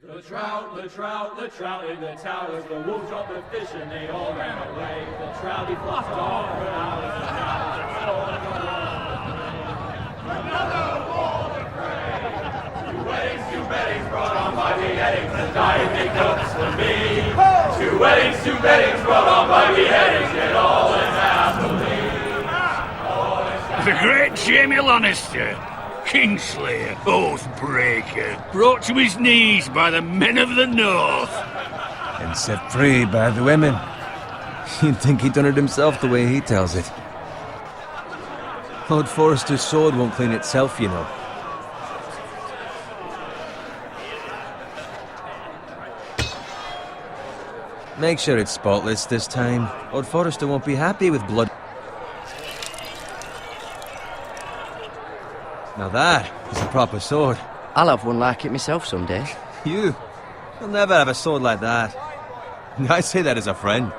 The trout in the towers, the wolves dropped the fish and they all ran away. The trout he flopped off for hours and hours. Another wall of prey. Two weddings brought on by beheadings, and dying big notes for me. Two weddings brought on by beheadings, yet all is happily. The great Jamie Lannister, Kingslayer, Oathbreaker, brought to his knees by the men of the North. And set free by the women. You'd think he'd done it himself the way he tells it. Lord Forrester's sword won't clean itself, you know. Make sure it's spotless this time. Lord Forrester won't be happy with blood. Now that is a proper sword. I'll have one like it myself someday. You'll never have a sword like that. I say that as a friend.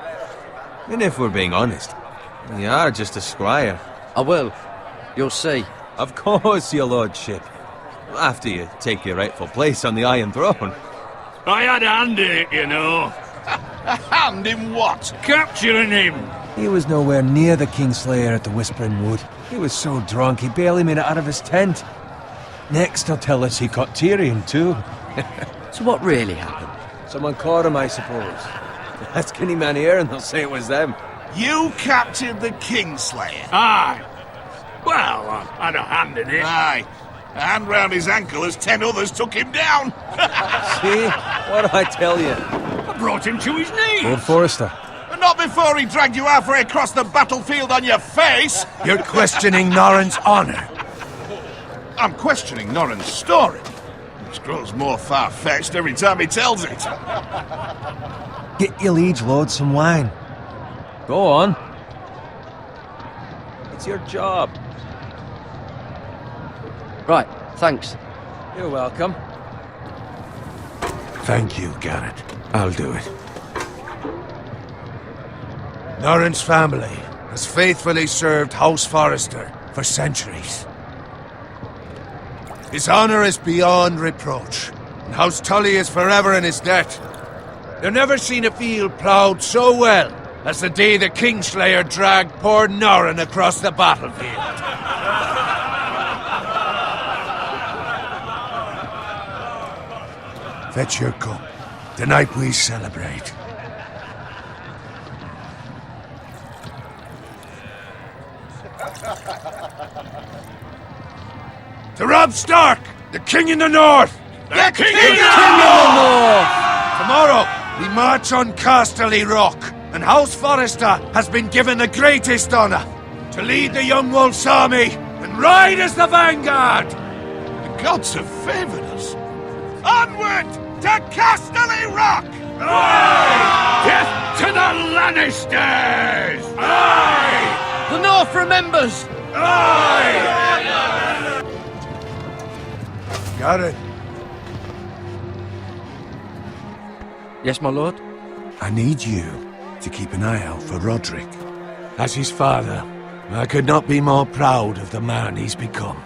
And if we're being honest, you are just a squire. I will. You'll see. Of course, your lordship. After you take your rightful place on the Iron Throne. I had a hand in it, you know. A hand in what? Capturing him. He was nowhere near the Kingslayer at the Whispering Wood. He was so drunk he barely made it out of his tent. Next he'll tell us he caught Tyrion too. So what really happened? Someone caught him, I suppose. Ask any man here and they'll say it was them. You captured the Kingslayer? Aye. Well, I had a hand in it. Aye. A hand round his ankle as 10 others took him down. See? What do I tell you? I brought him to his knees. Lord Forrester. But not before he dragged you halfway across the battlefield on your face. You're questioning Norrin's honor. I'm questioning Norrin's story, which grows more far-fetched every time he tells it. Get your liege lord some wine. Go on. It's your job. Right, thanks. You're welcome. Thank you, Gared. I'll do it. Norrin's family has faithfully served House Forrester for centuries. His honor is beyond reproach, and House Tully is forever in his debt. They've never seen a field ploughed so well as the day the Kingslayer dragged poor Norrin across the battlefield. Fetch your cup. Tonight we celebrate. To Robb Stark, the King in the North! The King in the North! Tomorrow, we march on Casterly Rock, and House Forrester has been given the greatest honor to lead the Young Wolf's army and ride as the vanguard! The gods have favored us. Onward to Casterly Rock! Aye! Death to the Lannisters! Aye! The North remembers! Aye! Got it. Yes, my lord? I need you to keep an eye out for Rodrik. As his father, I could not be more proud of the man he's become.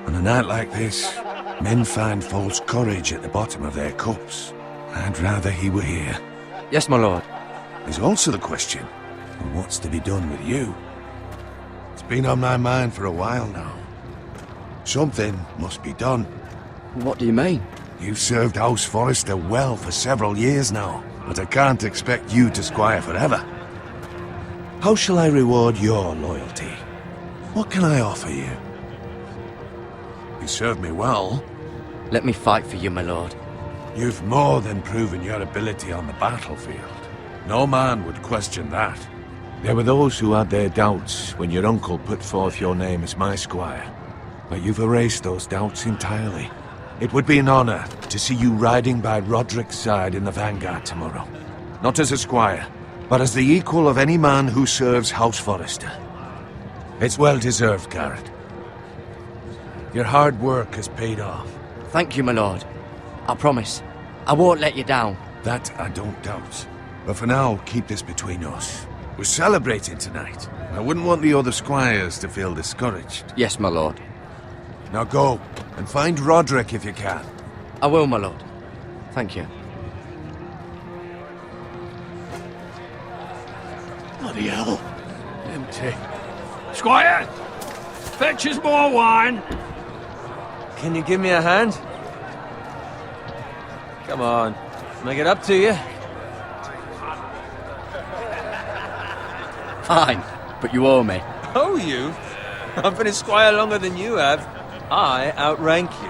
On a night like this, men find false courage at the bottom of their cups. I'd rather he were here. Yes, my lord. There's also the question of what's to be done with you. It's been on my mind for a while now. Something must be done. What do you mean? You've served House Forrester well for several years now, but I can't expect you to squire forever. How shall I reward your loyalty? What can I offer you? You served me well. Let me fight for you, my lord. You've more than proven your ability on the battlefield. No man would question that. There were those who had their doubts when your uncle put forth your name as my squire. But you've erased those doubts entirely. It would be an honor to see you riding by Rodrik's side in the vanguard tomorrow. Not as a squire, but as the equal of any man who serves House Forrester. It's well deserved, Gared. Your hard work has paid off. Thank you, my lord. I promise. I won't let you down. That I don't doubt. But for now, keep this between us. We're celebrating tonight. I wouldn't want the other squires to feel discouraged. Yes, my lord. Now go, and find Rodrik if you can. I will, my lord. Thank you. Bloody hell. Empty. Squire! Fetch us more wine! Can you give me a hand? Come on. Make it up to you. Fine, but you owe me. Oh, you? I've been a squire longer than you have. I outrank you.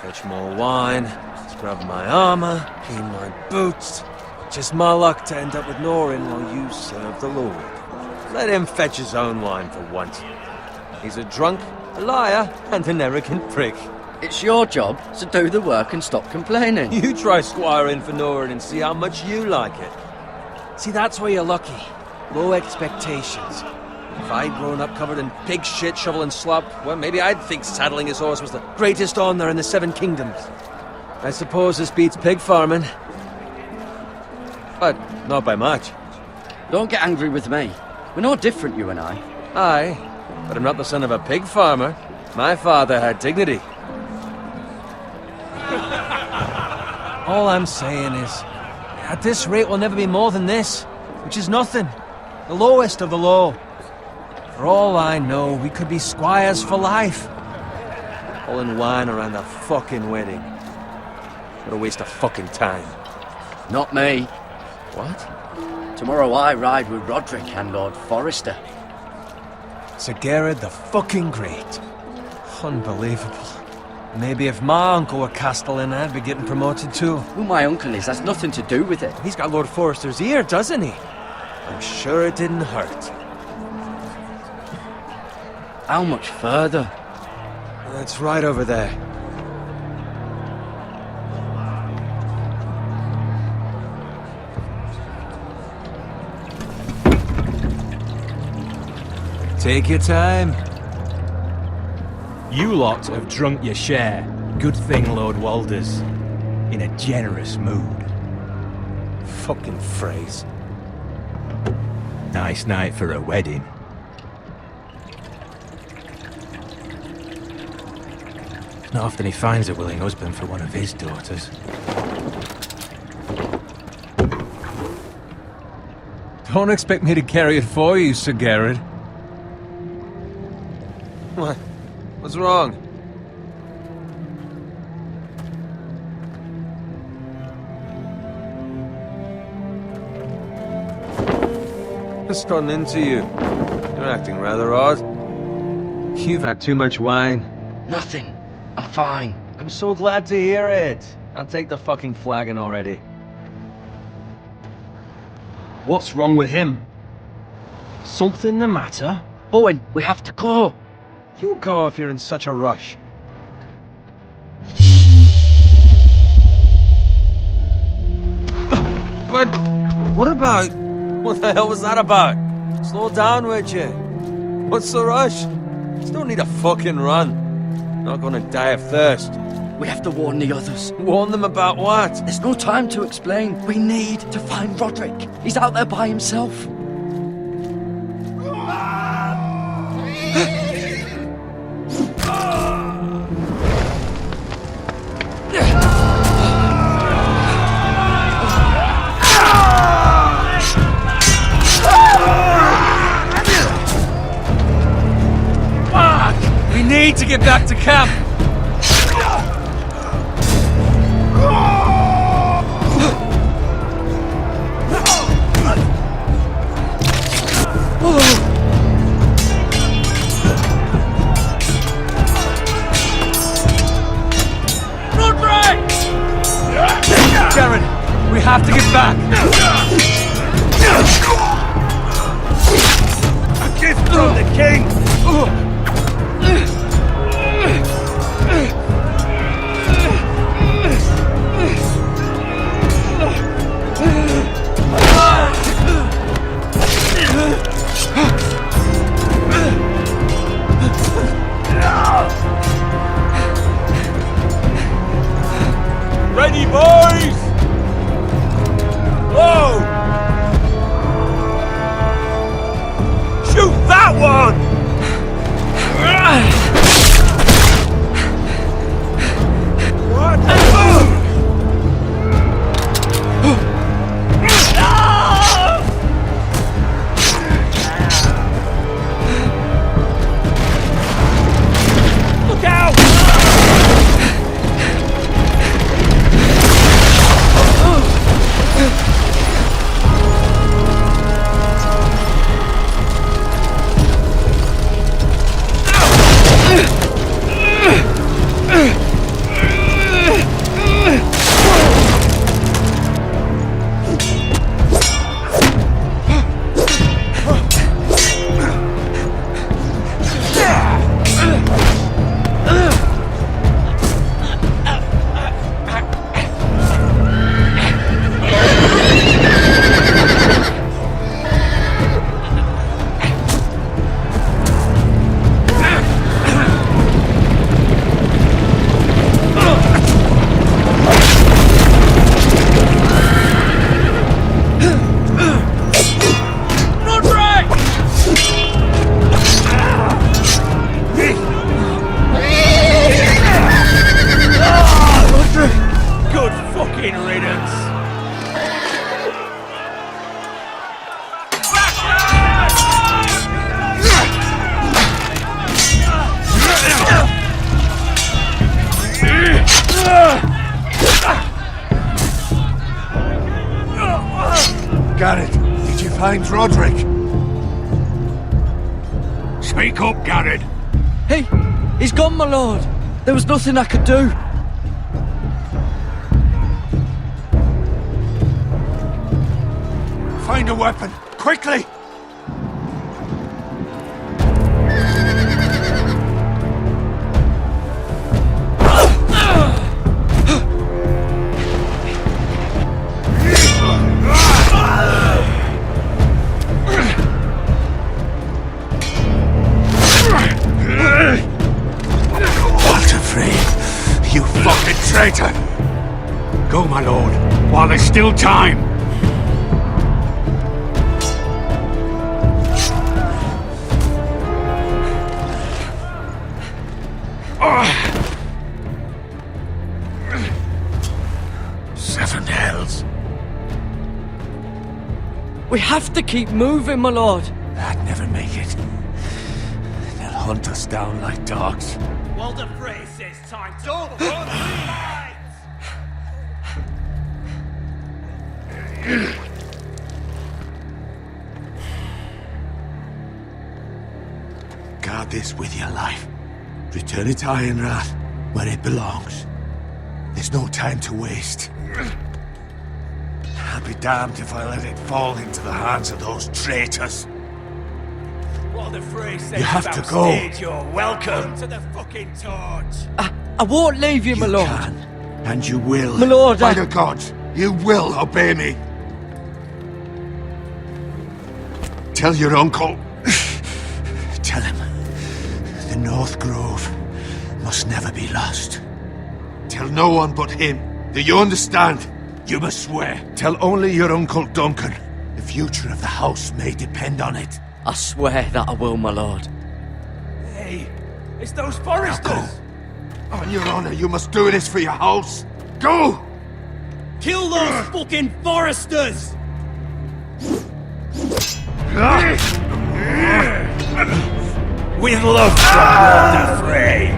Fetch more wine, scrub my armor, clean my boots. Just my luck to end up with Norin while you serve the Lord. Let him fetch his own wine for once. He's a drunk, a liar, and an arrogant prick. It's your job to do the work and stop complaining. You try squiring for Norin and see how much you like it. See, that's where you're lucky. Low expectations. If I'd grown up covered in pig shit, shoveling slop, well, maybe I'd think saddling his horse was the greatest honour in the Seven Kingdoms. I suppose this beats pig farming. But not by much. Don't get angry with me. We're no different, you and I. Aye, but I'm not the son of a pig farmer. My father had dignity. All I'm saying is, at this rate we'll never be more than this, which is nothing. The lowest of the low. For all I know, we could be squires for life. Pulling wine around a fucking wedding. What a waste of fucking time. Not me. What? Tomorrow I ride with Rodrik and Lord Forrester. Sir Gared the fucking Great. Unbelievable. Maybe if my uncle were Castellan, I'd be getting promoted too. Who my uncle is has nothing to do with it. He's got Lord Forrester's ear, doesn't he? I'm sure it didn't hurt. How much further? It's right over there. Take your time. You lot have drunk your share. Good thing Lord Walder's in a generous mood. Fucking phrase. Nice night for a wedding. Not often he finds a willing husband for one of his daughters. Don't expect me to carry it for you, Sir Gared. What? What's wrong? Just gotten into you. You're acting rather odd. You've had too much wine. Nothing. I'm fine. I'm so glad to hear it. I'll take the fucking flagon already. What's wrong with him? Something the matter? Owen, we have to go. You go if you're in such a rush. But what about... What the hell was that about? Slow down, would you? What's the rush? Just don't need a fucking run. Not gonna die of thirst. We have to warn the others. Warn them about what? There's no time to explain. We need to find Rodrik. He's out there by himself. We need to get back to camp. Rodrik! Gared, we have to get back. A gift from the king. Ready, boys! Whoa! one! Look out! Gared, did you find Rodrik? Speak up, Gared. He's gone, my lord. There was nothing I could do. Find a weapon, quickly! You fucking traitor! Go, my lord, while there's still time. Seven hells. We have to keep moving, my lord. I'd never make it. They'll hunt us down like dogs. Walder Frey says time to run lights! Guard this with your life. Return it to Ironrath, where it belongs. There's no time to waste. I'll be damned if I let it fall into the hands of those traitors. Walder Frey says You have to about go. stage, you're welcome to the fucking torch. I won't leave you, my lord. can, and you will. My lord, By the gods, you will obey me. Tell your uncle. Tell him the North Grove must never be lost. Tell no one but him. Do you understand? You must swear. Tell only your Uncle Duncan. The future of the house may depend on it. I swear that I will, my lord. Hey, it's those Now foresters! go. On your honor, you must do this for your house. Go! Kill those fucking foresters! With love from Walder Frey!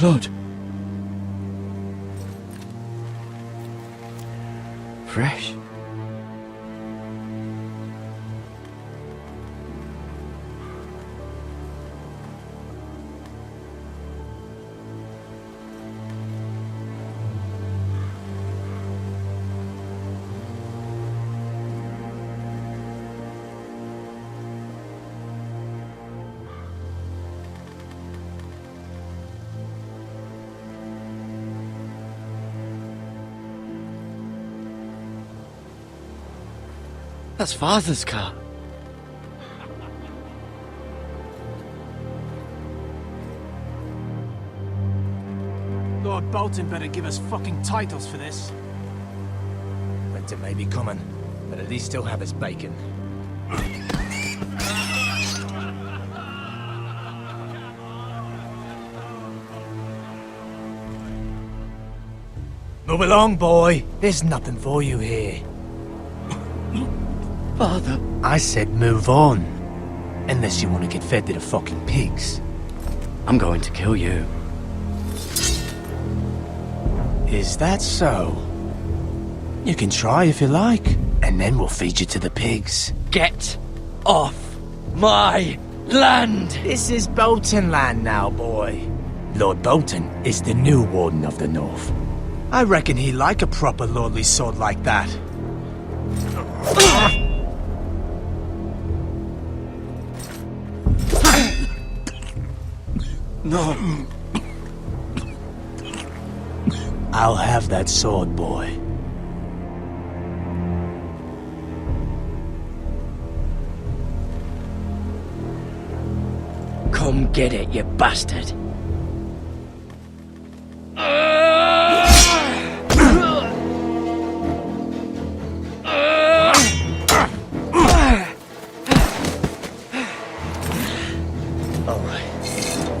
Lord. fresh. That's Father's car. Lord Bolton better give us fucking titles for this. Winter may be coming, but at least he'll have his bacon. Move along, boy. There's nothing for you here. Father. I said move on. Unless you want to get fed to the fucking pigs. I'm going to kill you. Is that so? You can try if you like, and then we'll feed you to the pigs. Get off my land! This is Bolton land now, boy. Lord Bolton is the new Warden of the North. I reckon he like a proper lordly sword like that. No. I'll have that sword, boy. Come get it, you bastard.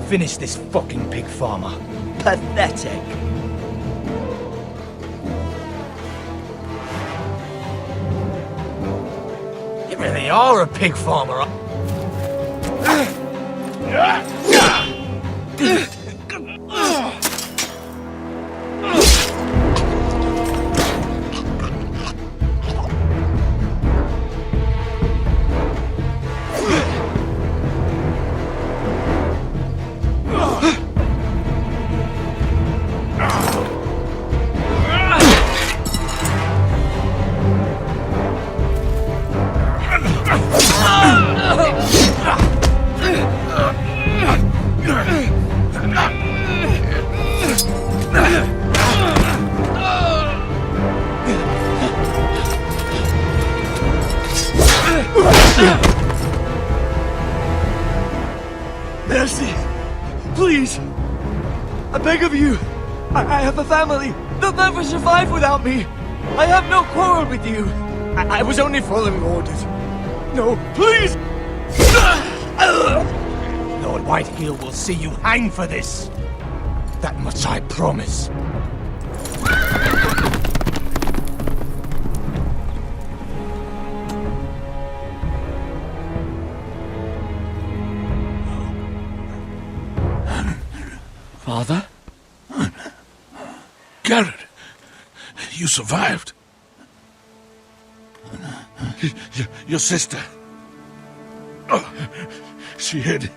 Finish this fucking pig farmer. Pathetic. You really are a pig farmer. Mercy! Please! I beg of you! I have a family! They'll never survive without me! I have no quarrel with you! I was only following orders. No, please! Lord Whitehill will see you hang for this. That much I promise. Father? Gared, you survived. Your sister. Oh, she hid.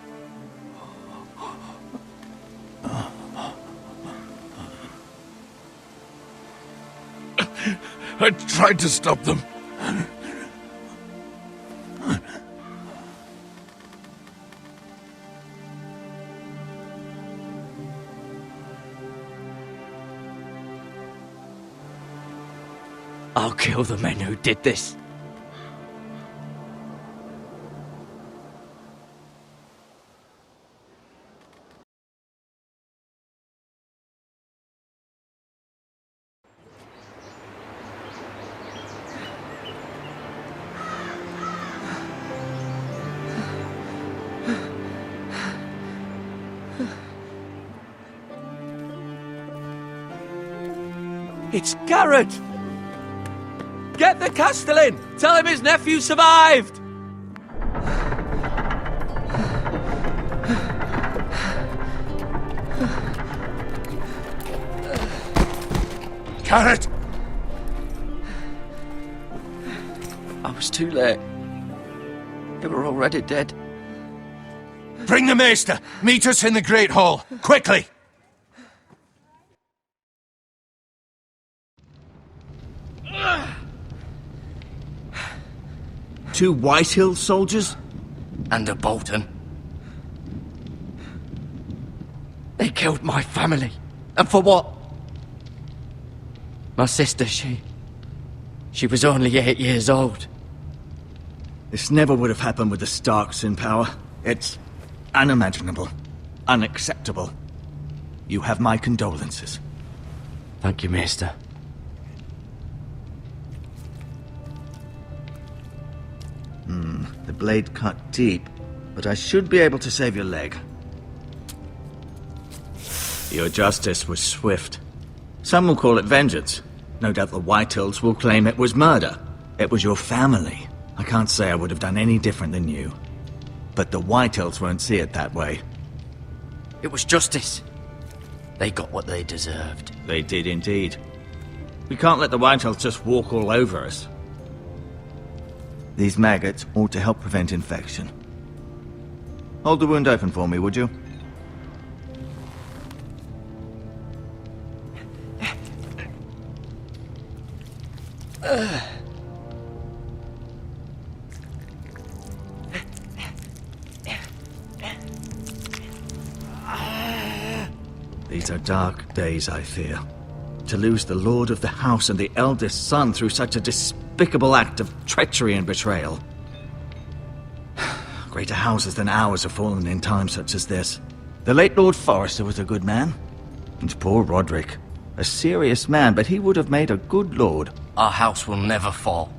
I tried to stop them. I'll kill the men who did this. It's Gared! Get the Castellan! Tell him his nephew survived! Gared! was too late. They were already dead. Bring the maester! Meet us in the Great Hall! Quickly! Two Whitehill soldiers? And a Bolton. They killed my family. And for what? My sister, she was only 8 years old. This never would have happened with the Starks in power. It's unimaginable. Unacceptable. You have my condolences. Thank you, Maester. The blade cut deep, but I should be able to save your leg. Your justice was swift. Some will call it vengeance. No doubt the Whitehills will claim it was murder. It was your family. I can't say I would have done any different than you. But the Whitehills won't see it that way. It was justice. They got what they deserved. They did indeed. We can't let the Whitehills just walk all over us. These maggots ought to help prevent infection. Hold the wound open for me, would you? These are dark days, I fear. To lose the lord of the house and the eldest son through such a despicable act of treachery and betrayal. Greater houses than ours have fallen in times such as this. The late Lord Forrester was a good man. And poor Rodrik. A serious man, but he would have made a good lord. Our house will never fall.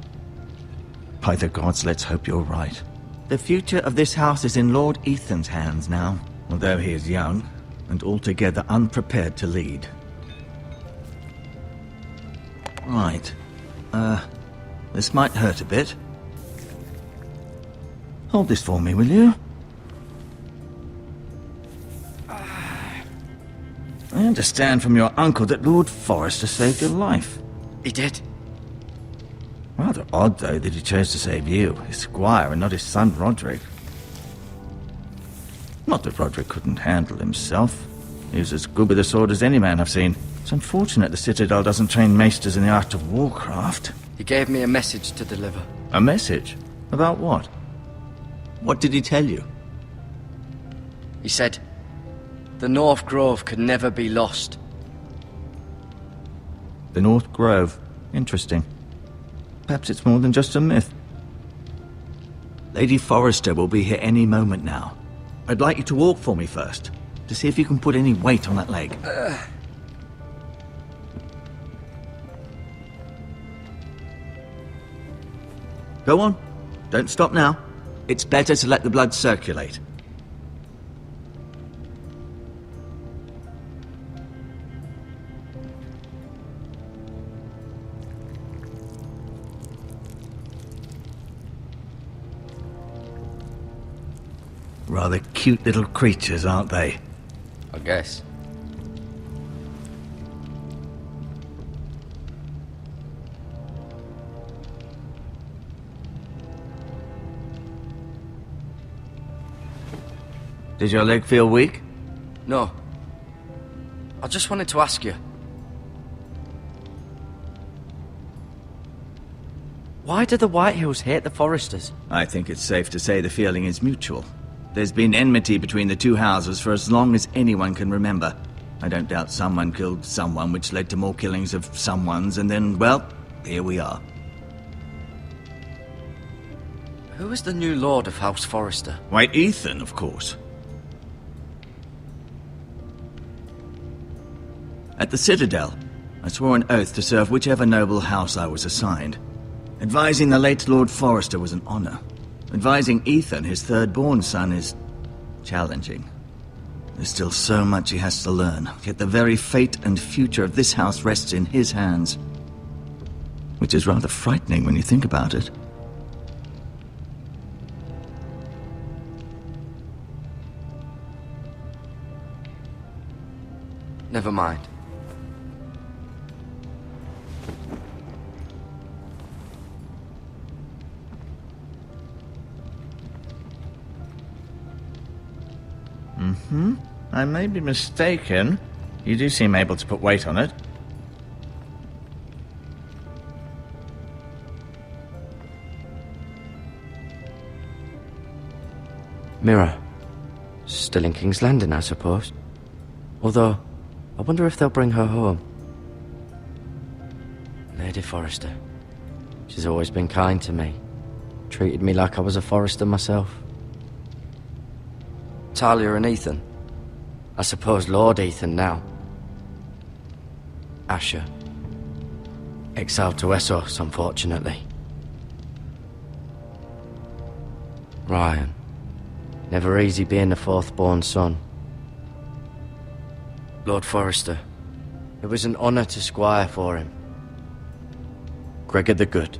By the gods, let's hope you're right. The future of this house is in Lord Ethan's hands now, although he is young and altogether unprepared to lead. Right. This might hurt a bit. Hold this for me, will you? I understand from your uncle that Lord Forrester saved your life. He did. Rather odd, though, that he chose to save you, his squire, and not his son Rodrik. Not that Rodrik couldn't handle himself. He was as good with a sword as any man I've seen. It's unfortunate the Citadel doesn't train maesters in the art of warcraft. He gave me a message to deliver. A message? About what? What did he tell you? He said, the North Grove could never be lost. The North Grove. Interesting. Perhaps it's more than just a myth. Lady Forrester will be here any moment now. I'd like you to walk for me first, to see if you can put any weight on that leg. Go on. Don't stop now. It's better to let the blood circulate. Rather cute little creatures, aren't they? I guess. Did your leg feel weak? No. I just wanted to ask you. Why do the Whitehills hate the Forresters? I think it's safe to say the feeling is mutual. There's been enmity between the two houses for as long as anyone can remember. I don't doubt someone killed someone, which led to more killings of someones, and then, well, here we are. Who is the new Lord of House Forrester? White Ethan, of course. At the Citadel, I swore an oath to serve whichever noble house I was assigned. Advising the late Lord Forrester was an honor. Advising Ethan, his third-born son, is challenging. There's still so much he has to learn, yet the very fate and future of this house rests in his hands. Which is rather frightening when you think about it. Never mind. I may be mistaken. You do seem able to put weight on it. Mira. Still in King's Landing, I suppose. Although, I wonder if they'll bring her home. Lady Forrester. She's always been kind to me. Treated me like I was a Forrester myself. Talia and Ethan. I suppose Lord Ethan now. Asher. Exiled to Essos, unfortunately. Ryan. Never easy being the fourth-born son. Lord Forrester. It was an honour to squire for him. Gregor the Good.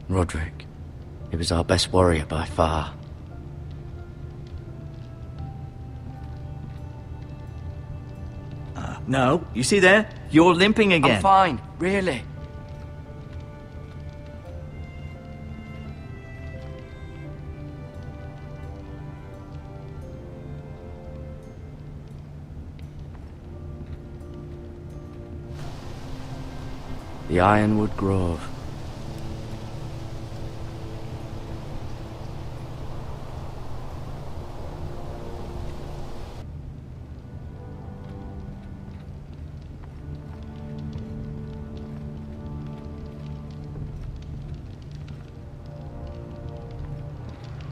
Rodrik. He was our best warrior by far. No, you see there? You're limping again. I'm fine, really. The Ironwood Grove.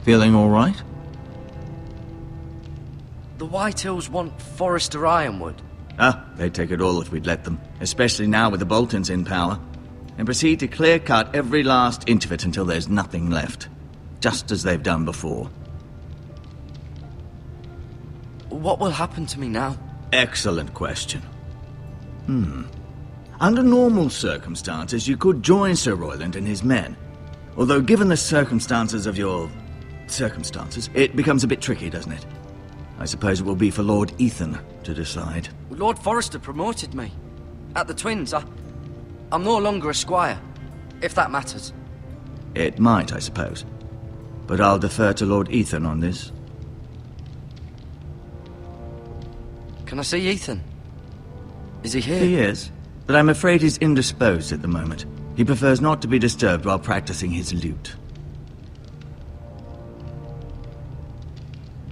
Feeling all right? The Whitehills want Forrester Ironwood. They'd take it all if we'd let them, especially now with the Boltons in power, and proceed to clear-cut every last inch of it until there's nothing left, just as they've done before. What will happen to me now? Excellent question. Under normal circumstances, you could join Sir Royland and his men. Although given the circumstances of your... circumstances, it becomes a bit tricky, doesn't it? I suppose it will be for Lord Ethan to decide. Lord Forrester promoted me. At the Twins, I'm no longer a squire, if that matters. It might, I suppose. But I'll defer to Lord Ethan on this. Can I see Ethan? Is he here? He is, but I'm afraid he's indisposed at the moment. He prefers not to be disturbed while practicing his lute.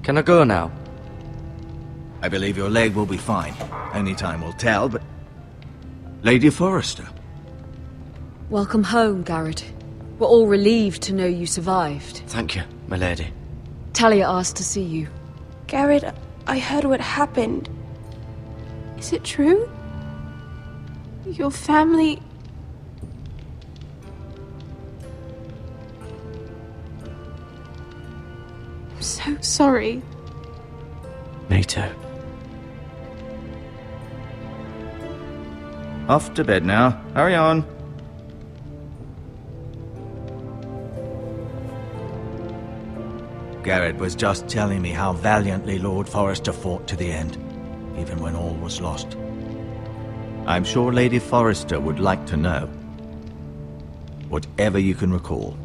Can I go now? I believe your leg will be fine. Only time will tell, but... Lady Forrester. Welcome home, Gared. We're all relieved to know you survived. Thank you, my lady. Talia asked to see you. Gared, I heard what happened. Is it true? Your family... I'm so sorry. Me too. Off to bed now. Hurry on. Gared was just telling me how valiantly Lord Forrester fought to the end, even when all was lost. I'm sure Lady Forrester would like to know. Whatever you can recall.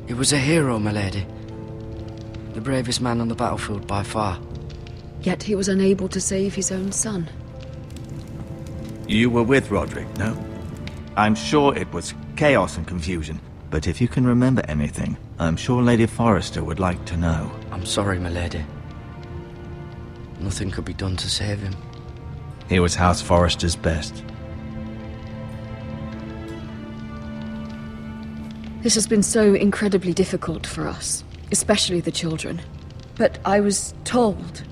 He was a hero, my lady. The bravest man on the battlefield by far. Yet he was unable to save his own son. You were with Rodrik, no? I'm sure it was chaos and confusion, but if you can remember anything, I'm sure Lady Forrester would like to know. I'm sorry, my lady. Nothing could be done to save him. He was House Forrester's best. This has been so incredibly difficult for us, especially the children. But I was told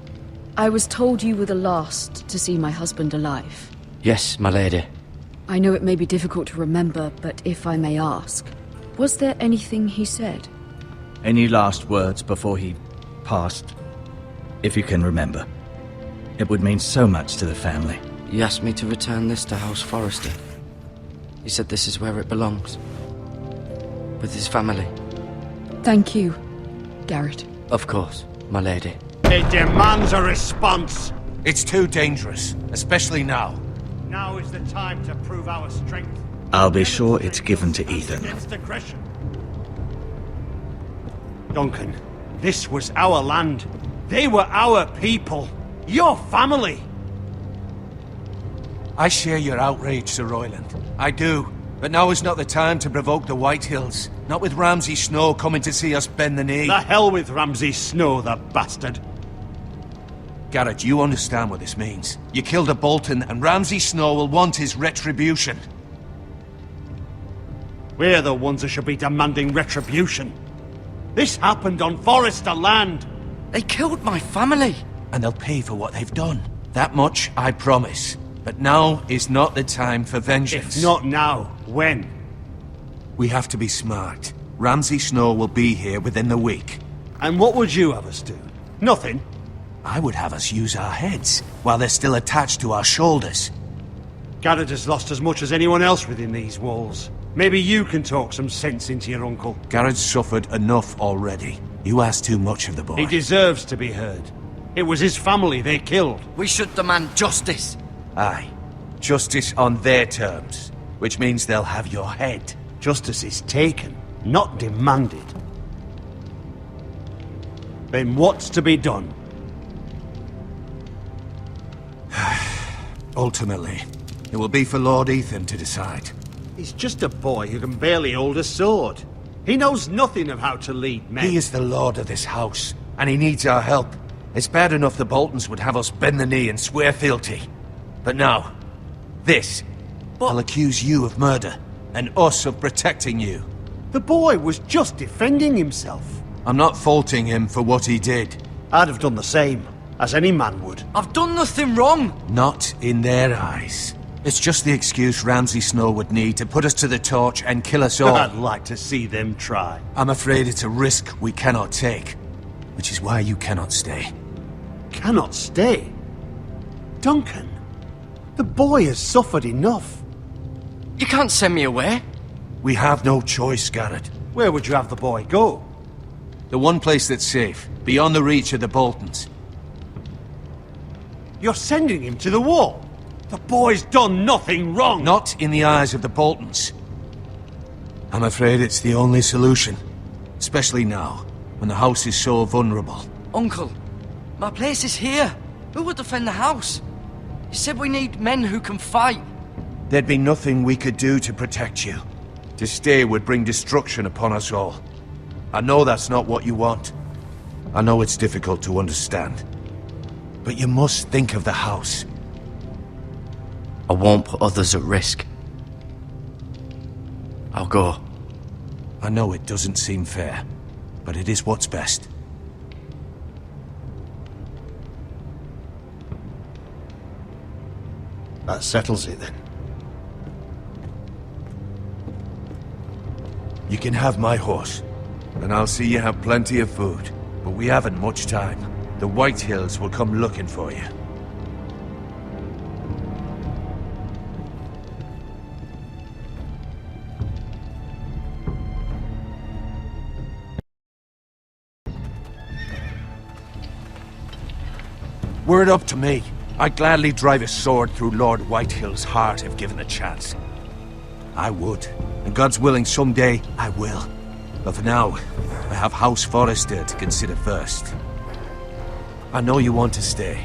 you were the last to see my husband alive. Yes, my lady. I know it may be difficult to remember, but if I may ask, was there anything he said? Any last words before he passed? If you can remember. It would mean so much to the family. He asked me to return this to House Forrester. He said this is where it belongs. With his family. Thank you, Gared. Of course, my lady. It demands a response. It's too dangerous, especially now. Now is the time to prove our strength. I'll be sure it's given to Ethan. Against aggression. Duncan, This was our land. They were our people. Your family. I share your outrage, Sir Royland. I do. But now is not the time to provoke the Whitehills. Not with Ramsay Snow coming to see us bend the knee. The hell with Ramsay Snow, the bastard. Gared, you understand what this means. You killed a Bolton, and Ramsay Snow will want his retribution. We're the ones who should be demanding retribution. This happened on Forester land. They killed my family. And they'll pay for what they've done. That much I promise. But now is not the time for vengeance. If not now, when? We have to be smart. Ramsay Snow will be here within the week. And what would you have us do? Nothing? I would have us use our heads, while they're still attached to our shoulders. Gared has lost as much as anyone else within these walls. Maybe you can talk some sense into your uncle. Gared's suffered enough already. You ask too much of the boy. He deserves to be heard. It was his family they killed. We should demand justice. Aye. Justice on their terms. Which means they'll have your head. Justice is taken, not demanded. Then what's to be done? Ultimately, it will be for Lord Ethan to decide. He's just a boy who can barely hold a sword. He knows nothing of how to lead men. He is the lord of this house, and he needs our help. It's bad enough the Boltons would have us bend the knee and swear fealty. But now, this. I'll accuse you of murder, and us of protecting you. The boy was just defending himself. I'm not faulting him for what he did. I'd have done the same, as any man would. I've done nothing wrong. Not in their eyes. It's just the excuse Ramsay Snow would need to put us to the torch and kill us all. I'd like to see them try. I'm afraid it's a risk we cannot take, which is why you cannot stay. Cannot stay? Duncan, the boy has suffered enough. You can't send me away. We have no choice, Gared. Where would you have the boy go? The one place that's safe, beyond the reach of the Boltons. You're sending him to the wall? The boy's done nothing wrong! Not in the eyes of the Boltons. I'm afraid it's the only solution. Especially now, when the house is so vulnerable. Uncle, my place is here. Who will defend the house? You said we need men who can fight. There'd be nothing we could do to protect you. To stay would bring destruction upon us all. I know that's not what you want. I know it's difficult to understand. But you must think of the house. I won't put others at risk. I'll go. I know it doesn't seem fair, but it is what's best. That settles it then. You can have my horse, and I'll see you have plenty of food. But we haven't much time. The Whitehills will come looking for you. Were it up to me, I'd gladly drive a sword through Lord Whitehill's heart if given the chance. I would, and God's willing someday I will. But for now, I have House Forester to consider first. I know you want to stay,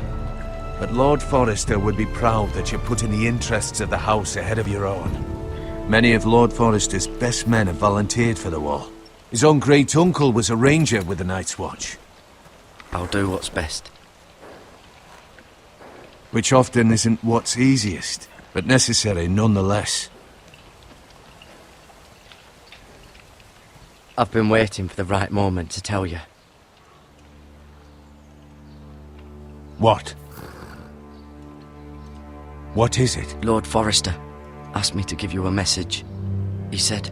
but Lord Forester would be proud that you're putting the interests of the house ahead of your own. Many of Lord Forester's best men have volunteered for the wall. His own great-uncle was a ranger with the Night's Watch. I'll do what's best. Which often isn't what's easiest, but necessary nonetheless. I've been waiting for the right moment to tell you. What? What is it? Lord Forester asked me to give you a message. He said,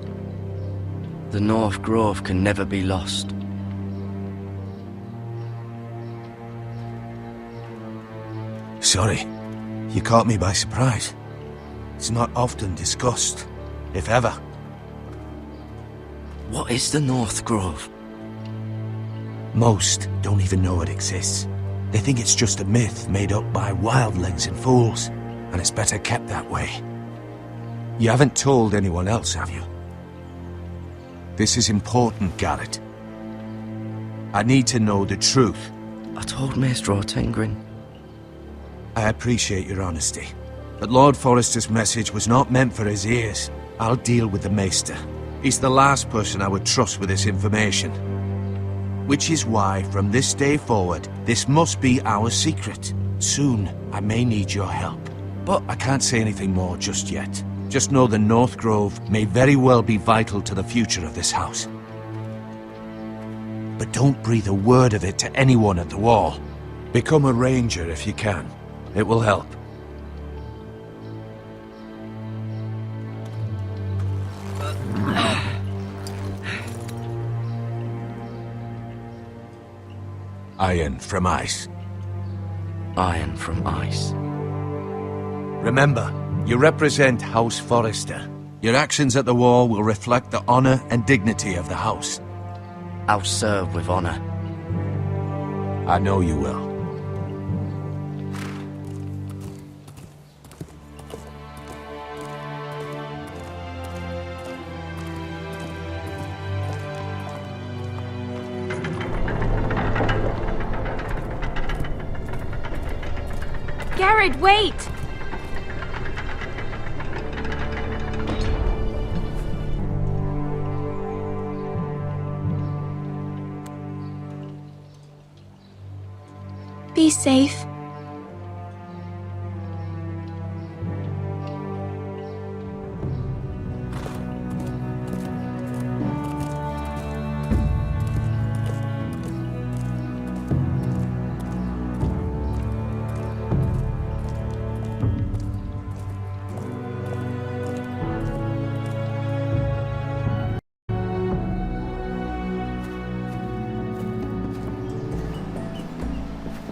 the North Grove can never be lost. Sorry, you caught me by surprise. It's not often discussed, if ever. What is the North Grove? Most don't even know it exists. They think it's just a myth made up by wildlings and fools, and it's better kept that way. You haven't told anyone else, have you? This is important, Gared. I need to know the truth. I told Maester Gwyn. I appreciate your honesty, but Lord Forrester's message was not meant for his ears. I'll deal with the Maester. He's the last person I would trust with this information. Which is why, from this day forward, this must be our secret. Soon, I may need your help. But I can't say anything more just yet. Just know the North Grove may very well be vital to the future of this house. But don't breathe a word of it to anyone at the Wall. Become a ranger if you can. It will help. Iron from ice. Iron from ice. Remember, you represent House Forrester. Your actions at the Wall will reflect the honor and dignity of the house. I'll serve with honor. I know you will. Gared, wait! Be safe.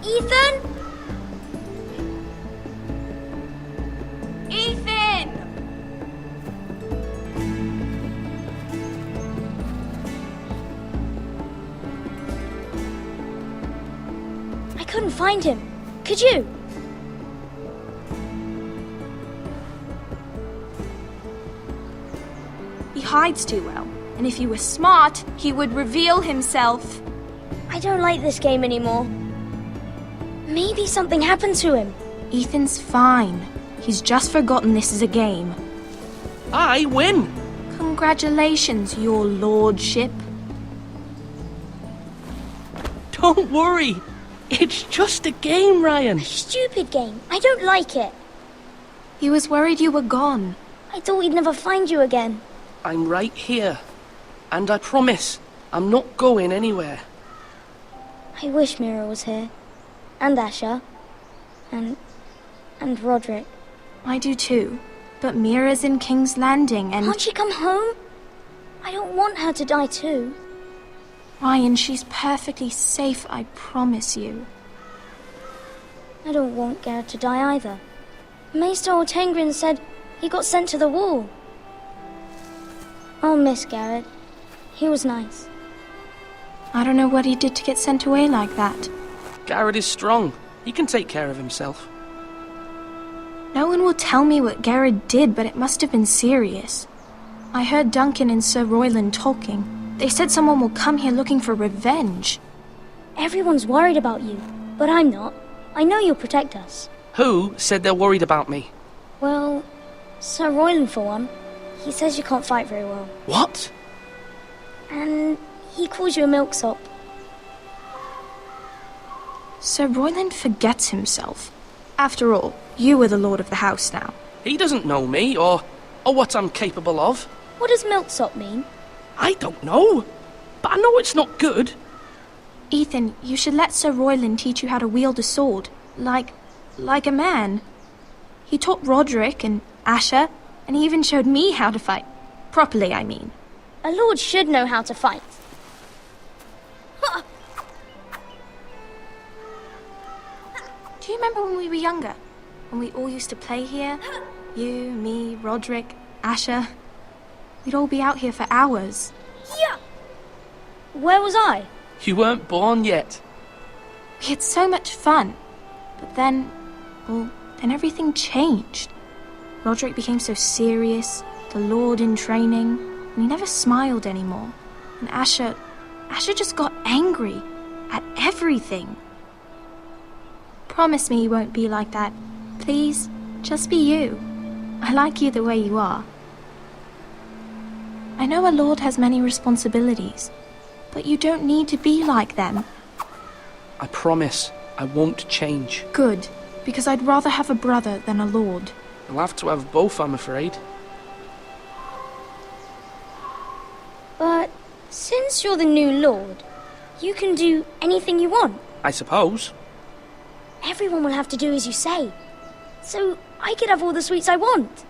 Ethan? Ethan! I couldn't find him. Could you? He hides too well, and if he were smart, he would reveal himself. I don't like this game anymore. Maybe something happened to him. Ethan's fine. He's just forgotten this is a game. I win! Congratulations, your lordship. Don't worry. It's just a game, Ryan. A stupid game. I don't like it. He was worried you were gone. I thought we'd never find you again. I'm right here. And I promise, I'm not going anywhere. I wish Mira was here. And Asher. And Rodrik. I do too. But Mira's in King's Landing and... Can't she come home? I don't want her to die too. Ryan, she's perfectly safe, I promise you. I don't want Gared to die either. Maester Gwyn said he got sent to the Wall. I'll miss Gared. He was nice. I don't know what he did to get sent away like that. Gared is strong. He can take care of himself. No one will tell me what Gared did, but it must have been serious. I heard Duncan and Sir Royland talking. They said someone will come here looking for revenge. Everyone's worried about you, but I'm not. I know you'll protect us. Who said they're worried about me? Well, Sir Royland for one. He says you can't fight very well. What? And he calls you a milksop. Sir Royland forgets himself. After all, you are the lord of the house now. He doesn't know me, or what I'm capable of. What does milksop mean? I don't know, but I know it's not good. Ethan, you should let Sir Royland teach you how to wield a sword, like a man. He taught Rodrik and Asher, and he even showed me how to fight. Properly, I mean. A lord should know how to fight. Do you remember when we were younger? When we all used to play here? You, me, Rodrik, Asher. We'd all be out here for hours. Yeah! Where was I? You weren't born yet. We had so much fun. But then everything changed. Rodrik became so serious, the Lord in training, and he never smiled anymore. And Asher just got angry. at everything. Promise me you won't be like that. Please, just be you. I like you the way you are. I know a lord has many responsibilities, but you don't need to be like them. I promise I won't change. Good, because I'd rather have a brother than a lord. You'll have to have both, I'm afraid. But since you're the new lord, you can do anything you want. I suppose. Everyone will have to do as you say. So I could have all the sweets I want.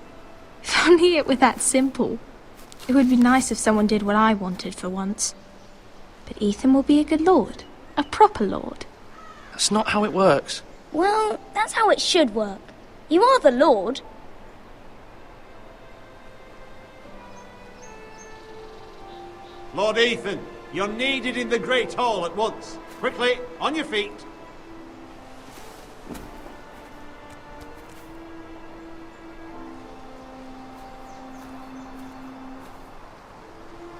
If only it were that simple. It would be nice if someone did what I wanted for once. But Ethan will be a good lord. A proper lord. That's not how it works. Well, that's how it should work. You are the lord. Lord Ethan, you're needed in the Great Hall at once. Quickly, on your feet.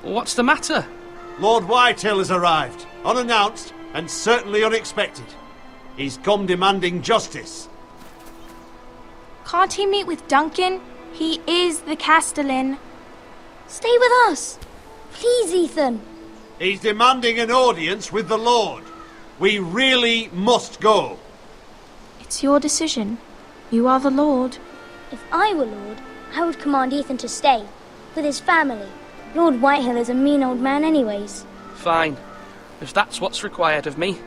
What's the matter? Lord Whitehill has arrived, unannounced and certainly unexpected. He's come demanding justice. Can't he meet with Duncan? He is the Castellan. Stay with us. Please, Ethan. He's demanding an audience with the Lord. We really must go. It's your decision. You are the Lord. If I were Lord, I would command Ethan to stay, with his family. Lord Whitehill is a mean old man anyways. Fine. If that's what's required of me.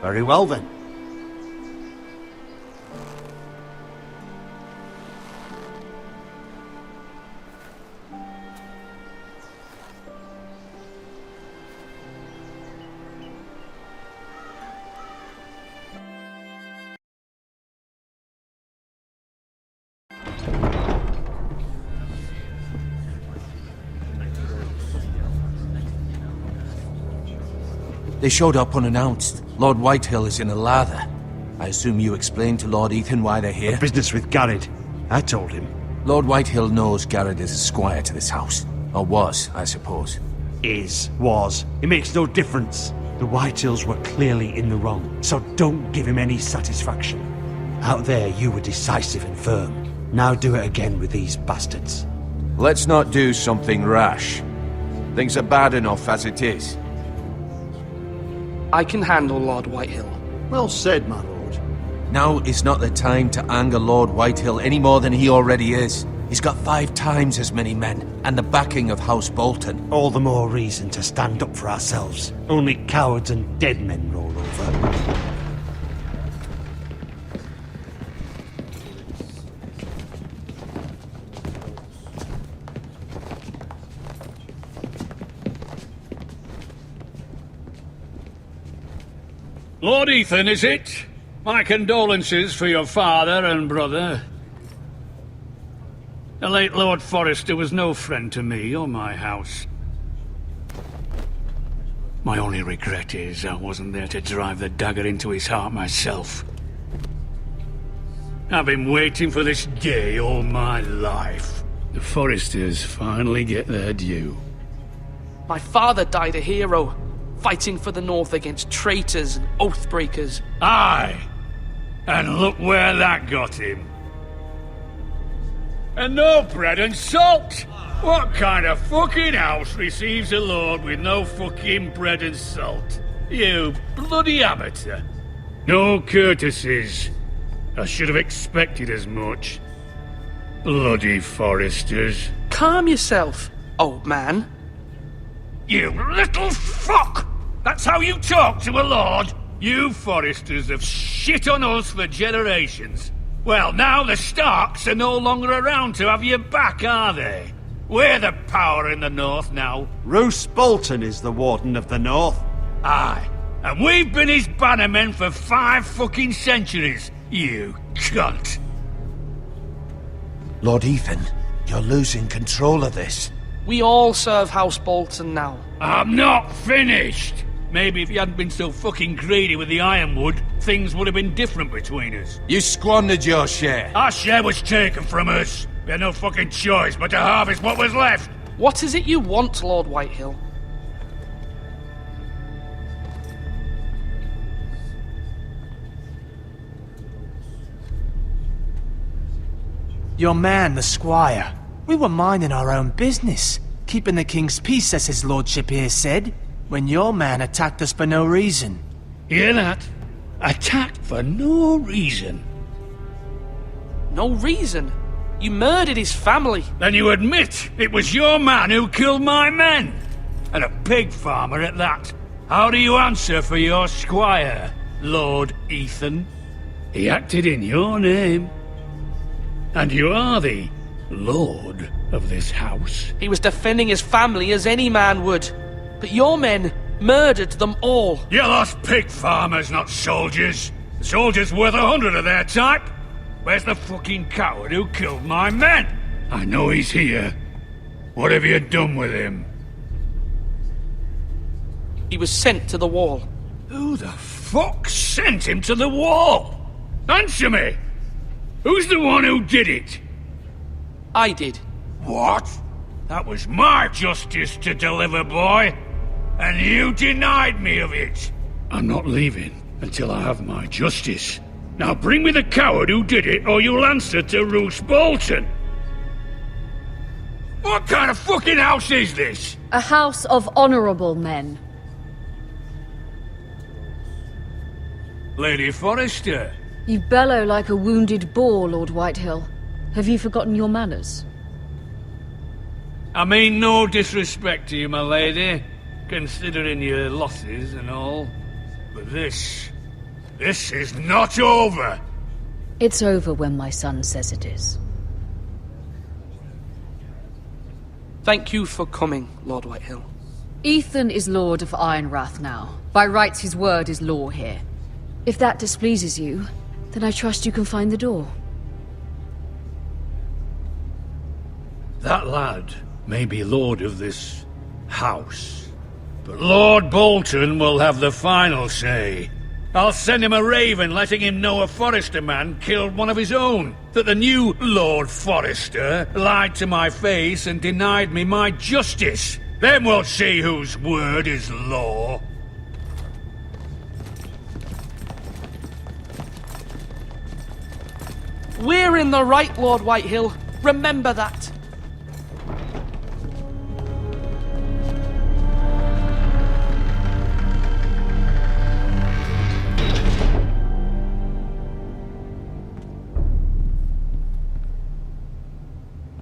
Very well then. They showed up unannounced. Lord Whitehill is in a lather. I assume you explained to Lord Ethan why they're here? Business with Gared. I told him. Lord Whitehill knows Gared is a squire to this house. Or was, I suppose. Was. It makes no difference. The Whitehills were clearly in the wrong, so don't give him any satisfaction. Out there, you were decisive and firm. Now do it again with these bastards. Let's not do something rash. Things are bad enough as it is. I can handle Lord Whitehill. Well said, my lord. Now is not the time to anger Lord Whitehill any more than he already is. He's got 5 times as many men, and the backing of House Bolton. All the more reason to stand up for ourselves. Only cowards and dead men roll over. Lord Ethan, is it? My condolences for your father and brother. The late Lord Forrester was no friend to me or my house. My only regret is I wasn't there to drive the dagger into his heart myself. I've been waiting for this day all my life. The Forresters finally get their due. My father died a hero, fighting for the North against traitors and oathbreakers. Aye! And look where that got him. And no bread and salt! What kind of fucking house receives a lord with no fucking bread and salt? You bloody amateur. No courtesies. I should have expected as much. Bloody Forresters. Calm yourself, old man. You little fuck! That's how you talk to a lord? You Forresters have shit on us for generations. Well, now the Starks are no longer around to have your back, are they? We're the power in the north now. Roose Bolton is the Warden of the North. Aye. And we've been his bannermen for 5 fucking centuries, you cunt. Lord Ethan, you're losing control of this. We all serve House Bolton now. I'm not finished! Maybe if you hadn't been so fucking greedy with the ironwood, things would have been different between us. You squandered your share. Our share was taken from us. We had no fucking choice but to harvest what was left. What is it you want, Lord Whitehill? Your man, the squire. We were minding our own business, keeping the king's peace, as his lordship here said, when your man attacked us for no reason. Hear that? Attacked for no reason. No reason? You murdered his family. Then you admit it was your man who killed my men. And a pig farmer at that. How do you answer for your squire, Lord Ethan? He acted in your name. And you are the lord of this house. He was defending his family as any man would. But your men murdered them all. You lost pig farmers, not soldiers. The soldiers worth 100 of their type. Where's the fucking coward who killed my men? I know he's here. What have you done with him? He was sent to the wall. Who the fuck sent him to the wall? Answer me! Who's the one who did it? I did. What? That was my justice to deliver, boy. And you denied me of it. I'm not leaving until I have my justice. Now bring me the coward who did it, or you'll answer to Roose Bolton. What kind of fucking house is this? A house of honorable men. Lady Forrester. You bellow like a wounded boar, Lord Whitehill. Have you forgotten your manners? I mean no disrespect to you, my lady, considering your losses and all. But this is not over. It's over when my son says it is. Thank you for coming, Lord Whitehill. Ethan is Lord of Ironrath now. By rights, his word is law here. If that displeases you, then I trust you can find the door. That lad may be lord of this house, but Lord Bolton will have the final say. I'll send him a raven letting him know a Forrester man killed one of his own, that the new Lord Forrester lied to my face and denied me my justice. Then we'll see whose word is law. We're in the right, Lord Whitehill. Remember that.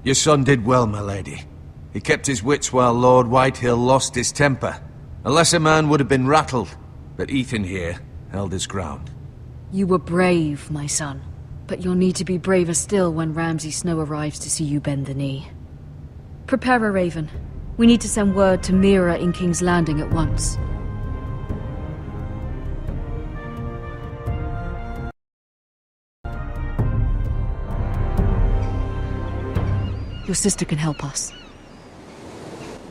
Your son did well, my lady. He kept his wits while Lord Whitehill lost his temper. A lesser man would have been rattled, but Ethan here held his ground. You were brave, my son. But you'll need to be braver still when Ramsay Snow arrives to see you bend the knee. Prepare a raven. We need to send word to Mira in King's Landing at once. Your sister can help us.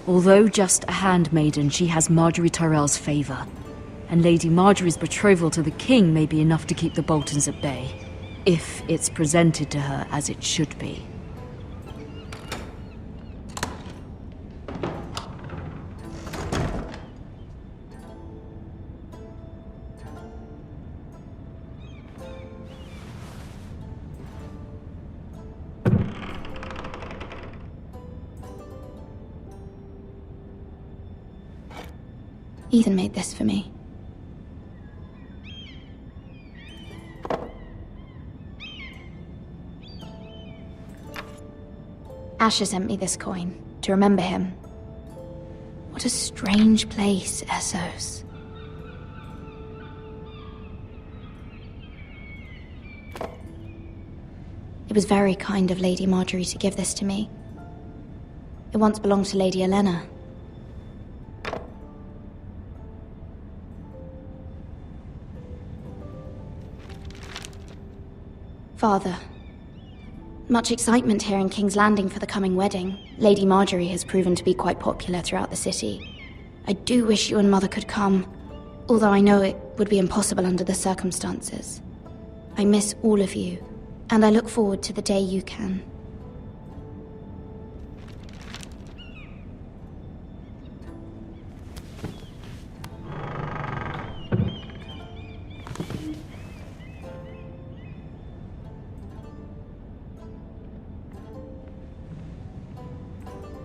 Although just a handmaiden, she has Marjorie Tyrell's favor. And Lady Marjorie's betrothal to the king may be enough to keep the Boltons at bay. If it's presented to her as it should be. Ethan made this for me. Asher sent me this coin, to remember him. What a strange place, Essos. It was very kind of Lady Marjorie to give this to me. It once belonged to Lady Elena. Father. Much excitement here in King's Landing for the coming wedding. Lady Marjorie has proven to be quite popular throughout the city. I do wish you and Mother could come, although I know it would be impossible under the circumstances. I miss all of you, and I look forward to the day you can.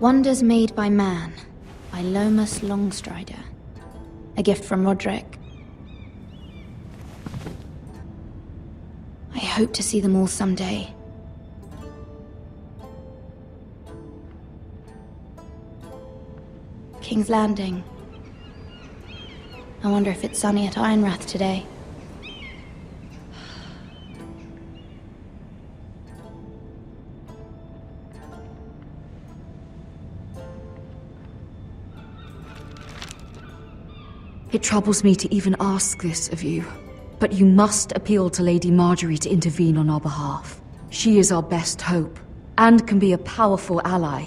Wonders Made by Man, by Lomas Longstrider. A gift from Rodrik. I hope to see them all someday. King's Landing. I wonder if it's sunny at Ironrath today. It troubles me to even ask this of you, but you must appeal to Lady Marjorie to intervene on our behalf. She is our best hope, and can be a powerful ally,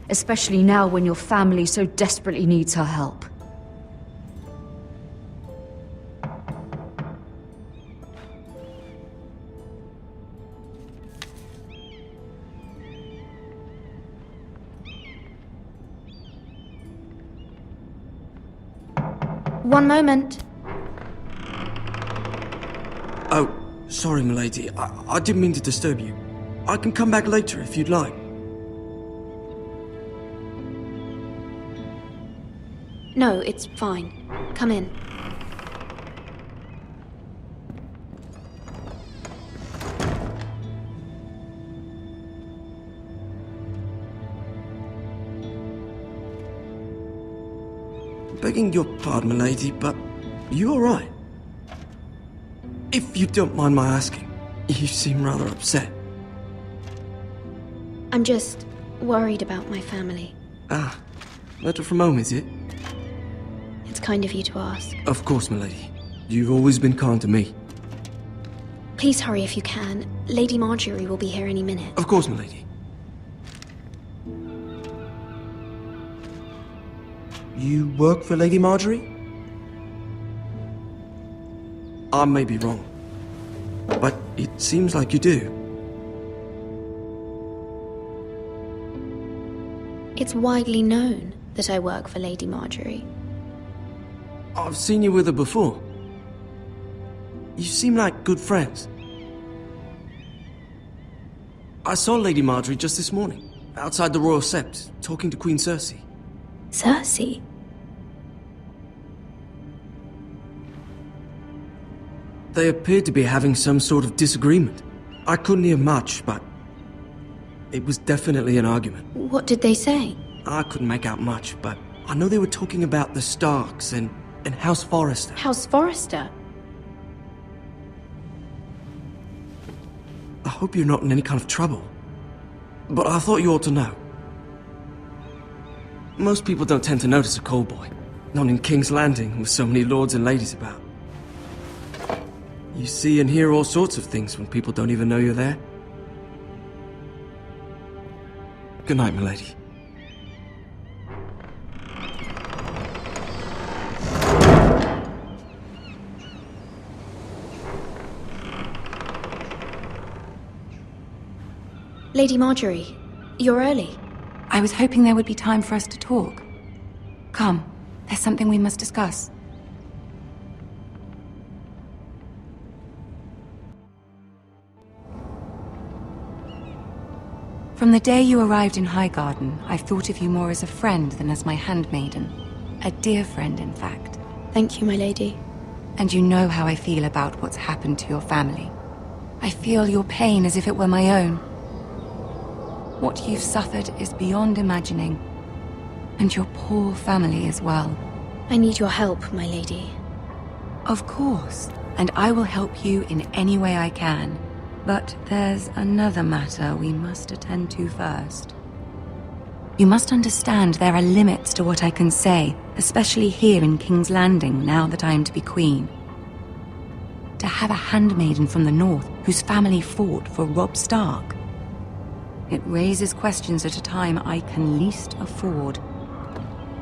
especially now when your family so desperately needs her help. One moment. Oh, sorry, milady. I didn't mean to disturb you. I can come back later if you'd like. No, it's fine. Come in. Begging your pardon, milady, but you alright? If you don't mind my asking, you seem rather upset. I'm just worried about my family. Ah, letter from home, is it? It's kind of you to ask. Of course, milady. You've always been kind to me. Please hurry if you can. Lady Marjorie will be here any minute. Of course, milady. You work for Lady Marjorie? I may be wrong, but it seems like you do. It's widely known that I work for Lady Marjorie. I've seen you with her before. You seem like good friends. I saw Lady Marjorie just this morning, outside the Royal Sept, talking to Queen Cersei. Cersei? They appeared to be having some sort of disagreement. I couldn't hear much, but it was definitely an argument. What did they say? I couldn't make out much, but I know they were talking about the Starks and House Forrester. House Forrester? I hope you're not in any kind of trouble, but I thought you ought to know. Most people don't tend to notice a callboy, not in King's Landing with so many lords and ladies about. You see and hear all sorts of things when people don't even know you're there. Good night, milady. Lady Marjorie, you're early. I was hoping there would be time for us to talk. Come, there's something we must discuss. From the day you arrived in Highgarden, I've thought of you more as a friend than as my handmaiden. A dear friend, in fact. Thank you, my lady. And you know how I feel about what's happened to your family. I feel your pain as if it were my own. What you've suffered is beyond imagining. And your poor family as well. I need your help, my lady. Of course, and I will help you in any way I can. But there's another matter we must attend to first. You must understand there are limits to what I can say, especially here in King's Landing, now that I am to be queen. To have a handmaiden from the north whose family fought for Robb Stark. It raises questions at a time I can least afford.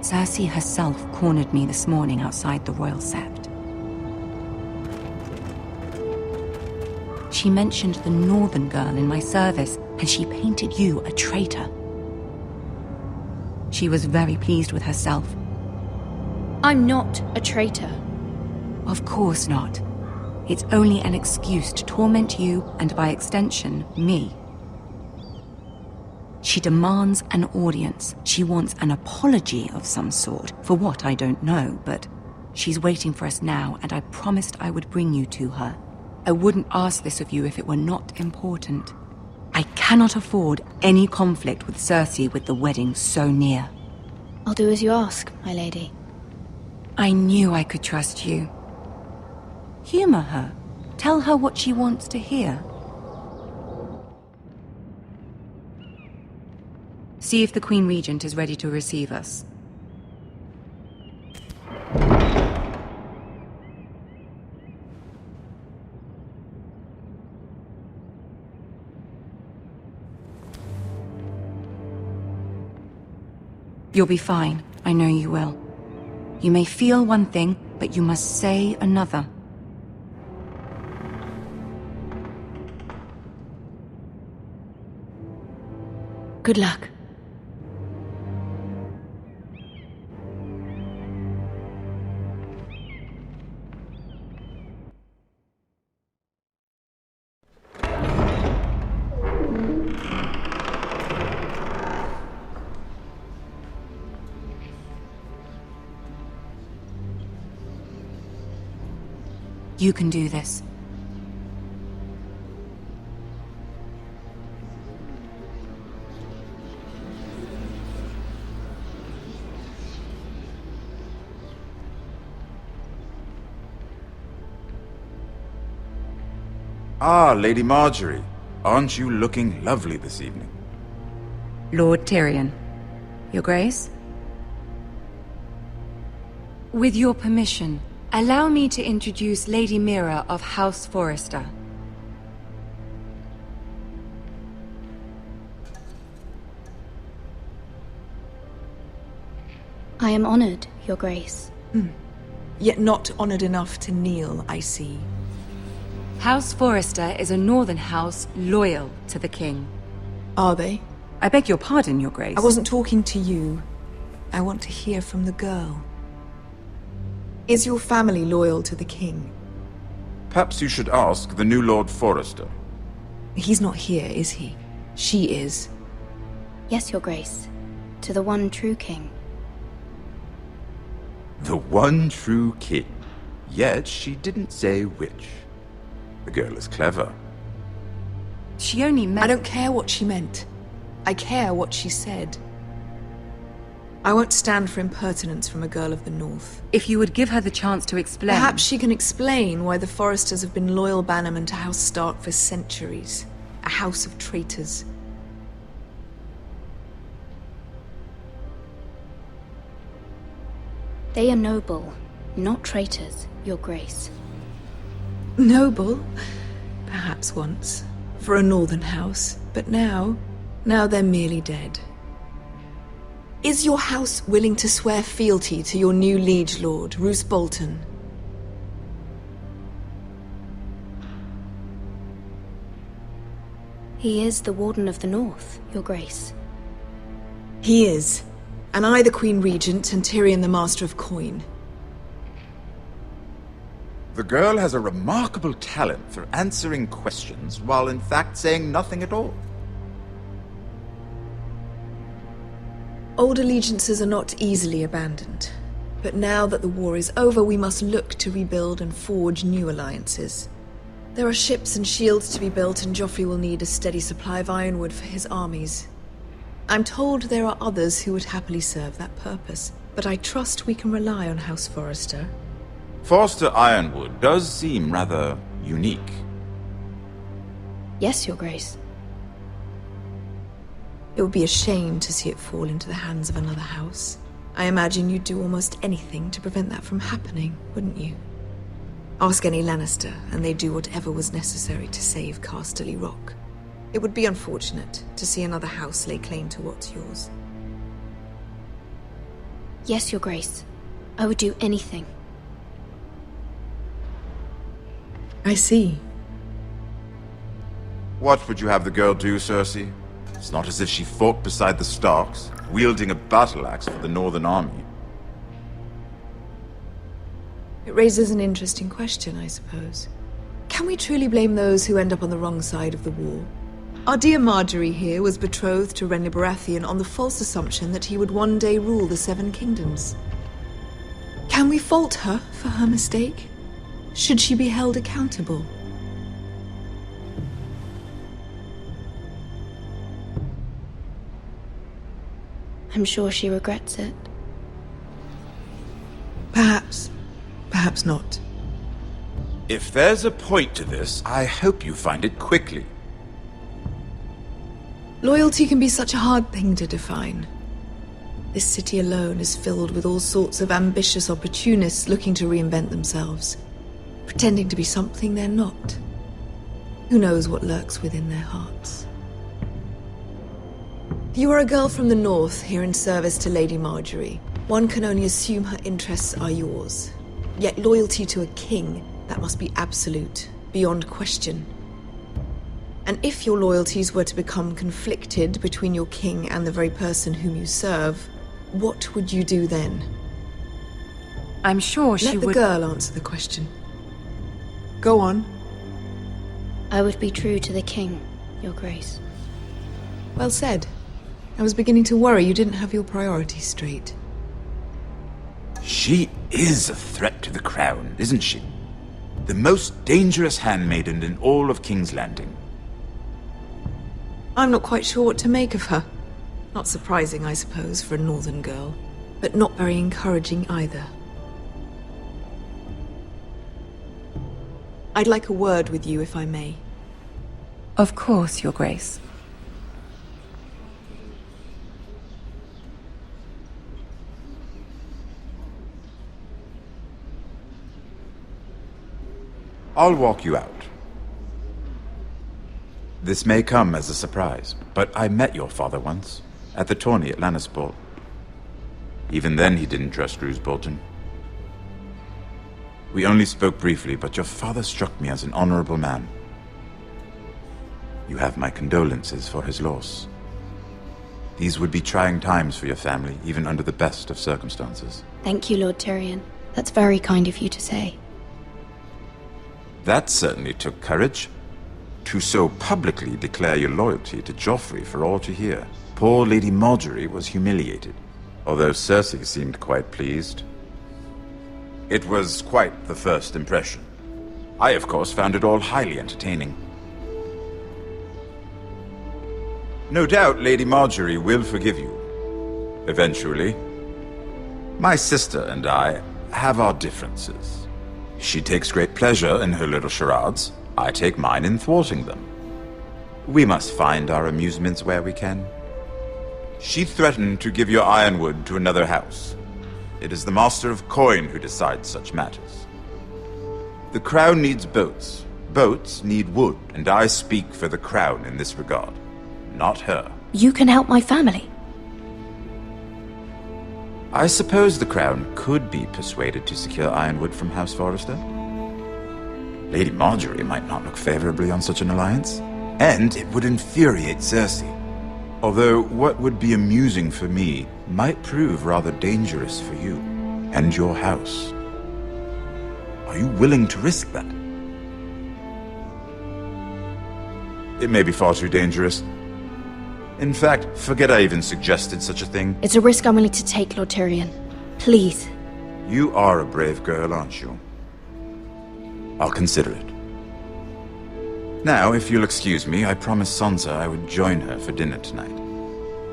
Cersei herself cornered me this morning outside the Royal Sept. She mentioned the northern girl in my service, and she painted you a traitor. She was very pleased with herself. I'm not a traitor. Of course not. It's only an excuse to torment you, and by extension, me. She demands an audience. She wants an apology of some sort. For what, I don't know, but she's waiting for us now, and I promised I would bring you to her. I wouldn't ask this of you if it were not important. I cannot afford any conflict with Cersei with the wedding so near. I'll do as you ask, my lady. I knew I could trust you. Humor her. Tell her what she wants to hear. See if the Queen Regent is ready to receive us. You'll be fine. I know you will. You may feel one thing, but you must say another. Good luck. You can do this. Ah, Lady Marjorie. Aren't you looking lovely this evening? Lord Tyrion. Your Grace? With your permission, allow me to introduce Lady Mira of House Forrester. I am honored, Your Grace. Yet not honored enough to kneel, I see. House Forrester is a northern house loyal to the king. Are they? I beg your pardon, Your Grace. I wasn't talking to you. I want to hear from the girl. Is your family loyal to the king? Perhaps you should ask the new Lord Forrester. He's not here, is he? She is. Yes, Your Grace. To the one true king. The one true king. Yet she didn't say which. The girl is clever. She only meant... I don't care what she meant. I care what she said. I won't stand for impertinence from a girl of the North. If you would give her the chance to explain... Perhaps she can explain why the Forresters have been loyal bannermen to House Stark for centuries. A house of traitors. They are noble, not traitors, Your Grace. Noble? Perhaps once. For a northern house. But now they're merely dead. Is your house willing to swear fealty to your new liege lord, Roose Bolton? He is the Warden of the North, Your Grace. He is. And I the Queen Regent and Tyrion the Master of Coin. The girl has a remarkable talent for answering questions while in fact saying nothing at all. Old allegiances are not easily abandoned. But now that the war is over, we must look to rebuild and forge new alliances. There are ships and shields to be built, and Joffrey will need a steady supply of ironwood for his armies. I'm told there are others who would happily serve that purpose, but I trust we can rely on House Forrester. Forster Ironwood does seem rather unique. Yes, Your Grace. It would be a shame to see it fall into the hands of another house. I imagine you'd do almost anything to prevent that from happening, wouldn't you? Ask any Lannister, and they'd do whatever was necessary to save Casterly Rock. It would be unfortunate to see another house lay claim to what's yours. Yes, Your Grace. I would do anything. I see. What would you have the girl do, Cersei? It's not as if she fought beside the Starks, wielding a battle axe for the Northern Army. It raises an interesting question, I suppose. Can we truly blame those who end up on the wrong side of the war? Our dear Marjorie here was betrothed to Renly Baratheon on the false assumption that he would one day rule the Seven Kingdoms. Can we fault her for her mistake? Should she be held accountable? I'm sure she regrets it. Perhaps. Perhaps not. If there's a point to this, I hope you find it quickly. Loyalty can be such a hard thing to define. This city alone is filled with all sorts of ambitious opportunists looking to reinvent themselves, pretending to be something they're not. Who knows what lurks within their hearts? You are a girl from the north, here in service to Lady Marjorie. One can only assume her interests are yours. Yet loyalty to a king, that must be absolute, beyond question. And if your loyalties were to become conflicted between your king and the very person whom you serve, what would you do then? I'm sure she would... Let the girl answer the question. Go on. I would be true to the king, Your Grace. Well said. I was beginning to worry you didn't have your priorities straight. She is a threat to the crown, isn't she? The most dangerous handmaiden in all of King's Landing. I'm not quite sure what to make of her. Not surprising, I suppose, for a northern girl, but not very encouraging either. I'd like a word with you, if I may. Of course, Your Grace. I'll walk you out. This may come as a surprise, but I met your father once, at the tourney at Lannisport. Even then he didn't trust Roose Bolton. We only spoke briefly, but your father struck me as an honorable man. You have my condolences for his loss. These would be trying times for your family, even under the best of circumstances. Thank you, Lord Tyrion. That's very kind of you to say. That certainly took courage. To so publicly declare your loyalty to Joffrey for all to hear. Poor Lady Marjorie was humiliated, although Cersei seemed quite pleased. It was quite the first impression. I, of course, found it all highly entertaining. No doubt Lady Marjorie will forgive you. Eventually. My sister and I have our differences. She takes great pleasure in her little charades. I take mine in thwarting them. We must find our amusements where we can. She threatened to give your ironwood to another house. It is the Master of Coin who decides such matters. The Crown needs boats. Boats need wood, and I speak for the Crown in this regard, not her. You can help my family. I suppose the Crown could be persuaded to secure ironwood from House Forrester. Lady Marjorie might not look favorably on such an alliance, and it would infuriate Cersei. Although what would be amusing for me might prove rather dangerous for you and your house. Are you willing to risk that? It may be far too dangerous. In fact, forget I even suggested such a thing. It's a risk I'm willing to take, Lord Tyrion. Please. You are a brave girl, aren't you? I'll consider it. Now, if you'll excuse me, I promised Sansa I would join her for dinner tonight.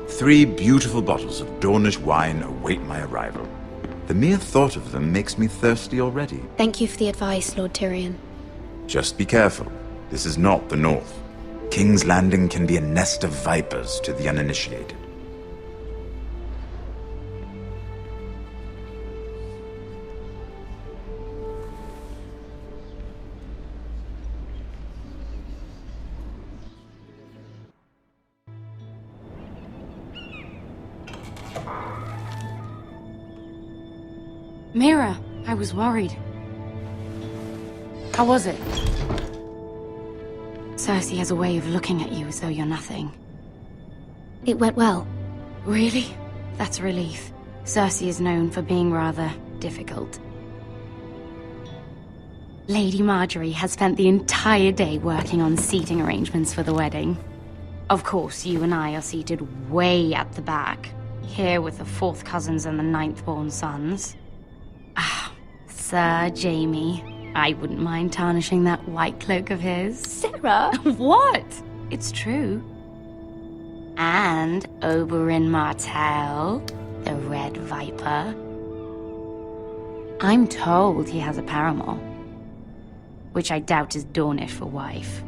3 beautiful bottles of Dornish wine await my arrival. The mere thought of them makes me thirsty already. Thank you for the advice, Lord Tyrion. Just be careful. This is not the North. King's Landing can be a nest of vipers to the uninitiated. Mira, I was worried. How was it? Cersei has a way of looking at you as though you're nothing. It went well. Really? That's a relief. Cersei is known for being rather difficult. Lady Marjorie has spent the entire day working on seating arrangements for the wedding. Of course, you and I are seated way at the back, here with the 4th cousins and the 9th-born sons. Ah, Sir Jamie. I wouldn't mind tarnishing that white cloak of his. Sarah! What? It's true. And Oberyn Martell, the Red Viper. I'm told he has a paramour, which I doubt is Dornish for wife.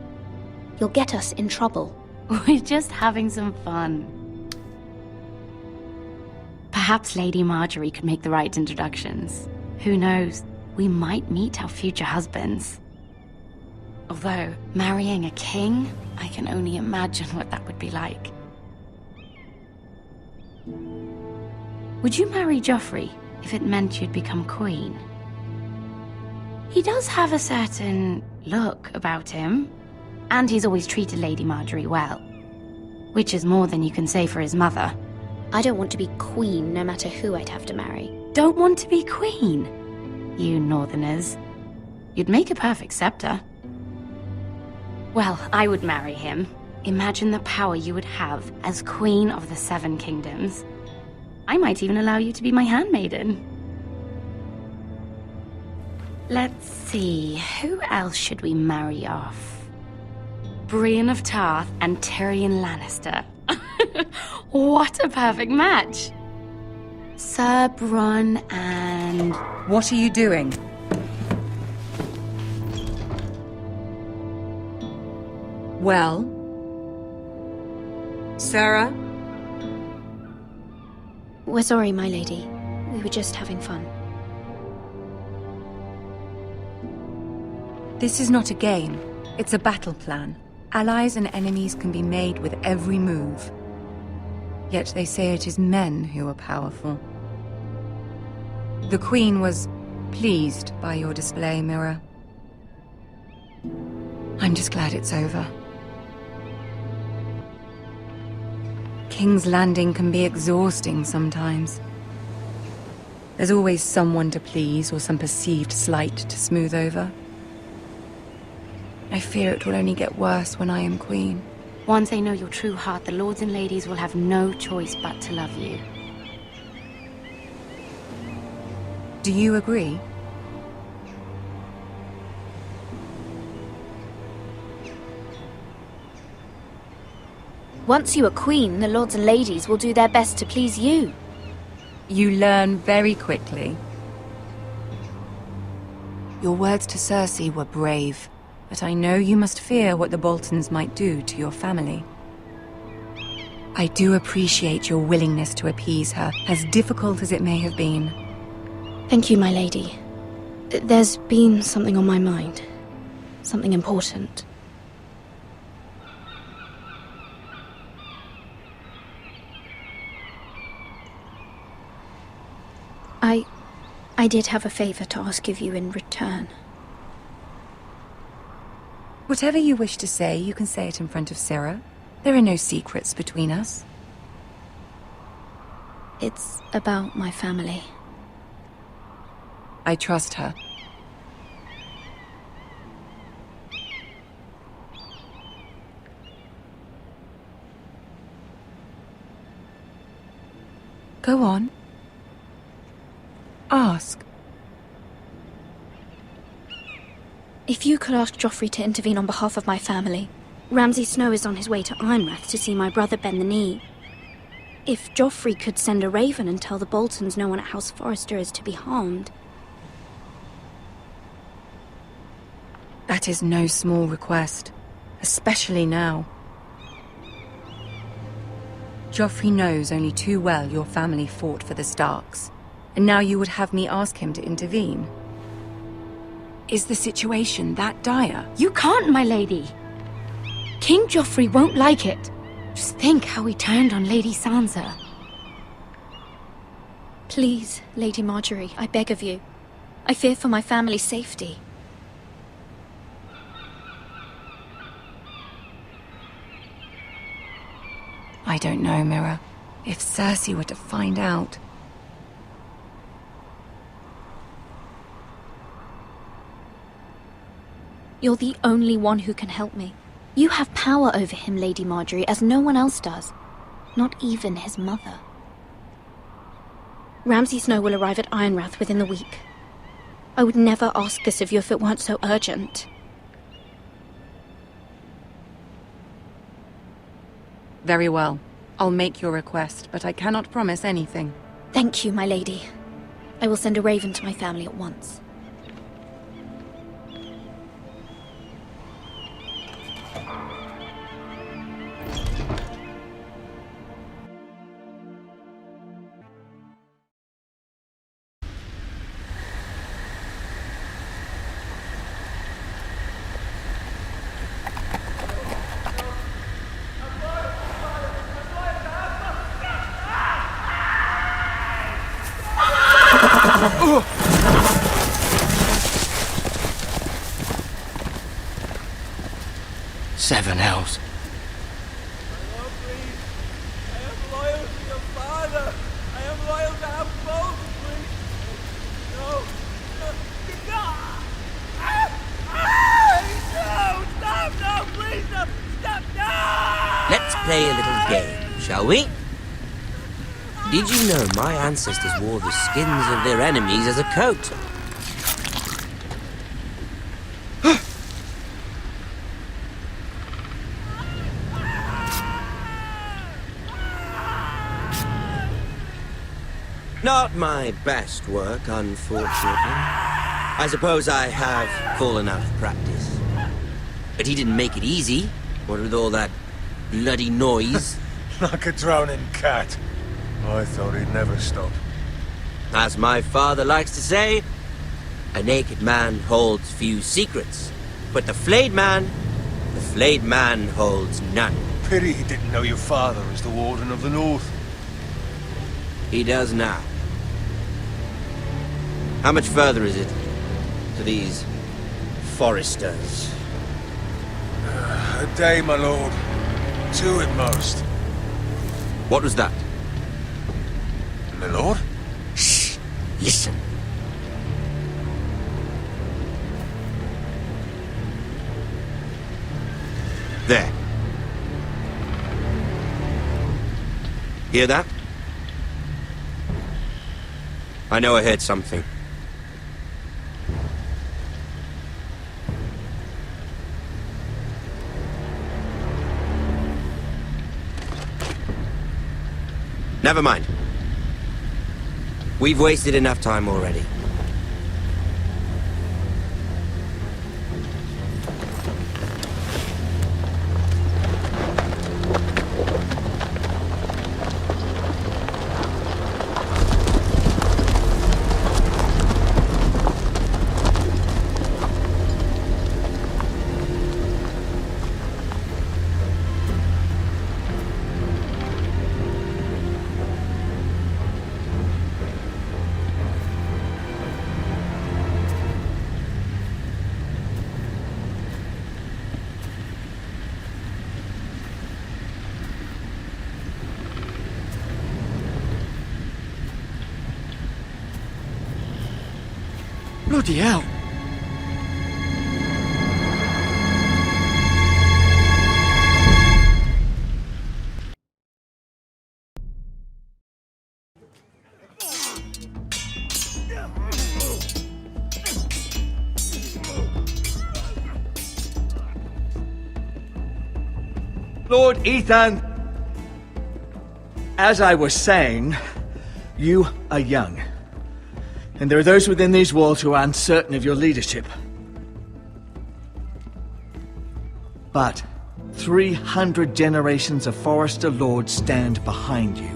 You'll get us in trouble. We're just having some fun. Perhaps Lady Marjorie could make the right introductions. Who knows? We might meet our future husbands. Although, marrying a king, I can only imagine what that would be like. Would you marry Joffrey if it meant you'd become queen? He does have a certain look about him, and he's always treated Lady Marjorie well. Which is more than you can say for his mother. I don't want to be queen, no matter who I'd have to marry. Don't want to be queen? You northerners. You'd make a perfect scepter. Well, I would marry him. Imagine the power you would have as Queen of the 7 Kingdoms. I might even allow you to be my handmaiden. Let's see, who else should we marry off? Brienne of Tarth and Tyrion Lannister. What a perfect match! Sir Bronn and... What are you doing? Well? Sarah? We're sorry, my lady. We were just having fun. This is not a game. It's a battle plan. Allies and enemies can be made with every move. Yet they say it is men who are powerful. The Queen was pleased by your display, Mira. I'm just glad it's over. King's Landing can be exhausting sometimes. There's always someone to please or some perceived slight to smooth over. I fear it will only get worse when I am queen. Once they know your true heart, the lords and ladies will have no choice but to love you. Do you agree? Once you are queen, the lords and ladies will do their best to please you. You learn very quickly. Your words to Cersei were brave, but I know you must fear what the Boltons might do to your family. I do appreciate your willingness to appease her, as difficult as it may have been. Thank you, my lady. There's been something on my mind. Something important. I did have a favor to ask of you in return. Whatever you wish to say, you can say it in front of Sarah. There are no secrets between us. It's about my family. I trust her. Go on. Ask. If you could ask Joffrey to intervene on behalf of my family. Ramsay Snow is on his way to Ironrath to see my brother bend the knee. If Joffrey could send a raven and tell the Boltons no one at House Forrester is to be harmed. That is no small request, especially now. Joffrey knows only too well your family fought for the Starks, and now you would have me ask him to intervene. Is the situation that dire? You can't, my lady. King Joffrey won't like it. Just think how he turned on Lady Sansa. Please, Lady Marjorie, I beg of you. I fear for my family's safety. I don't know, Mira. If Cersei were to find out... You're the only one who can help me. You have power over him, Lady Marjorie, as no one else does. Not even his mother. Ramsay Snow will arrive at Ironrath within the week. I would never ask this of you if it weren't so urgent. Very well. I'll make your request, but I cannot promise anything. Thank you, my lady. I will send a raven to my family at once. Seven hells. Let's play a little game, shall we? Did you know my ancestors wore the skins of their enemies as a coat? Not my best work, unfortunately. I suppose I have fallen out of practice. But he didn't make it easy, what with all that bloody noise. Like a drowning cat. I thought he'd never stop. As my father likes to say, a naked man holds few secrets, but the flayed man holds none. Pity he didn't know your father as the Warden of the North. He does now. How much further is it to these foresters? A day, my lord. 2 at most. What was that? My lord? Shh! Listen. There. Hear that? I know I heard something. Never mind. We've wasted enough time already. Bloody hell! Lord Ethan! As I was saying, you are young. And there are those within these walls who are uncertain of your leadership. But 300 generations of Forester Lords stand behind you.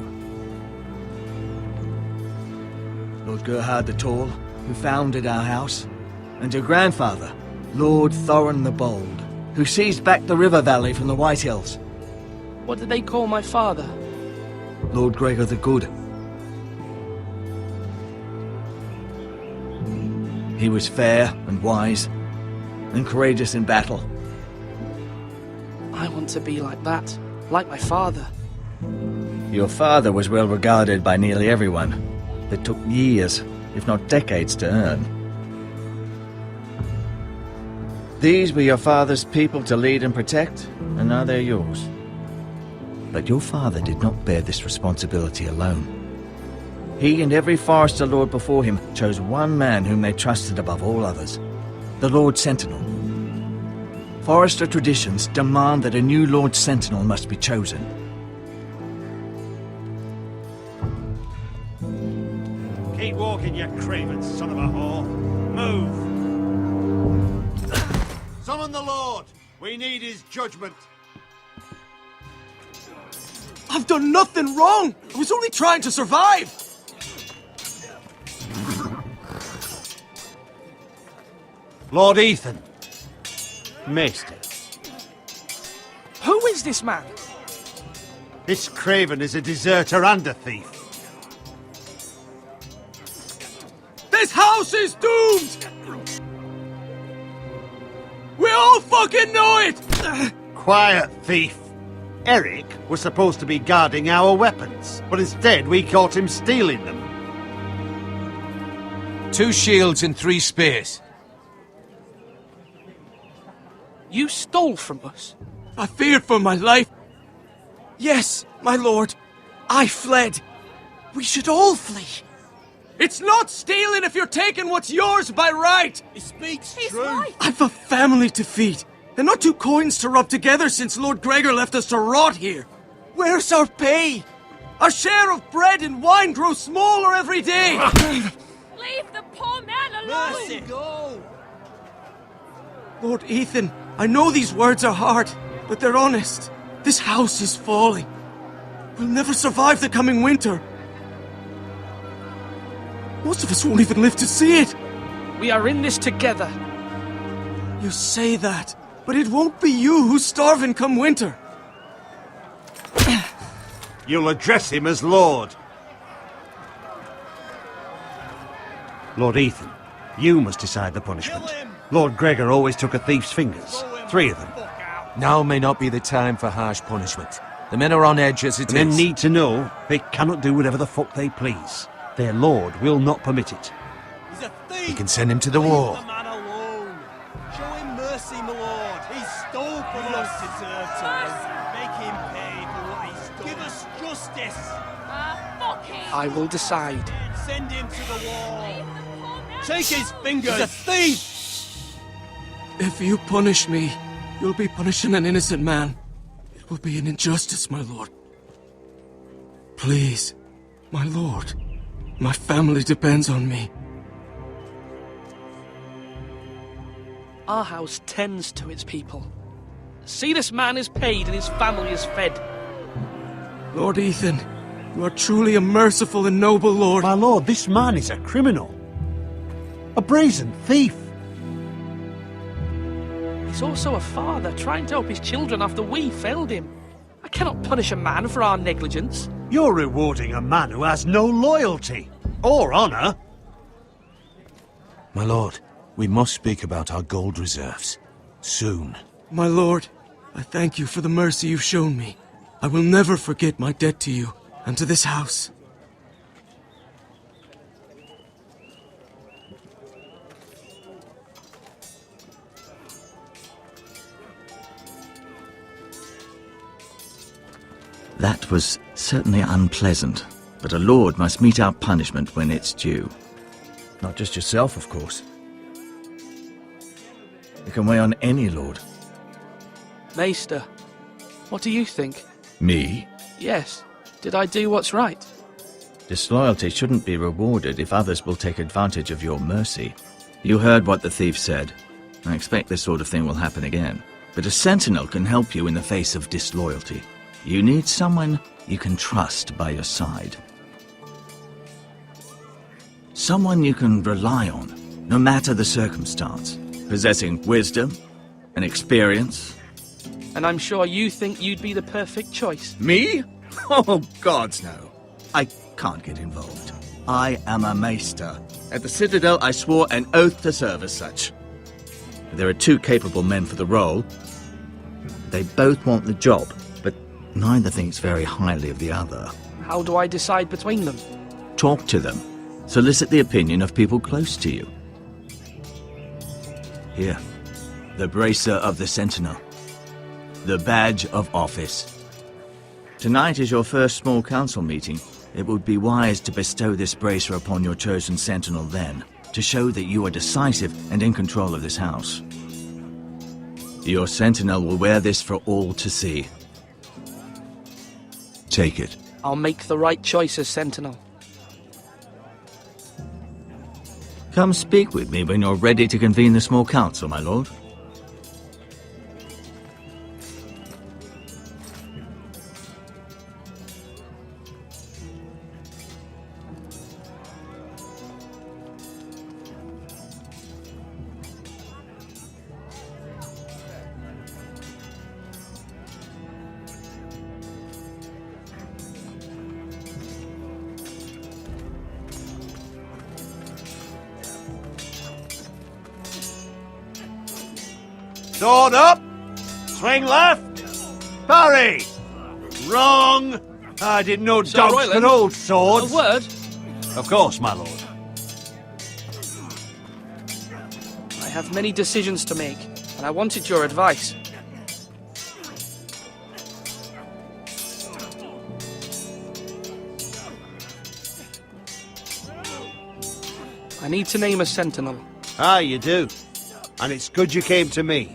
Lord Gerhard the Tall, who founded our house, and your grandfather, Lord Thorin the Bold, who seized back the river valley from the Whitehills. What did they call my father? Lord Gregor the Good. He was fair and wise, and courageous in battle. I want to be like that, like my father. Your father was well regarded by nearly everyone. It took years, if not decades, to earn. These were your father's people to lead and protect, and now they're yours. But your father did not bear this responsibility alone. He and every Forester Lord before him chose one man whom they trusted above all others, the Lord Sentinel. Forester traditions demand that a new Lord Sentinel must be chosen. Keep walking, you craven son of a whore. Move! Summon the Lord! We need his judgment. I've done nothing wrong! I was only trying to survive! Lord Ethan. Maester. Who is this man? This craven is a deserter and a thief. This house is doomed! We all fucking know it! Quiet, thief. Eric was supposed to be guarding our weapons, but instead we caught him stealing them. 2 shields and 3 spears. You stole from us? I feared for my life. Yes, my lord. I fled. We should all flee. It's not stealing if you're taking what's yours by right. He speaks true. Right. I've a family to feed, and not 2 coins to rub together since Lord Gregor left us to rot here. Where's our pay? Our share of bread and wine grows smaller every day. Leave the poor man alone! Mercy, go! Lord Ethan, I know these words are hard, but they're honest. This house is falling. We'll never survive the coming winter. Most of us won't even live to see it. We are in this together. You say that, but it won't be you who's starving come winter. You'll address him as Lord. Lord Ethan, you must decide the punishment. Lord Gregor always took a thief's fingers. 3 of them. Now may not be the time for harsh punishment. The men are on edge as it is. Men need to know they cannot do whatever the fuck they please. Their lord will not permit it. He's a thief! You can send him to the war. Leave the man alone. Show him mercy, my lord. He stole from us. Deserve to make him pay for what he stole. Give us justice. Fuck him! I will decide. Send him to the wall. Take his fingers. He's a thief! If you punish me, you'll be punishing an innocent man. It will be an injustice, my lord. Please, my lord. My family depends on me. Our house tends to its people. See, this man is paid and his family is fed. Lord Ethan, you are truly a merciful and noble lord. My lord, this man is a criminal. A brazen thief. He's also a father trying to help his children after we failed him. I cannot punish a man for our negligence. You're rewarding a man who has no loyalty or honor. My lord, we must speak about our gold reserves. Soon. My lord, I thank you for the mercy you've shown me. I will never forget my debt to you and to this house. That was certainly unpleasant, but a lord must mete out punishment when it's due. Not just yourself, of course. It can weigh on any lord. Maester, what do you think? Me? Yes. Did I do what's right? Disloyalty shouldn't be rewarded if others will take advantage of your mercy. You heard what the thief said. I expect this sort of thing will happen again. But a sentinel can help you in the face of disloyalty. You need someone you can trust by your side. Someone you can rely on, no matter the circumstance. Possessing wisdom and experience. And I'm sure you think you'd be the perfect choice. Me? Oh, gods no. I can't get involved. I am a maester. At the Citadel, I swore an oath to serve as such. There are 2 capable men for the role. They both want the job, but neither thinks very highly of the other. How do I decide between them? Talk to them. Solicit the opinion of people close to you. Here, The bracer of the Sentinel. The badge of office. Tonight is your first small council meeting. It would be wise to bestow this bracer upon your chosen Sentinel then, to show that you are decisive and in control of this house. Your Sentinel will wear this for all to see. Take it. I'll make the right choice as Sentinel. Come speak with me when you're ready to convene the small council, my lord. Sword up! Swing left! Parry! Wrong! I didn't know Sir dogs Royland, could hold swords. A word? Of course, my lord. I have many decisions to make, and I wanted your advice. I need to name a Sentinel. Ah, you do. And it's good you came to me.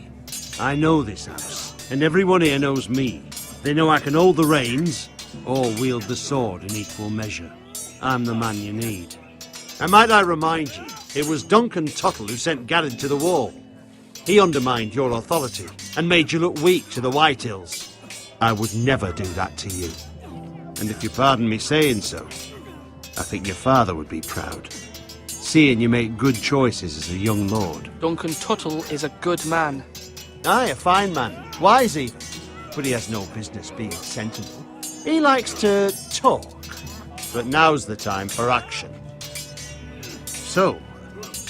I know this house, and everyone here knows me. They know I can hold the reins, or wield the sword in equal measure. I'm the man you need. And might I remind you, it was Duncan Tuttle who sent Gared to the wall. He undermined your authority, and made you look weak to the Whitehills. I would never do that to you. And if you pardon me saying so, I think your father would be proud. Seeing you make good choices as a young lord. Duncan Tuttle is a good man. Aye, a fine man. Wise even. But he has no business being sentinel. He likes to talk. But now's the time for action. So,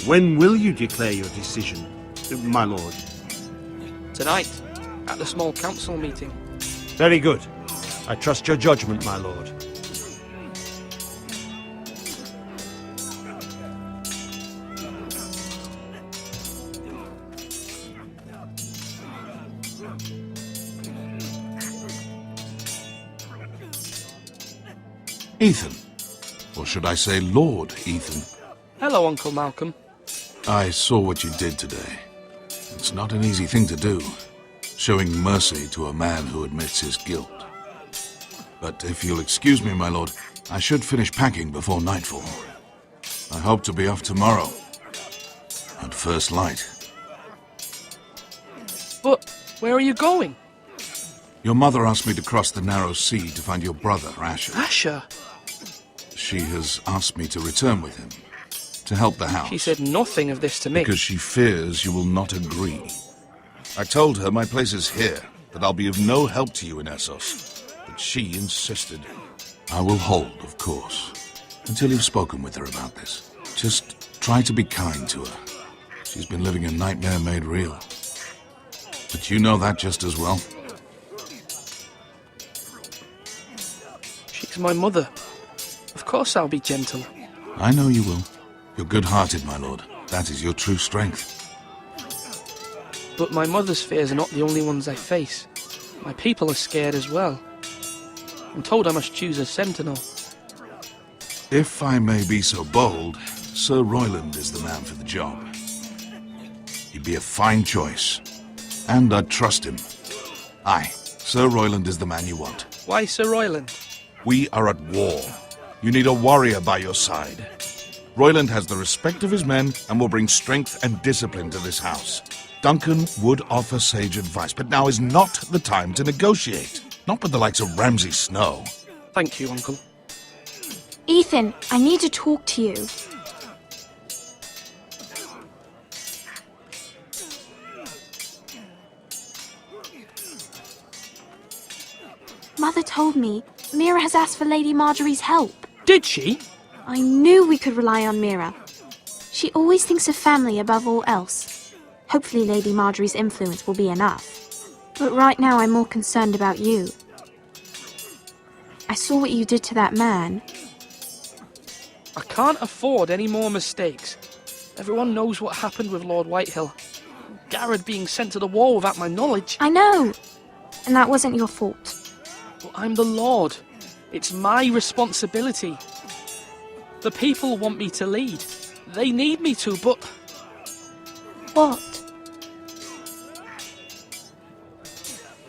when will you declare your decision, my lord? Tonight, at the small council meeting. Very good. I trust your judgment, my lord. Ethan. Or should I say Lord Ethan? Hello, Uncle Malcolm. I saw what you did today. It's not an easy thing to do, showing mercy to a man who admits his guilt. But if you'll excuse me, my lord, I should finish packing before nightfall. I hope to be off tomorrow, at first light. But where are you going? Your mother asked me to cross the narrow sea to find your brother, Asher. Asher? She has asked me to return with him, to help the house. She said nothing of this to me. Because she fears you will not agree. I told her my place is here, that I'll be of no help to you in Essos. But she insisted. I will hold, of course, until you've spoken with her about this. Just try to be kind to her. She's been living a nightmare made real. But you know that just as well. She's my mother. Of course I'll be gentle. I know you will. You're good-hearted, my lord. That is your true strength. But my mother's fears are not the only ones I face. My people are scared as well. I'm told I must choose a sentinel. If I may be so bold, Sir Royland is the man for the job. He'd be a fine choice. And I'd trust him. Aye, Sir Royland is the man you want. Why Sir Royland? We are at war. You need a warrior by your side. Royland has the respect of his men and will bring strength and discipline to this house. Duncan would offer sage advice, but now is not the time to negotiate. Not with the likes of Ramsay Snow. Thank you, Uncle. Ethan, I need to talk to you. Mother told me Mira has asked for Lady Marjorie's help. Did she? I knew we could rely on Mira. She always thinks of family above all else. Hopefully Lady Marjorie's influence will be enough. But right now I'm more concerned about you. I saw what you did to that man. I can't afford any more mistakes. Everyone knows what happened with Lord Whitehill. Gared being sent to the war without my knowledge. I know. And that wasn't your fault. But I'm the Lord. It's my responsibility. The people want me to lead. They need me to, but... What?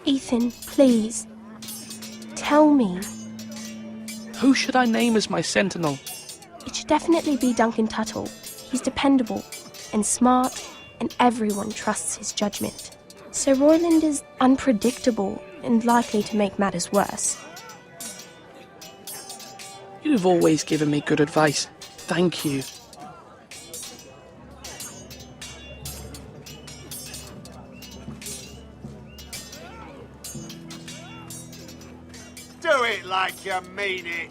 Ethan, please. Tell me. Who should I name as my sentinel? It should definitely be Duncan Tuttle. He's dependable and smart, and everyone trusts his judgment. Sir Royland is unpredictable and likely to make matters worse. You've always given me good advice. Thank you. Do it like you mean it.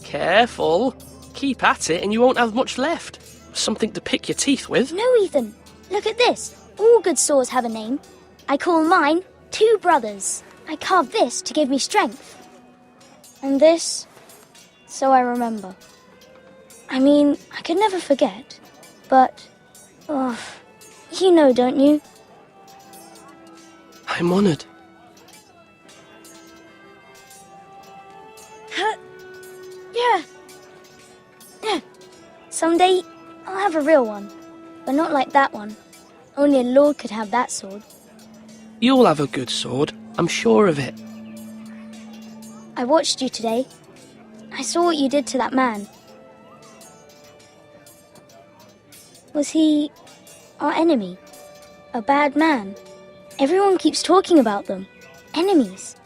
Careful. Keep at it and you won't have much left. Something to pick your teeth with. No, Ethan. Look at this. All good swords have a name. I call mine Two Brothers. I carved this to give me strength. And this, so I remember. I mean, I could never forget. But, you know, don't you? I'm honoured. Yeah. Someday, I'll have a real one. But not like that one. Only a lord could have that sword. You'll have a good sword. I'm sure of it. I watched you today. I saw what you did to that man. Was he our enemy? A bad man? Everyone keeps talking about them. Enemies.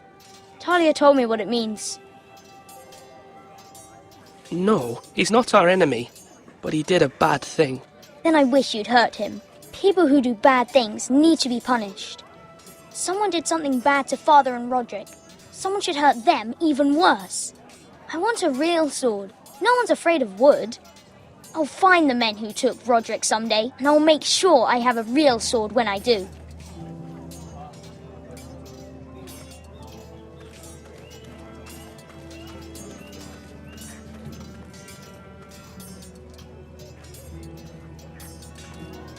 Talia told me what it means. No, he's not our enemy. But he did a bad thing. Then I wish you'd hurt him. People who do bad things need to be punished. Someone did something bad to Father and Rodrik. Someone should hurt them even worse. I want a real sword. No one's afraid of wood. I'll find the men who took Rodrik someday, and I'll make sure I have a real sword when I do.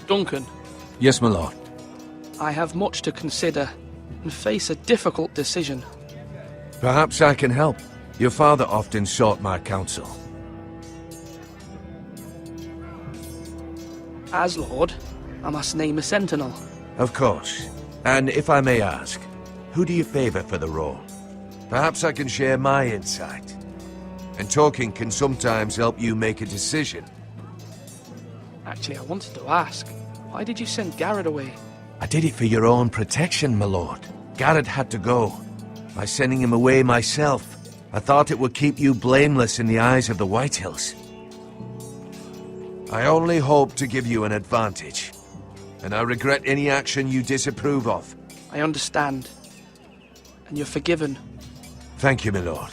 Duncan. Yes, my lord. I have much to consider and face a difficult decision. Perhaps I can help. Your father often sought my counsel. As Lord, I must name a sentinel. Of course. And if I may ask, who do you favour for the role? Perhaps I can share my insight. And talking can sometimes help you make a decision. Actually, I wanted to ask, why did you send Gared away? I did it for your own protection, my lord. Gared had to go. By sending him away myself, I thought it would keep you blameless in the eyes of the Whitehills. I only hope to give you an advantage, and I regret any action you disapprove of. I understand. And you're forgiven. Thank you, my lord.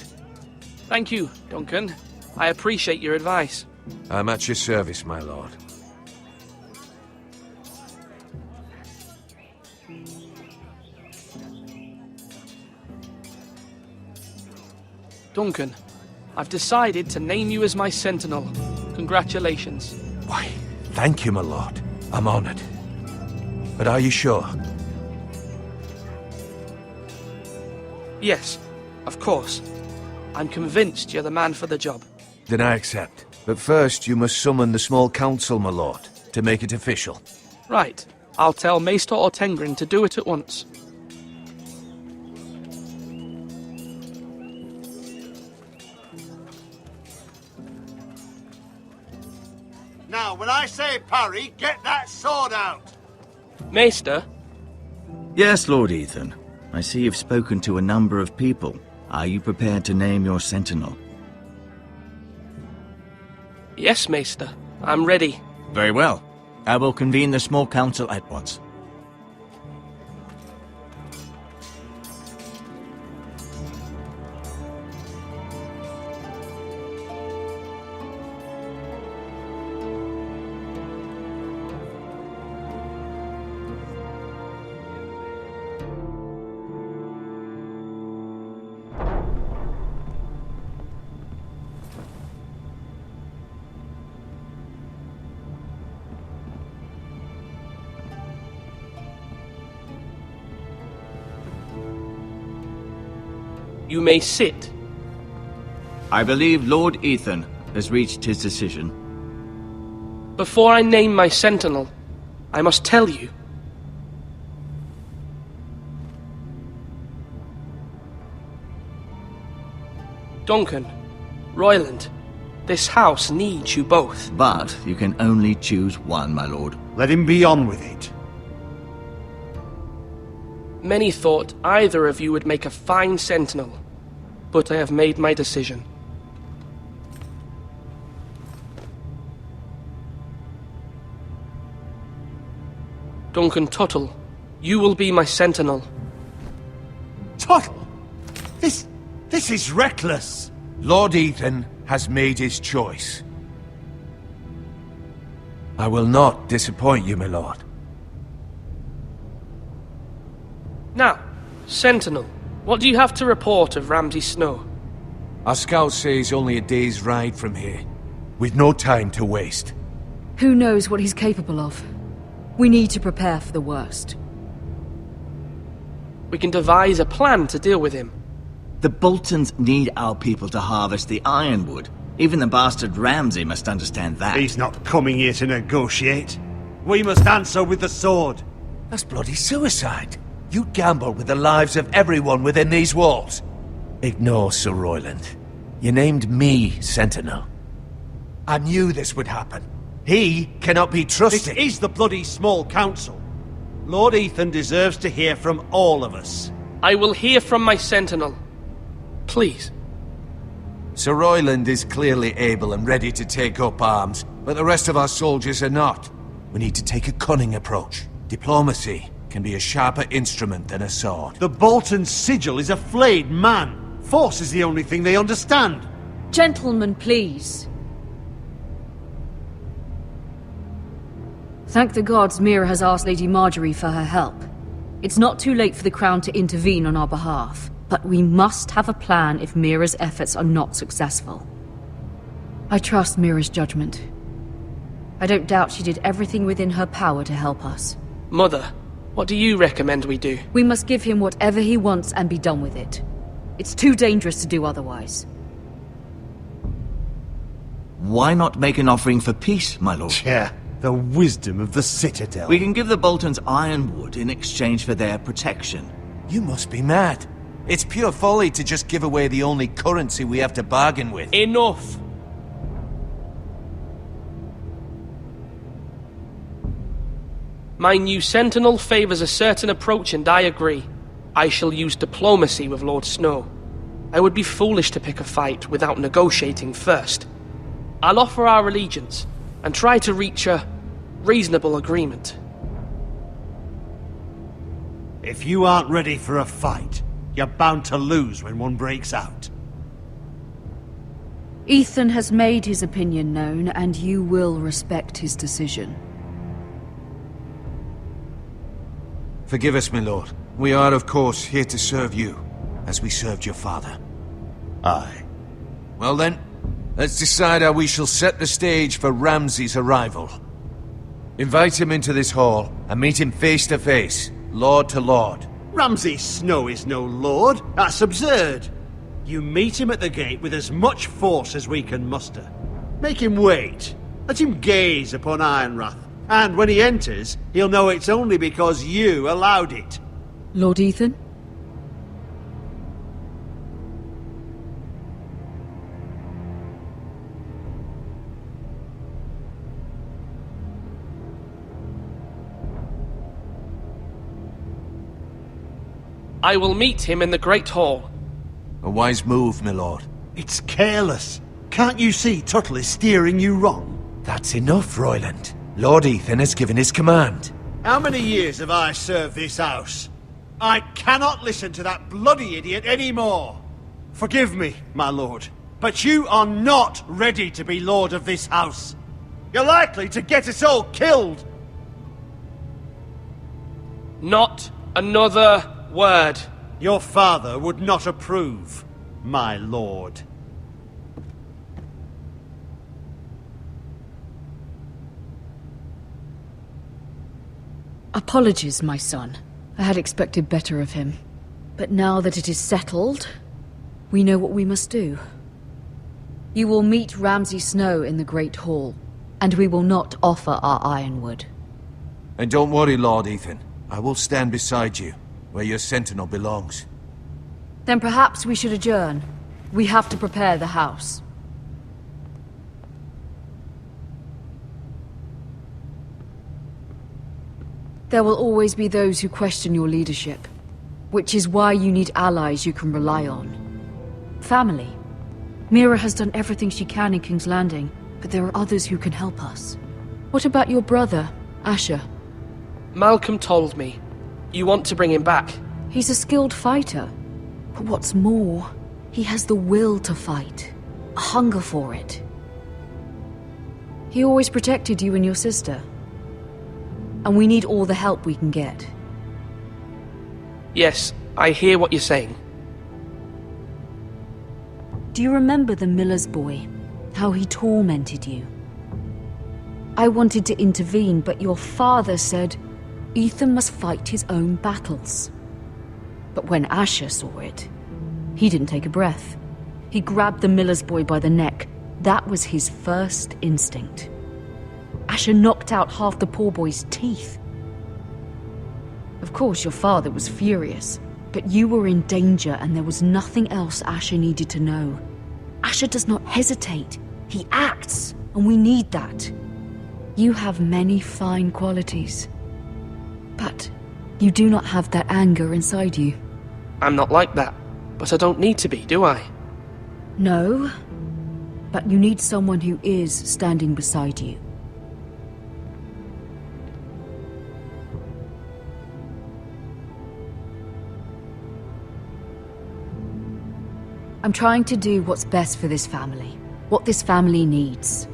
Thank you, Duncan. I appreciate your advice. I'm at your service, my lord. Duncan, I've decided to name you as my sentinel. Congratulations. Why, thank you, my lord. I'm honoured. But are you sure? Yes, of course. I'm convinced you're the man for the job. Then I accept. But first, you must summon the small council, my lord, to make it official. Right. I'll tell Maester Ortengrin to do it at once. Now, when I say parry, get that sword out! Maester? Yes, Lord Ethan. I see you've spoken to a number of people. Are you prepared to name your sentinel? Yes, Maester. I'm ready. Very well. I will convene the small council at once. You may sit. I believe Lord Ethan has reached his decision. Before I name my sentinel, I must tell you. Duncan, Royland, this house needs you both. But you can only choose one, my lord. Let him be on with it. Many thought either of you would make a fine sentinel, but I have made my decision. Duncan Tuttle, you will be my sentinel. Tuttle? This is reckless. Lord Ethan has made his choice. I will not disappoint you, my lord. Now, Sentinel, what do you have to report of Ramsay Snow? Our scouts say he's only a day's ride from here. We've no time to waste. Who knows what he's capable of? We need to prepare for the worst. We can devise a plan to deal with him. The Boltons need our people to harvest the ironwood. Even the bastard Ramsay must understand that. He's not coming here to negotiate. We must answer with the sword. That's bloody suicide. You gamble with the lives of everyone within these walls. Ignore Sir Royland. You named me Sentinel. I knew this would happen. He cannot be trusted. This is the bloody small council. Lord Ethan deserves to hear from all of us. I will hear from my sentinel. Please. Sir Royland is clearly able and ready to take up arms, but the rest of our soldiers are not. We need to take a cunning approach. Diplomacy can be a sharper instrument than a sword. The Bolton sigil is a flayed man. Force is the only thing they understand. Gentlemen, please. Thank the gods Mira has asked Lady Marjorie for her help. It's not too late for the Crown to intervene on our behalf, but we must have a plan if Mira's efforts are not successful. I trust Mira's judgment. I don't doubt she did everything within her power to help us. Mother, what do you recommend we do? We must give him whatever he wants and be done with it. It's too dangerous to do otherwise. Why not make an offering for peace, my lord? Yeah, the wisdom of the Citadel. We can give the Boltons ironwood in exchange for their protection. You must be mad. It's pure folly to just give away the only currency we have to bargain with. Enough! My new sentinel favors a certain approach, and I agree. I shall use diplomacy with Lord Snow. I would be foolish to pick a fight without negotiating first. I'll offer our allegiance, and try to reach a reasonable agreement. If you aren't ready for a fight, you're bound to lose when one breaks out. Ethan has made his opinion known, and you will respect his decision. Forgive us, my lord. We are, of course, here to serve you, as we served your father. Aye. Well then, let's decide how we shall set the stage for Ramsay's arrival. Invite him into this hall, and meet him face to face, lord to lord. Ramsay Snow is no lord. That's absurd. You meet him at the gate with as much force as we can muster. Make him wait. Let him gaze upon Ironrath. And when he enters, he'll know it's only because you allowed it. Lord Ethan? I will meet him in the Great Hall. A wise move, my lord. It's careless. Can't you see Tuttle is steering you wrong? That's enough, Royland. Lord Ethan has given his command. How many years have I served this house? I cannot listen to that bloody idiot anymore. Forgive me, my lord, but you are not ready to be lord of this house. You're likely to get us all killed. Not another word. Your father would not approve, my lord. Apologies, my son. I had expected better of him. But now that it is settled, We know what we must do. You will meet Ramsay Snow in the Great Hall, and we will not offer our ironwood. And don't worry, Lord Ethan. I will stand beside you, where your sentinel belongs. Then perhaps we should adjourn. We have to prepare the house. There will always be those who question your leadership, which is why you need allies you can rely on. Family. Mira has done everything she can in King's Landing, but there are others who can help us. What about your brother, Asher? Malcolm told me. You want to bring him back? He's a skilled fighter. But what's more, he has the will to fight. A hunger for it. He always protected you and your sister. And we need all the help we can get. Yes, I hear what you're saying. Do you remember the miller's boy? How he tormented you? I wanted to intervene, but your father said Ethan must fight his own battles. But when Asher saw it, he didn't take a breath. He grabbed the miller's boy by the neck. That was his first instinct. Asher knocked out half the poor boy's teeth. Of course, your father was furious, but you were in danger and there was nothing else Asher needed to know. Asher does not hesitate. He acts, and we need that. You have many fine qualities, but you do not have that anger inside you. I'm not like that, but I don't need to be, do I? No, but you need someone who is standing beside you. I'm trying to do what's best for this family, what this family needs.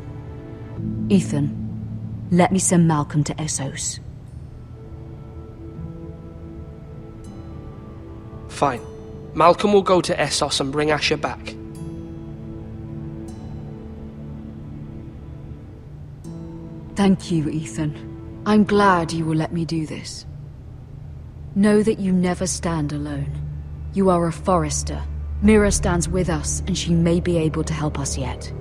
Ethan, let me send Malcolm to Essos. Fine. Malcolm will go to Essos and bring Asher back. Thank you, Ethan. I'm glad you will let me do this. Know that you never stand alone. You are a Forester. Mira stands with us, and she may be able to help us yet.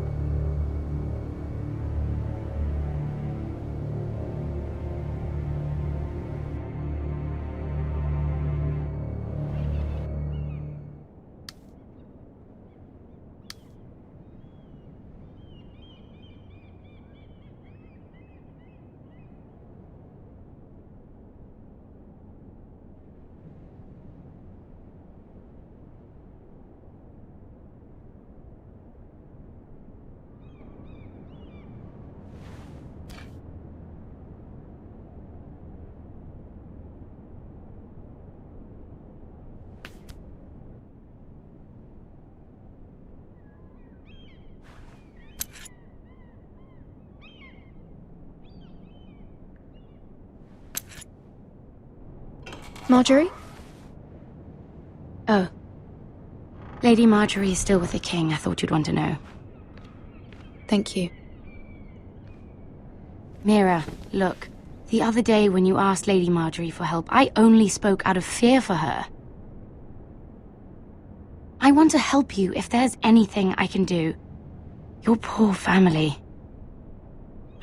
Marjorie? Oh. Lady Marjorie is still with the king. I thought you'd want to know. Thank you. Mira, look. The other day when you asked Lady Marjorie for help, I only spoke out of fear for her. I want to help you if there's anything I can do. Your poor family.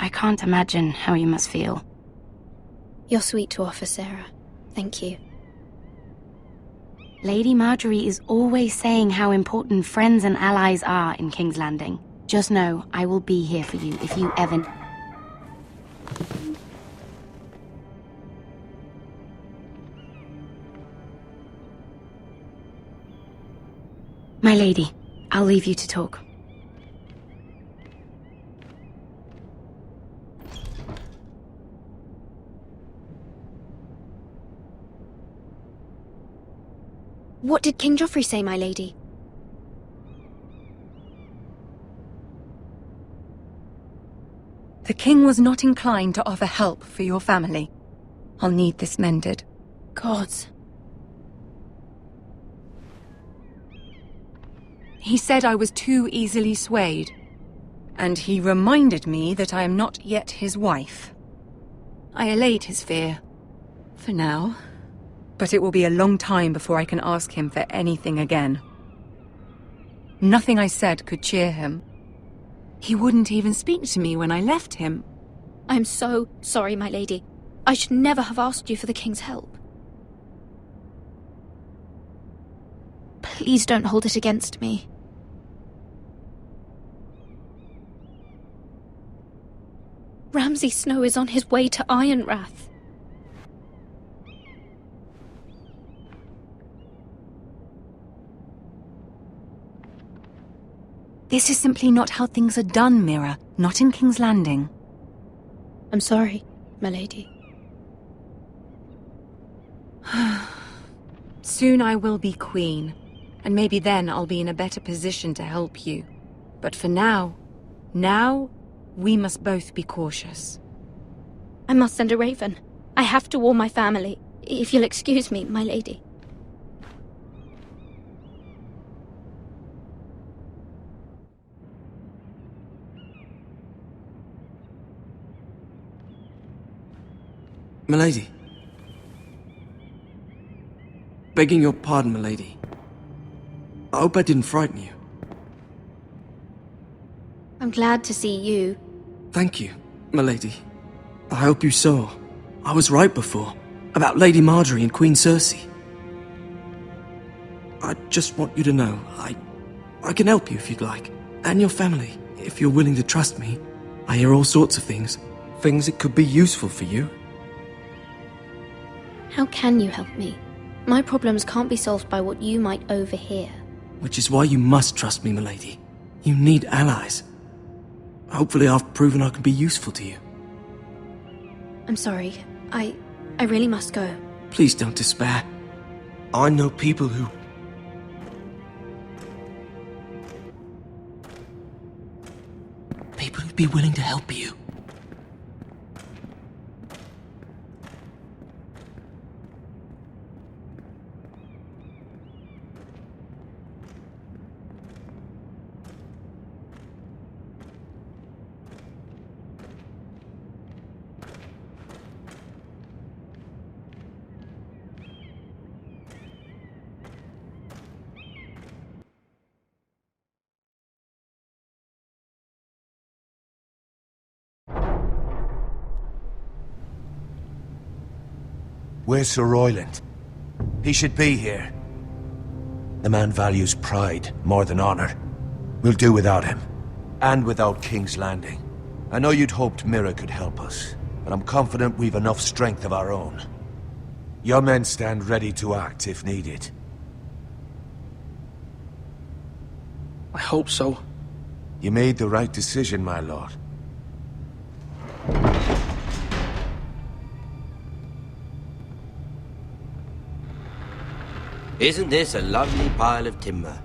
I can't imagine how you must feel. You're sweet to offer, Sarah. Thank you. Lady Marjorie is always saying how important friends and allies are in King's Landing. Just know, I will be here for you if you ever... My lady, I'll leave you to talk. What did King Joffrey say, my lady? The king was not inclined to offer help for your family. I'll need this mended. Gods. He said I was too easily swayed. And he reminded me that I am not yet his wife. I allayed his fear. For now. But it will be a long time before I can ask him for anything again. Nothing I said could cheer him. He wouldn't even speak to me when I left him. I'm so sorry, my lady. I should never have asked you for the king's help. Please don't hold it against me. Ramsay Snow is on his way to Ironrath. This is simply not how things are done, Mira. Not in King's Landing. I'm sorry, my lady. Soon I will be queen, and maybe then I'll be in a better position to help you. But for now, we must both be cautious. I must send a raven. I have to warn my family. If you'll excuse me, my lady. Milady. Begging your pardon, milady. I hope I didn't frighten you. I'm glad to see you. Thank you, milady. I hope you saw. I was right before. About Lady Marjorie and Queen Cersei. I just want you to know, I can help you if you'd like. And your family, if you're willing to trust me. I hear all sorts of things. Things that could be useful for you. How can you help me? My problems can't be solved by what you might overhear. Which is why you must trust me, milady. You need allies. Hopefully I've proven I can be useful to you. I'm sorry. I really must go. Please don't despair. I know people who'd be willing to help you. Where's Sir Royland? He should be here. The man values pride more than honor. We'll do without him. And without King's Landing. I know you'd hoped Mira could help us, but I'm confident we've enough strength of our own. Your men stand ready to act if needed. I hope so. You made the right decision, my lord. Isn't this a lovely pile of timber?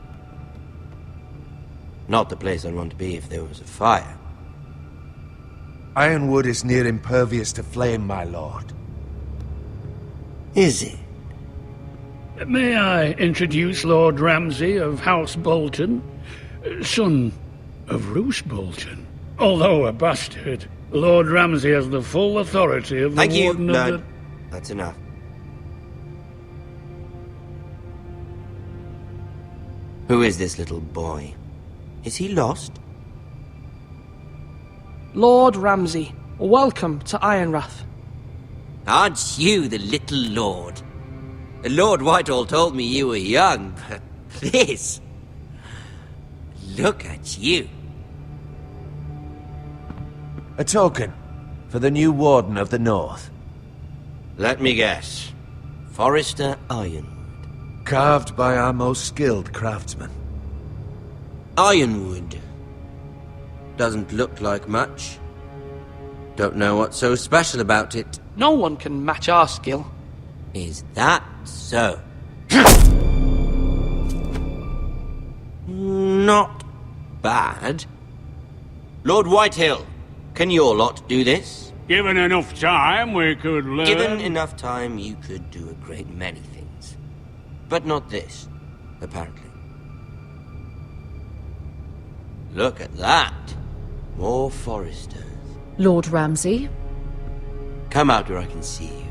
Not the place I'd want to be if there was a fire. Ironwood is near impervious to flame, my lord. Is it? May I introduce Lord Ramsay of House Bolton, son of Roose Bolton. Although a bastard, Lord Ramsay has the full authority of the Warden of the... That's enough. Who is this little boy? Is he lost? Lord Ramsay, welcome to Ironrath. Aren't you the little lord? Lord Whitehill told me you were young, but this... Look at you. A token for the new Warden of the North. Let me guess. Forrester Iron. Carved by our most skilled craftsmen. Ironwood. Doesn't look like much. Don't know what's so special about it. No one can match our skill. Is that so? Not bad. Lord Whitehill, can your lot do this? Given enough time, we could learn... Given enough time, you could do a great many things. But not this, apparently. Look at that. More foresters. Lord Ramsay? Come out where I can see you.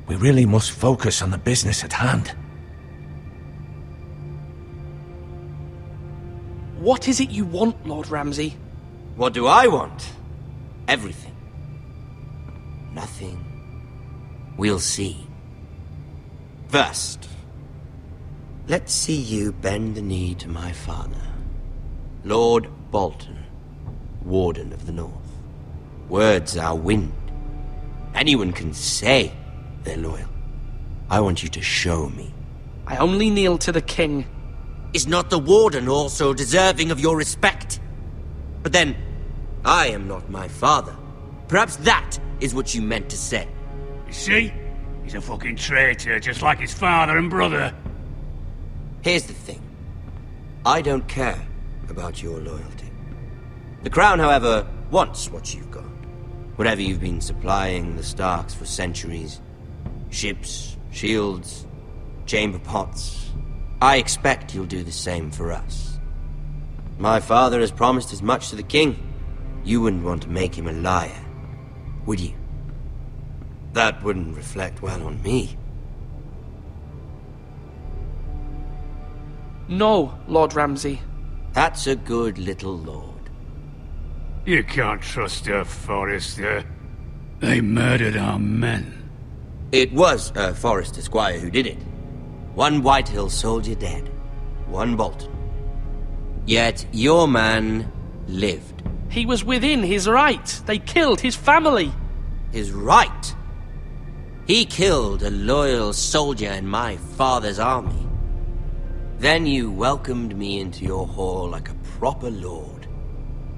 We really must focus on the business at hand. What is it you want, Lord Ramsay? What do I want? Everything. Nothing. We'll see. First, let's see you bend the knee to my father, Lord Bolton, Warden of the North. Words are wind. Anyone can say they're loyal. I want you to show me. I only kneel to the king. Is not the Warden also deserving of your respect? But then, I am not my father. Perhaps that is what you meant to say. You see? He's a fucking traitor, just like his father and brother. Here's the thing. I don't care about your loyalty. The Crown, however, wants what you've got. Whatever you've been supplying the Starks for centuries. Ships, shields, chamber pots. I expect you'll do the same for us. My father has promised as much to the king. You wouldn't want to make him a liar, would you? That wouldn't reflect well on me. No, Lord Ramsay. That's a good little lord. You can't trust her, Forrester. They murdered our men. It was a Forrester squire who did it. One Whitehill soldier dead. One Bolton. Yet your man lived. He was within his right. They killed his family. His right? He killed a loyal soldier in my father's army. Then you welcomed me into your hall like a proper lord,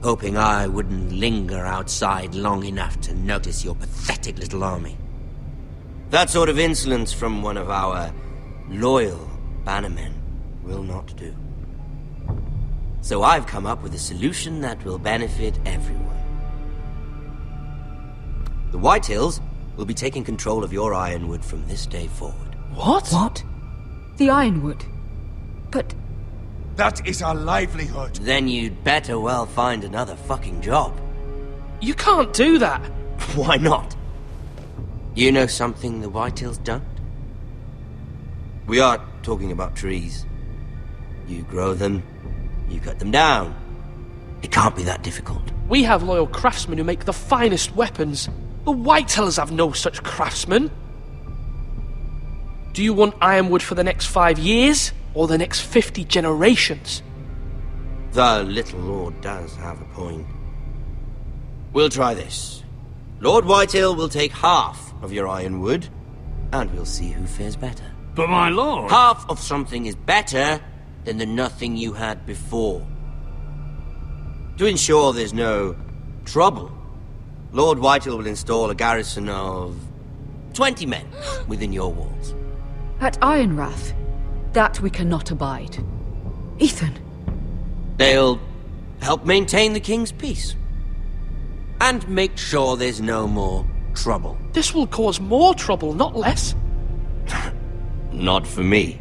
hoping I wouldn't linger outside long enough to notice your pathetic little army. That sort of insolence from one of our loyal bannermen will not do. So I've come up with a solution that will benefit everyone. The Whitehills will be taking control of your ironwood from this day forward. What? What? The ironwood? But... That is our livelihood. Then you'd better well find another fucking job. You can't do that. Why not? You know something the Whitehills don't? We are talking about trees. You grow them, you cut them down. It can't be that difficult. We have loyal craftsmen who make the finest weapons. The Whitehills have no such craftsmen. Do you want ironwood for the next 5 years, or the next 50 generations? The little lord does have a point. We'll try this. Lord Whitehill will take half of your ironwood, and we'll see who fares better. But my lord... Half of something is better than the nothing you had before. To ensure there's no trouble, Lord Whitehill will install a garrison of 20 men within your walls. At Ironrath, that we cannot abide. Ethan. They'll help maintain the king's peace. And make sure there's no more trouble. This will cause more trouble, not less. Not for me.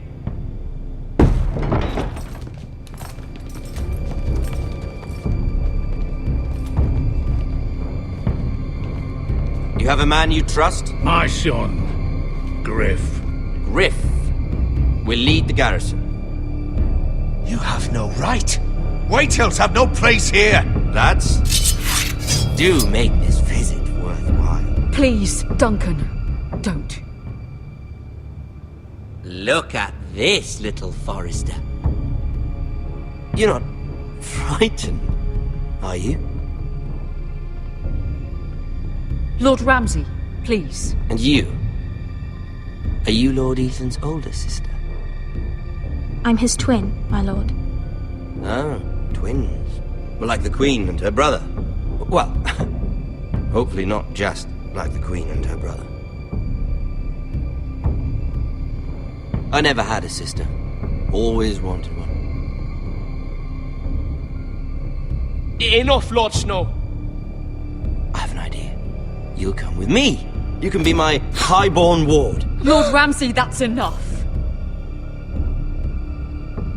You have a man you trust? My son, Griff. Griff will lead the garrison. You have no right. Whitehills have no place here. Lads, do make this visit worthwhile. Please, Duncan, don't. Look at this, little Forrester. You're not frightened, are you? Lord Ramsay, please. And you? Are you Lord Ethan's older sister? I'm his twin, my lord. Oh, twins. Well, like the Queen and her brother. Well, hopefully not just like the Queen and her brother. I never had a sister. Always wanted one. Enough, Lord Snow. I have an idea. You'll come with me. You can be my highborn ward. Lord Ramsay, that's enough.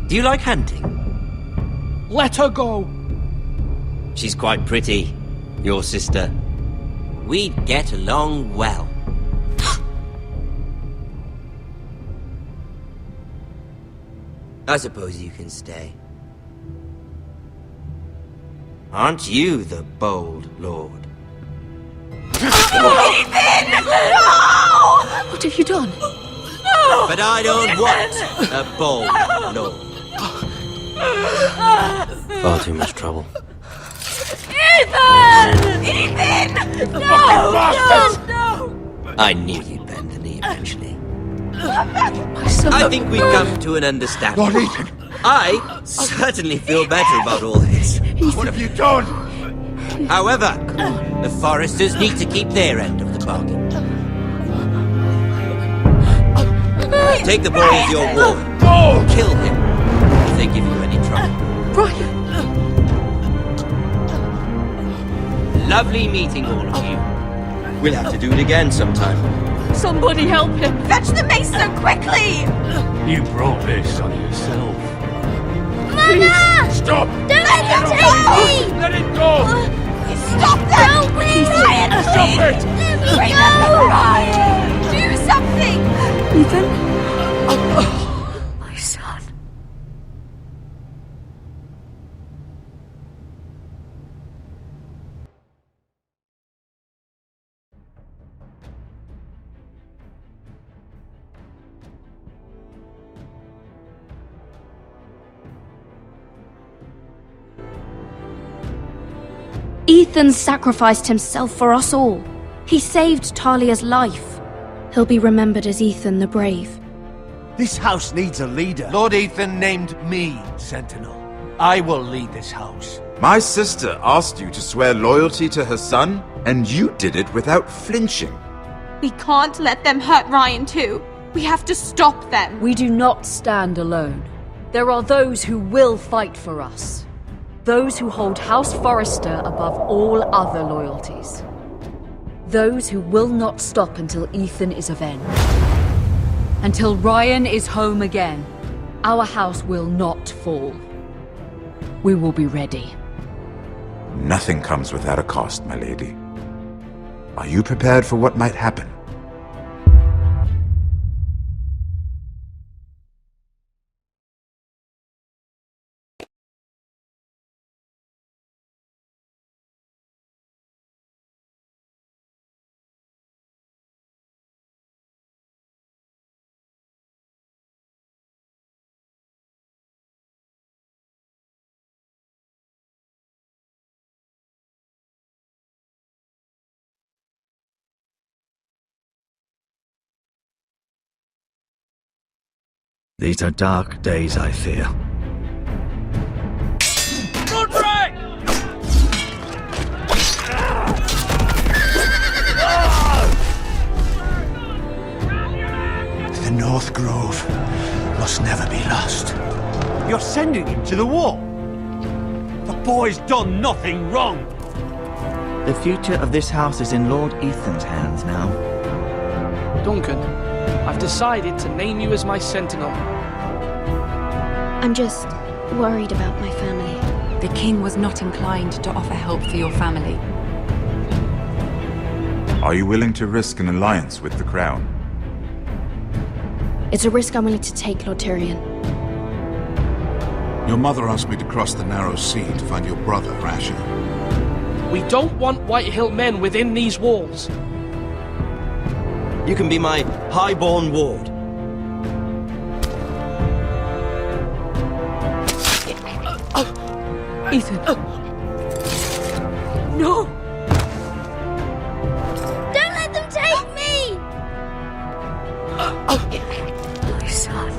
Do you like hunting? Let her go. She's quite pretty, your sister. We'd get along well. I suppose you can stay. Aren't you the bold lord? Ethan! No! What have you done? No! But I don't want a bold lord. Far too much trouble. Ethan! Ethan! No! No! I knew you'd bend the knee eventually. My son. I think we've come to an understanding. Lord Ethan! I certainly feel better about all this. What have you done? However, the Foresters need to keep their end of the bargain. Take the boy as your ward. Kill him if they give you any trouble. Brian! Lovely meeting all of you. We'll have to do it again sometime. Somebody help him! Fetch the mace so quickly! You brought this on yourself. Mama! Stop! Don't let them take me! Let it go! Stop them! Ryan, Stop it! Bring them, Ryan! Do something! Ethan? My son. Ethan sacrificed himself for us all. He saved Talia's life. He'll be remembered as Ethan the Brave. This house needs a leader. Lord Ethan named me Sentinel. I will lead this house. My sister asked you to swear loyalty to her son, and you did it without flinching. We can't let them hurt Ryan too. We have to stop them. We do not stand alone. There are those who will fight for us. Those who hold House Forrester above all other loyalties. Those who will not stop until Ethan is avenged. Until Ryan is home again, our house will not fall. We will be ready. Nothing comes without a cost, my lady. Are you prepared for what might happen? These are dark days, I fear. Rodrik! The North Grove must never be lost. You're sending him to the war? The boy's done nothing wrong. The future of this house is in Lord Ethan's hands now. Duncan, I've decided to name you as my sentinel. I'm just worried about my family. The king was not inclined to offer help for your family. Are you willing to risk an alliance with the crown? It's a risk I'm willing to take, Lord Tyrion. Your mother asked me to cross the narrow sea to find your brother, Asher. We don't want Whitehill men within these walls. You can be my highborn ward. Ethan. No! Don't let them take me! My son.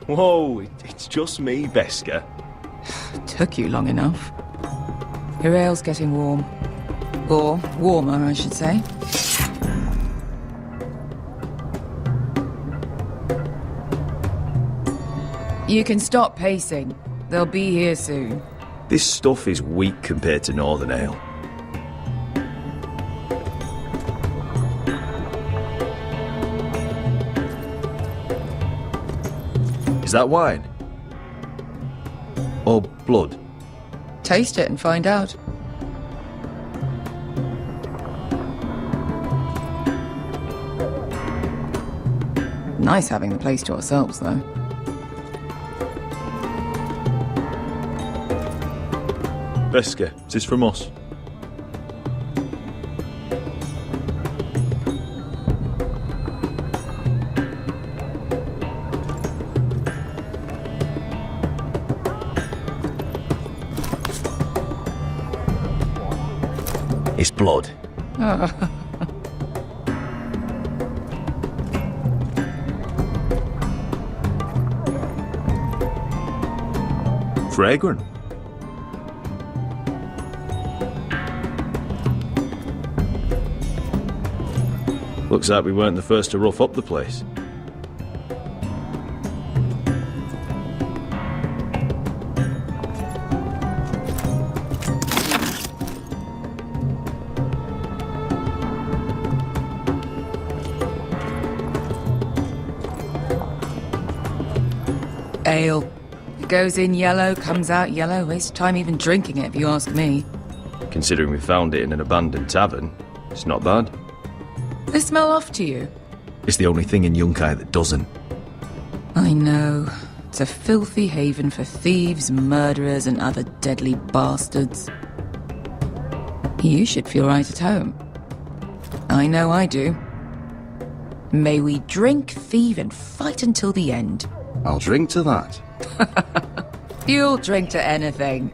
Whoa, it's just me, Beska. Took you long enough. Your ale's getting warm. Or warmer, I should say. You can stop pacing. They'll be here soon. This stuff is weak compared to Northern Ale. Is that wine? Or blood? Taste it and find out. Nice having the place to ourselves, though. Beska, is this from us? It's blood. Fragrant. Looks like we weren't the first to rough up the place. Ale. It goes in yellow, comes out yellow. Waste time even drinking it, if you ask me. Considering we found it in an abandoned tavern, it's not bad. They smell off to you? It's the only thing in Yunkai that doesn't. I know. It's a filthy haven for thieves, murderers, and other deadly bastards. You should feel right at home. I know I do. May we drink, thieve, and fight until the end. I'll drink to that. You'll drink to anything.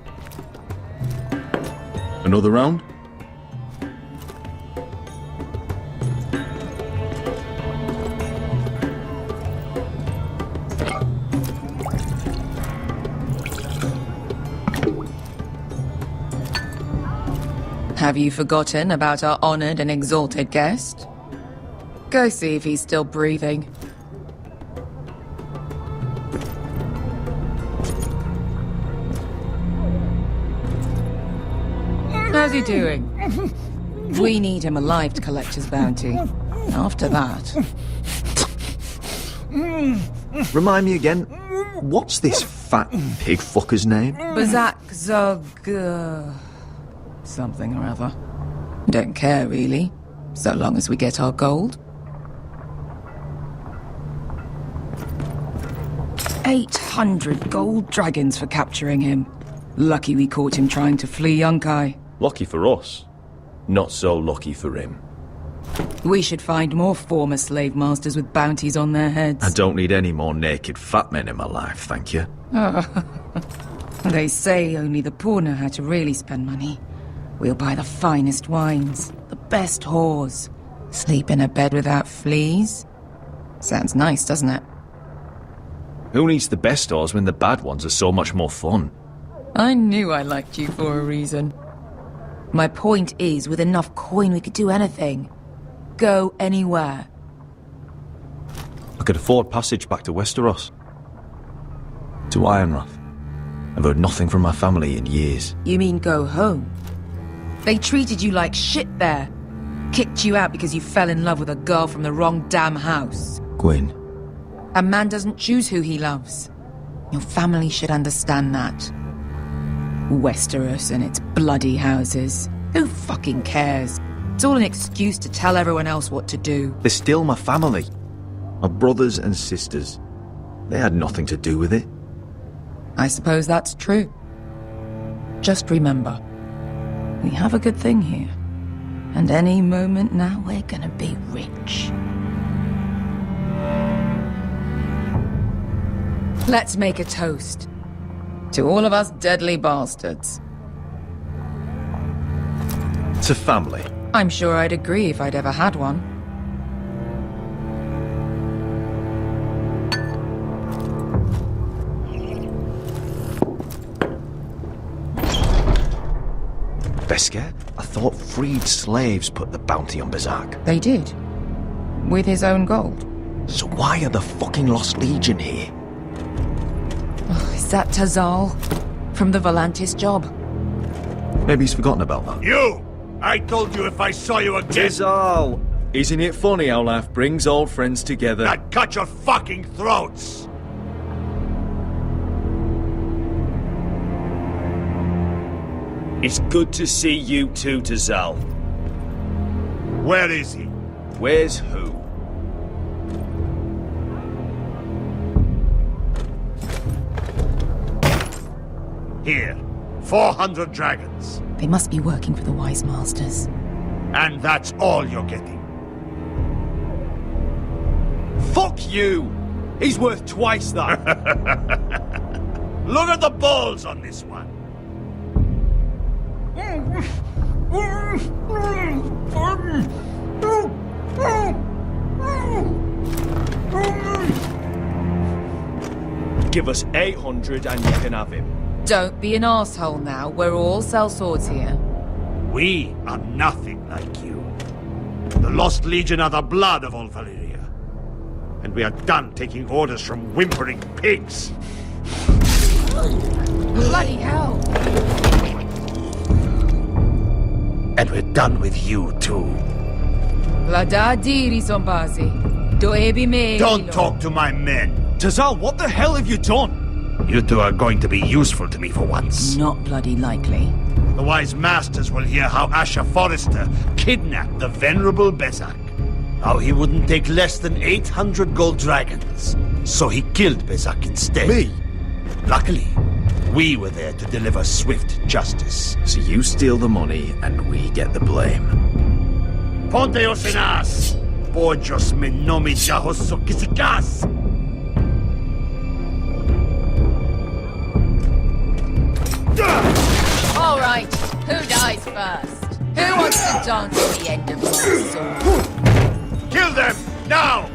Another round? Have you forgotten about our honored and exalted guest? Go see if he's still breathing. How's he doing? We need him alive to collect his bounty. After that... Remind me again, what's this fat pig fucker's name? Bazak Zog... something or other. Don't care, really. So long as we get our gold. 800 gold dragons for capturing him. Lucky we caught him trying to flee Yunkai. Lucky for us. Not so lucky for him. We should find more former slave masters with bounties on their heads. I don't need any more naked fat men in my life, thank you. They say only the poor know how to really spend money. We'll buy the finest wines, the best whores, sleep in a bed without fleas. Sounds nice, doesn't it? Who needs the best whores when the bad ones are so much more fun? I knew I liked you for a reason. My point is, with enough coin we could do anything. Go anywhere. I could afford passage back to Westeros. To Ironrath. I've heard nothing from my family in years. You mean go home? They treated you like shit there. Kicked you out because you fell in love with a girl from the wrong damn house. Gwyn. A man doesn't choose who he loves. Your family should understand that. Westeros and its bloody houses. Who fucking cares? It's all an excuse to tell everyone else what to do. They're still my family. My brothers and sisters. They had nothing to do with it. I suppose that's true. Just remember, we have a good thing here. And any moment now we're gonna be rich. Let's make a toast. To all of us deadly bastards. To family. I'm sure I'd agree if I'd ever had one. Beskar? I thought freed slaves put the bounty on Berserk. They did. With his own gold. So why are the fucking Lost Legion here? Oh, is that Tazal? From the Volantis job? Maybe he's forgotten about that. You! I told you if I saw you again... Tazal! Isn't it funny how life brings old friends together? Now cut your fucking throats! It's good to see you too, Tazal. Where is he? Where's who? Here. 400 dragons. They must be working for the Wise Masters. And that's all you're getting. Fuck you! He's worth twice that. Look at the balls on this one. Give us 800 and you can have him. Don't be an asshole now. We're all sellswords here. We are nothing like you. The Lost Legion are the blood of all Valyria. And we are done taking orders from whimpering pigs. Bloody hell! And we're done with you too. Don't talk to my men. Tazal, what the hell have you done? You two are going to be useful to me for once. Not bloody likely. The Wise Masters will hear how Asher Forrester kidnapped the venerable Besak. How he wouldn't take less than 800 gold dragons. So he killed Besak instead. Me? Luckily, we were there to deliver swift justice. So you steal the money and we get the blame. Ponteos en as! Pojos me nomi jahos kisikas! All right, who dies first? Who wants to dance at the end of my sword? Kill them, now!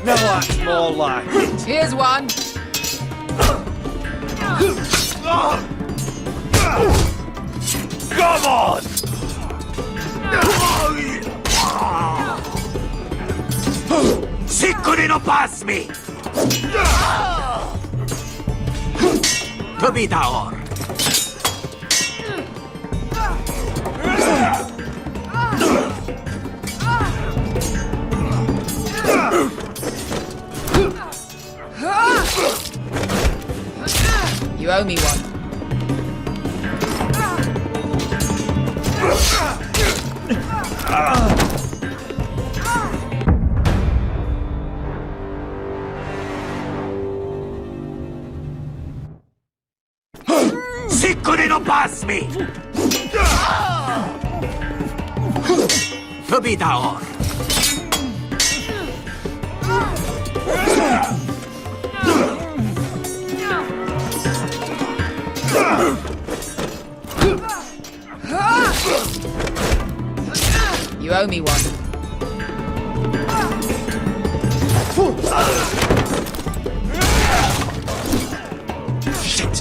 Now that's more like it. Here's one. Come on! Siccone non pasmi! Capita or. You owe me one. Siccone non pasmi! Capita or. You owe me one. Shit!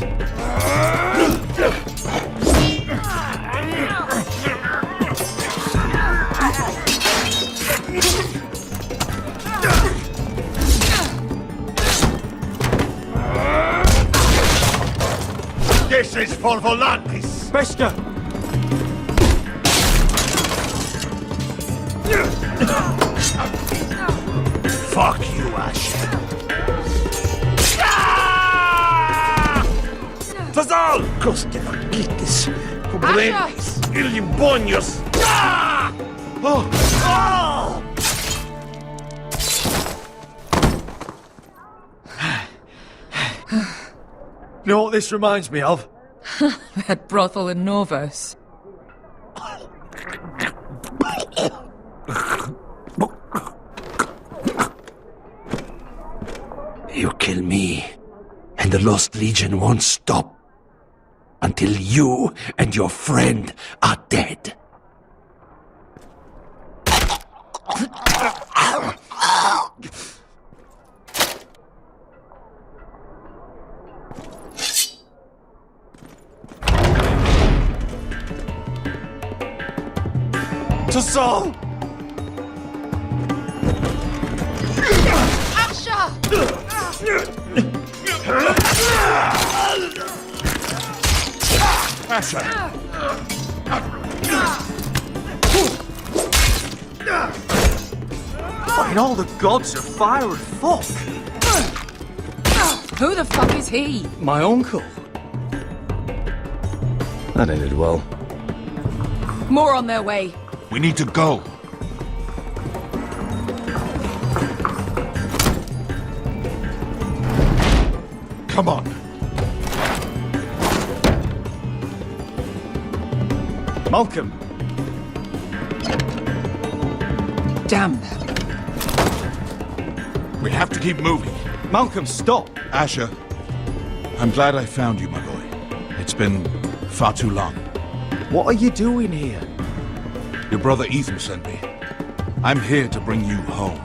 This is for Volantis! Beskar! Fuck you, Asher. Tazal! Coste vaquites, cobrenes, ilimbonios. Oh! You know what this reminds me of? That brothel in Novos. You kill me, and the Lost Legion won't stop until you and your friend are dead. To Saul! Asher! What in all the gods of fire and fuck? Who the fuck is he? My uncle. That ended well. More on their way. We need to go. Come on. Malcolm. Damn. We have to keep moving. Malcolm, stop. Asher, I'm glad I found you, my boy. It's been far too long. What are you doing here? Your brother Ethan sent me. I'm here to bring you home.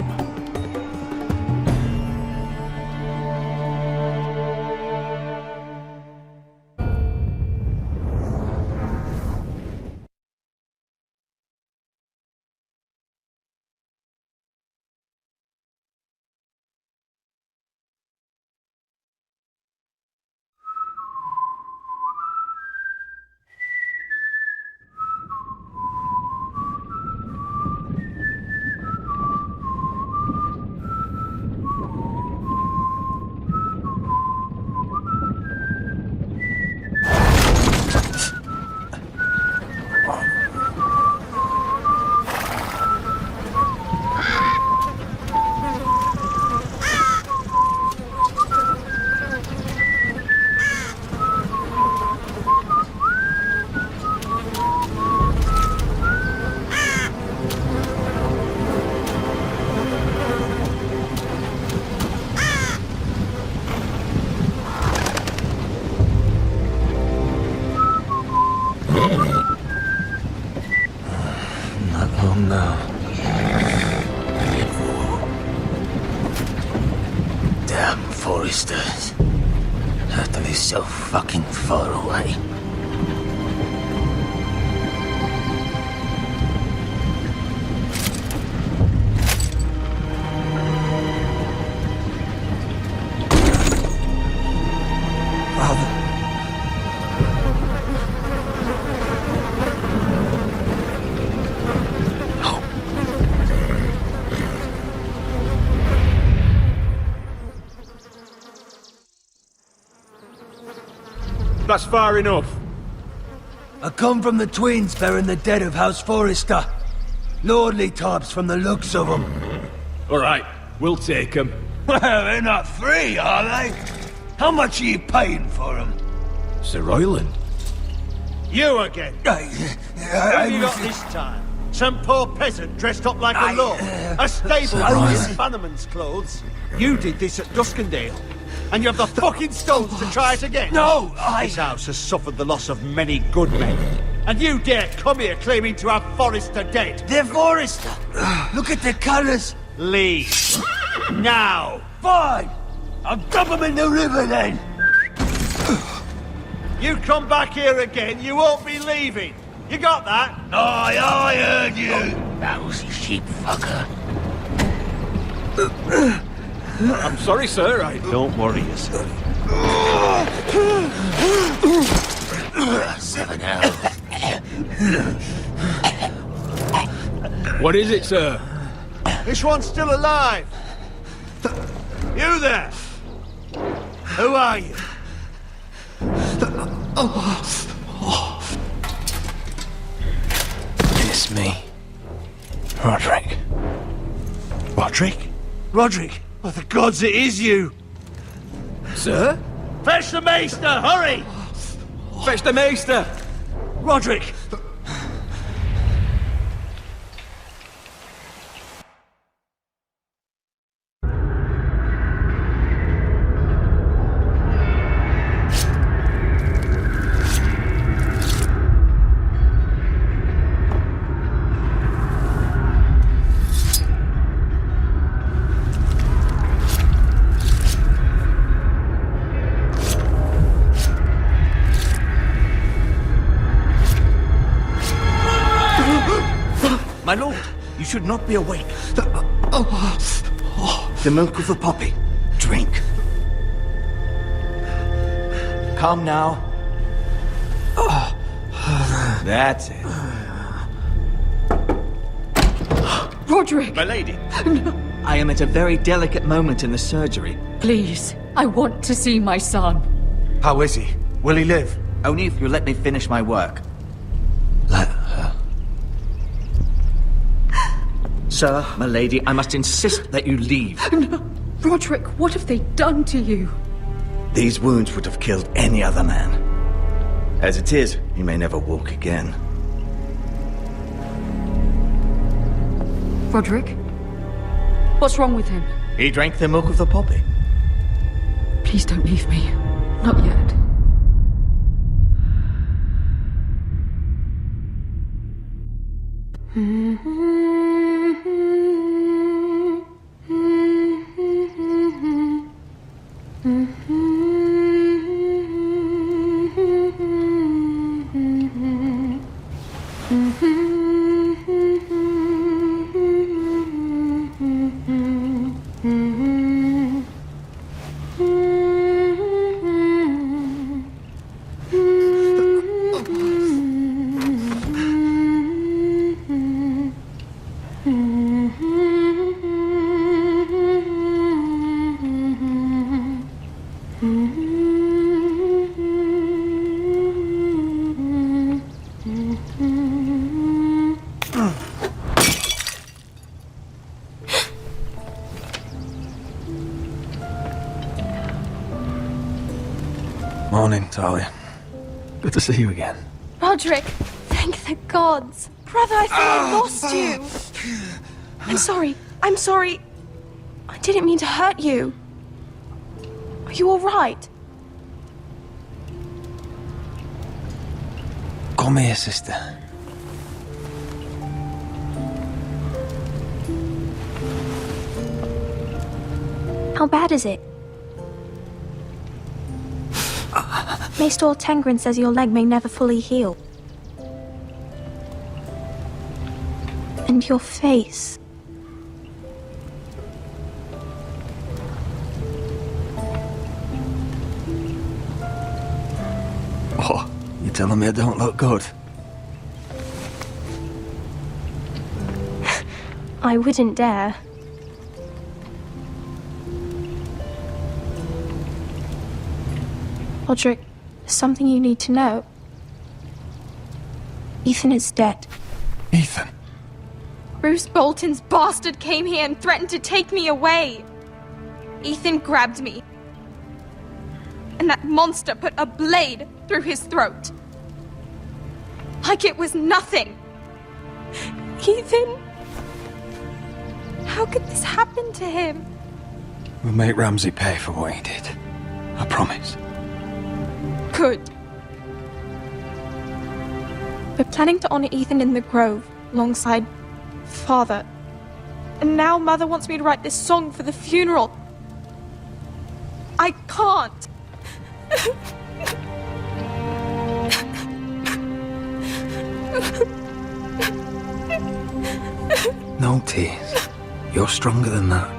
Damn foresters. Have to be so fucking far away. That's far enough. I come from the twins bearing the dead of House Forrester. Lordly types from the looks of them. All right, we'll take them. Well, they're not free, are they? How much are you paying for them? Sir Royland. You again. Who have you got this time? Some poor peasant dressed up like a lord. A stable boy in Bannerman's clothes. You did this at Duskendale. And you have the fucking stones to try it again? No, This house has suffered the loss of many good men. And you dare come here claiming to have Forrester dead? They're Forrester. Look at the colours. Leave. Now. Fine. I'll dump them in the river then. You come back here again, you won't be leaving. You got that? Aye, I heard you. Lousy sheep fucker. I'm sorry, sir. Don't worry yourself. 7 hours. What is it, sir? This one's still alive. You there? Who are you? It's me. Rodrik. Rodrik? Rodrik? Oh, the gods, it is you! Sir? Fetch the maester, hurry! Fetch the maester! Rodrik! My lord, you should not be awake. The milk of the poppy. Drink. Calm now. That's it. Rodrik! My lady. No. I am at a very delicate moment in the surgery. Please, I want to see my son. How is he? Will he live? Only if you let me finish my work. Let her. Sir, my lady, I must insist that you leave. No. Rodrik, what have they done to you? These wounds would have killed any other man. As it is, he may never walk again. Rodrik? What's wrong with him? He drank the milk of the poppy. Please don't leave me. Not yet. Morning, Talia. Good to see you again. Rodrik, thank the gods. Brother, I thought I lost you. I'm sorry. I didn't mean to hurt you. Are you all right? Come here, sister. How bad is it? Maester Tengrin says your leg may never fully heal. And your face. Oh, you're telling me I don't look good? I wouldn't dare. Rodrik, there's something you need to know. Ethan is dead. Ethan? Bruce Bolton's bastard came here and threatened to take me away. Ethan grabbed me. And that monster put a blade through his throat. Like it was nothing. Ethan? How could this happen to him? We'll make Ramsay pay for what he did. I promise. Good. We're planning to honor Ethan in the Grove, alongside Father. And now Mother wants me to write this song for the funeral. I can't. No tears. You're stronger than that.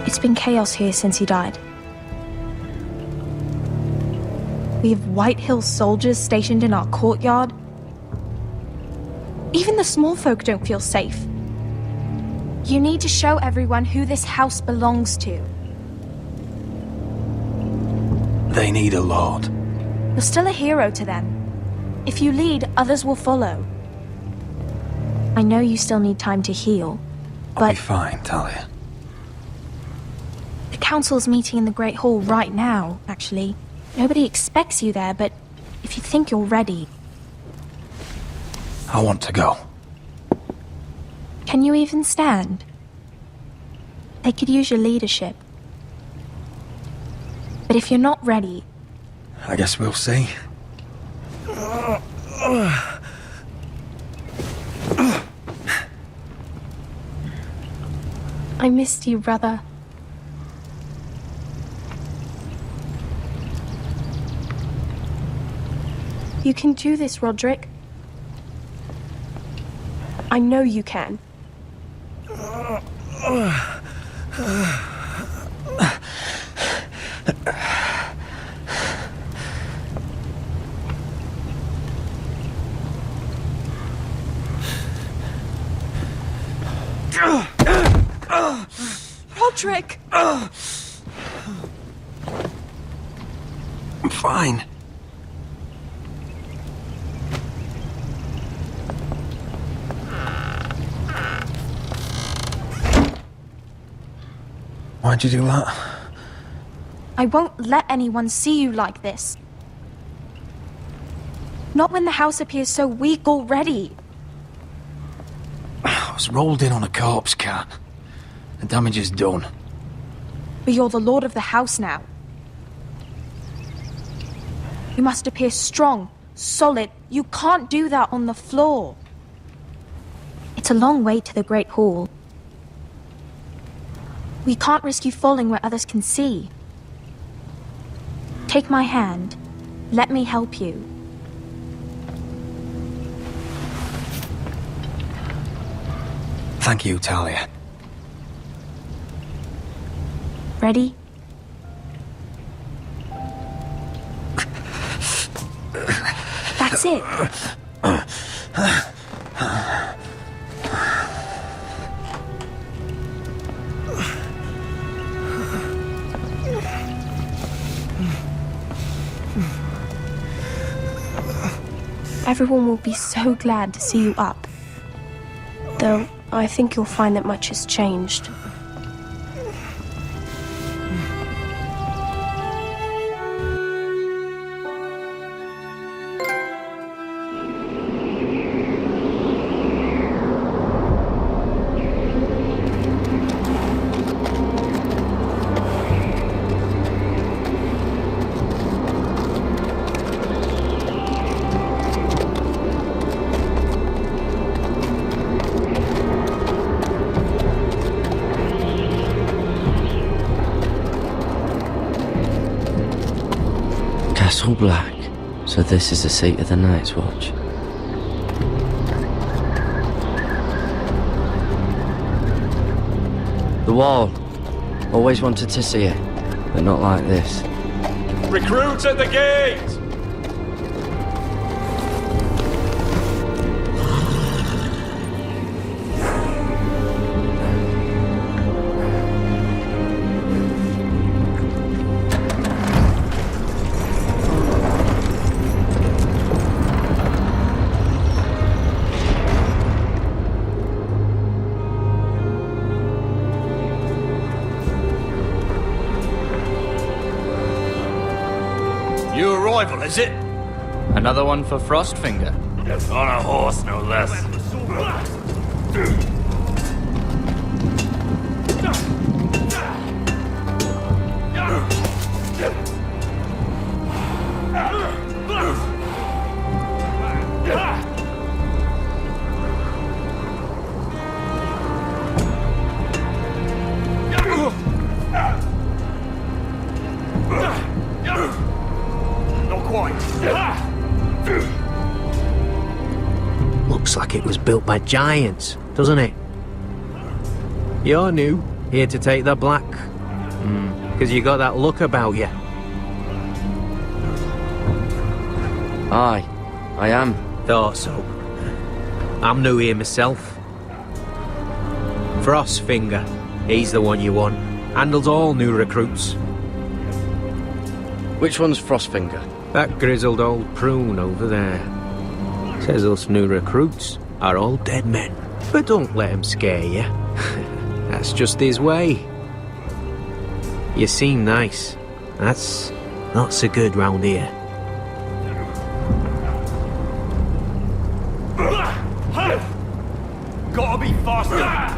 It's been chaos here since he died. We have Whitehill soldiers stationed in our courtyard. Even the small folk don't feel safe. You need to show everyone who this house belongs to. They need a lord. You're still a hero to them. If you lead, others will follow. I know you still need time to heal, but... I'll be fine, Talia. The council's meeting in the Great Hall right now, actually. Nobody expects you there, but if you think you're ready... I want to go. Can you even stand? They could use your leadership. But if you're not ready... I guess we'll see. I missed you, brother. You can do this, Rodrik. I know you can. Rodrik! I'm fine. Why'd you do that? I won't let anyone see you like this. Not when the house appears so weak already. I was rolled in on a corpse cart. The damage is done. But you're the lord of the house now. You must appear strong, solid. You can't do that on the floor. It's a long way to the Great Hall. We can't risk you falling where others can see. Take my hand. Let me help you. Thank you, Talia. Ready? That's it. Everyone will be so glad to see you up. Though, I think you'll find that much has changed. Castle Black. So this is the seat of the Night's Watch. The wall. Always wanted to see it, but not like this. Recruits at the gate! New arrival, is it? Another one for Frostfinger. On a horse, no less. Looks like it was built by giants, doesn't it? You're new, here to take the black. Because you got that look about you. Aye, I am. Thought so. I'm new here myself. Frostfinger, he's the one you want. Handles all new recruits. Which one's Frostfinger? That grizzled old prune over there. Says us new recruits are all dead men. But don't let him scare you. That's just his way. You seem nice. That's not so good round here. Gotta be faster!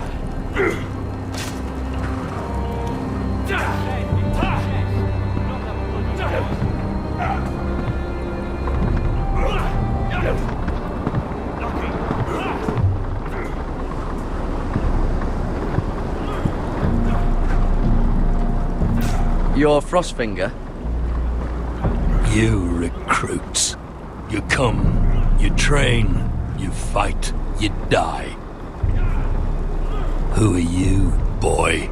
You're Frostfinger? You recruits. You come, you train, you fight, you die. Who are you, boy?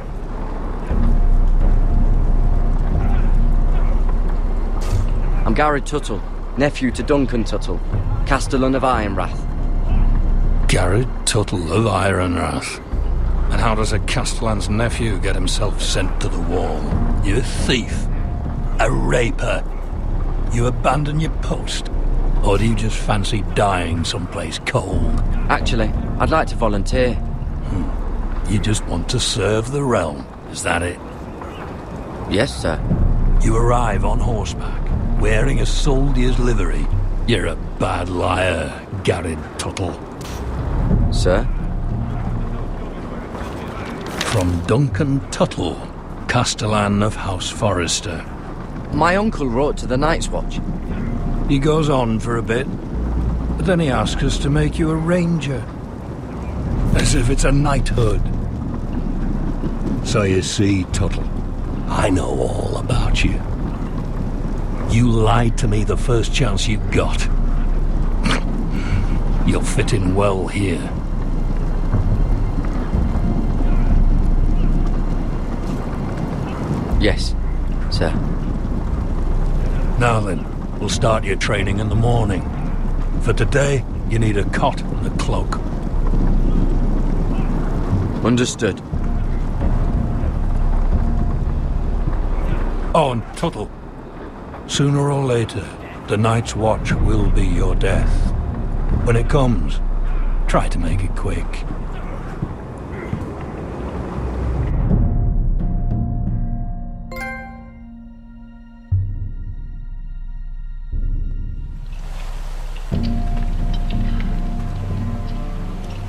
I'm Gared Tuttle, nephew to Duncan Tuttle, Castellan of Ironrath. Gared Tuttle of Ironrath. And how does a Castellan's nephew get himself sent to the wall? You a thief? A raper? You abandon your post? Or do you just fancy dying someplace cold? Actually, I'd like to volunteer. You just want to serve the realm, is that it? Yes, sir. You arrive on horseback, wearing a soldier's livery. You're a bad liar, Gared Tuttle. Sir? From Duncan Tuttle, Castellan of House Forrester. My uncle wrote to the Night's Watch. He goes on for a bit, but then he asks us to make you a ranger. As if it's a knighthood. So you see, Tuttle, I know all about you. You lied to me the first chance you got. You'll fit in well here. Yes, sir. Now then, we'll start your training in the morning. For today, you need a cot and a cloak. Understood. Oh, and Tuttle, sooner or later, the Night's Watch will be your death. When it comes, try to make it quick.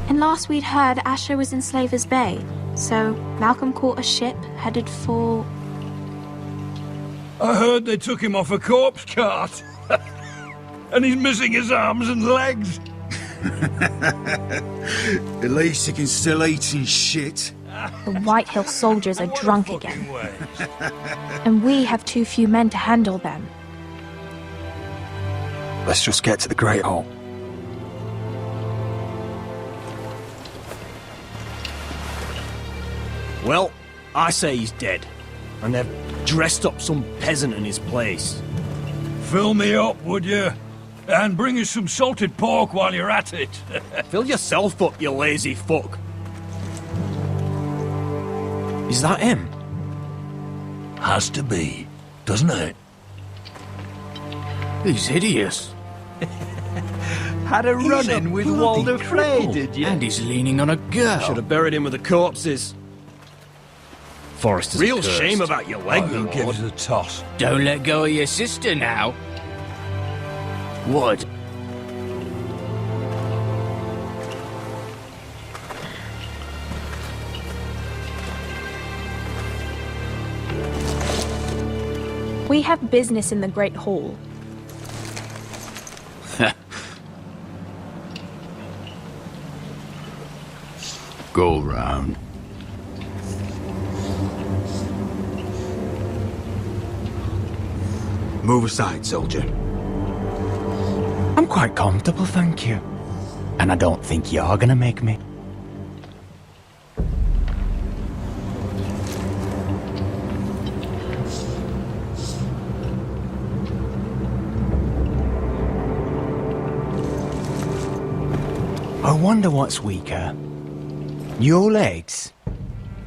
And last we'd heard, Asher was in Slaver's Bay, so Malcolm caught a ship headed for... I heard they took him off a corpse cart. And he's missing his arms and legs. At least he can still eat and shit. The Whitehill soldiers are drunk again. And we have too few men to handle them. Let's just get to the Great Hall. Well, I say he's dead. And they've dressed up some peasant in his place. Fill me up, would you? And bring us some salted pork while you're at it. Fill yourself up, you lazy fuck. Is that him? Has to be, doesn't it? He's hideous. Had a run-in with Walder Frey, did you? And he's leaning on a girl. Should have buried him with the corpses. Forrester's Real cursed. shame about your leg, who gives a toss? Don't let go of your sister now. Would. We have business in the Great Hall. Go round. Move aside, soldier. I'm quite comfortable, thank you. And I don't think you're gonna make me. I wonder what's weaker. Your legs?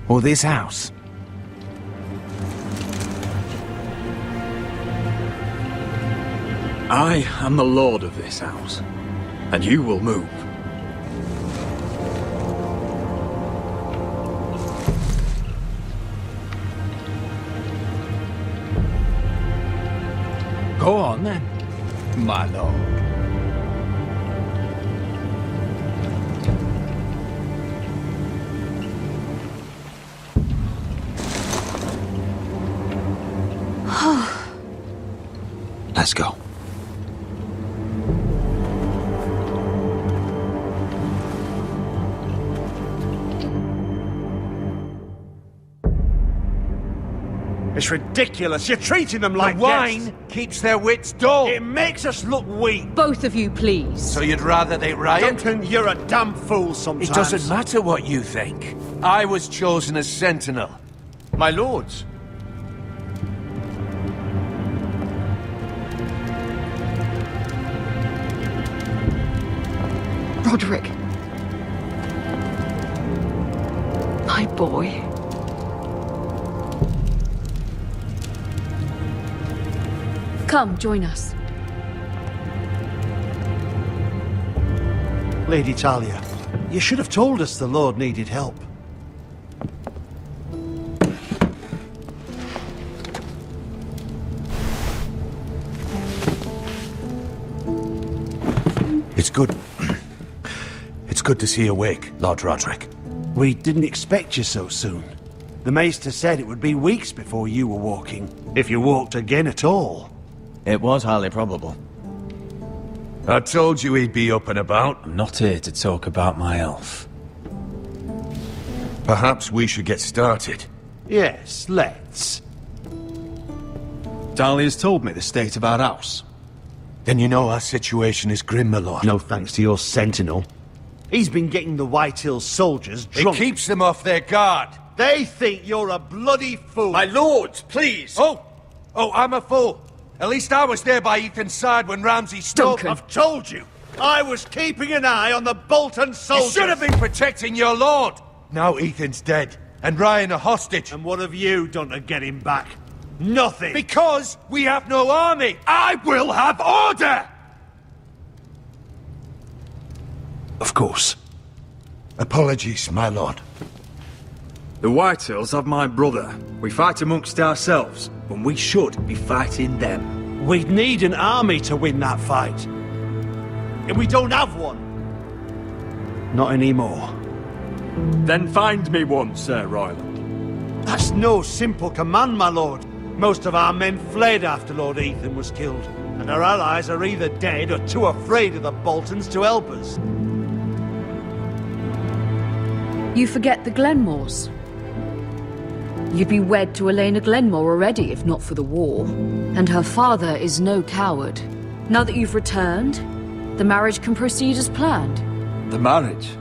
Or this house? I am the lord of this house, and you will move. Go on then, my lord. Let's go. It's ridiculous. You're treating them like the wine guests. keeps their wits dull. It makes us look weak. Both of you, please. So you'd rather they riot? Duncan, you're a damn fool sometimes. It doesn't matter what you think. I was chosen as sentinel. My lords. Rodrik. My boy. Come, join us. Lady Talia, you should have told us the Lord needed help. It's good. It's good to see you awake, Lord Rodrik. We didn't expect you so soon. The Maester said it would be weeks before you were walking, if you walked again at all. It was highly probable. I told you he'd be up and about. I'm not here to talk about my elf. Perhaps we should get started. Yes, let's. Dahlia's told me the state of our house. Then you know our situation is grim, my lord. No thanks to your sentinel. He's been getting the Whitehill soldiers drunk. It keeps them off their guard. They think you're a bloody fool. My lords, please. Oh, I'm a fool. At least I was there by Ethan's side when Ramsay Snow... I've told you. I was keeping an eye on the Bolton soldiers. You should have been protecting your lord. Now Ethan's dead, and Ryan a hostage. And what have you done to get him back? Nothing. Because we have no army. I will have order! Of course. Apologies, my lord. The Whitehills have my brother. We fight amongst ourselves, when we should be fighting them. We'd need an army to win that fight. And we don't have one. Not anymore. Then find me one, Sir Royland. That's no simple command, my lord. Most of our men fled after Lord Ethan was killed, and our allies are either dead or too afraid of the Boltons to help us. You forget the Glenmores. You'd be wed to Elena Glenmore already, if not for the war. And her father is no coward. Now that you've returned, the marriage can proceed as planned. The marriage?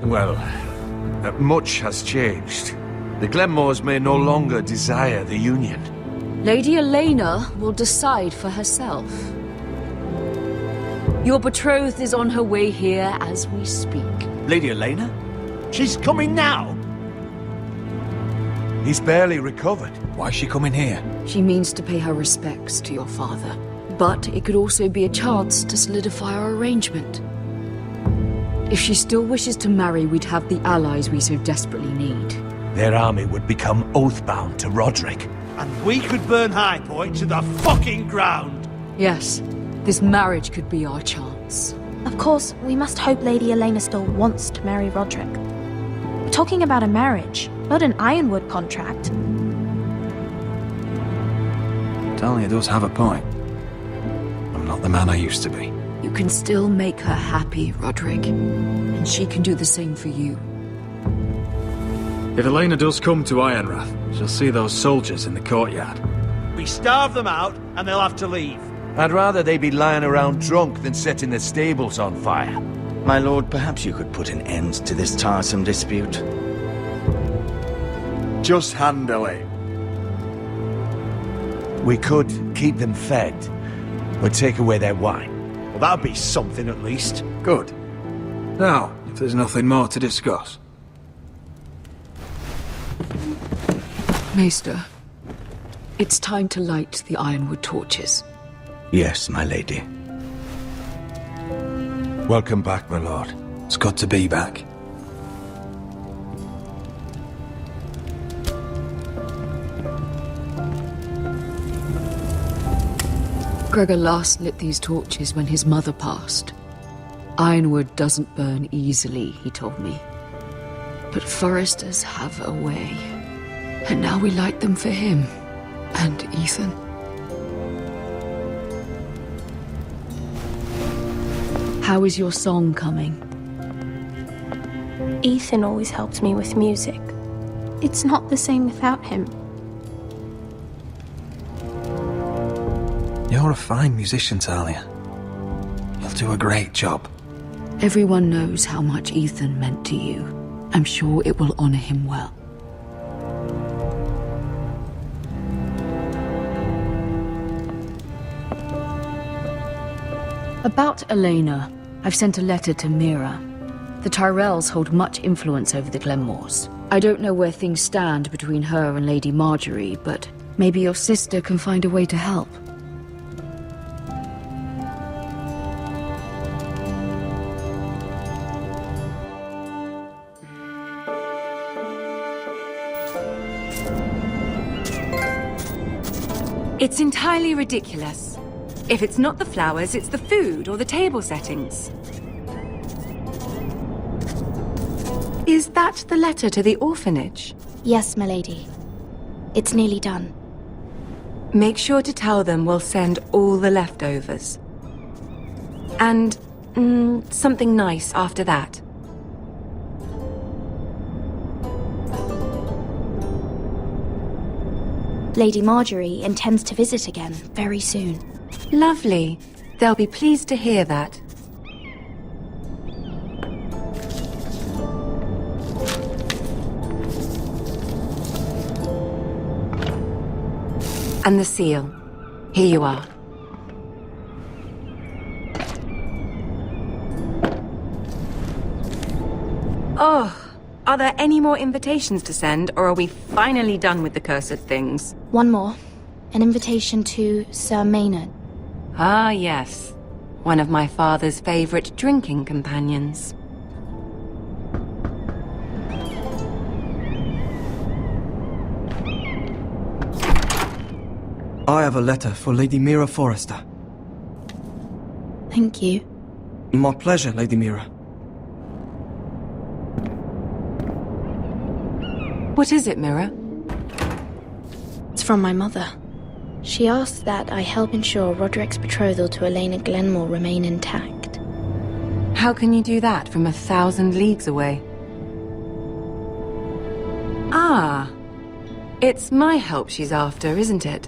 Well, much has changed. The Glenmores may no longer desire the union. Lady Elena will decide for herself. Your betrothed is on her way here as we speak. Lady Elena? She's coming now. He's barely recovered. Why is she coming here? She means to pay her respects to your father. But it could also be a chance to solidify our arrangement. If she still wishes to marry, we'd have the allies we so desperately need. Their army would become oathbound to Rodrik. And we could burn High Point to the fucking ground. Yes, this marriage could be our chance. Of course, we must hope Lady Elena still wants to marry Rodrik. We're talking about a marriage, not an Ironwood contract. Talia does have a point. I'm not the man I used to be. You can still make her happy, Rodrik. And she can do the same for you. If Elena does come to Ironrath, she'll see those soldiers in the courtyard. We starve them out, and they'll have to leave. I'd rather they be lying around drunk than setting the stables on fire. My lord, perhaps you could put an end to this tiresome dispute. Just handle it. We could keep them fed, but take away their wine. Well, that'd be something at least. Good. Now, if there's nothing more to discuss. Maester, it's time to light the Ironwood torches. Yes, my lady. Welcome back, my lord. It's good to be back. Gregor last lit these torches when his mother passed. Ironwood doesn't burn easily, he told me. But foresters have a way. And now we light them for him. And Ethan. How is your song coming? Ethan always helps me with music. It's not the same without him. You're a fine musician, Talia. You'll do a great job. Everyone knows how much Ethan meant to you. I'm sure it will honor him well. About Elena, I've sent a letter to Mira. The Tyrells hold much influence over the Glenmores. I don't know where things stand between her and Lady Marjorie, but maybe your sister can find a way to help. It's entirely ridiculous. If it's not the flowers, it's the food or the table settings. Is that the letter to the orphanage? Yes, milady. It's nearly done. Make sure to tell them we'll send all the leftovers. And something nice after that. Lady Marjorie intends to visit again very soon. Lovely. They'll be pleased to hear that. And the seal. Here you are. Oh, are there any more invitations to send, or are we finally done with the cursed things? One more. An invitation to Sir Maynard. Ah, yes. One of my father's favorite drinking companions. I have a letter for Lady Mira Forrester. Thank you. My pleasure, Lady Mira. What is it, Mira? It's from my mother. She asks that I help ensure Rodrik's betrothal to Elena Glenmore remain intact. How can you do that from 1,000 leagues away? Ah, it's my help she's after, isn't it?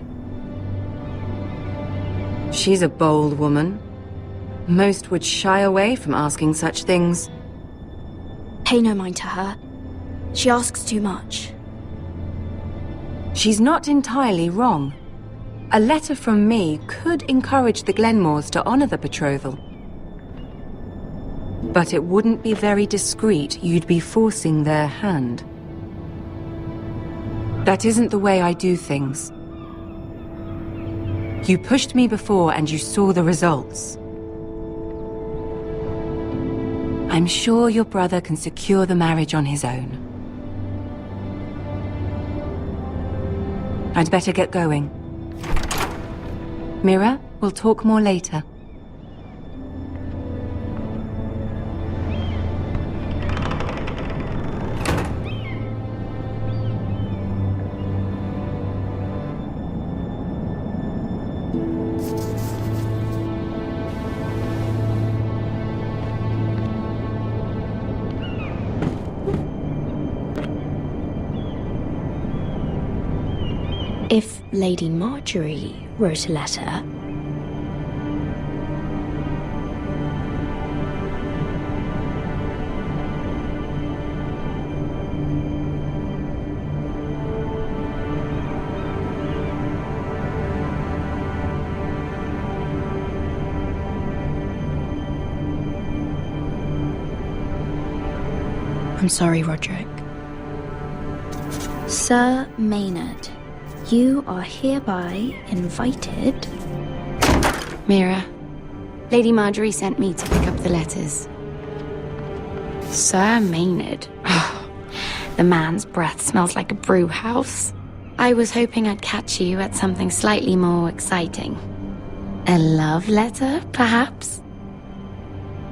She's a bold woman. Most would shy away from asking such things. Pay no mind to her. She asks too much. She's not entirely wrong. A letter from me could encourage the Glenmores to honor the betrothal. But it wouldn't be very discreet. You'd be forcing their hand. That isn't the way I do things. You pushed me before and you saw the results. I'm sure your brother can secure the marriage on his own. I'd better get going. Mira, we'll talk more later. If Lady Marjorie wrote a letter... I'm sorry, Rodrik. Sir Maynard, you are hereby invited... Mira, Lady Marjorie sent me to pick up the letters. Sir Maynard? The man's breath smells like a brew house. I was hoping I'd catch you at something slightly more exciting. A love letter, perhaps?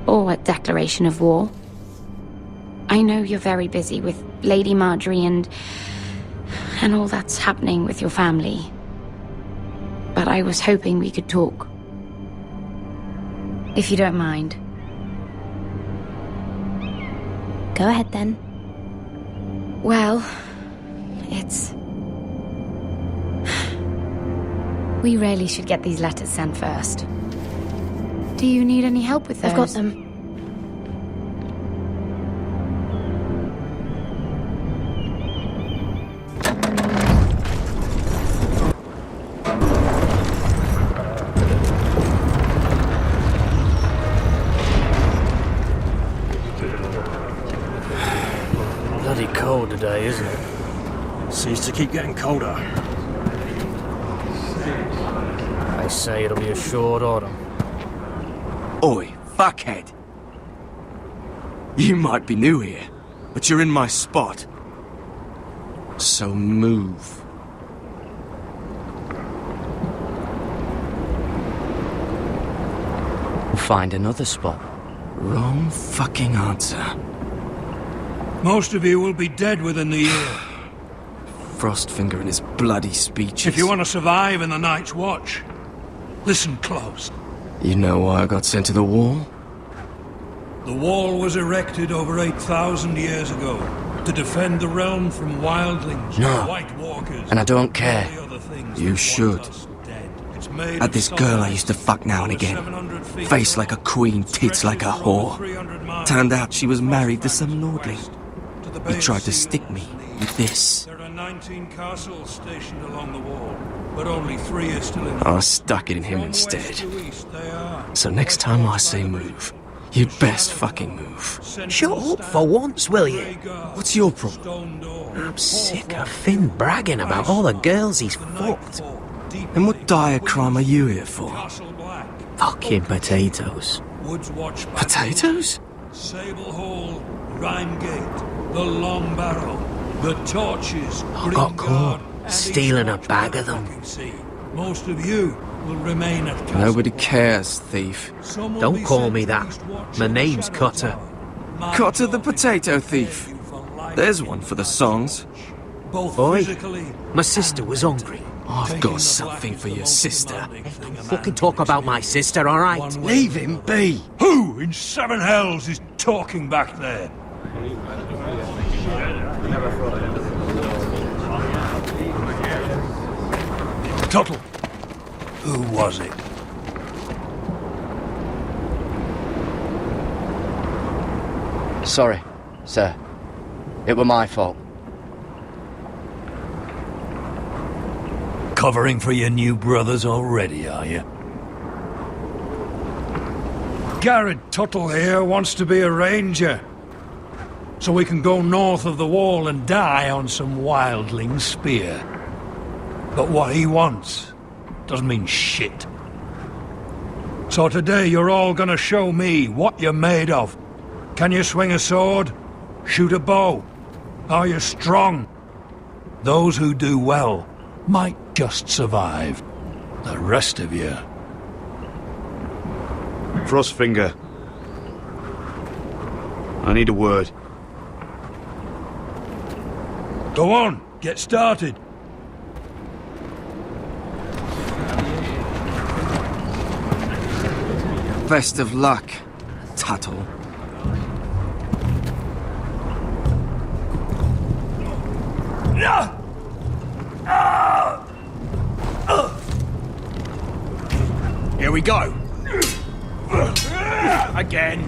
Or a declaration of war? I know you're very busy with Lady Marjorie and all that's happening with your family. But I was hoping we could talk. If you don't mind. Go ahead then. Well, it's... We really should get these letters sent first. Do you need any help with those? I've got them. Bloody cold today, isn't it? Seems to keep getting colder. They say it'll be a short autumn. Oi, fuckhead. You might be new here, but you're in my spot. So move. We'll find another spot. Wrong fucking answer. Most of you will be dead within the year. Frostfinger and his bloody speeches. If you want to survive in the Night's Watch, listen close. You know why I got sent to the wall? The wall was erected over 8,000 years ago to defend the realm from wildlings, No. White Walkers, And I don't care. and all the other things You that should. want us dead. It's made Had of this solid girl I used to fuck now and over again. 700 feet Face long, like a queen, tits like a stretches for over whore. 300 miles. Turned out she was married to some lordling. To the He Bay tried of to Sea stick me with this. There are 19 castles stationed along the wall, but only 3 are still in I stuck it in him instead. to east they are. So next time I say move, you'd best fucking move. Shut up for once, will you? What's your problem? I'm sick of Finn bragging about all the girls he's fucked. And what dire crime are you here for? Fucking potatoes. Woods Watch Battle, Potatoes? Sable Hall, Rhymegate, the Long Barrow, the Torches, I got Green caught Guard, and stealing a East bag Watch of them. fucking sea. Most of you will remain at Castle. Nobody cares, thief. Some will Don't be call sent me to that. East Watch My in the name's Shadow Cutter. Tower. Cotter the potato thief. There's one for the songs. Both Boy, physically my sister was hungry. I've got something for your sister. Fucking talk about my sister, alright? Leave him be. Who in 7 hells is talking back there? Tuttle. Who was it? Sorry, sir. It were my fault. Covering for your new brothers already, are you? Gared Tuttle here wants to be a ranger. So we can go north of the wall and die on some wildling spear. But what he wants doesn't mean shit. So today you're all gonna show me what you're made of. Can you swing a sword? Shoot a bow? Are you strong? Those who do well might just survive. The rest of you... Frostfinger. I need a word. Go on, get started. Best of luck, Tuttle. Here we go. Again.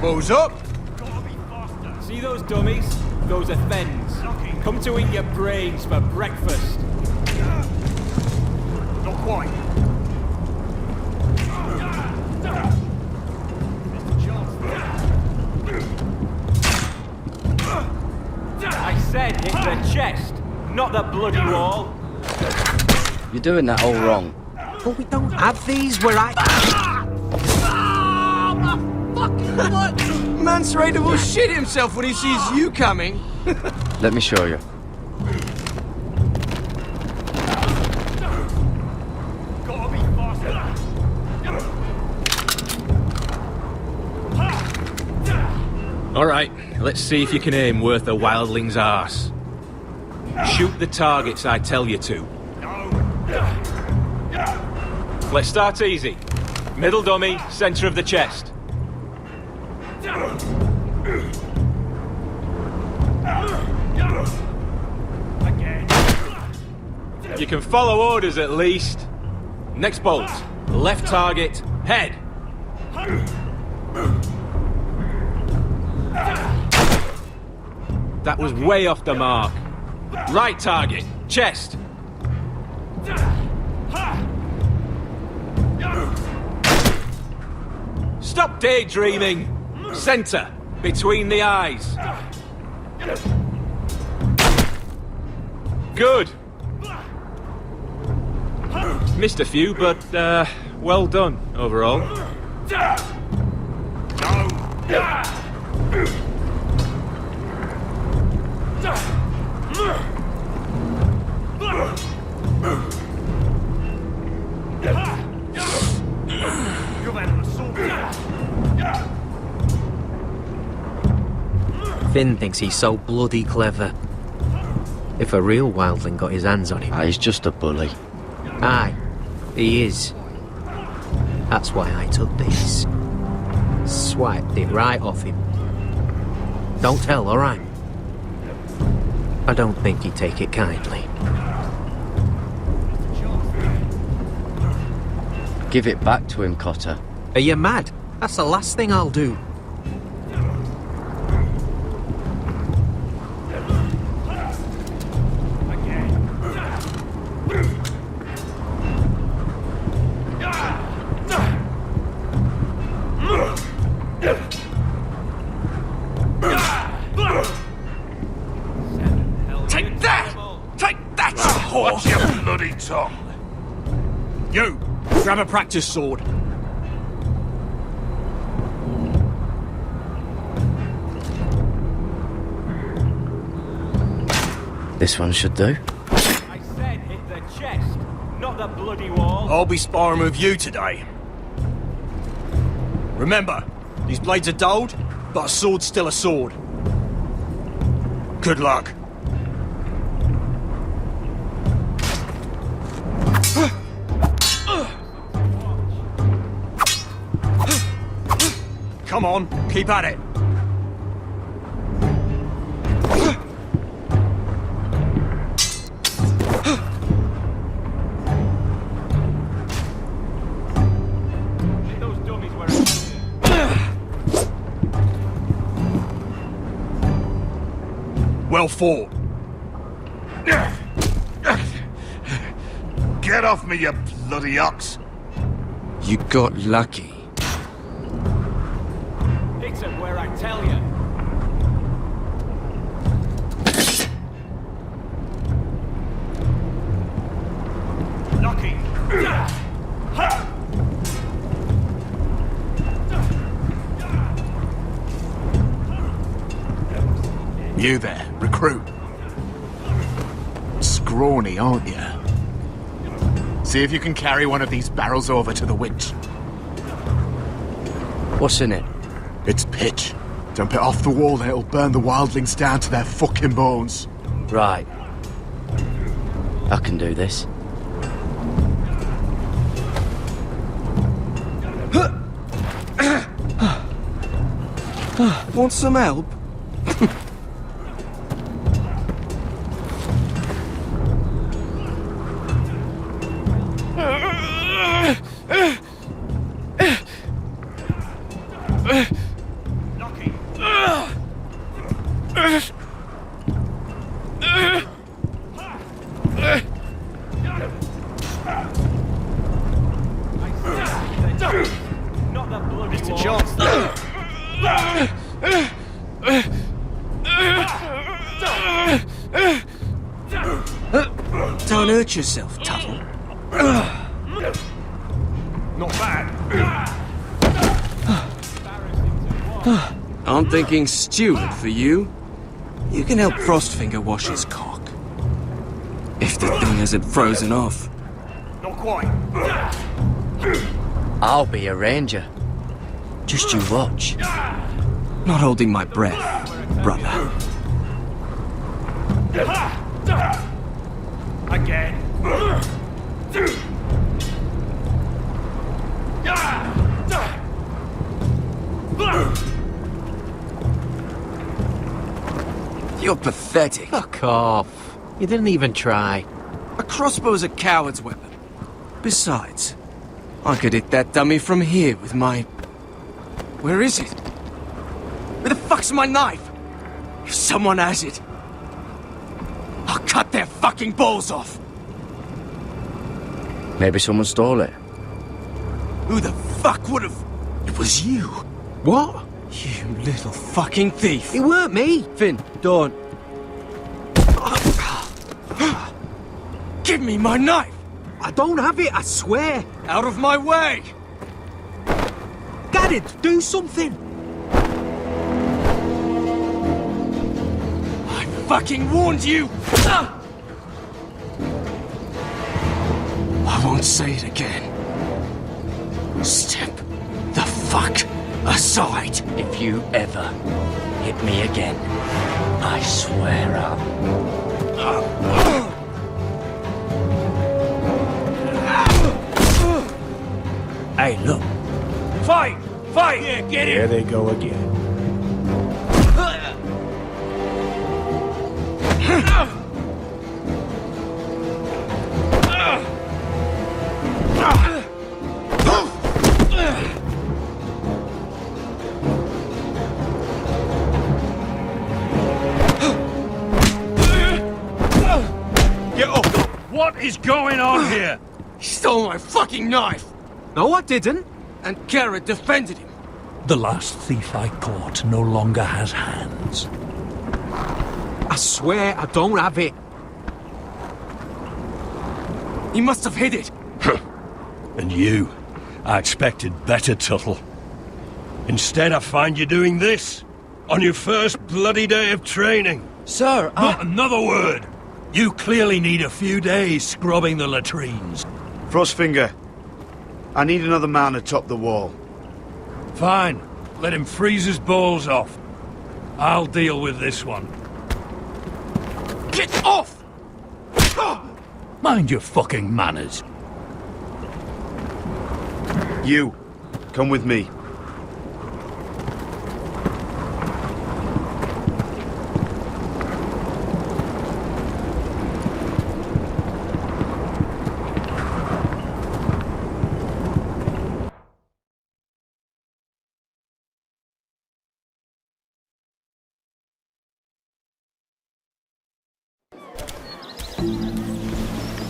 Balls up. See those dummies? Those are Fens. Come to eat your brains for breakfast. Not quite. I said hit the chest, not the bloody wall. You're doing that all wrong. But we don't have these where I... Man's Raider will shit himself when he sees you coming. Let me show you. Alright, let's see if you can aim worth a wildling's arse. Shoot the targets I tell you to. Let's start easy. Middle dummy, center of the chest. You can follow orders at least. Next bolt. Left target. Head. That was way off the mark. Right target. Chest. Stop daydreaming. Center. Between the eyes. Good. Missed a few, but, well done, overall. Finn thinks he's so bloody clever. If a real wildling got his hands on him... He's just a bully. Aye, he is. That's why I took this. Swiped it right off him. Don't tell, alright? I don't think he'd take it kindly. Give it back to him, Cotter. Are you mad? That's the last thing I'll do. Take that! Take that! Watch your bloody tongue! You! Grab a practice sword. This one should do. I said hit the chest, not the bloody wall. I'll be sparring with you today. Remember, these blades are dulled, but a sword's still a sword. Good luck. Come on, keep at it. Well fought. Get off me, you bloody ox! You got lucky. Hit him where I tell you. Lucky. You there, recruit. Scrawny, aren't you? See if you can carry one of these barrels over to the winch. What's in it? It's pitch. Dump it off the wall and it'll burn the wildlings down to their fucking bones. Right. I can do this. Want some help? Mr. Johnson. Don't hurt yourself, Tuttle. Not bad. I'm thinking steward for you. You can help Frostfinger wash his cock. If the thing hasn't frozen off. Not quite. I'll be a ranger. Just you watch. Not holding my breath, brother. Again. You're pathetic. Fuck off. You didn't even try. A crossbow's a coward's weapon. Besides, I could hit that dummy from here with my... Where is it? Where the fuck's my knife? If someone has it, I'll cut their fucking balls off. Maybe someone stole it. Who the fuck would have... It was you. What? You little fucking thief. It weren't me. Finn, don't. Give me my knife. I don't have it, I swear. Out of my way. Gared, do something. I fucking warned you. I won't say it again. Step the fuck aside. If you ever hit me again, I swear I'll... Hey, look. Fight! Fight! Yeah, get Here it! they go again. Get up! What is going on here? He stole my fucking knife. No, I didn't. And Gared defended him. The last thief I caught no longer has hands. I swear I don't have it. He must have hid it. And you? I expected better, Tuttle. Instead, I find you doing this on your first bloody day of training. Sir, Not another word. You clearly need a few days scrubbing the latrines. Frostfinger, I need another man atop the wall. Fine. Let him freeze his balls off. I'll deal with this one. Get off! Mind your fucking manners. You, come with me.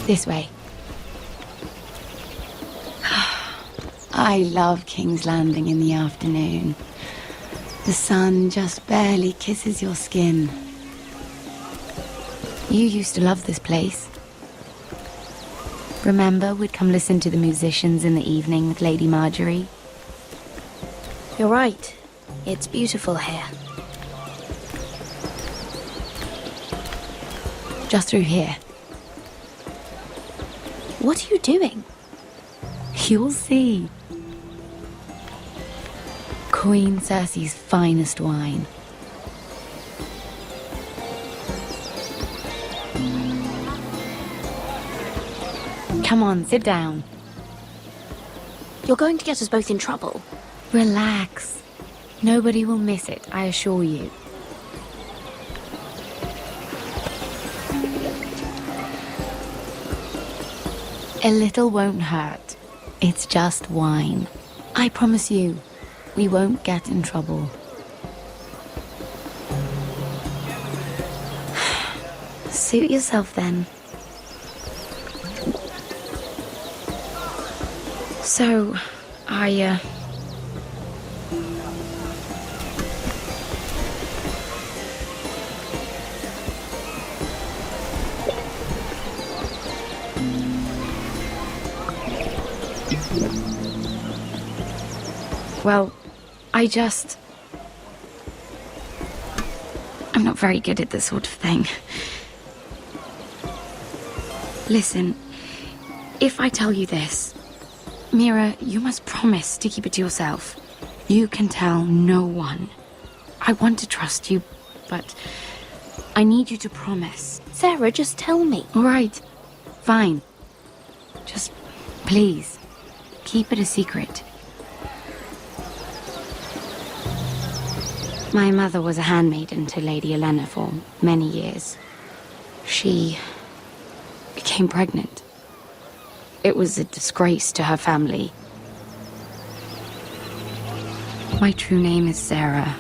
This way. I love King's Landing in the afternoon. The sun just barely kisses your skin. You used to love this place. Remember, we'd come listen to the musicians in the evening with Lady Marjorie? You're right. It's beautiful here. Just through here. What are you doing? You'll see. Queen Cersei's finest wine. Come on, sit down. You're going to get us both in trouble. Relax. Nobody will miss it, I assure you. A little won't hurt. It's just wine. I promise you, we won't get in trouble. Suit yourself then. So, Well, I'm not very good at this sort of thing. Listen, if I tell you this, Mira, you must promise to keep it to yourself. You can tell no one. I want to trust you, but I need you to promise. Sarah, just tell me. All right, fine. Just, please, keep it a secret. My mother was a handmaiden to Lady Olenna for many years. She became pregnant. It was a disgrace to her family. My true name is Sarah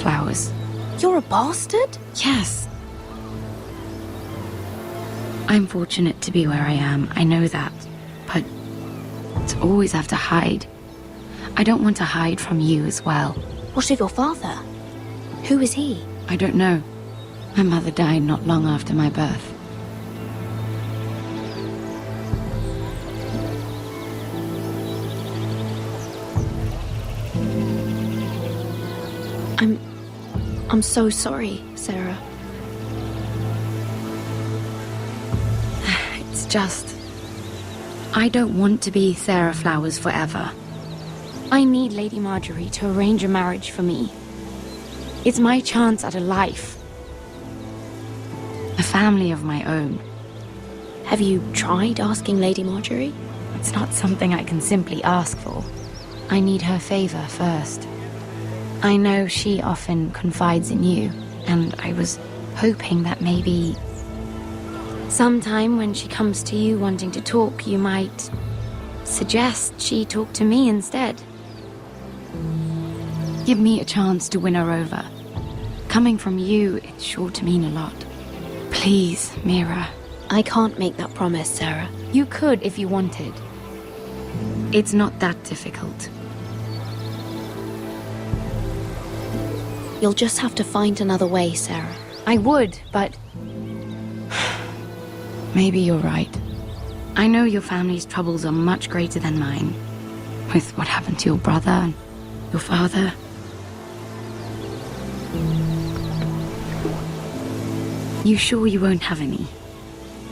Flowers. You're a bastard? Yes. I'm fortunate to be where I am, I know that. But to always have to hide. I don't want to hide from you as well. What of your father? Who is he? I don't know. My mother died not long after my birth. I'm so sorry, Sarah. It's just... I don't want to be Sarah Flowers forever. I need Lady Marjorie to arrange a marriage for me. It's my chance at a life. A family of my own. Have you tried asking Lady Marjorie? It's not something I can simply ask for. I need her favor first. I know she often confides in you, and I was hoping that maybe sometime when she comes to you wanting to talk, you might suggest she talk to me instead. Give me a chance to win her over. Coming from you, it's sure to mean a lot. Please, Mira. I can't make that promise, Sarah. You could if you wanted. It's not that difficult. You'll just have to find another way, Sarah. I would, but... maybe you're right. I know your family's troubles are much greater than mine. With what happened to your brother and your father. You sure you won't have any?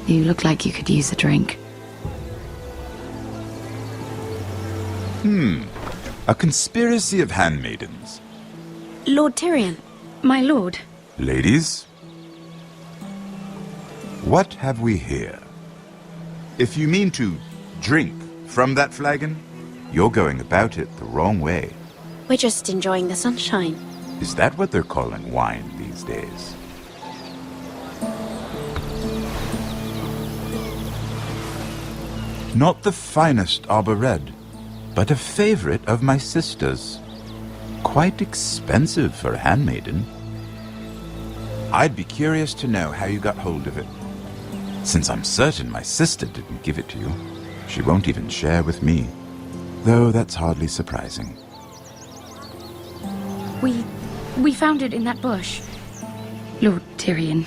You look like you could use a drink. A conspiracy of handmaidens. Lord Tyrion. My lord. Ladies, what have we here? If you mean to drink from that flagon, you're going about it the wrong way. We're just enjoying the sunshine. Is that what they're calling wine these days? Not the finest arbor red, but a favorite of my sister's. Quite expensive for a handmaiden. I'd be curious to know how you got hold of it. Since I'm certain my sister didn't give it to you, she won't even share with me. Though that's hardly surprising. We found it in that bush. Lord Tyrion.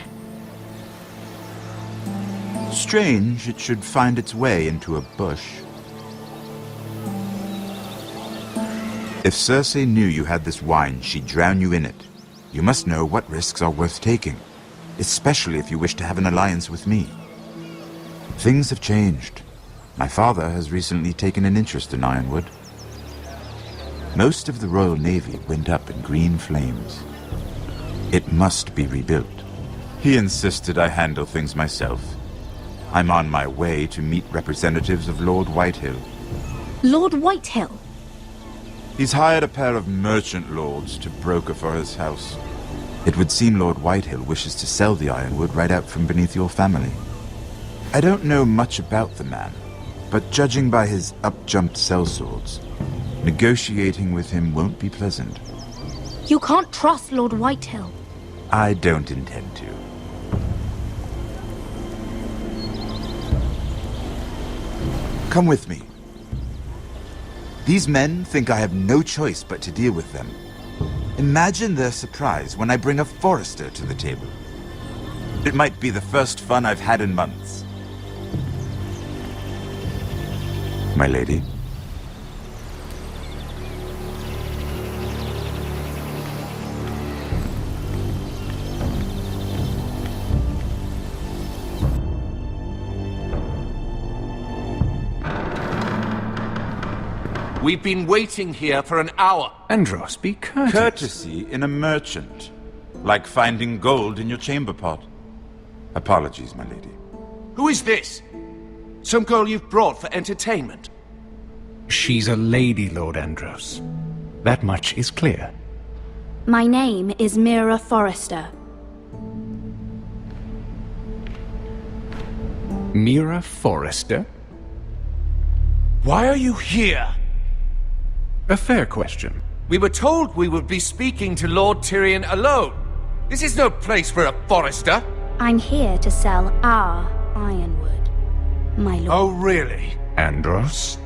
Strange it should find its way into a bush. If Cersei knew you had this wine, she'd drown you in it. You must know what risks are worth taking, especially if you wish to have an alliance with me. Things have changed. My father has recently taken an interest in Ironwood. Most of the Royal Navy went up in green flames. It must be rebuilt. He insisted I handle things myself. I'm on my way to meet representatives of Lord Whitehill. Lord Whitehill? He's hired a pair of merchant lords to broker for his house. It would seem Lord Whitehill wishes to sell the ironwood right out from beneath your family. I don't know much about the man, but judging by his up-jumped sellswords, negotiating with him won't be pleasant. You can't trust Lord Whitehill. I don't intend to. Come with me. These men think I have no choice but to deal with them. Imagine their surprise when I bring a forester to the table. It might be the first fun I've had in months. My lady. We've been waiting here for an hour. Andros, be courteous. Courtesy in a merchant. Like finding gold in your chamber pot. Apologies, my lady. Who is this? Some girl you've brought for entertainment? She's a lady, Lord Andros. That much is clear. My name is Mira Forrester. Mira Forrester? Why are you here? A fair question. We were told we would be speaking to Lord Tyrion alone. This is no place for a Forrester. I'm here to sell our ironwood, my lord. Oh, really? Andros?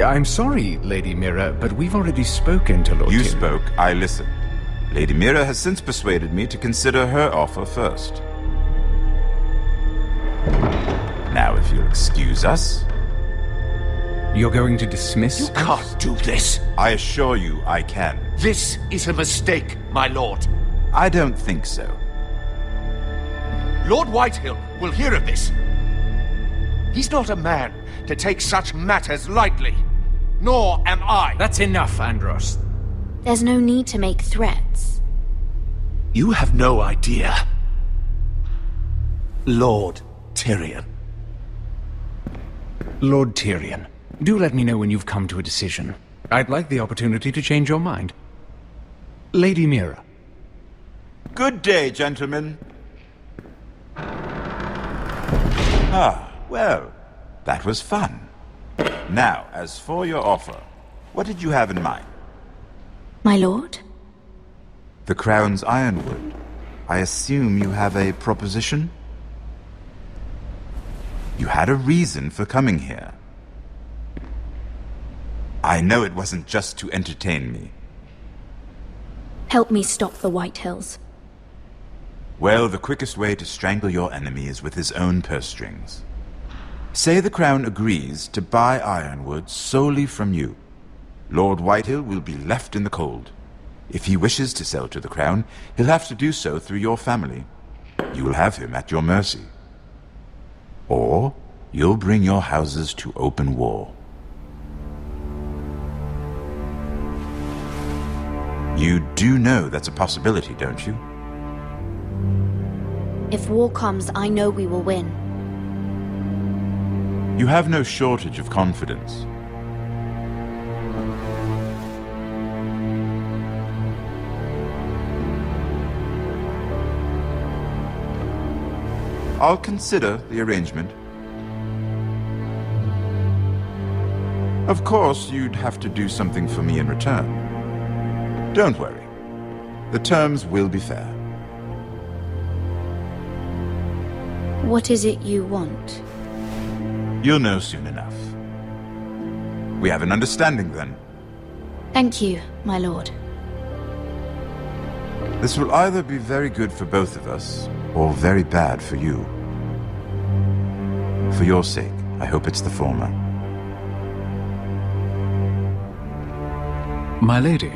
I'm sorry, Lady Mira, but we've already spoken to Lord You Tyrion. spoke, I listened. Lady Mira has since persuaded me to consider her offer first. Now, if you'll excuse us... You're going to dismiss You can't do this. I assure you I can. This is a mistake, my lord. I don't think so. Lord Whitehill will hear of this. He's not a man to take such matters lightly. Nor am I. That's enough, Andros. There's no need to make threats. You have no idea. Lord Tyrion. Lord Tyrion, do let me know when you've come to a decision. I'd like the opportunity to change your mind. Lady Mira. Good day, gentlemen. Ah, well, that was fun. Now, as for your offer, what did you have in mind? My lord? The Crown's ironwood. I assume you have a proposition? You had a reason for coming here. I know it wasn't just to entertain me. Help me stop the Whitehills. Well, the quickest way to strangle your enemy is with his own purse strings. Say the Crown agrees to buy ironwood solely from you. Lord Whitehill will be left in the cold. If he wishes to sell to the Crown, he'll have to do so through your family. You will have him at your mercy. Or you'll bring your houses to open war. You do know that's a possibility, don't you? If war comes, I know we will win. You have no shortage of confidence. I'll consider the arrangement. Of course, you'd have to do something for me in return. Don't worry. The terms will be fair. What is it you want? You'll know soon enough. We have an understanding then. Thank you, my lord. This will either be very good for both of us, or very bad for you. For your sake, I hope it's the former. My lady.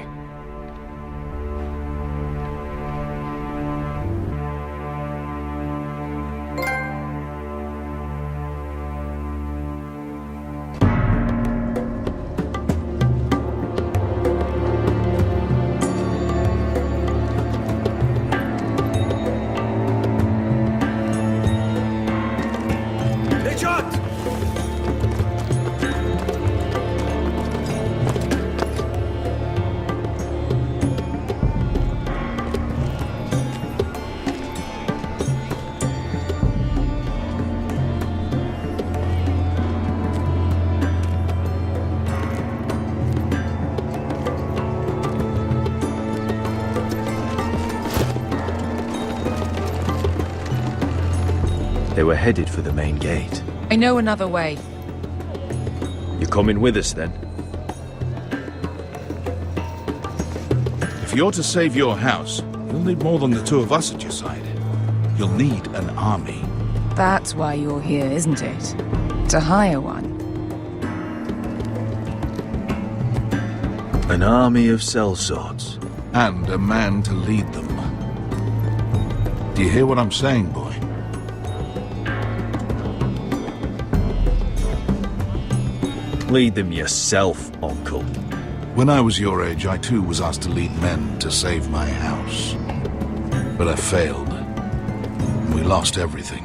They were headed for the main gate. I know another way. You're coming with us, then? If you're to save your house, you'll need more than the two of us at your side. You'll need an army. That's why you're here, isn't it? To hire one. An army of sellswords. And a man to lead them. Do you hear what I'm saying, boy? Lead them yourself, Uncle. When I was your age, I too was asked to lead men to save my house. But I failed. And we lost everything.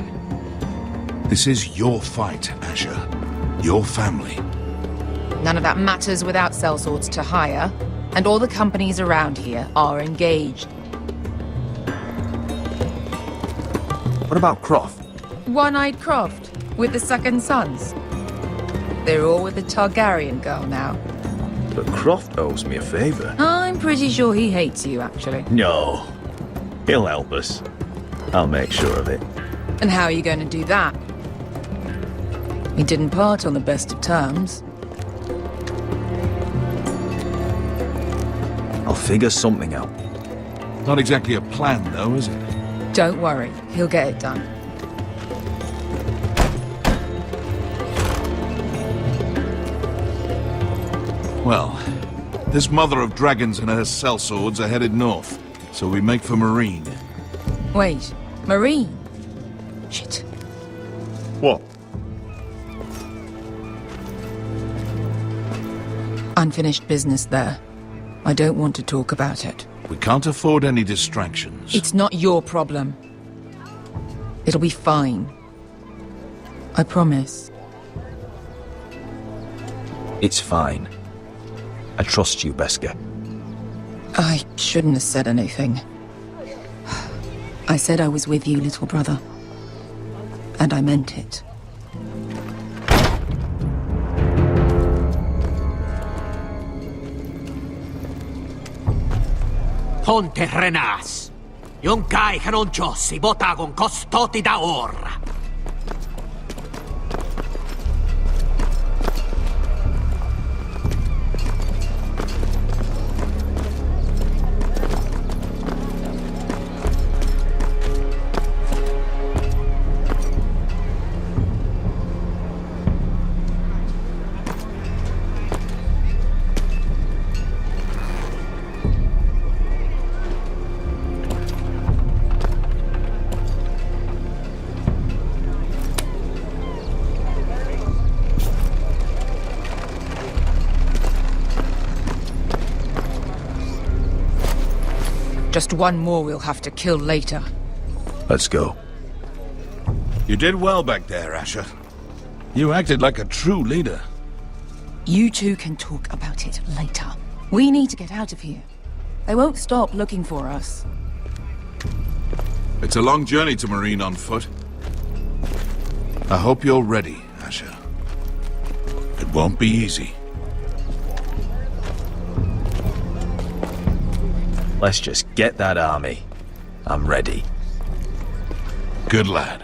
This is your fight, Asher. Your family. None of that matters without sellswords to hire, and all the companies around here are engaged. What about Croft? One-Eyed Croft, with the second sons. They're all with the Targaryen girl now. But Croft owes me a favour. I'm pretty sure he hates you, actually. No. He'll help us. I'll make sure of it. And how are you going to do that? We didn't part on the best of terms. I'll figure something out. Not exactly a plan, though, is it? Don't worry, he'll get it done. Well, this mother of dragons and her sellswords are headed north, so we make for Marine. Wait, Marine? Shit. What? Unfinished business there. I don't want to talk about it. We can't afford any distractions. It's not your problem. It'll be fine. I promise. It's fine. I trust you, Beskha. I shouldn't have said anything. I said I was with you, little brother. And I meant it. Ponte Renas. Yung kai kanoncho si botagon kostoti da ora. Just one more we'll have to kill later. Let's go. You did well back there, Asher. You acted like a true leader. You two can talk about it later. We need to get out of here. They won't stop looking for us. It's a long journey to Marine on foot. I hope you're ready, Asher. It won't be easy. Let's just get that army. I'm ready. Good lad.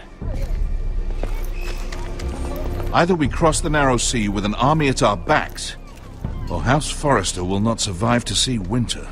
Either we cross the narrow sea with an army at our backs, or House Forrester will not survive to see winter.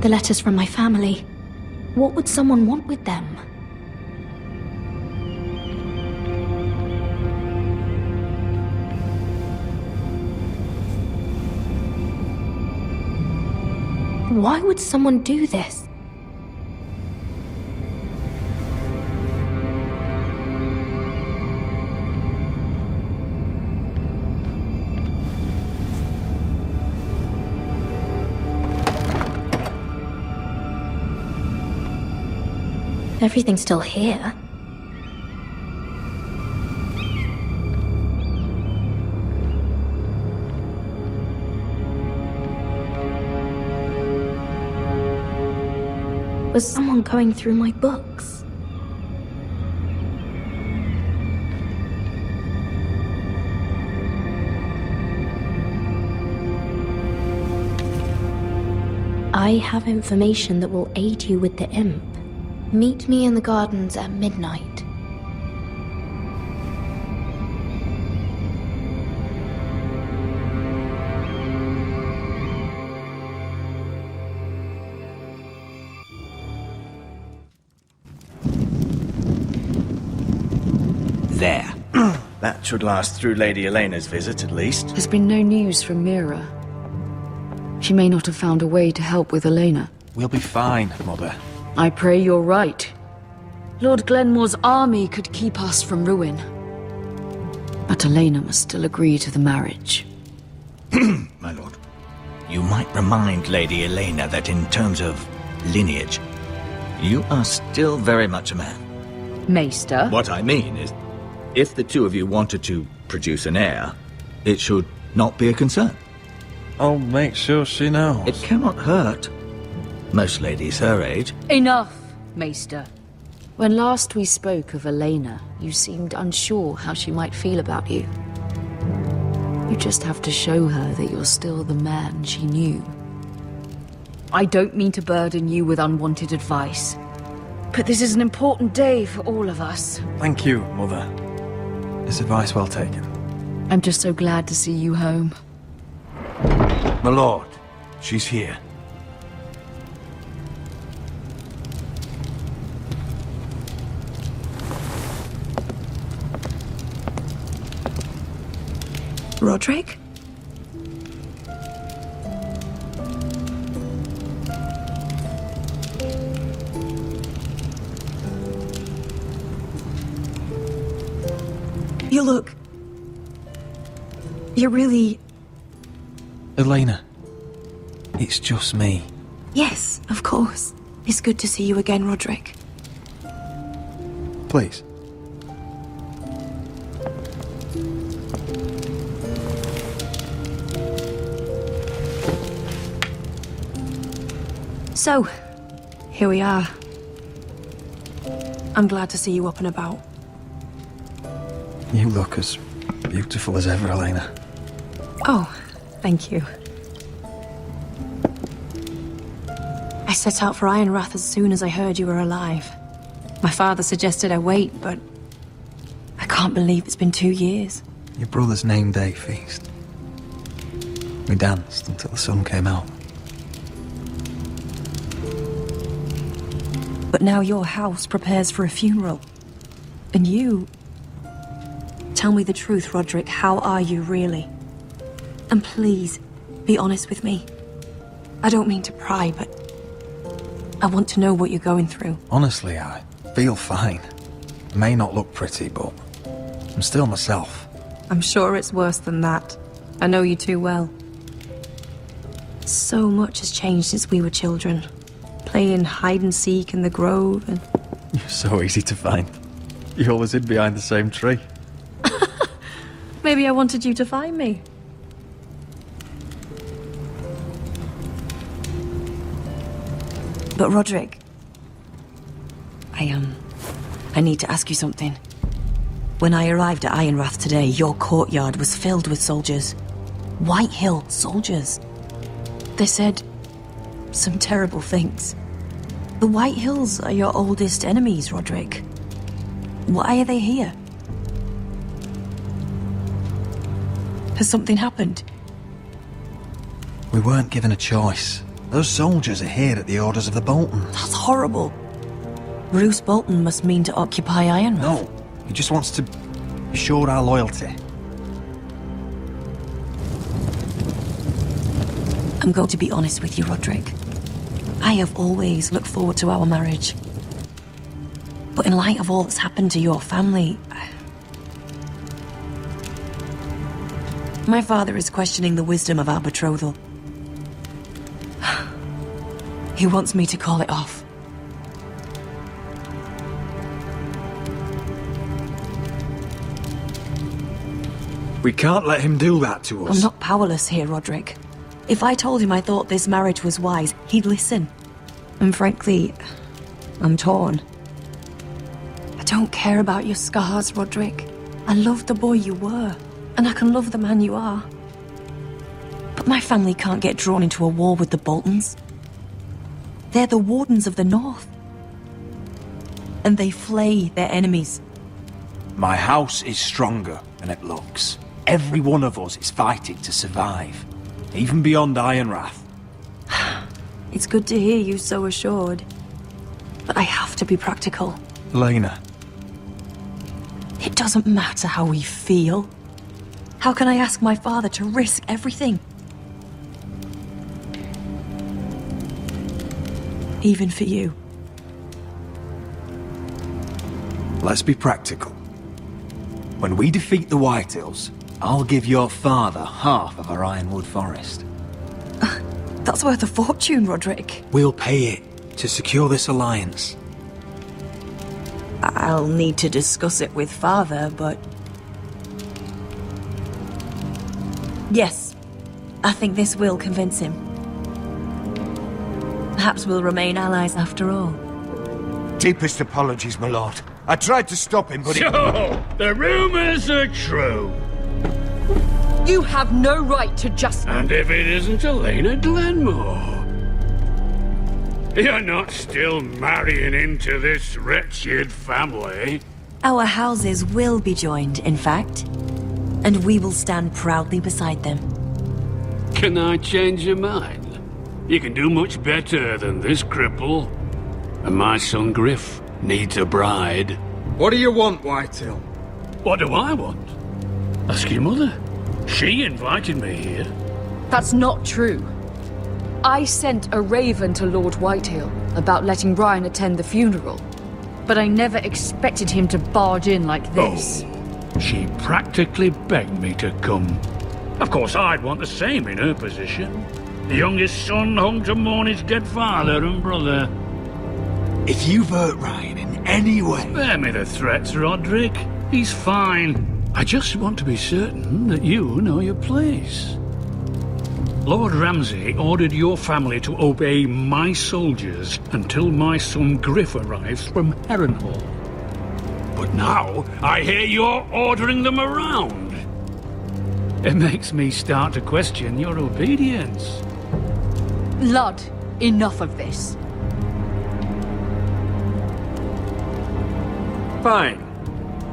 The letters from my family. What would someone want with them? Why would someone do this? Everything's still here. Was someone going through my books? I have information that will aid you with the imp. Meet me in the gardens at midnight. There. That should last through Lady Elena's visit, at least. There's been no news from Mira. She may not have found a way to help with Elena. We'll be fine, Mother. I pray you're right. Lord Glenmore's army could keep us from ruin. But Elena must still agree to the marriage. My lord, you might remind Lady Elena that in terms of lineage, you are still very much a man. Maester? What I mean is, if the two of you wanted to produce an heir, it should not be a concern. I'll make sure she knows. It cannot hurt. Most ladies her age. Enough, Maester. When last we spoke of Elena, you seemed unsure how she might feel about you. You just have to show her that you're still the man she knew. I don't mean to burden you with unwanted advice, but this is an important day for all of us. Thank you, Mother. This advice well taken. I'm just so glad to see you home. My lord, she's here. Rodrik? You look... You're really... Elena, it's just me. Yes, of course. It's good to see you again, Rodrik. Please. So, here we are. I'm glad to see you up and about. You look as beautiful as ever, Elena. Oh, thank you. I set out for Ironrath as soon as I heard you were alive. My father suggested I wait, but I can't believe it's been 2 years. Your brother's name day feast. We danced until the sun came out. But now your house prepares for a funeral. And you... Tell me the truth, Rodrik. How are you, really? And please, be honest with me. I don't mean to pry, but... I want to know what you're going through. Honestly, I feel fine. May not look pretty, but I'm still myself. I'm sure it's worse than that. I know you too well. So much has changed since we were children. Playing hide and seek in the grove and... You're so easy to find. You always hid behind the same tree. Maybe I wanted you to find me. But Rodrik... I need to ask you something. When I arrived at Ironrath today, your courtyard was filled with soldiers. Whitehill soldiers. They said some terrible things. The Whitehills are your oldest enemies, Rodrik. Why are they here? Has something happened? We weren't given a choice. Those soldiers are here at the orders of the Bolton. That's horrible. Roose Bolton must mean to occupy Ironrath. No, he just wants to assure our loyalty. I'm going to be honest with you, Rodrik. I have always looked forward to our marriage. But in light of all that's happened to your family... My father is questioning the wisdom of our betrothal. He wants me to call it off. We can't let him do that to us. I'm not powerless here, Rodrik. If I told him I thought this marriage was wise, he'd listen. And frankly, I'm torn. I don't care about your scars, Rodrik. I love the boy you were, and I can love the man you are. But my family can't get drawn into a war with the Boltons. They're the Wardens of the North. And they flay their enemies. My house is stronger than it looks. Every one of us is fighting to survive, even beyond Ironrath. It's good to hear you so assured. But I have to be practical. Lena. It doesn't matter how we feel. How can I ask my father to risk everything? Even for you. Let's be practical. When we defeat the Whitehills, I'll give your father half of our Ironwood Forest. That's worth a fortune, Rodrik. We'll pay it to secure this alliance. I'll need to discuss it with father, but... Yes, I think this will convince him. Perhaps we'll remain allies after all. Deepest apologies, my lord. I tried to stop him, but So, the rumors are true. You have no right to just... And if it isn't Elena Glenmore? You're not still marrying into this wretched family? Our houses will be joined, in fact. And we will stand proudly beside them. Can I change your mind? You can do much better than this cripple. And my son Griff needs a bride. What do you want, Whitehill? What do I want? Ask your mother. She invited me here. That's not true. I sent a raven to Lord Whitehill about letting Ryan attend the funeral. But I never expected him to barge in like this. Oh, she practically begged me to come. Of course, I'd want the same in her position. The youngest son home to mourn his dead father and brother. If you've hurt Ryan in any way... Spare me the threats, Rodrik. He's fine. I just want to be certain that you know your place. Lord Ramsay ordered your family to obey my soldiers until my son Griff arrives from Harrenhal. But now, I hear you're ordering them around. It makes me start to question your obedience. Lud, enough of this. Fine.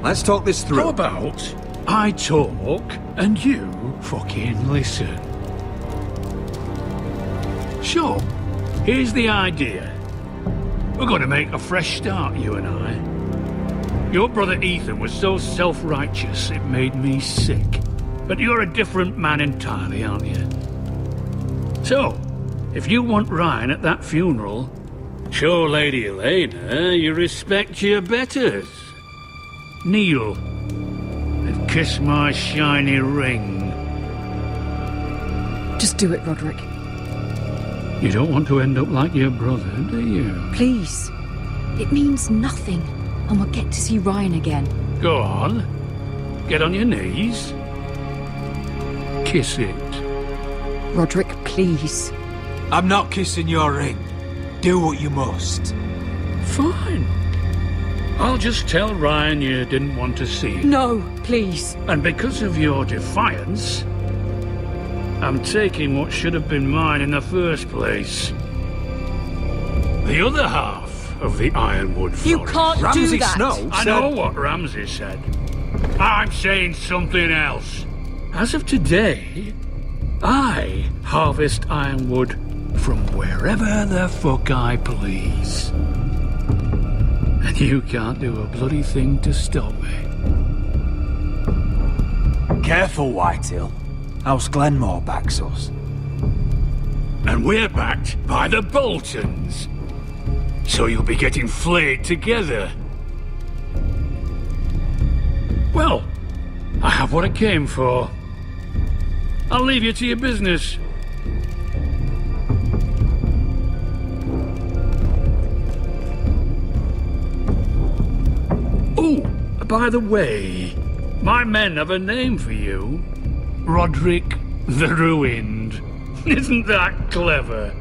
Let's talk this through. How about I talk and you fucking listen? Sure. Here's the idea. We're going to make a fresh start, you and I. Your brother Ethan was so self-righteous it made me sick. But you're a different man entirely, aren't you? So, if you want Ryan at that funeral, show Lady Elena you respect your betters. Kneel and kiss my shiny ring. Just do it, Rodrik. You don't want to end up like your brother, do you? Please. It means nothing, and we'll get to see Ryan again. Go on. Get on your knees. Kiss it. Rodrik, please. I'm not kissing your ring. Do what you must. Fine. I'll just tell Ryan you didn't want to see him. No, please. And because of your defiance, I'm taking what should have been mine in the first place. The other half of the Ironwood Forest. You can't do that. Ramsay Snow I know what Ramsay said. I'm saying something else. As of today, I harvest ironwood from wherever the fuck I please. And you can't do a bloody thing to stop me. Careful, Whitehill. House Glenmore backs us. And we're backed by the Boltons. So you'll be getting flayed together. Well, I have what I came for. I'll leave you to your business. Oh, by the way, My men have a name for you. Rodrik the Ruined. Isn't that clever?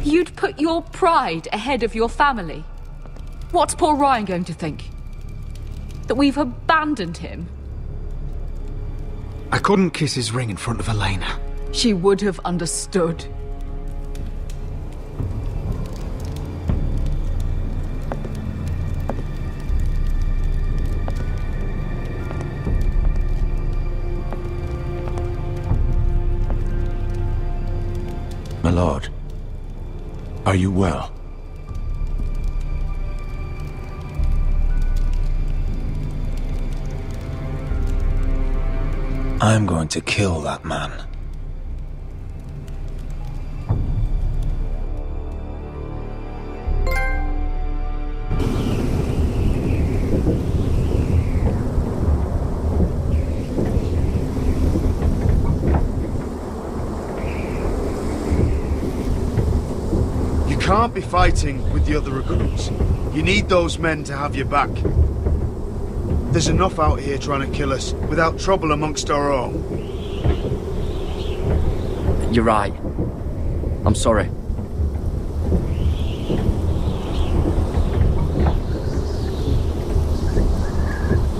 You'd put your pride ahead of your family? What's poor Ryan going to think? That we've abandoned him? I couldn't kiss his ring in front of Elena. She would have understood. My lord, are you well? I'm going to kill that man. You can't be fighting with the other recruits. You need those men to have your back. There's enough out here trying to kill us, without trouble amongst our own. You're right. I'm sorry.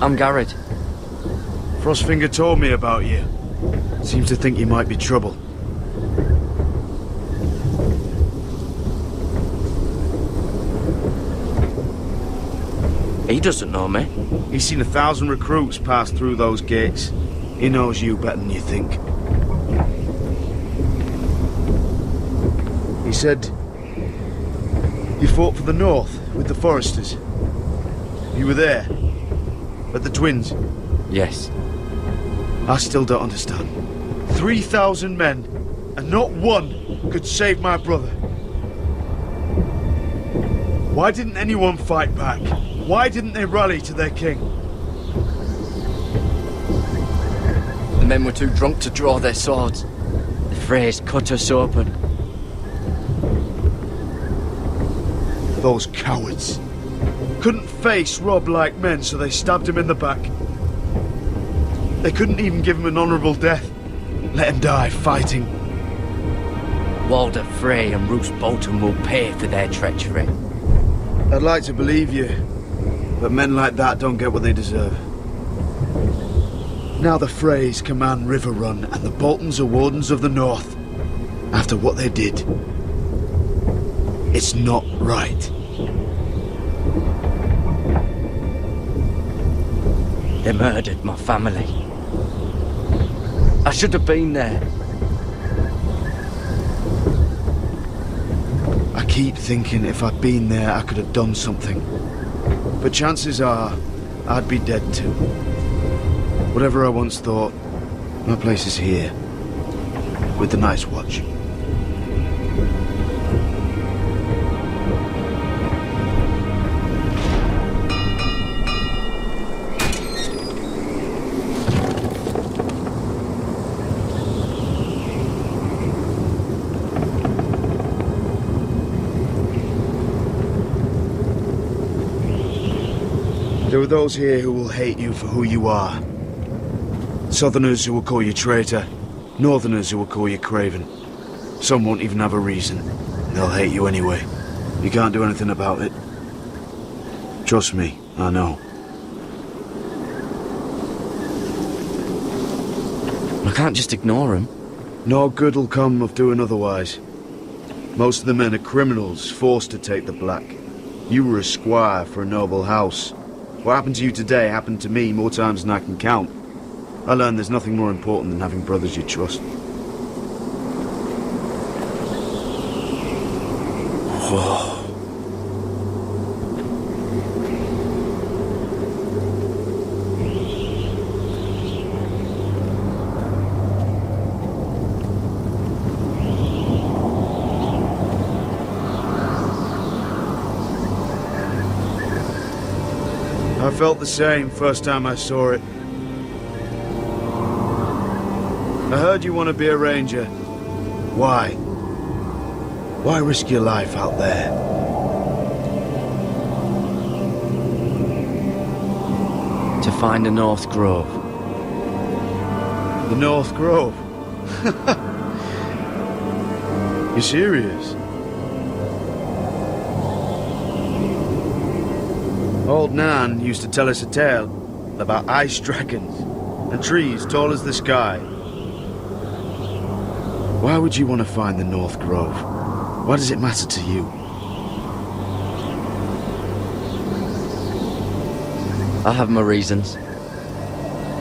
I'm Gared. Frostfinger told me about you. Seems to think you might be trouble. He doesn't know me. He's seen 1,000 recruits pass through those gates. He knows you better than you think. He said you fought for the North with the Foresters. You were there, at the Twins. Yes. I still don't understand. 3,000 men, and not one could save my brother. Why didn't anyone fight back? Why didn't they rally to their king? The men were too drunk to draw their swords. The Freys cut us open. Those cowards. Couldn't face Rob like men, so they stabbed him in the back. They couldn't even give him an honourable death. Let him die fighting. Walder Frey and Roose Bolton will pay for their treachery. I'd like to believe you, but men like that don't get what they deserve. Now the Freys command River Run, and the Boltons are Wardens of the North. After what they did. It's not right. They murdered my family. I should have been there. I keep thinking if I'd been there, I could have done something. But chances are, I'd be dead too. Whatever I once thought, my place is here. With the Night's Watch. There are those here who will hate you for who you are. Southerners who will call you traitor. Northerners who will call you craven. Some won't even have a reason. They'll hate you anyway. You can't do anything about it. Trust me, I know. I can't just ignore him. No good will come of doing otherwise. Most of the men are criminals, forced to take the black. You were a squire for a noble house. What happened to you today happened to me more times than I can count. I learned there's nothing more important than having brothers you trust. Whoa. I felt the same first time I saw it. I heard you want to be a ranger. Why? Why risk your life out there? To find the North Grove. The North Grove? You serious? Old Nan used to tell us a tale about ice dragons and trees tall as the sky. Why would you want to find the North Grove? Why does it matter to you? I have my reasons.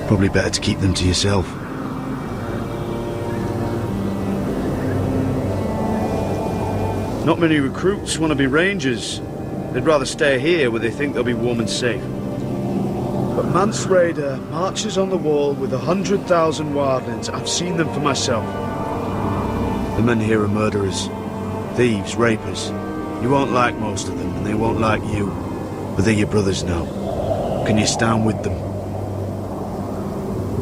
Probably better to keep them to yourself. Not many recruits want to be rangers. They'd rather stay here where they think they'll be warm and safe. But Mance Raider marches on the wall with 100,000 wildlings. I've seen them for myself. The men here are murderers, thieves, rapers. You won't like most of them, and they won't like you. But they're your brothers now. Can you stand with them?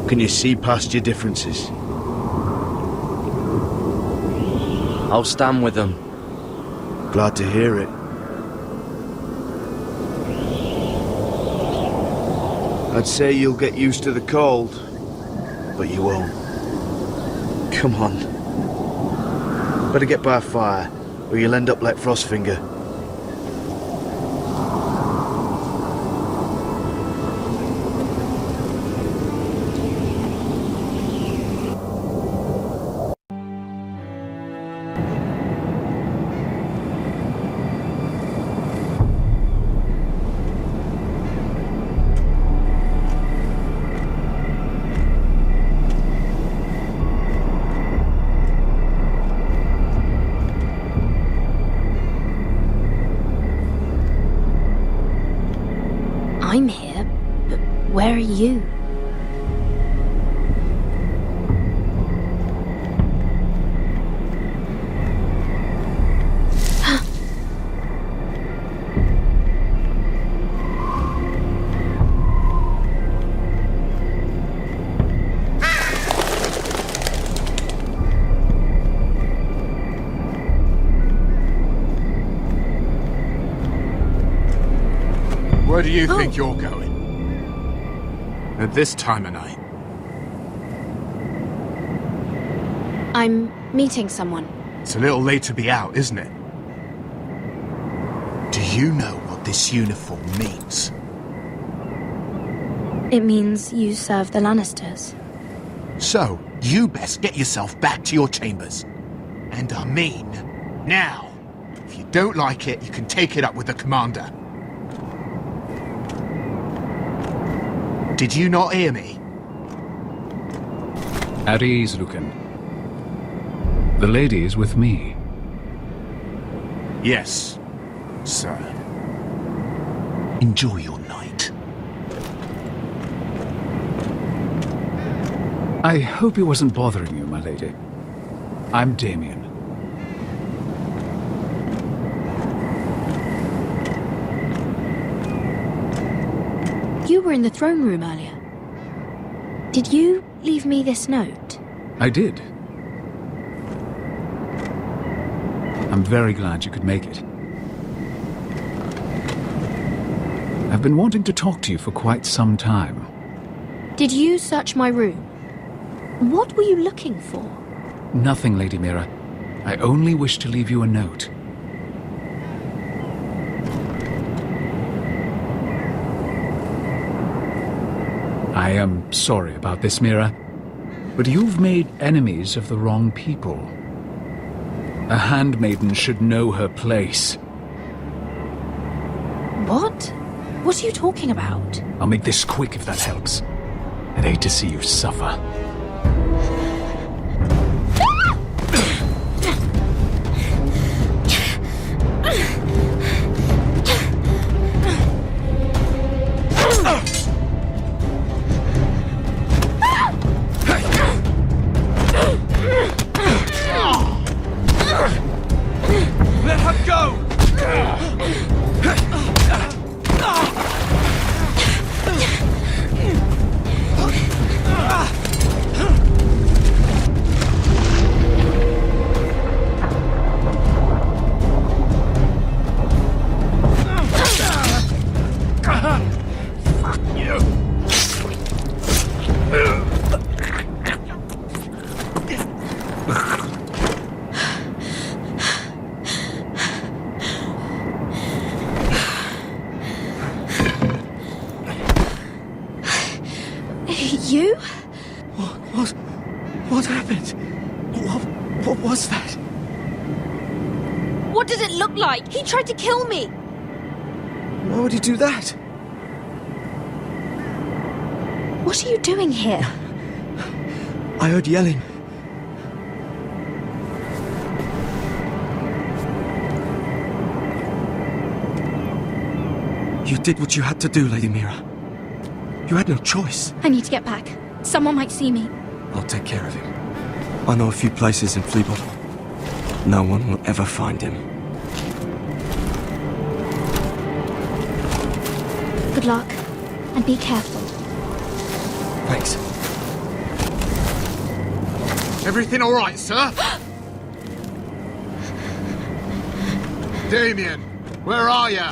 Can you see past your differences? I'll stand with them. Glad to hear it. I'd say you'll get used to the cold, but you won't. Come on. Better get by a fire, or you'll end up like Frostfinger. I'm here, but where are you? Where do you think you're going? At this time of night? I'm meeting someone. It's a little late to be out, isn't it? Do you know what this uniform means? It means you serve the Lannisters. So, you best get yourself back to your chambers. And I mean, now. If you don't like it, you can take it up with the commander. Did you not hear me? At ease, Lucan. The lady is with me. Yes, sir. Enjoy your night. I hope he wasn't bothering you, my lady. I'm Damien. You were in the throne room earlier. Did you leave me this note? I did. I'm very glad you could make it. I've been wanting to talk to you for quite some time. Did you search my room? What were you looking for? Nothing, Lady Mira. I only wish to leave you a note. I am sorry about this, Mira, but you've made enemies of the wrong people. A handmaiden should know her place. What? What are you talking about? I'll make this quick if that helps. I'd hate to see you suffer. Let her go! You? What happened? What was that? What did it look like? He tried to kill me! Why would he do that? What are you doing here? I heard yelling. You did what you had to do, Lady Mira. You had no choice. I need to get back. Someone might see me. I'll take care of him. I know a few places in Fleabottle. No one will ever find him. Good luck, and be careful. Thanks. Everything all right, sir? Damien, where are you?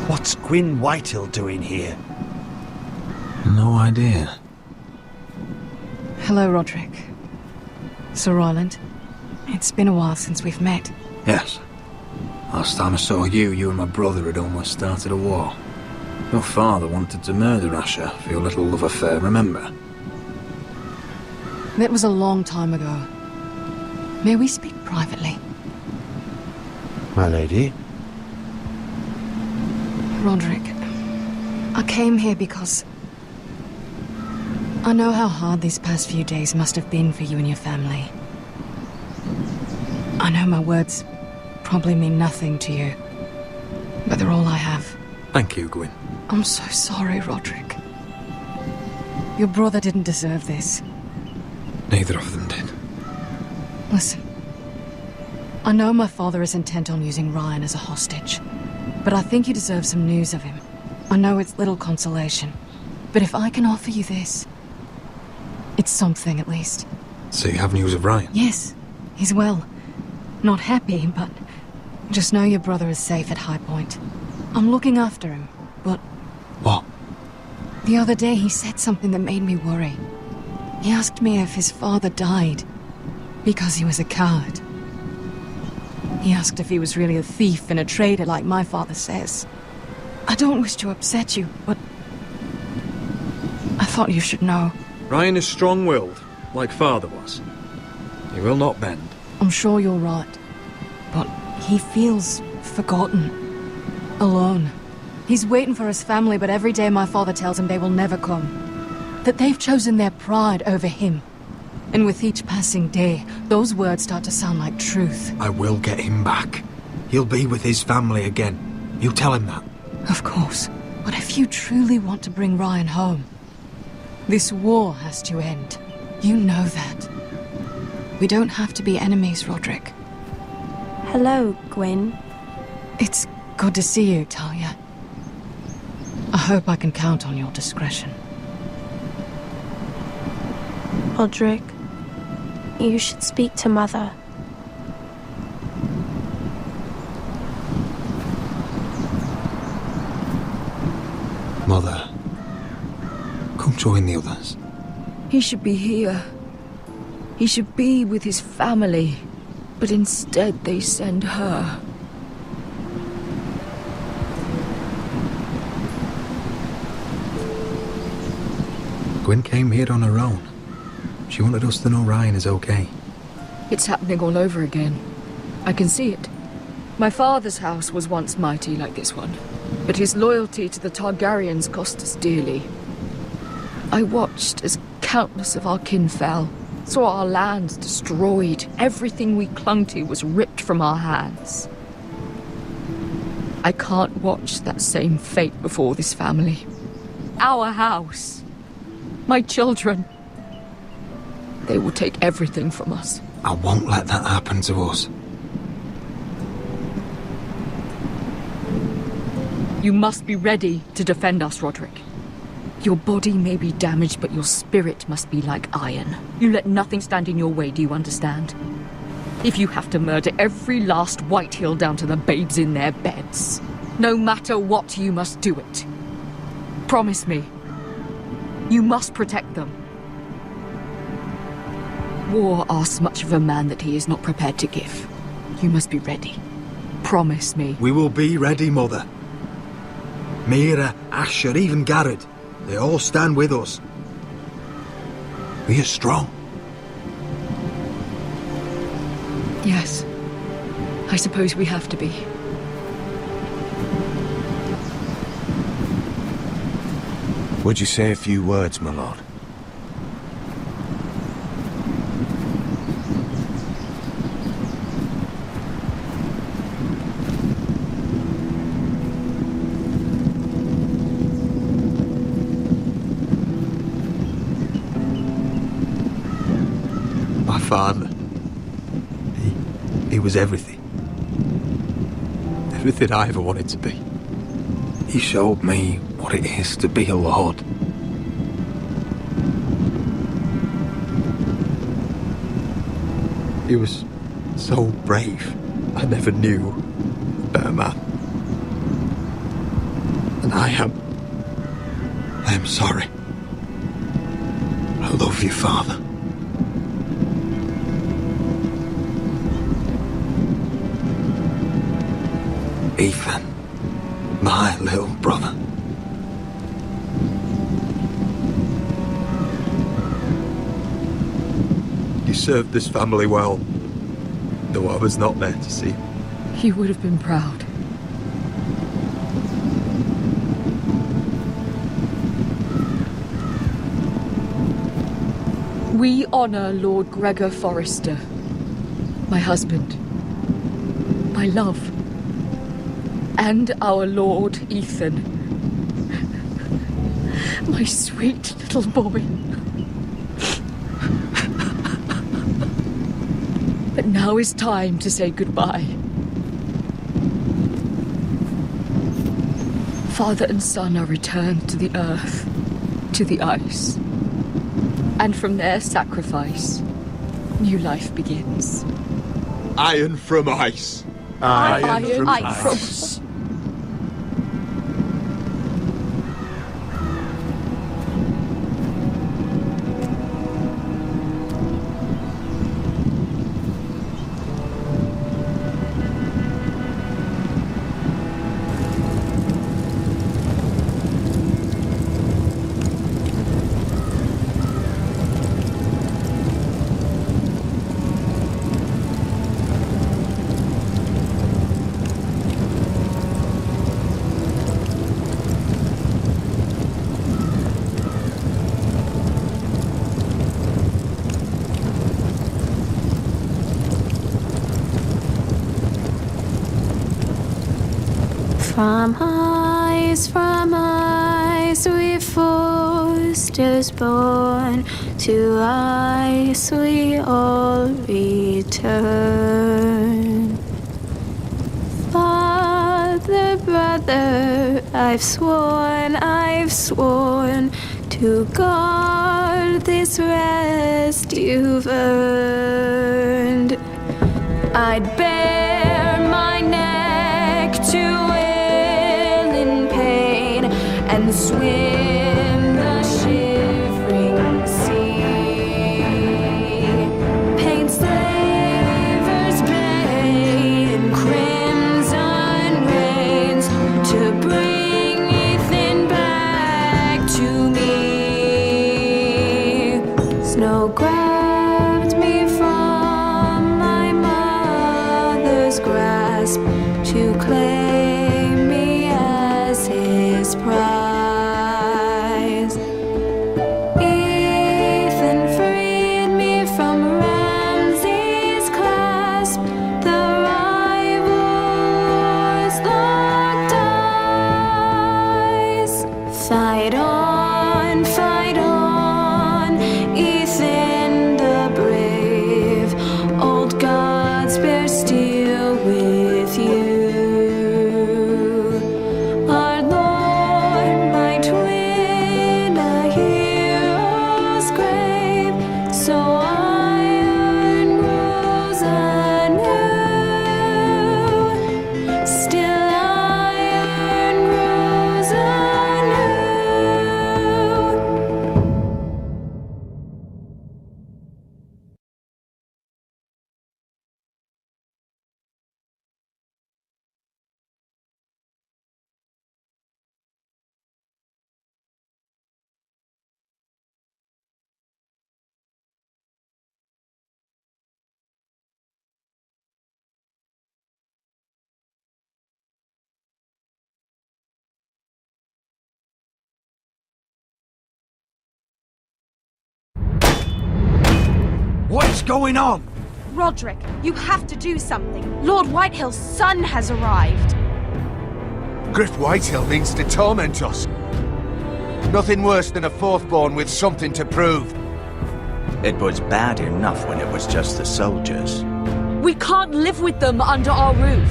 What's Gwyn Whitehill doing here? No idea. Hello, Rodrik. Sir Roland. It's been a while since we've met. Yes. Last time I saw you and my brother had almost started a war. Your father wanted to murder Asher for your little love affair, remember? That was a long time ago. May we speak privately? My lady? Rodrik, I came here because I know how hard these past few days must have been for you and your family. I know my words probably mean nothing to you, but they're all I have. Thank you, Gwyn. I'm so sorry, Rodrik. Your brother didn't deserve this. Neither of them did. Listen, I know my father is intent on using Ryan as a hostage, but I think you deserve some news of him. I know it's little consolation, but if I can offer you this, it's something at least. So you have news of Ryan? Yes, he's well. Not happy, but just know your brother is safe at High Point. I'm looking after him, but... What? The other day he said something that made me worry. He asked me if his father died because he was a coward. He asked if he was really a thief and a traitor like my father says. I don't wish to upset you, but I thought you should know. Ryan is strong-willed, like father was. He will not bend. I'm sure you're right, but he feels forgotten, alone. He's waiting for his family, but every day my father tells him they will never come. That they've chosen their pride over him. And with each passing day, those words start to sound like truth. I will get him back. He'll be with his family again. You tell him that. Of course. But if you truly want to bring Ryan home, this war has to end. You know that. We don't have to be enemies, Rodrik. Hello, Gwyn. It's good to see you, Talia. I hope I can count on your discretion. Rodrik, you should speak to Mother. Mother, come join the others. He should be here. He should be with his family. But instead they send her. Gwyn came here on her own. She wanted us to know Ryan is okay. It's happening all over again. I can see it. My father's house was once mighty like this one, but his loyalty to the Targaryens cost us dearly. I watched as countless of our kin fell, saw our lands destroyed, everything we clung to was ripped from our hands. I can't watch that same fate before this family. Our house. My children. They will take everything from us. I won't let that happen to us. You must be ready to defend us, Rodrik. Your body may be damaged, but your spirit must be like iron. You let nothing stand in your way, do you understand? If you have to murder every last Whitehill down to the babes in their beds, no matter what, you must do it. Promise me. You must protect them. War asks much of a man that he is not prepared to give. You must be ready. Promise me. We will be ready, Mother. Mira, Asher, even Gared. They all stand with us. We are strong. Yes. I suppose we have to be. Would you say a few words, my lord? My father. He was everything. Everything I ever wanted to be. He showed me what it is to be a lord. He was so brave. I never knew a better man. And I am sorry. I love you, Father. Ethan, my little brother. You served this family well, though I was not there to see. He would have been proud. We honor Lord Gregor Forrester, my husband, my love. And our Lord Ethan. My sweet little boy. But now is time to say goodbye. Father and son are returned to the earth, to the ice. And from their sacrifice, new life begins. Iron from ice. Iron from ice. From ice we Forsters born, to ice we all return. Father, brother, I've sworn to guard this rest you've earned. I'd bare my neck to and swim the shivering sea. Paint Slaver's Bay in crimson rains to bring Ethan back to me. Snow grabbed me from my mother's grasp to claim me as his prize. Ramsay's clasp, the rival's long What is going on? Rodrik, you have to do something. Lord Whitehill's son has arrived. Gwyn Whitehill means to torment us. Nothing worse than a fourth-born with something to prove. It was bad enough when it was just the soldiers. We can't live with them under our roof.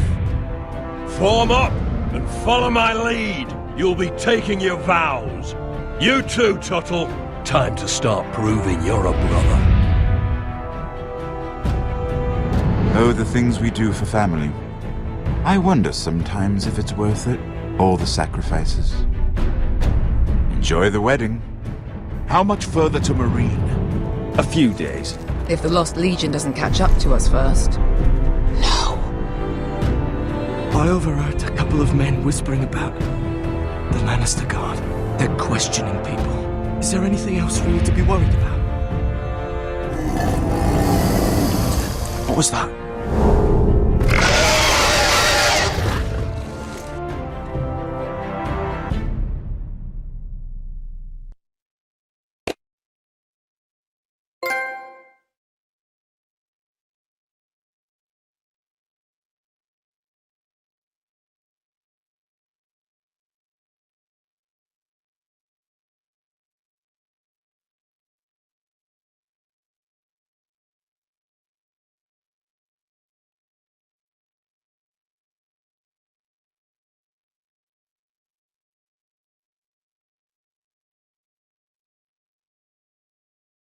Form up and follow my lead. You'll be taking your vows. You too, Tuttle. Time to start proving you're a brother. Oh, the things we do for family. I wonder sometimes if it's worth it, all the sacrifices. Enjoy the wedding. How much further to Marine? A few days. If the Lost Legion doesn't catch up to us first. I overheard a couple of men whispering about the Lannister Guard. They're questioning people. Is there anything else we need to be worried about? What was that?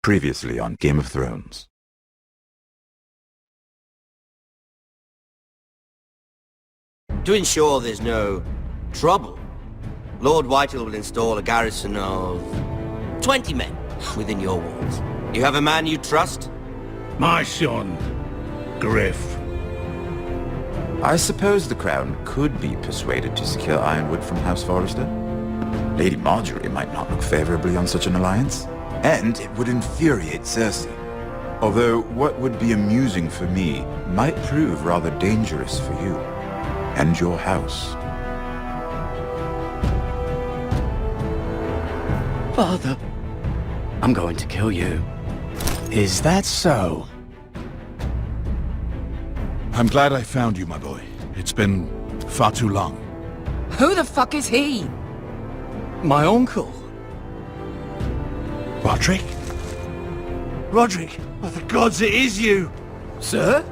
Previously on Game of Thrones. To ensure there's no trouble, Lord Whitehill will install a garrison of 20 men within your walls. You have a man you trust? My son, Griff. I suppose the Crown could be persuaded to secure Ironwood from House Forrester. Lady Marjorie might not look favorably on such an alliance. And it would infuriate Cersei. Although what would be amusing for me might prove rather dangerous for you and your house. Father, I'm going to kill you. Is that so? I'm glad I found you, my boy. It's been far too long. Who the fuck is he? My uncle. Rodrik? Rodrik, by the gods, it is you! Sir?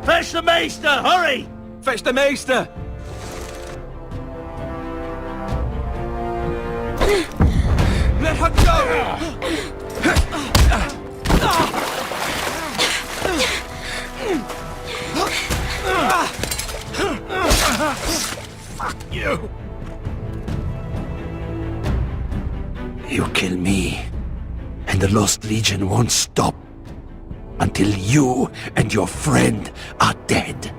Fetch the Maester, hurry! Fetch the Maester! Let her go! Fuck you! You kill me, and the Lost Legion won't stop until you and your friend are dead.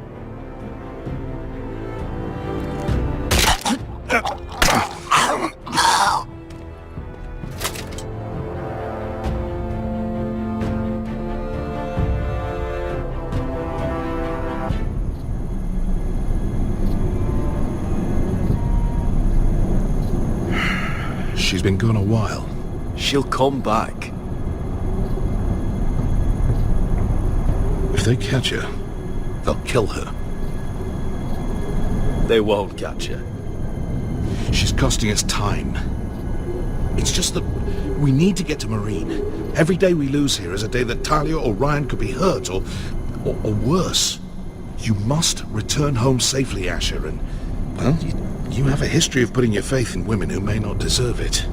She's been gone a while. She'll come back. If they catch her, they'll kill her. They won't catch her. She's costing us time. It's just that we need to get to Marine. Every day we lose here is a day that Talia or Ryan could be hurt, or worse. You must return home safely, Asher, and, well, you have a history of putting your faith in women who may not deserve it.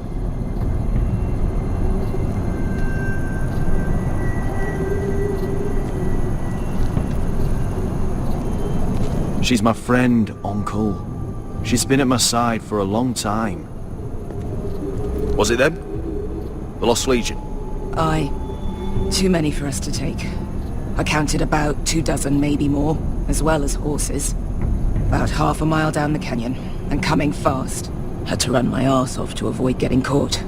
She's my friend, Uncle. She's been at my side for a long time. Was it them? The Lost Legion? Aye. Too many for us to take. I counted about 24, maybe more, as well as horses. About half a mile down the canyon, and coming fast. Had to run my arse off to avoid getting caught.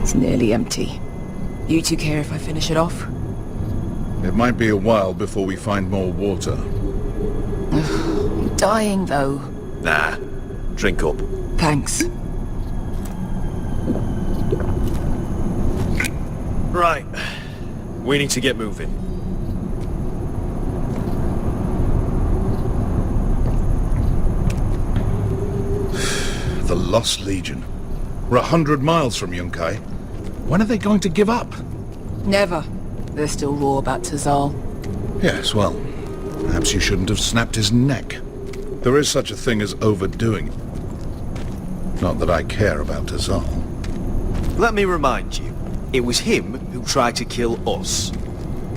It's nearly empty. You two care if I finish it off? It might be a while before we find more water. I'm dying, though. Nah. Drink up. Thanks. Right. We need to get moving. The Lost Legion. We're 100 miles from Yunkai. When are they going to give up? Never. They're still raw about Tazal. Yes, well, perhaps you shouldn't have snapped his neck. There is such a thing as overdoing it. Not that I care about Tazal. Let me remind you, it was him who tried to kill us.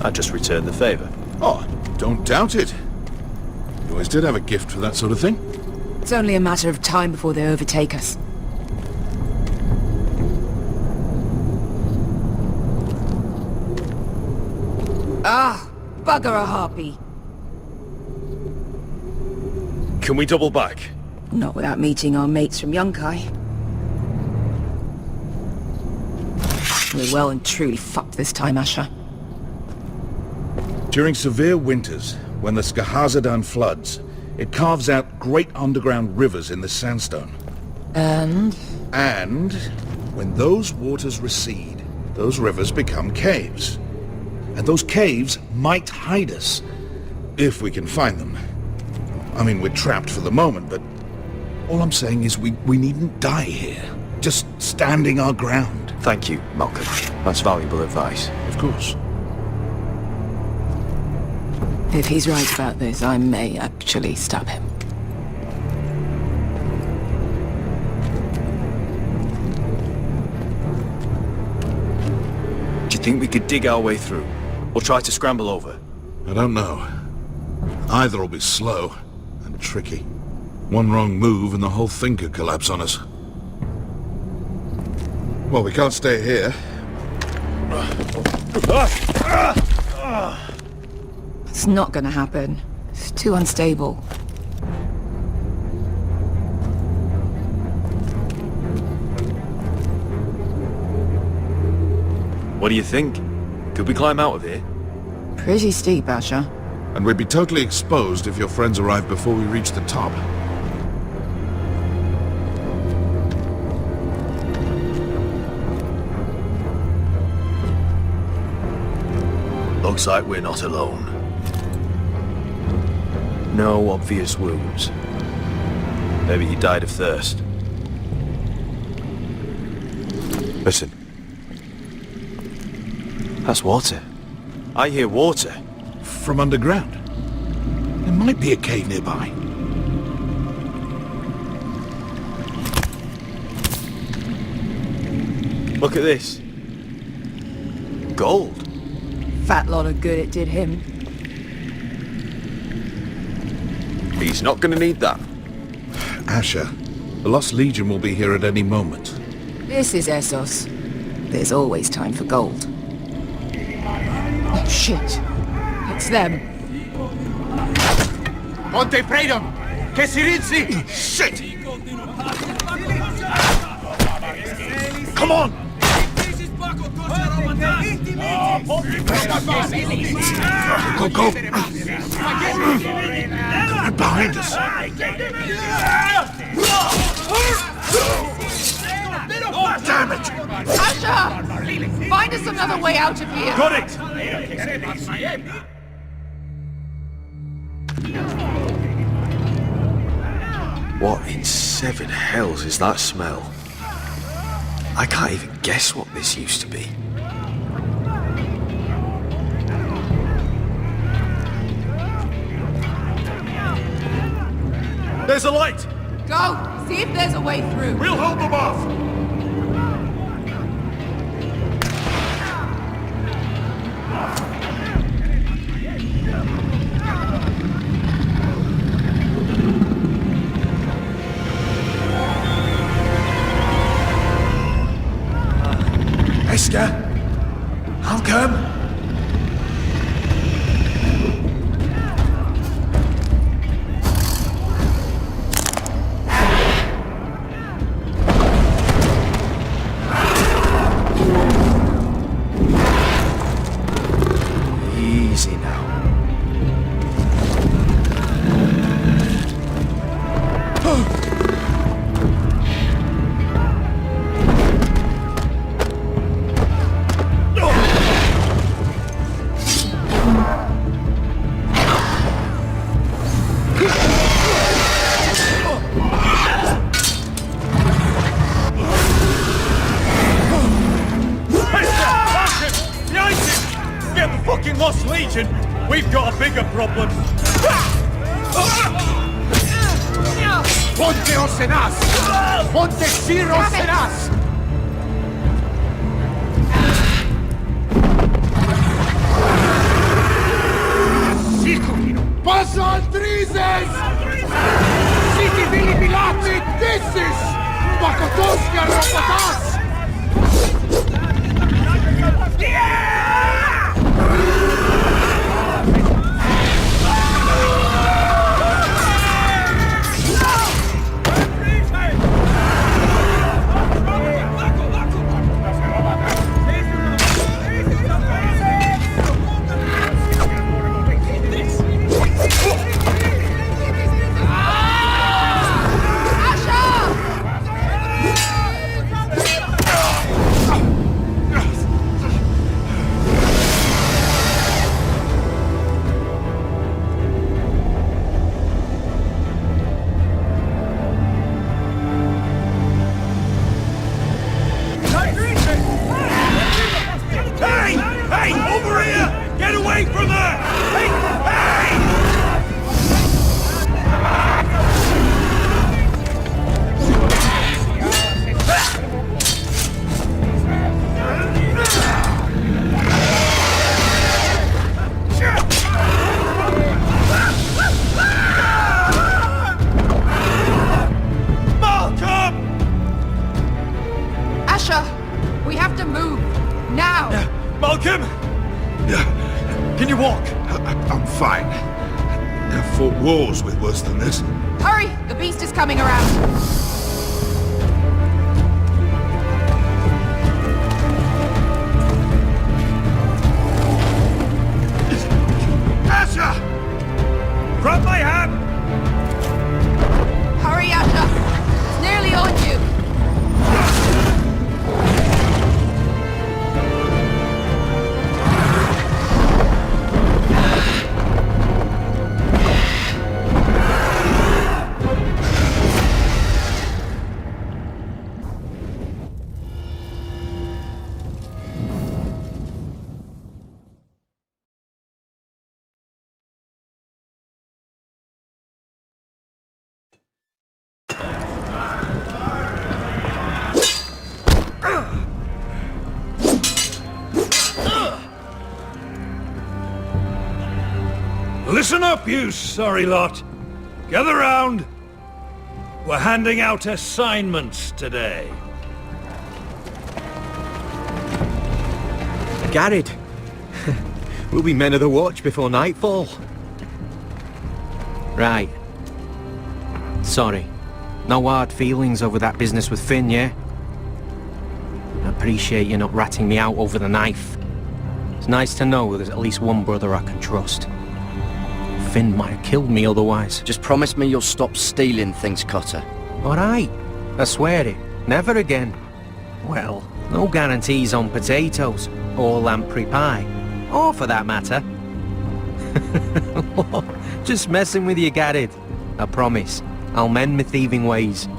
I just returned the favor. Oh, don't doubt it. You always did have a gift for that sort of thing. It's only a matter of time before they overtake us. Ah, bugger a harpy. Can we double back? Not without meeting our mates from Yunkai. We're well and truly fucked this time, Asher. During severe winters, when the Skahazadan floods, it carves out great underground rivers in the sandstone. And? And when those waters recede, those rivers become caves. And those caves might hide us, if we can find them. I mean, we're trapped for the moment, but all I'm saying is we needn't die here. Just standing our ground. Thank you, Malcolm. That's valuable advice. Of course. If he's right about this, I may actually stab him. Do you think we could dig our way through? Or try to scramble over? I don't know. Either will be slow and tricky. One wrong move and the whole thing could collapse on us. Well, we can't stay here. It's not gonna happen. It's too unstable. What do you think? Could we climb out of here? Pretty steep, Asher. And we'd be totally exposed if your friends arrive before we reach the top. Looks like we're not alone. No obvious wounds. Maybe he died of thirst. Listen. That's water. I hear water. From underground. There might be a cave nearby. Look at this. Gold. Fat lot of good it did him. He's not gonna need that. Asher, the Lost Legion will be here at any moment. This is Essos. There's always time for gold. Oh, shit. It's them. Monte Freedom! Che si rizzi! Shit! Come on! Go, go! Right behind us! Damn it! Asher! Find us another way out of here! Got it! What in seven hells is that smell? I can't even guess what this used to be. There's a light! Go! See if there's a way through. We'll hold them off! Esther? I'll come. Easy now. fucking lost Legion? We've got a bigger problem. Ponteos en us! Ponte Shiros en us! Paso Aldrizes! Siti Vili Pilati Dissis! Bakotoska Robotas! Wars with worse than this. Hurry! The beast is coming around! Asher! Grab my hand! Hurry, Asher! It's nearly on you! Listen up, you sorry lot. Gather round. We're handing out assignments today. Gared. We'll be men of the watch before nightfall. Right. Sorry. No hard feelings over that business with Finn, yeah? I appreciate you not ratting me out over the knife. It's nice to know there's at least one brother I can trust. Finn might have killed me otherwise. Just promise me you'll stop stealing things, Cutter. Alright. I swear it. Never again. Well, no guarantees on potatoes, or lamprey pie. Or for that matter. Just messing with you, Gared. I promise. I'll mend my thieving ways.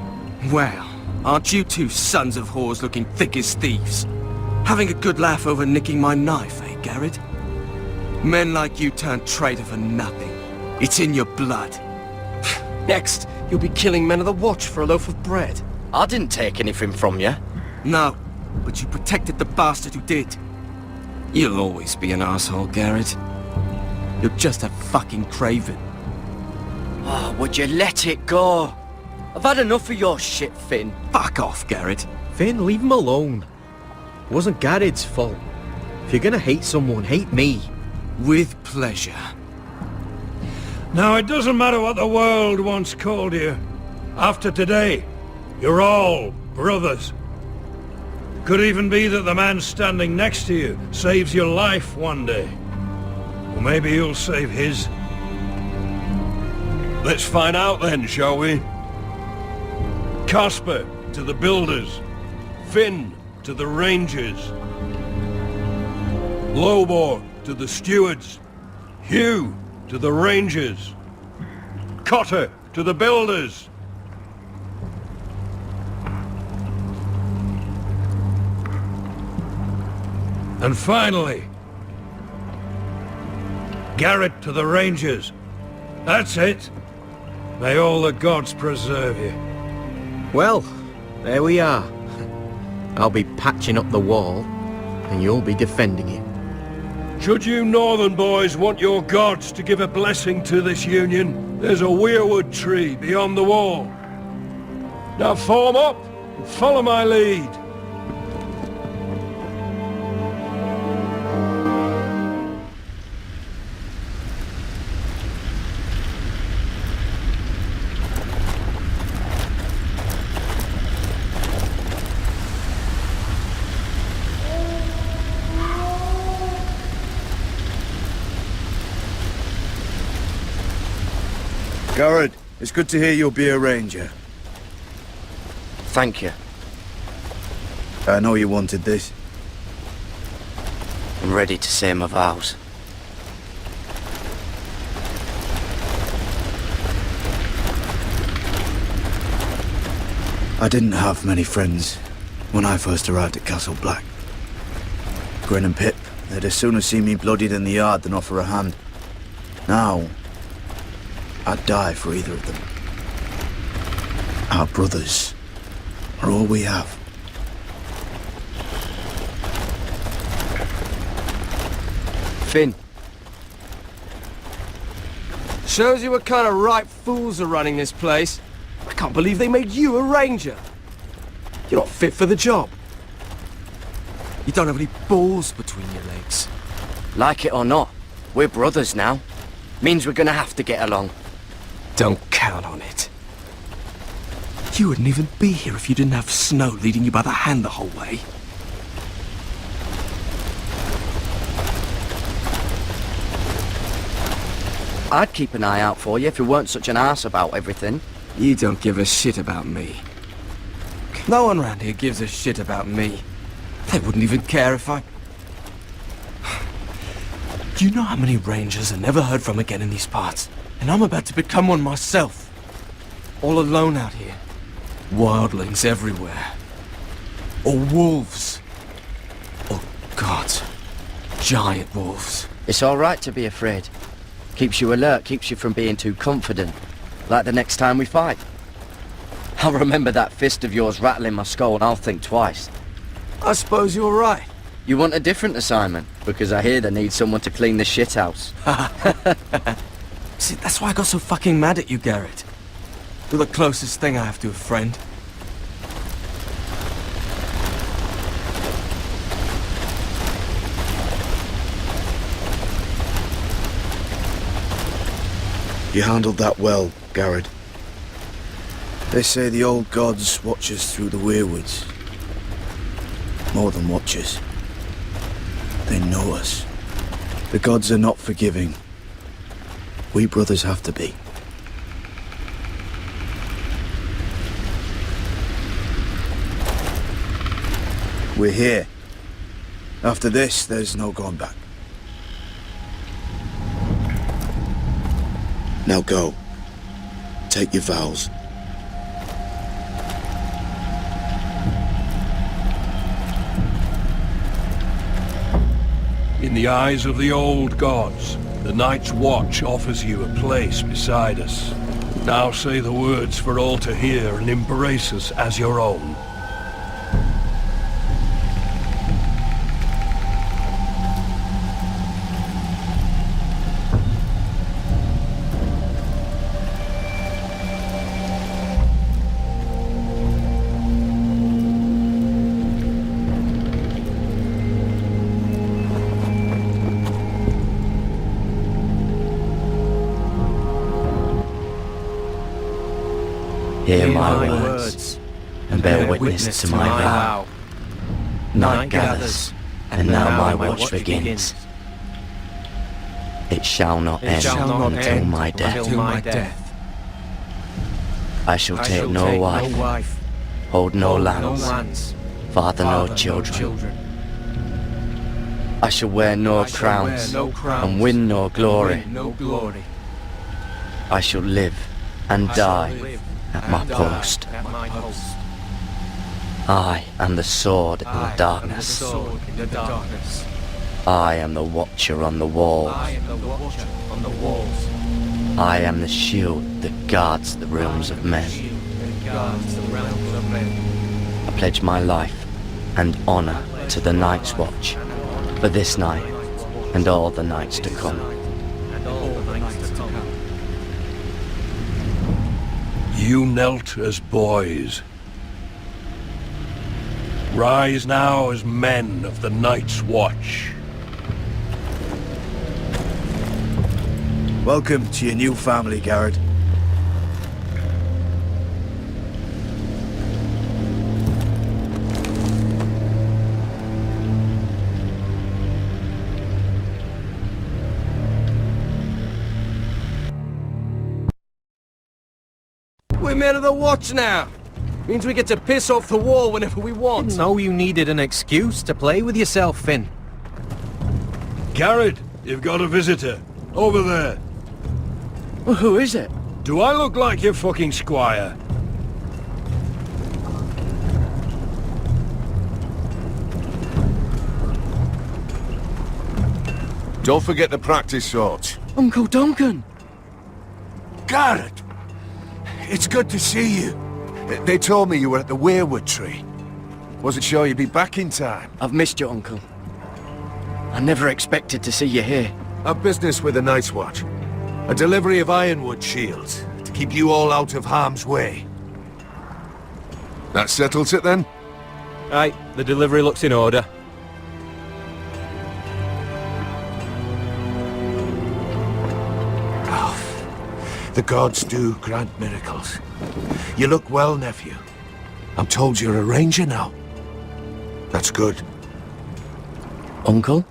Well, aren't you two sons of whores looking thick as thieves? Having a good laugh over nicking my knife, eh, Gared? Men like you turn traitor for nothing. It's in your blood. Next, you'll be killing men of the watch for a loaf of bread. I didn't take anything from you. No, but you protected the bastard who did. You'll always be an asshole, Gared. You're just a fucking craven. Oh, would you let it go? I've had enough of your shit, Finn. Fuck off, Gared. Finn, leave him alone. It wasn't Gared's fault. If you're gonna hate someone, hate me. With pleasure. Now, it doesn't matter what the world once called you. After today, you're all brothers. Could even be that the man standing next to you saves your life one day. Or maybe you'll save his. Let's find out then, shall we? Casper to the builders. Finn to the rangers. Lobor to the stewards. Hugh to the rangers. Cotter to the builders. And finally, Gared to the Rangers. That's it. May all the gods preserve you. Well, there we are. I'll be patching up the wall, and you'll be defending it. Should you northern boys want your gods to give a blessing to this union, there's a weirwood tree beyond the wall. Now form up and follow my lead. Gared, it's good to hear you'll be a ranger. Thank you. I know you wanted this. I'm ready to say my vows. I didn't have many friends when I first arrived at Castle Black. Gwyn and Pip, they'd as soon have seen me bloodied in the yard than offer a hand. Now, I'd die for either of them. Our brothers are all we have. Finn. Shows you what kind of ripe fools are running this place. I can't believe they made you a ranger. You're not fit for the job. You don't have any balls between your legs. Like it or not, we're brothers now. Means we're gonna have to get along. Don't count on it. You wouldn't even be here if you didn't have Snow leading you by the hand the whole way. I'd keep an eye out for you if you weren't such an arse about everything. You don't give a shit about me. No one around here gives a shit about me. They wouldn't even care if I... Do you know how many rangers are never heard from again in these parts? And I'm about to become one myself. All alone out here. Wildlings everywhere. Or wolves. Or gods. Giant wolves. It's all right to be afraid. Keeps you alert, keeps you from being too confident. Like the next time we fight. I'll remember that fist of yours rattling my skull and I'll think twice. I suppose you're right. You want a different assignment? Because I hear they need someone to clean the shithouse. See, that's why I got so fucking mad at you, Gared. You're the closest thing I have to a friend. You handled that well, Gared. They say the old gods watch us through the weirwoods. More than watch us. They know us. The gods are not forgiving. We brothers have to be. We're here. After this, there's no going back. Now go. Take your vows. In the eyes of the old gods, the Night's Watch offers you a place beside us. Now say the words for all to hear and embrace us as your own. Hear my words, and bear witness to my vow. Night gathers, and now my watch begins. It shall not end until my death. I shall take no wife, hold no lands, father no children. I shall wear no crowns, and win no glory. I shall live and die at my post. I am the sword in the darkness. I am the watcher on the walls. I am the watcher on the walls. I am the shield that guards the realms of men. I pledge my life and honor to the Night's Watch for this night and all the nights to come. You knelt as boys. Rise now as men of the Night's Watch. Welcome to your new family, Gared. We're men of the watch now. Means we get to piss off the wall whenever we want. Didn't know you needed an excuse to play with yourself, Finn. Gared, you've got a visitor. Over there. Well, who is it? Do I look like your fucking squire? Don't forget the practice swords. Uncle Duncan! Gared! It's good to see you. They told me you were at the weirwood tree. Wasn't sure you'd be back in time. I've missed you, Uncle. I never expected to see you here. A business with the Night's Watch. A delivery of ironwood shields to keep you all out of harm's way. That settles it then? Aye, the delivery looks in order. The gods do grant miracles. You look well, nephew. I'm told you're a ranger now. That's good. Uncle?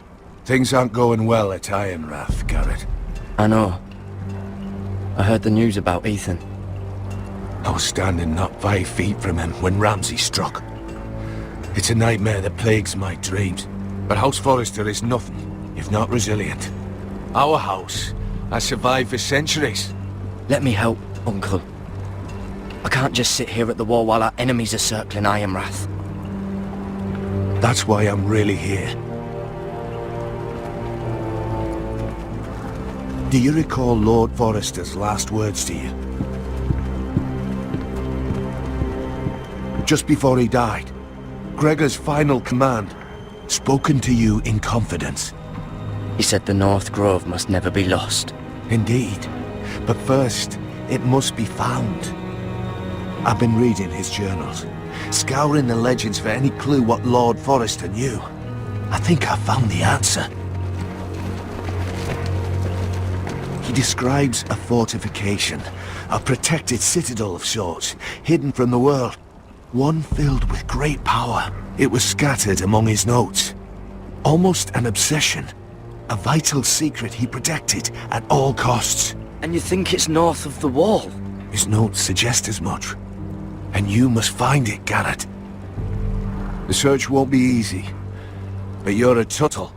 Things aren't going well at Ironrath, Gared. I know. I heard the news about Ethan. I was standing not 5 feet from him when Ramsay struck. It's a nightmare that plagues my dreams. But House Forrester is nothing, if not resilient. Our house has survived for centuries. Let me help, Uncle. I can't just sit here at the wall while our enemies are circling Ironrath. That's why I'm really here. Do you recall Lord Forrester's last words to you? Just before he died, Gregor's final command, spoken to you in confidence. He said the North Grove must never be lost. Indeed. But first, it must be found. I've been reading his journals, scouring the legends for any clue what Lord Forrester knew. I think I found the answer. He describes a fortification, a protected citadel of sorts, hidden from the world. One filled with great power. It was scattered among his notes. Almost an obsession. A vital secret he protected at all costs. And you think it's north of the wall? His notes suggest as much. And you must find it, Gared. The search won't be easy. But you're a Tuttle.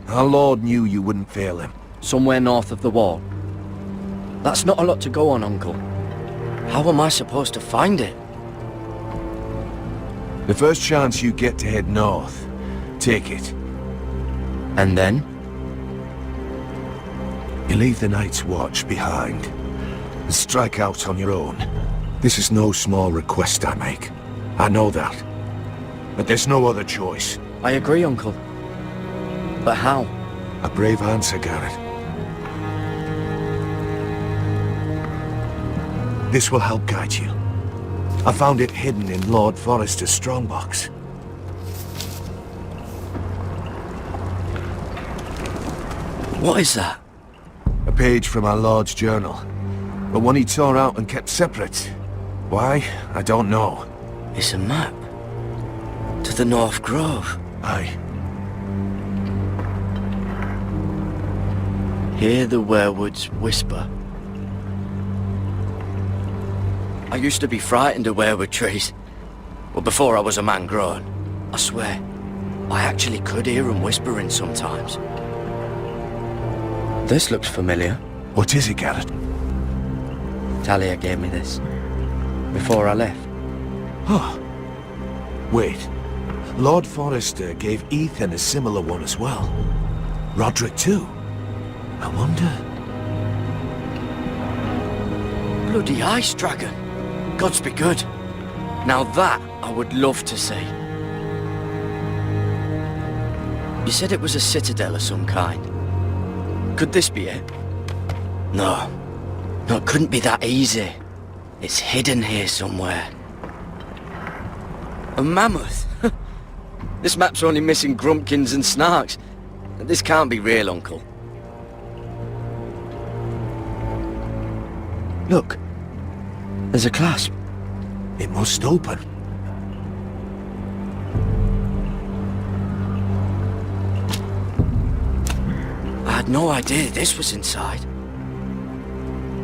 Our Lord knew you wouldn't fail him. Somewhere north of the wall. That's not a lot to go on, Uncle. How am I supposed to find it? The first chance you get to head north, take it. And then? You leave the Night's Watch behind and strike out on your own. This is no small request I make. I know that. But there's no other choice. I agree, Uncle. But how? A brave answer, Gared. This will help guide you. I found it hidden in Lord Forrester's strongbox. What is that? A page from our Lord's journal. But one he tore out and kept separate. Why? I don't know. It's a map. To the North Grove. Aye. Hear the werewoods whisper. I used to be frightened of werewood trees. Well, before I was a man grown. I swear, I actually could hear them whispering sometimes. This looks familiar. What is it, Gared? Talia gave me this. Before I left. Oh. Wait. Lord Forrester gave Ethan a similar one as well. Rodrik too. I wonder... Bloody ice dragon. Gods be good. Now that I would love to see. You said it was a citadel of some kind. Could this be it? No. No, it couldn't be that easy. It's hidden here somewhere. A mammoth? This map's only missing grumpkins and snarks. This can't be real, Uncle. Look. There's a clasp. It must open. I had no idea this was inside.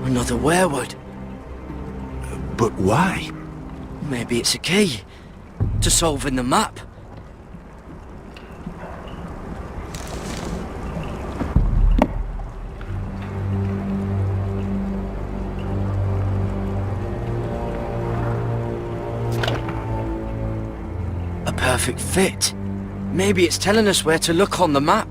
Another werewood. But why? Maybe it's a key to solving the map. A perfect fit. Maybe it's telling us where to look on the map.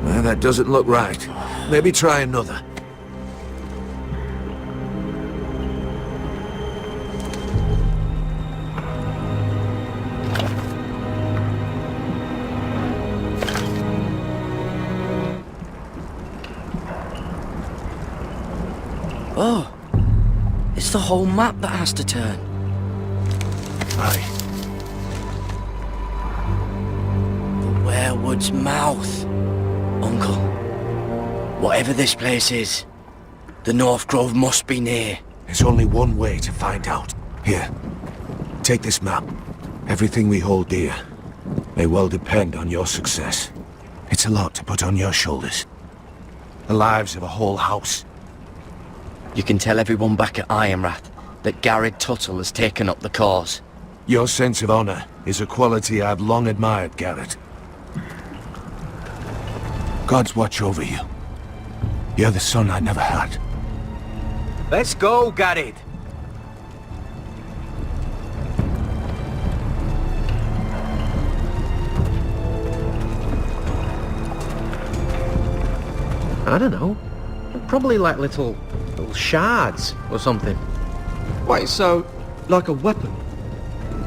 Well, that doesn't look right. Maybe try another. Oh, it's the whole map that has to turn. Aye. The werewood's mouth. Uncle, whatever this place is, the North Grove must be near. There's only one way to find out. Here, take this map. Everything we hold dear may well depend on your success. It's a lot to put on your shoulders. The lives of a whole house. You can tell everyone back at Ironrath that Gared Tuttle has taken up the cause. Your sense of honor is a quality I've long admired, Gared. Gods watch over you. You're the son I never had. Let's go, Gared. I don't know. Probably like little shards or something. Wait, so, like a weapon?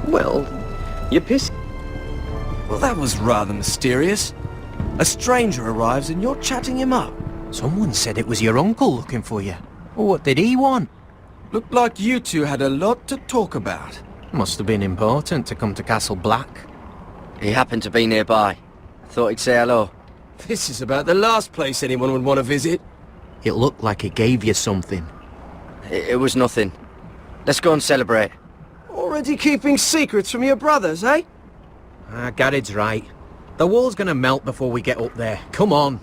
Well, you piss. Well, that was rather mysterious. A stranger arrives and you're chatting him up. Someone said it was your uncle looking for you. What did he want? Looked like you two had a lot to talk about. Must have been important to come to Castle Black. He happened to be nearby. Thought he'd say hello. This is about the last place anyone would want to visit. It looked like he gave you something. It was nothing. Let's go and celebrate. Already keeping secrets from your brothers, eh? Gared's right. The wall's gonna melt before we get up there. Come on.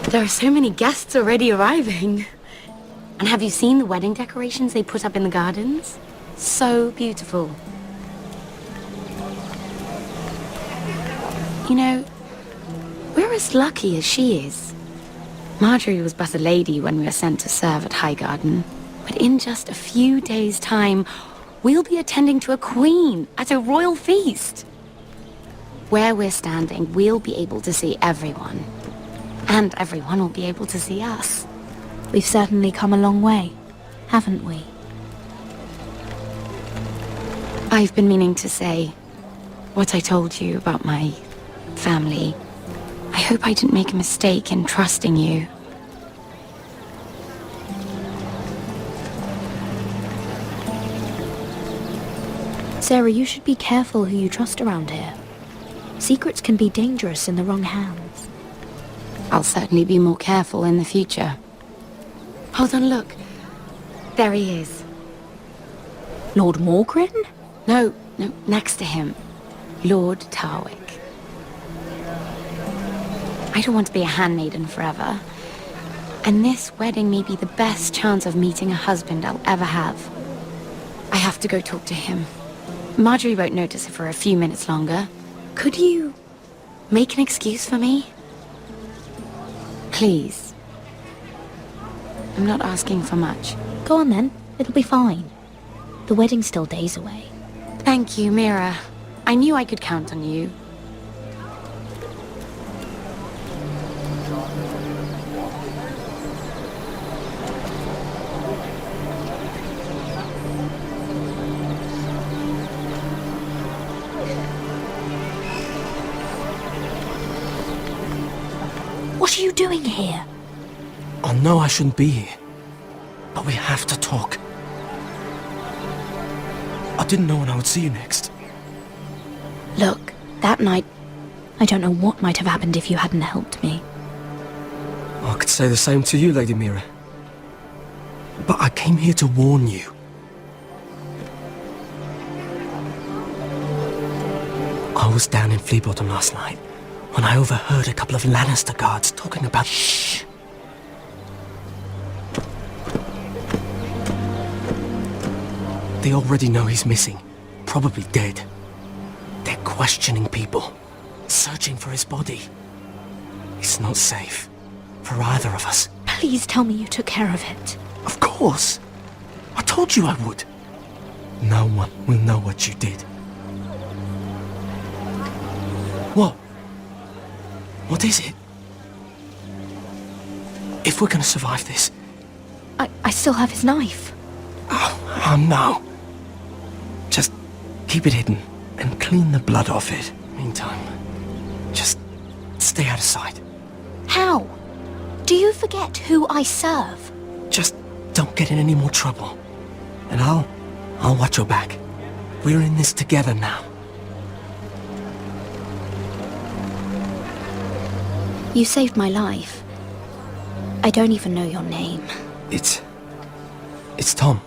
There are so many guests already arriving. And have you seen the wedding decorations they put up in the gardens? So beautiful. You know, we're as lucky as she is. Marjorie was but a lady when we were sent to serve at Highgarden. But in just a few days' time, we'll be attending to a queen at a royal feast. Where we're standing, we'll be able to see everyone. And everyone will be able to see us. We've certainly come a long way, haven't we? I've been meaning to say what I told you about my family. I hope I didn't make a mistake in trusting you. Sarah, you should be careful who you trust around here. Secrets can be dangerous in the wrong hands. I'll certainly be more careful in the future. Hold on, look. There he is. Lord Morgren? No, next to him. Lord Tarwick. I don't want to be a handmaiden forever. And this wedding may be the best chance of meeting a husband I'll ever have. I have to go talk to him. Marjorie won't notice it for a few minutes longer. Could you make an excuse for me? Please. I'm not asking for much. Go on then. It'll be fine. The wedding's still days away. Thank you, Mira. I knew I could count on you. What are you doing here? I know I shouldn't be here, but we have to talk. I didn't know when I would see you next. Look, that night, I don't know what might have happened if you hadn't helped me. I could say the same to you, Lady Mira. But I came here to warn you. I was down in Flea Bottom last night when I overheard a couple of Lannister guards talking about... Shh! They already know he's missing, probably dead. They're questioning people, searching for his body. It's not safe for either of us. Please tell me you took care of it. Of course! I told you I would. No one will know what you did. What? What is it? If we're gonna survive this... I still have his knife. Oh no. Just keep it hidden and clean the blood off it. Meantime, just stay out of sight. How? Do you forget who I serve? Just don't get in any more trouble. And I'll watch your back. We're in this together now. You saved my life. I don't even know your name. It's Tom.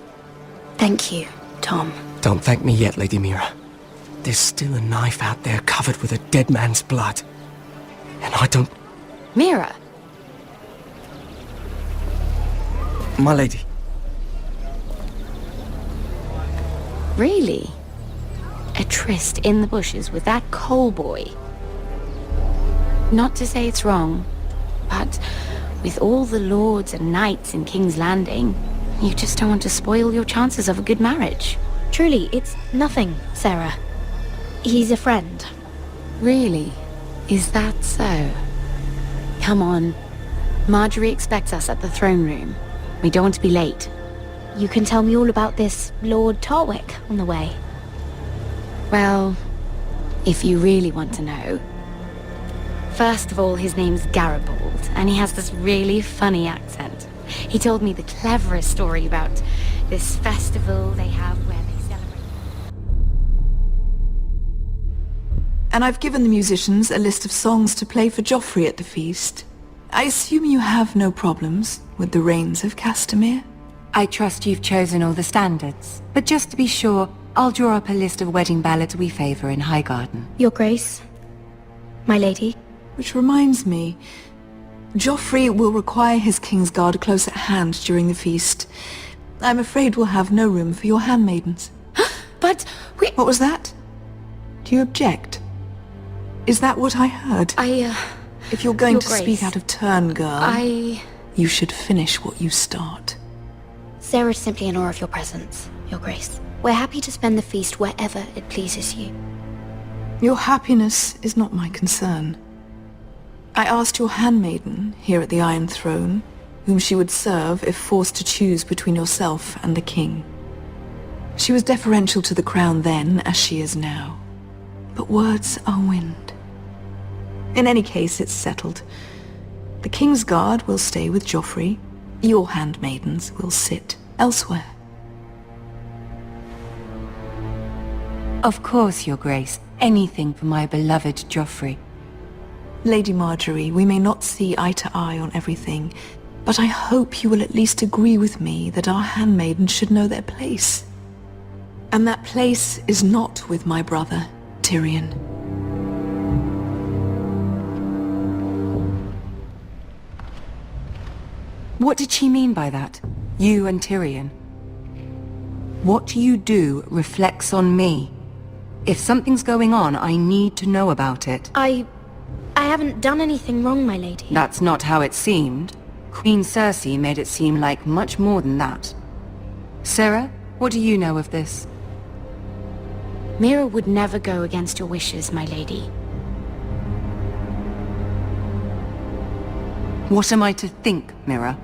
Thank you, Tom. Don't thank me yet, Lady Mira. There's still a knife out there covered with a dead man's blood. And I don't... Mira! My lady. Really? A tryst in the bushes with that coal boy? Not to say it's wrong, but with all the lords and knights in King's Landing, you just don't want to spoil your chances of a good marriage. Truly, it's nothing, Sarah. He's a friend. Really? Is that so? Come on. Marjorie expects us at the throne room. We don't want to be late. You can tell me all about this Lord Tarwick on the way. Well, if you really want to know. First of all, his name's Garibald, and he has this really funny accent. He told me the cleverest story about this festival they have where they celebrate... And I've given the musicians a list of songs to play for Joffrey at the feast. I assume you have no problems with the Rains of Castamere? I trust you've chosen all the standards, but just to be sure, I'll draw up a list of wedding ballads we favour in Highgarden. Your Grace, my lady. Which reminds me, Joffrey will require his Kingsguard close at hand during the feast. I'm afraid we'll have no room for your handmaidens. But we... What was that? Do you object? Is that what I heard? If you're going to speak out of turn, girl, you should finish what you start. Sarah's simply in awe of your presence, Your Grace. We're happy to spend the feast wherever it pleases you. Your happiness is not my concern. I asked your handmaiden here at the Iron Throne whom she would serve if forced to choose between yourself and the king. She was deferential to the crown then, as she is now. But words are wind. In any case, it's settled. The Kingsguard will stay with Joffrey. Your handmaidens will sit elsewhere. Of course, Your Grace. Anything for my beloved Joffrey. Lady Marjorie, we may not see eye to eye on everything, but I hope you will at least agree with me that our handmaidens should know their place. And that place is not with my brother, Tyrion. What did she mean by that? You and Tyrion? What you do reflects on me. If something's going on, I need to know about it. I haven't done anything wrong, my lady. That's not how it seemed. Queen Cersei made it seem like much more than that. Sarah, what do you know of this? Mira would never go against your wishes, my lady. What am I to think, Mira?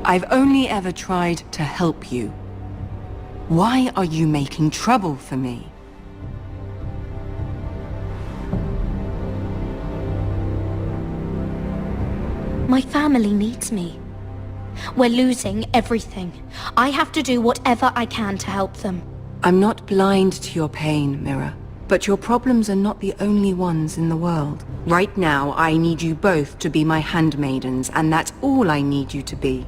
I've only ever tried to help you. Why are you making trouble for me? My family needs me. We're losing everything. I have to do whatever I can to help them. I'm not blind to your pain, Mira. But your problems are not the only ones in the world. Right now, I need you both to be my handmaidens, and that's all I need you to be.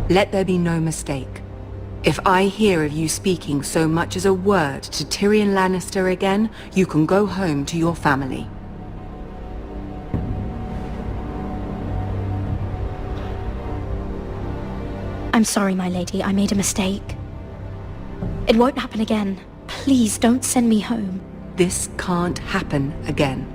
Let there be no mistake. If I hear of you speaking so much as a word to Tyrion Lannister again, you can go home to your family. I'm sorry, my lady. I made a mistake. It won't happen again. Please don't send me home. This can't happen again.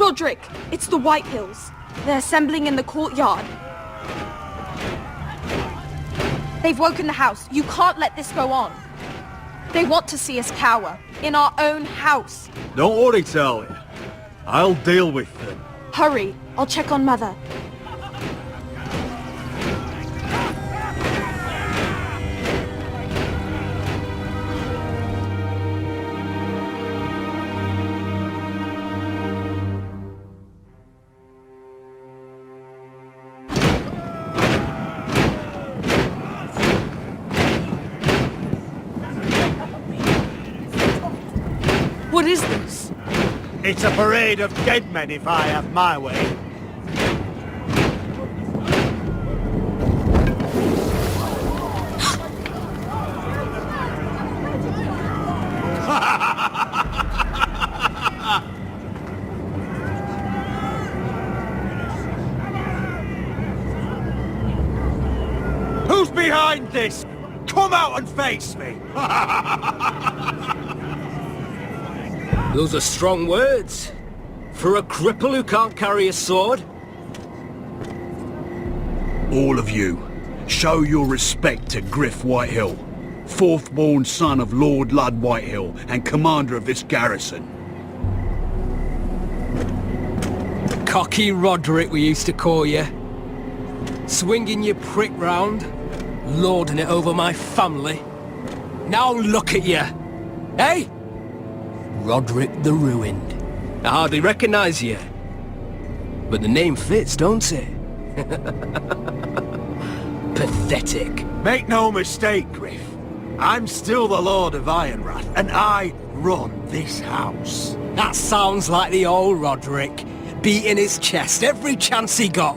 Rodrik, it's the Whitehills. They're assembling in the courtyard. They've woken the house. You can't let this go on. They want to see us cower. In our own house. Don't worry, Talia. I'll deal with them. Hurry. I'll check on Mother. What is this? It's a parade of dead men if I have my way. Who's behind this? Come out and face me! Those are strong words. For a cripple who can't carry a sword. All of you, show your respect to Griff Whitehill, fourth-born son of Lord Lud Whitehill and commander of this garrison. Cocky Rodrik, we used to call you. Swinging your prick round, lording it over my family. Now look at you. Hey? Rodrik the Ruined. I hardly recognise you. But the name fits, don't it? Pathetic. Make no mistake, Griff. I'm still the Lord of Ironrath, and I run this house. That sounds like the old Rodrik, beating his chest every chance he got.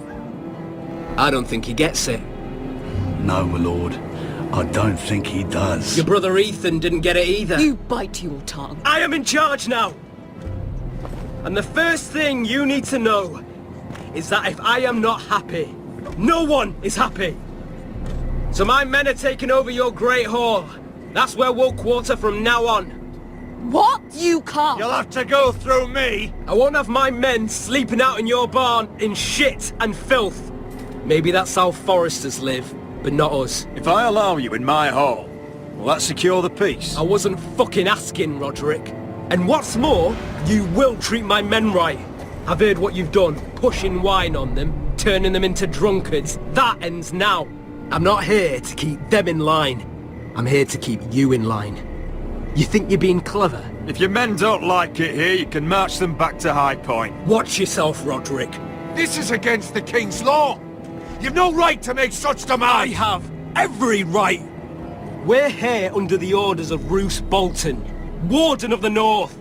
I don't think he gets it. No, my lord. I don't think he does. Your brother Ethan didn't get it either. You bite your tongue. I am in charge now! And the first thing you need to know is that if I am not happy, no one is happy. So my men are taking over your Great Hall. That's where we'll quarter from now on. What? You can't. You'll have to go through me. I won't have my men sleeping out in your barn in shit and filth. Maybe that's how foresters live. but not us. If I allow you in my hall, will that secure the peace? I wasn't fucking asking, Rodrik. And what's more, you will treat my men right. I've heard what you've done, pushing wine on them, turning them into drunkards. That ends now. I'm not here to keep them in line. I'm here to keep you in line. You think you're being clever? If your men don't like it here, you can march them back to High Point. Watch yourself, Rodrik. This is against the King's law. You've no right to make such demands. I have every right. We're here under the orders of Roose Bolton, Warden of the North.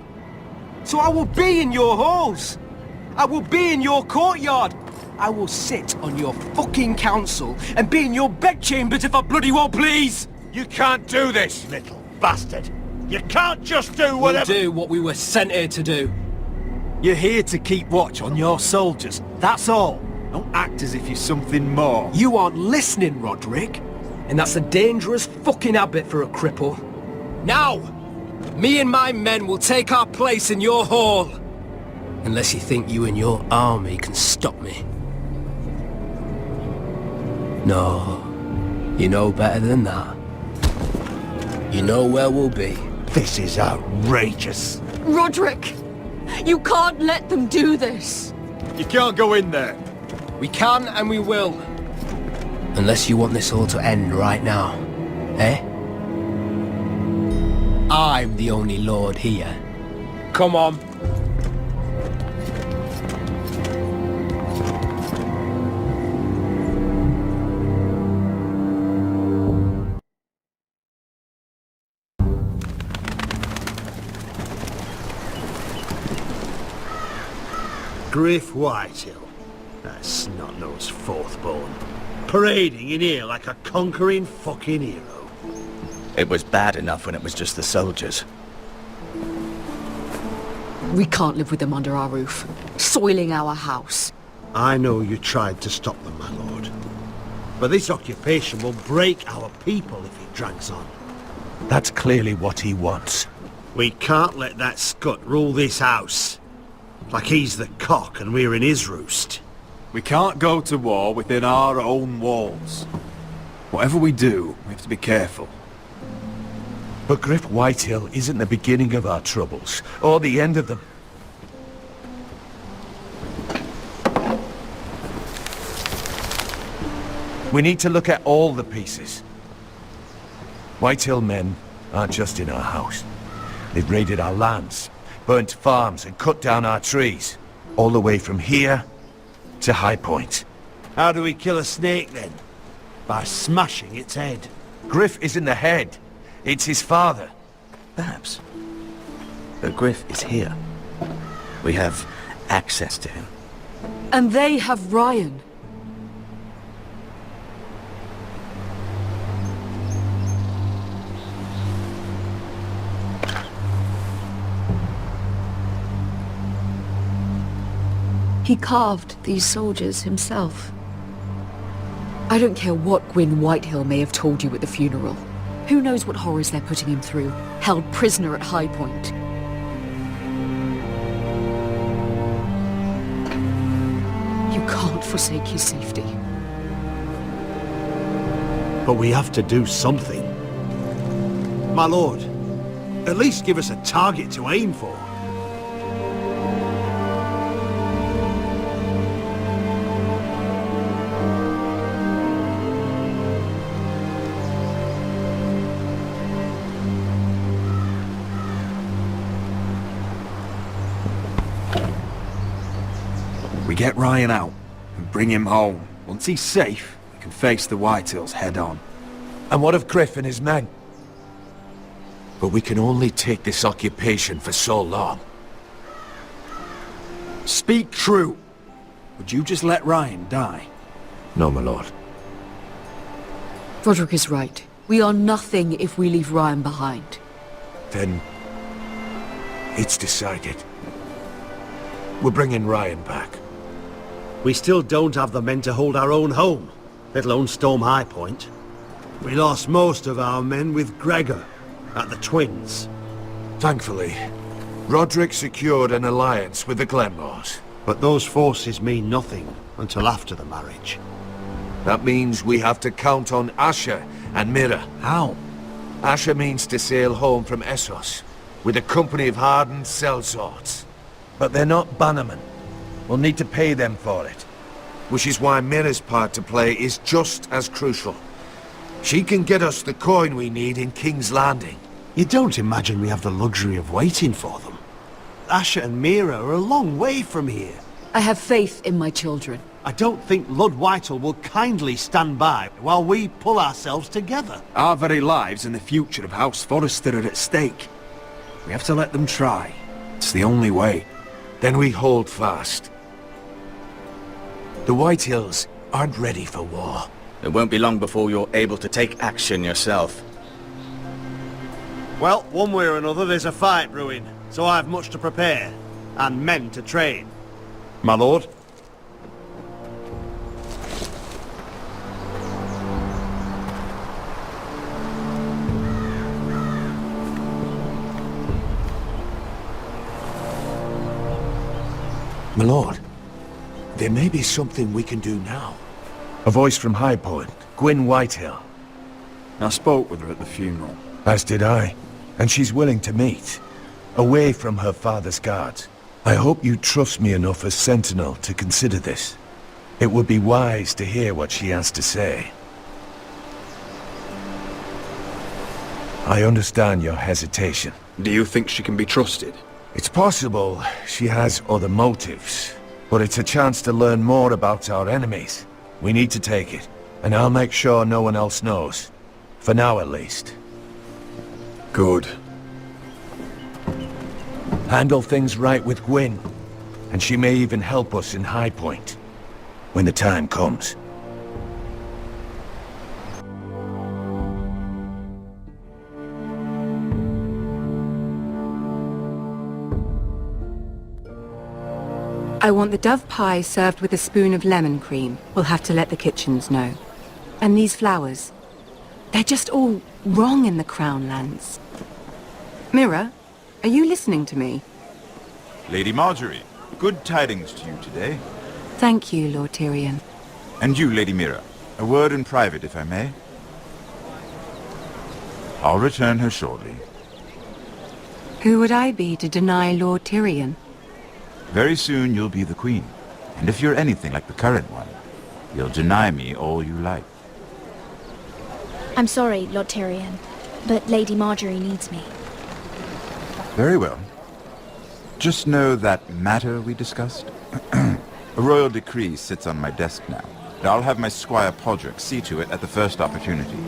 So I will be in your halls. I will be in your courtyard. I will sit on your fucking council and be in your bedchambers if I bloody well please. You can't do this, little bastard. You can't just do whatever— We'll do what we were sent here to do. You're here to keep watch on your soldiers, that's all. Don't act as if you're something more. You aren't listening, Rodrik. And that's a dangerous fucking habit for a cripple. Now, me and my men will take our place in your hall. Unless you think you and your army can stop me. No, you know better than that. You know where we'll be. This is outrageous. Rodrik! You can't let them do this! You can't go in there. We can and we will. Unless you want this all to end right now. Eh? I'm the only lord here. Come on. Gwyn Whitehill, that snot-nosed fourth-born, parading in here like a conquering fucking hero. It was bad enough when it was just the soldiers. We can't live with them under our roof, soiling our house. I know you tried to stop them, my lord. But this occupation will break our people if it drags on. That's clearly what he wants. We can't let that scut rule this house. Like he's the cock and we're in his roost. We can't go to war within our own walls. Whatever we do, we have to be careful. But Gwyn Whitehill isn't the beginning of our troubles, or the end of them. We need to look at all the pieces. Whitehill men aren't just in our house. They've raided our lands, burnt farms and cut down our trees. All the way from here to High Point. How do we kill a snake then? By smashing its head. Griff isn't the head. It's his father. Perhaps. But Griff is here. We have access to him. And they have Ryan. He carved these soldiers himself. I don't care what Gwyn Whitehill may have told you at the funeral. Who knows what horrors they're putting him through, held prisoner at High Point. You can't forsake his safety. But we have to do something. My lord, at least give us a target to aim for. We get Ryan out and bring him home. Once he's safe, we can face the Whitehills head on. And what of Griff and his men? But we can only take this occupation for so long. Speak true. Would you just let Ryan die? No, my lord. Rodrik is right. We are nothing if we leave Ryan behind. Then it's decided. We're bringing Ryan back. We still don't have the men to hold our own home, let alone storm High Point. We lost most of our men with Gregor at the Twins. Thankfully, Rodrik secured an alliance with the Glenmores. But those forces mean nothing until after the marriage. That means we have to count on Asher and Mira. How? Asher means to sail home from Essos, with a company of hardened sellswords. But they're not bannermen. We'll need to pay them for it. Which is why Mira's part to play is just as crucial. She can get us the coin we need in King's Landing. You don't imagine we have the luxury of waiting for them? Asher and Mira are a long way from here. I have faith in my children. I don't think Lord Whitehill will kindly stand by while we pull ourselves together. Our very lives and the future of House Forrester are at stake. We have to let them try. It's the only way. Then we hold fast. The Whitehills aren't ready for war. It won't be long before you're able to take action yourself. Well, one way or another there's a fight brewing, so I have much to prepare, and men to train. My lord? My lord, there may be something we can do now. A voice from High Point, Gwyn Whitehill. I spoke with her at the funeral. As did I. And she's willing to meet, away from her father's guards. I hope you trust me enough as Sentinel to consider this. It would be wise to hear what she has to say. I understand your hesitation. Do you think she can be trusted? It's possible she has other motives, but it's a chance to learn more about our enemies. We need to take it, and I'll make sure no one else knows. For now, at least. Good. Handle things right with Gwyn, and she may even help us in High Point, when the time comes. I want the dove pie served with a spoon of lemon cream. We'll have to let the kitchens know. And these flowers. They're just all wrong in the Crown lands. Mira, are you listening to me? Lady Marjorie, good tidings to you today. Thank you, Lord Tyrion. And you, Lady Mira. A word in private, if I may. I'll return her shortly. Who would I be to deny Lord Tyrion? Very soon you'll be the Queen. And if you're anything like the current one, you'll deny me all you like. I'm sorry, Lord Tyrion, but Lady Marjorie needs me. Very well. Just know that matter we discussed? A royal decree sits on my desk now. And I'll have my Squire Podrick see to it at the first opportunity.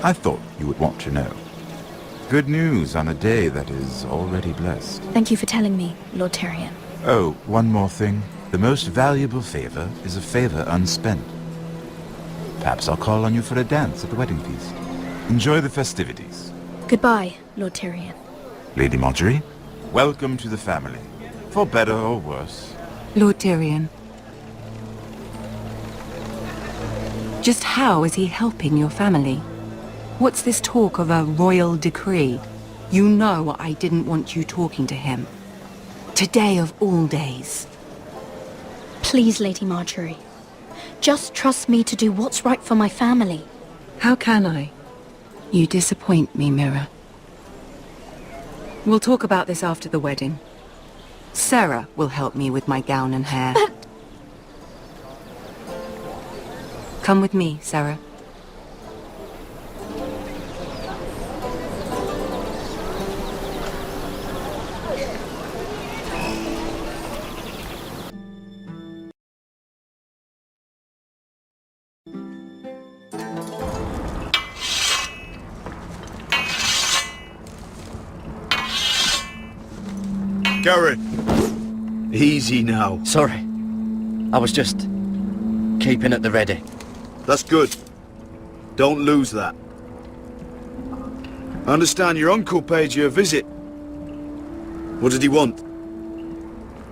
I thought you would want to know. Good news on a day that is already blessed. Thank you for telling me, Lord Tyrion. Oh, one more thing. The most valuable favor is a favor unspent. Perhaps I'll call on you for a dance at the wedding feast. Enjoy the festivities. Goodbye, Lord Tyrion. Lady Marjorie, welcome to the family. For better or worse. Lord Tyrion. Just how is he helping your family? What's this talk of a royal decree? You know I didn't want you talking to him. Today of all days. Please, Lady Marjorie. Just trust me to do what's right for my family. How can I? You disappoint me, Mira. We'll talk about this after the wedding. Sarah will help me with my gown and hair. But... Come with me, Sarah. Gared! Easy now. Sorry. I was just keeping at the ready. That's good. Don't lose that. I understand your uncle paid you a visit. What did he want?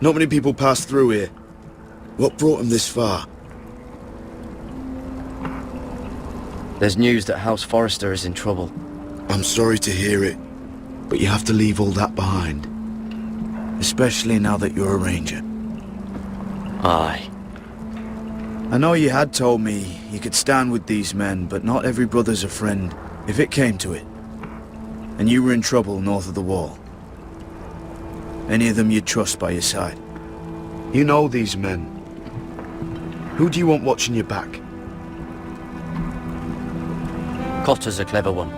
Not many people pass through here. What brought him this far? There's news that House Forrester is in trouble. I'm sorry to hear it, but you have to leave all that behind. Especially now that you're a ranger. Aye. I know you had told me you could stand with these men, but not every brother's a friend, if it came to it. And you were in trouble north of the wall. Any of them you'd trust by your side. You know these men. Who do you want watching your back? Cotter's a clever one.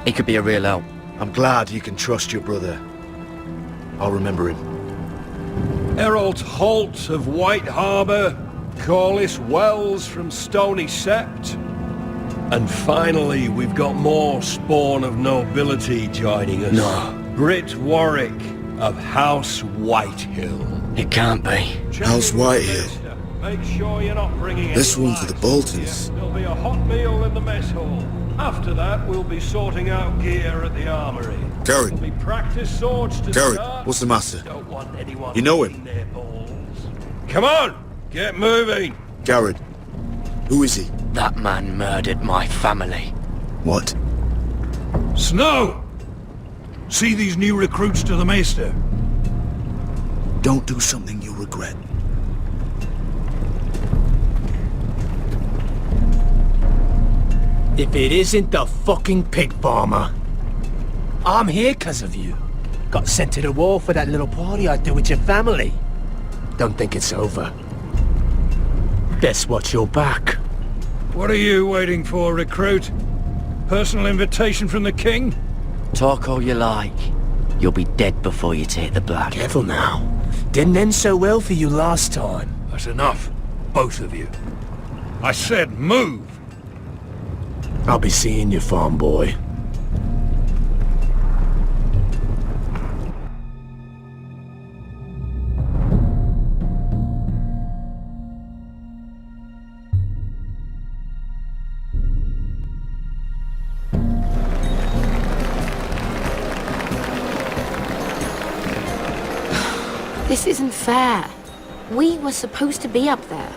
He could be a real help. I'm glad you can trust your brother. I'll remember him. Errol Holt of White Harbour, Corliss Wells from Stony Sept. And finally, we've got more spawn of nobility joining us. No. Brit Warwick of House Whitehill. It can't be. House Whitehill. Make sure you're not bringing This any one for the lights. Boltons. There'll be a hot meal in the mess hall. After that, we'll be sorting out gear at the armory. Gared. There'll be practice swords to Gared, start. what's the matter? Don't want anyone You know him? eating their balls. Come on, get moving. Gared. Who is he? That man murdered my family. What? Snow! See these new recruits to the Maester? Don't do something you'll regret. If it isn't the fucking pig farmer. I'm here 'cause of you. Got sent to the war for that little party I threw with your family. Don't think it's over. Best watch your back. What are you waiting for, recruit? Personal invitation from the king? Talk all you like. You'll be dead before you take the blood. Careful now. Didn't end so well for you last time. That's enough. Both of you. I said move! I'll be seeing you, farm boy. This isn't fair. We were supposed to be up there.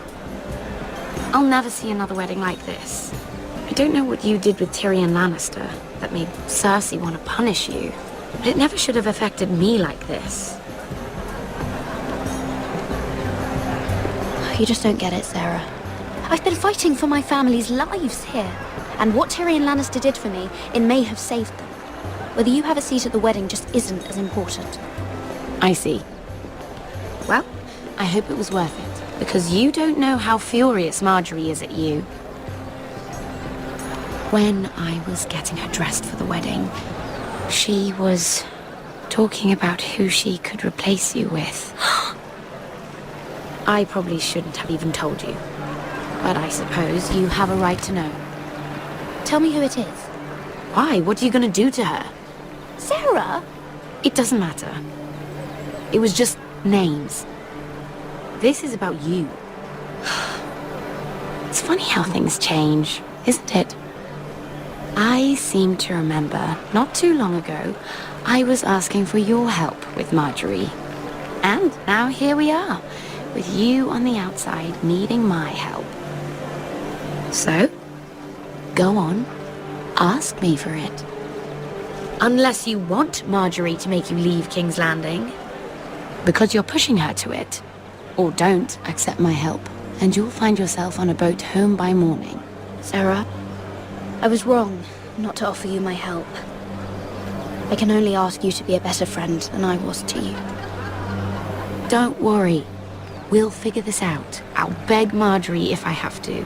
I'll never see another wedding like this. I don't know what you did with Tyrion Lannister that made Cersei want to punish you, but it never should have affected me like this. You just don't get it, Sarah. I've been fighting for my family's lives here, and what Tyrion Lannister did for me, it may have saved them. Whether you have a seat at the wedding just isn't as important. I see. Well, I hope it was worth it, because you don't know how furious Marjorie is at you. When I was getting her dressed for the wedding, she was talking about who she could replace you with. I probably shouldn't have even told you, but I suppose you have a right to know. Tell me who it is. Why? What are you going to do to her? Sarah? It doesn't matter. It was just names. This is about you. It's funny how things change, isn't it? I seem to remember, not too long ago, I was asking for your help with Marjorie. And now here we are, with you on the outside needing my help. So, go on, ask me for it. Unless you want Marjorie to make you leave King's Landing, because you're pushing her to it. Or don't accept my help, and you'll find yourself on a boat home by morning. Sarah, I was wrong not to offer you my help. I can only ask you to be a better friend than I was to you. Don't worry. We'll figure this out. I'll beg Marjorie if I have to.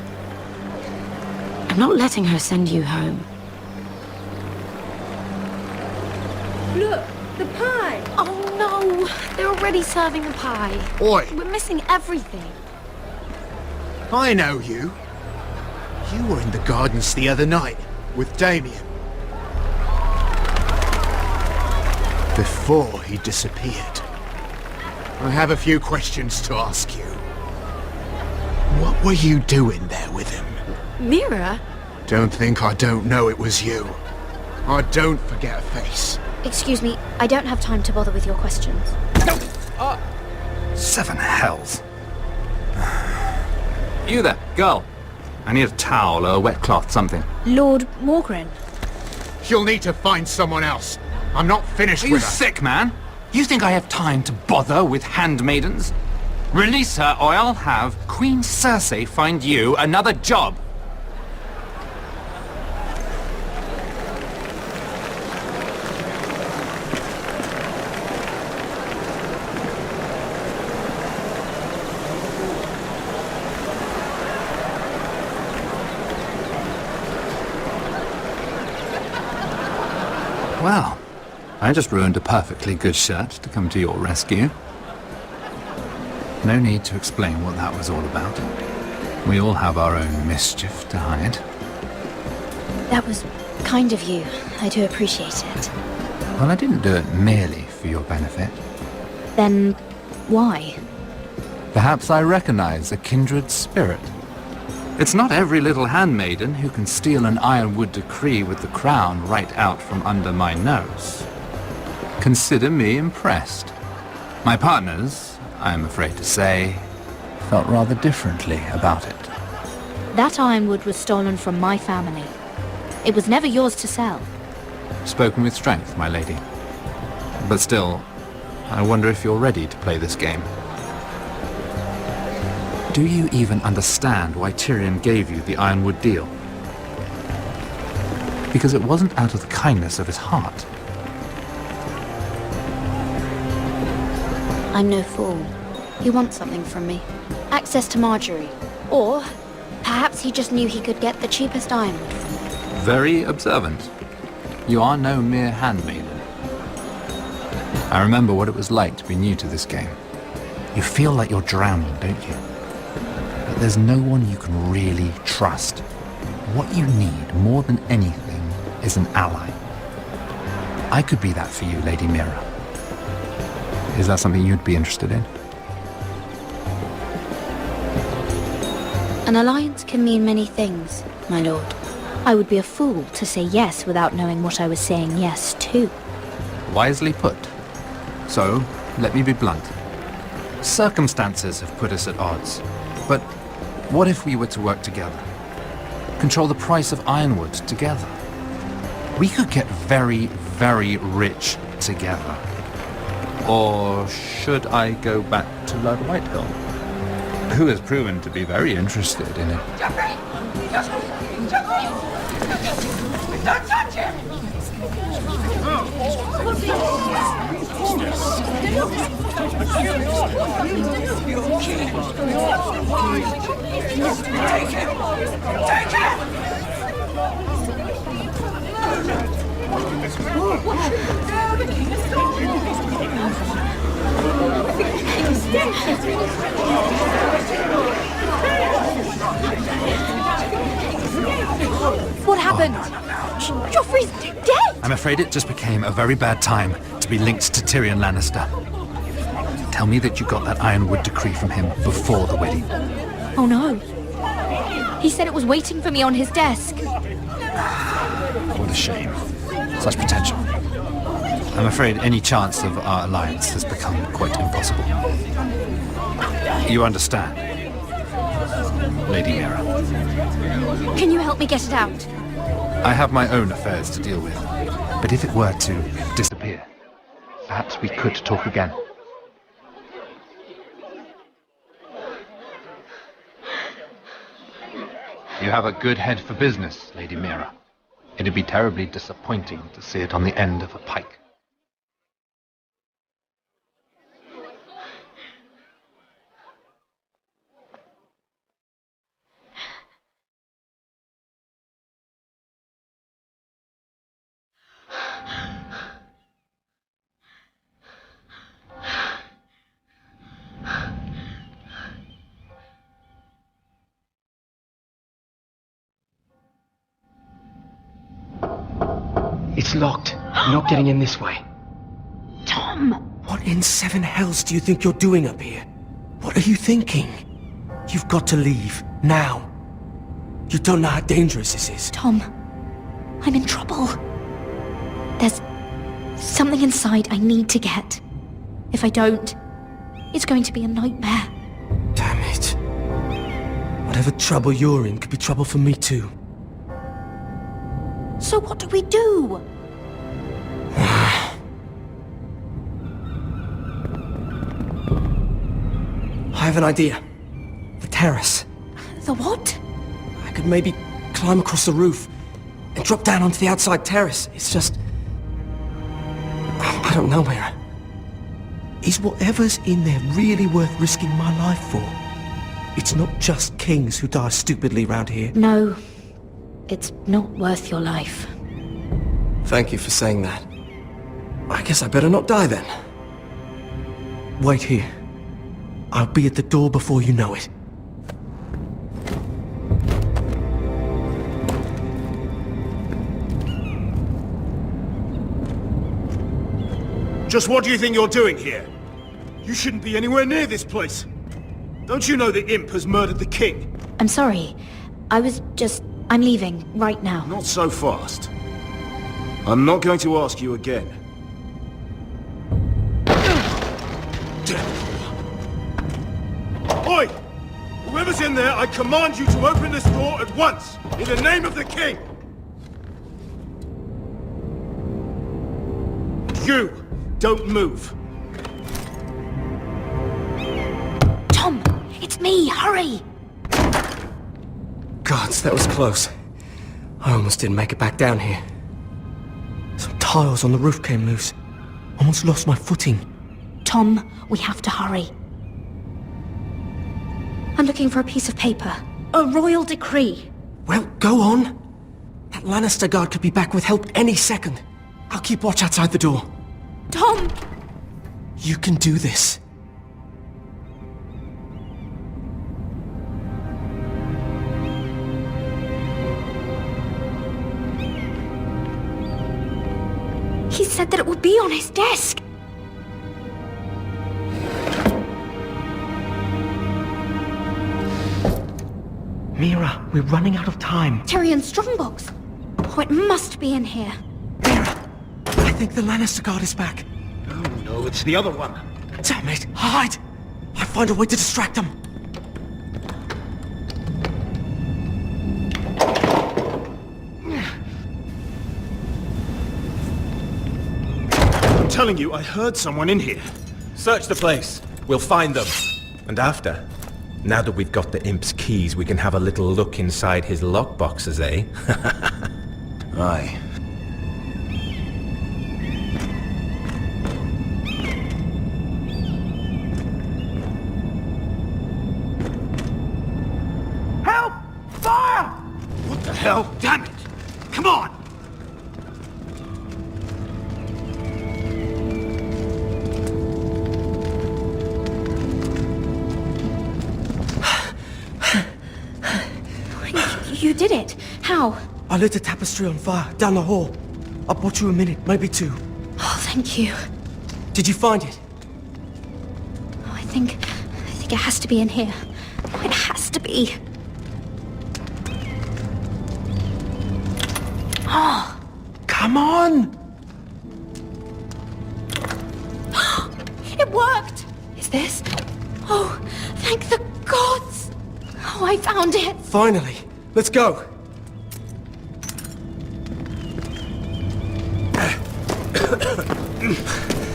I'm not letting her send you home. Look, the pie! Oh no! They're already serving the pie. Oi! We're missing everything. I know you. You were in the gardens the other night with Damien. Before he disappeared. I have a few questions to ask you. What were you doing there with him? Mira? Don't think I don't know it was you. I don't forget a face. Excuse me, I don't have time to bother with your questions. Seven hells. You there, girl. I need a towel or a wet cloth, something. Lord Morgren. You'll need to find someone else. I'm not finished Are you with her. sick, man? You think I have time to bother with handmaidens? Release her, or I'll have Queen Cersei find you another job. Well, I just ruined a perfectly good shirt to come to your rescue. No need to explain what that was all about. We all have our own mischief to hide. That was kind of you. I do appreciate it. Well, I didn't do it merely for your benefit. Then why? Perhaps I recognize a kindred spirit. It's not every little handmaiden who can steal an ironwood decree with the crown right out from under my nose. Consider me impressed. My partners, I am afraid to say, felt rather differently about it. That ironwood was stolen from my family. It was never yours to sell. Spoken with strength, my lady. But still, I wonder if you're ready to play this game. Do you even understand why Tyrion gave you the ironwood deal? Because it wasn't out of the kindness of his heart. I'm no fool. He wants something from me. Access to Marjorie. Or perhaps he just knew he could get the cheapest ironwood from me. Very observant. You are no mere handmaiden. I remember what it was like to be new to this game. You feel like you're drowning, don't you? But there's no one you can really trust. What you need more than anything is an ally. I could be that for you, Lady Mira. Is that something you'd be interested in? An alliance can mean many things, my lord. I would be a fool to say yes without knowing what I was saying yes to. Wisely put. So, let me be blunt. Circumstances have put us at odds. But what if we were to work together? Control the price of ironwood together? We could get very, very rich together. Or should I go back to Lord Whitehill, who has proven to be very interested in it? Don't touch him! Take him! Take him! What happened? Joffrey's dead! I'm afraid it just became a very bad time to be linked to Tyrion Lannister. Tell me that you got that ironwood decree from him before the wedding. Oh no. He said it was waiting for me on his desk. What a shame. Such potential. I'm afraid any chance of our alliance has become quite impossible. You understand, Lady Mira? Can you help me get it out? I have my own affairs to deal with, but if it were to disappear, perhaps we could talk again. You have a good head for business, Lady Mira. It'd be terribly disappointing to see it on the end of a pike. It's locked. I'm not getting in this way. Tom! What in seven hells do you think you're doing up here? What are you thinking? You've got to leave. Now. You don't know how dangerous this is. Tom, I'm in trouble. There's something inside I need to get. If I don't, it's going to be a nightmare. Damn it. Whatever trouble you're in could be trouble for me too. So what do we do? I have an idea. The terrace. The what? I could maybe climb across the roof and drop down onto the outside terrace. It's just... I don't know, Mira. Is whatever's in there really worth risking my life for? It's not just kings who die stupidly round here. No, it's not worth your life. Thank you for saying that. I guess I better not die then. Wait here. I'll be at the door before you know it. Just what do you think you're doing here? You shouldn't be anywhere near this place. Don't you know the imp has murdered the king? I'm sorry. I'm leaving right now. Not so fast. I'm not going to ask you again. Oi! Whoever's in there, I command you to open this door at once, in the name of the king! You! Don't move! Tom! It's me! Hurry! Gods, that was close. I almost didn't make it back down here. Some tiles on the roof came loose. Almost lost my footing. Tom, we have to hurry. I'm looking for a piece of paper. A royal decree. Well, go on. That Lannister guard could be back with help any second. I'll keep watch outside the door. Tom! You can do this. He said that it would be on his desk. Mira, we're running out of time. Tyrion's strongbox. Oh, it must be in here. Mira, I think the Lannister guard is back. Oh no, it's the other one. Damn it, hide! I'll find a way to distract them. I'm telling you, I heard someone in here. Search the place. We'll find them. And after, now that we've got the imp's keys, we can have a little look inside his lockboxes, eh? Aye. Help! Fire! What the hell? Damn it! Come on! You did it. How? I lit a tapestry on fire down the hall. I bought you a minute, maybe two. Oh, thank you. Did you find it? Oh, I think it has to be in here. Oh, it has to be. Oh. Come on! It worked! Is this? Oh, thank the gods! Oh, I found it! Finally! Let's go!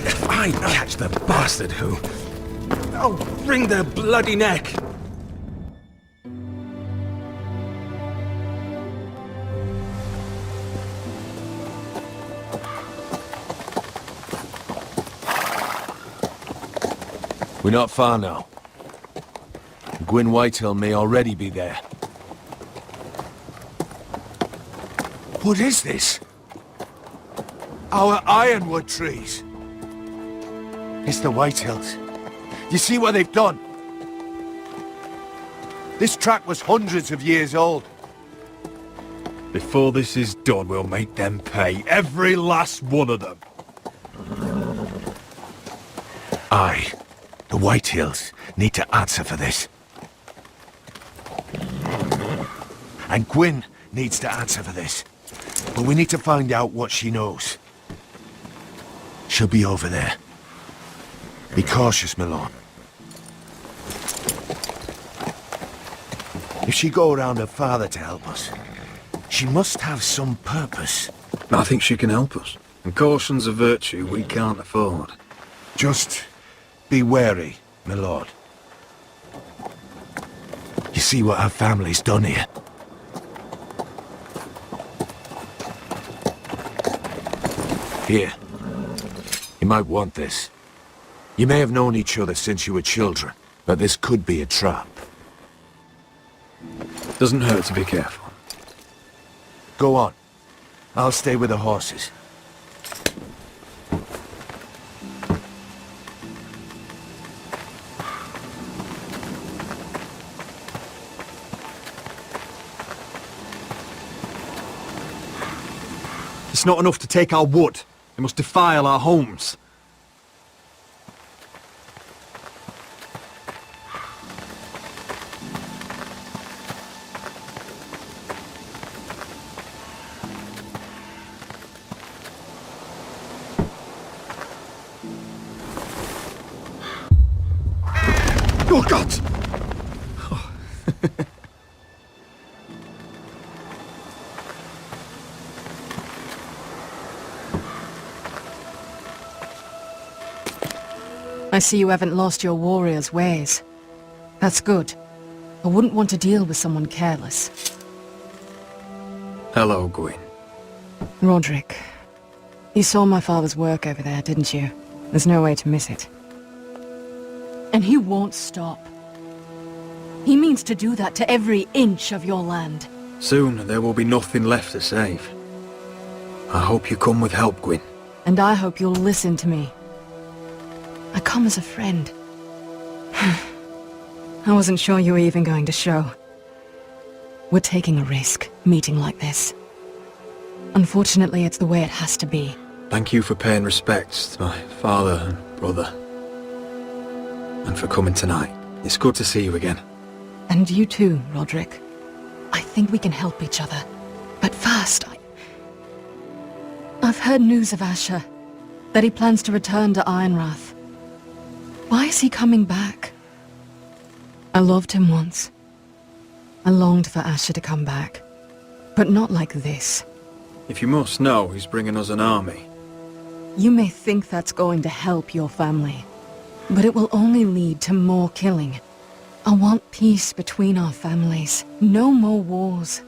If I catch the bastard who... I'll wring their bloody neck! We're not far now. Gwyn Whitehill may already be there. What is this? Our ironwood trees. It's the Whitehills. You see what they've done? This track was hundreds of years old. Before this is done, we'll make them pay. Every last one of them. Aye. The Whitehills need to answer for this. And Gwyn needs to answer for this. But we need to find out what she knows. She'll be over there. Be cautious, Milord. If she go around her father to help us, she must have some purpose. I think she can help us. And caution's a virtue we can't afford. Just be wary, Milord. You see what our family's done here? Here. You might want this. You may have known each other since you were children, but this could be a trap. Doesn't hurt to be careful. Go on. I'll stay with the horses. It's not enough to take our wood. They must defile our homes. Oh, God! Oh. I see you haven't lost your warrior's ways. That's good. I wouldn't want to deal with someone careless. Hello, Gwyn. Rodrik. You saw my father's work over there, didn't you? There's no way to miss it. And he won't stop. He means to do that to every inch of your land. Soon there will be nothing left to save. I hope you come with help, Gwyn. And I hope you'll listen to me. I come as a friend. I wasn't sure you were even going to show. We're taking a risk, meeting like this. Unfortunately, it's the way it has to be. Thank you for paying respects to my father and brother. And for coming tonight. It's good to see you again. And you too, Rodrik. I think we can help each other. But first, I've heard news of Asher. That he plans to return to Ironrath. Why is he coming back? I loved him once. I longed for Asher to come back. But not like this. If you must know, he's bringing us an army. You may think that's going to help your family. But it will only lead to more killing. I want peace between our families. No more wars.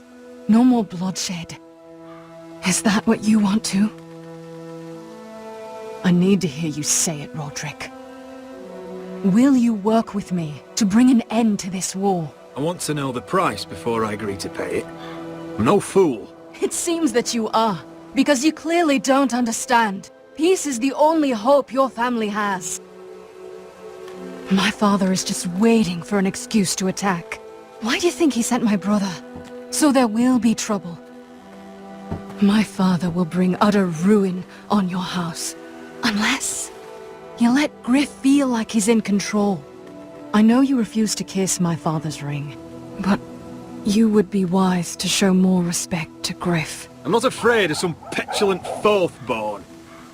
No more bloodshed. Is that what you want too? I need to hear you say it, Rodrik. Will you work with me to bring an end to this war? I want to know the price before I agree to pay it. I'm no fool. It seems that you are, because you clearly don't understand. Peace is the only hope your family has. My father is just waiting for an excuse to attack. Why do you think he sent my brother? So there will be trouble. My father will bring utter ruin on your house. Unless you let Griff feel like he's in control. I know you refuse to kiss my father's ring, but you would be wise to show more respect to Griff. I'm not afraid of some petulant fourth-born.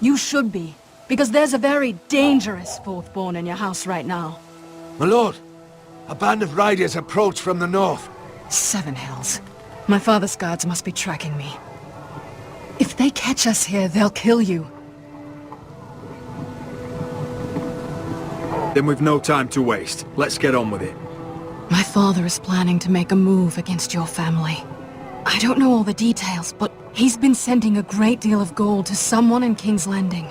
You should be, because there's a very dangerous fourth-born in your house right now. My lord, a band of riders approach from the north. 7 hells. My father's guards must be tracking me. If they catch us here, they'll kill you. Then we've no time to waste. Let's get on with it. My father is planning to make a move against your family. I don't know all the details, but he's been sending a great deal of gold to someone in King's Landing.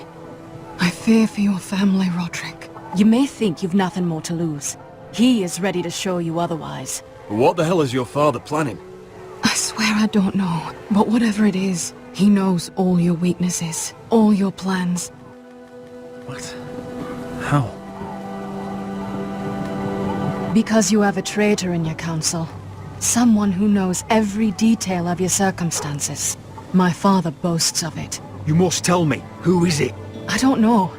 I fear for your family, Rodrik. You may think you've nothing more to lose. He is ready to show you otherwise. What the hell is your father planning? I swear I don't know, but whatever it is, he knows all your weaknesses, all your plans. What? How? Because you have a traitor in your council. Someone who knows every detail of your circumstances. My father boasts of it. You must tell me. Who is it? I don't know.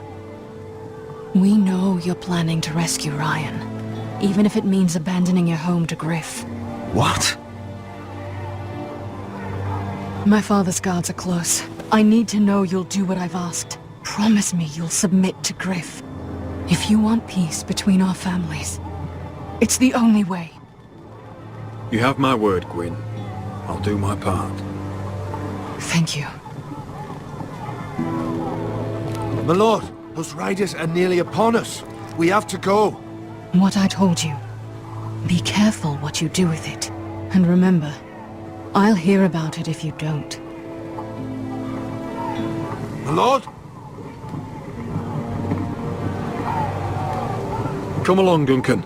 We know you're planning to rescue Ryan. Even if it means abandoning your home to Griff. What? My father's guards are close. I need to know you'll do what I've asked. Promise me you'll submit to Griff. If you want peace between our families, it's the only way. You have my word, Gwyn. I'll do my part. Thank you. My lord, those riders are nearly upon us. We have to go. What I told you. Be careful what you do with it. And remember, I'll hear about it if you don't. My lord? Come along, Duncan.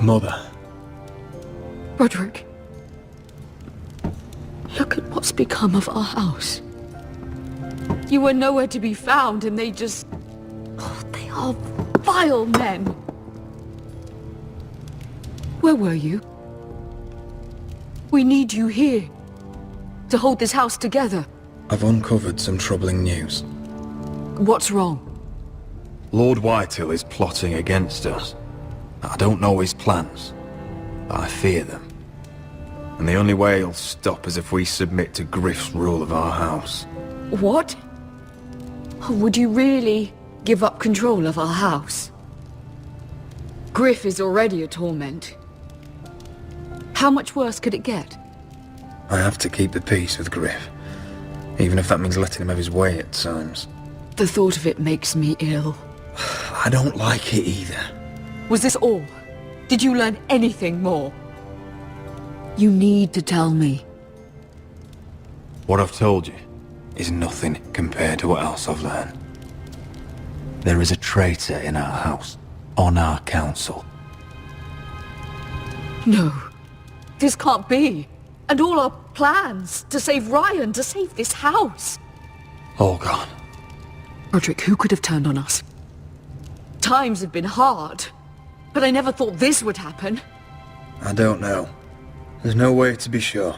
Mother. Rodrik. Look at what's become of our house. You were nowhere to be found and they just... Oh, they are vile men. Where were you? We need you here. To hold this house together. I've uncovered some troubling news. What's wrong? Lord Whitehill is plotting against us. I don't know his plans, but I fear them. And the only way he'll stop is if we submit to Griff's rule of our house. What? Would you really give up control of our house? Griff is already a torment. How much worse could it get? I have to keep the peace with Griff, even if that means letting him have his way at times. The thought of it makes me ill. I don't like it either. Was this all? Did you learn anything more? You need to tell me. What I've told you is nothing compared to what else I've learned. There is a traitor in our house, on our council. No, this can't be. And all our plans to save Ryan, to save this house. All gone. Rodrik, who could have turned on us? Times have been hard. But I never thought this would happen. I don't know. There's no way to be sure.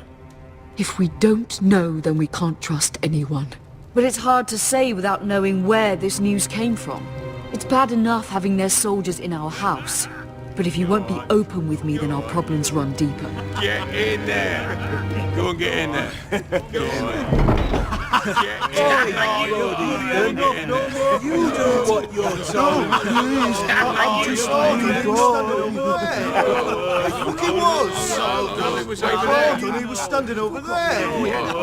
If we don't know, then we can't trust anyone. But it's hard to say without knowing where this news came from. It's bad enough having their soldiers in our house. But if you won't be open with me, then our problems run deeper. Get in there. Go and get in there. Go on. You do what you're told. I just want to go. He was standing over there.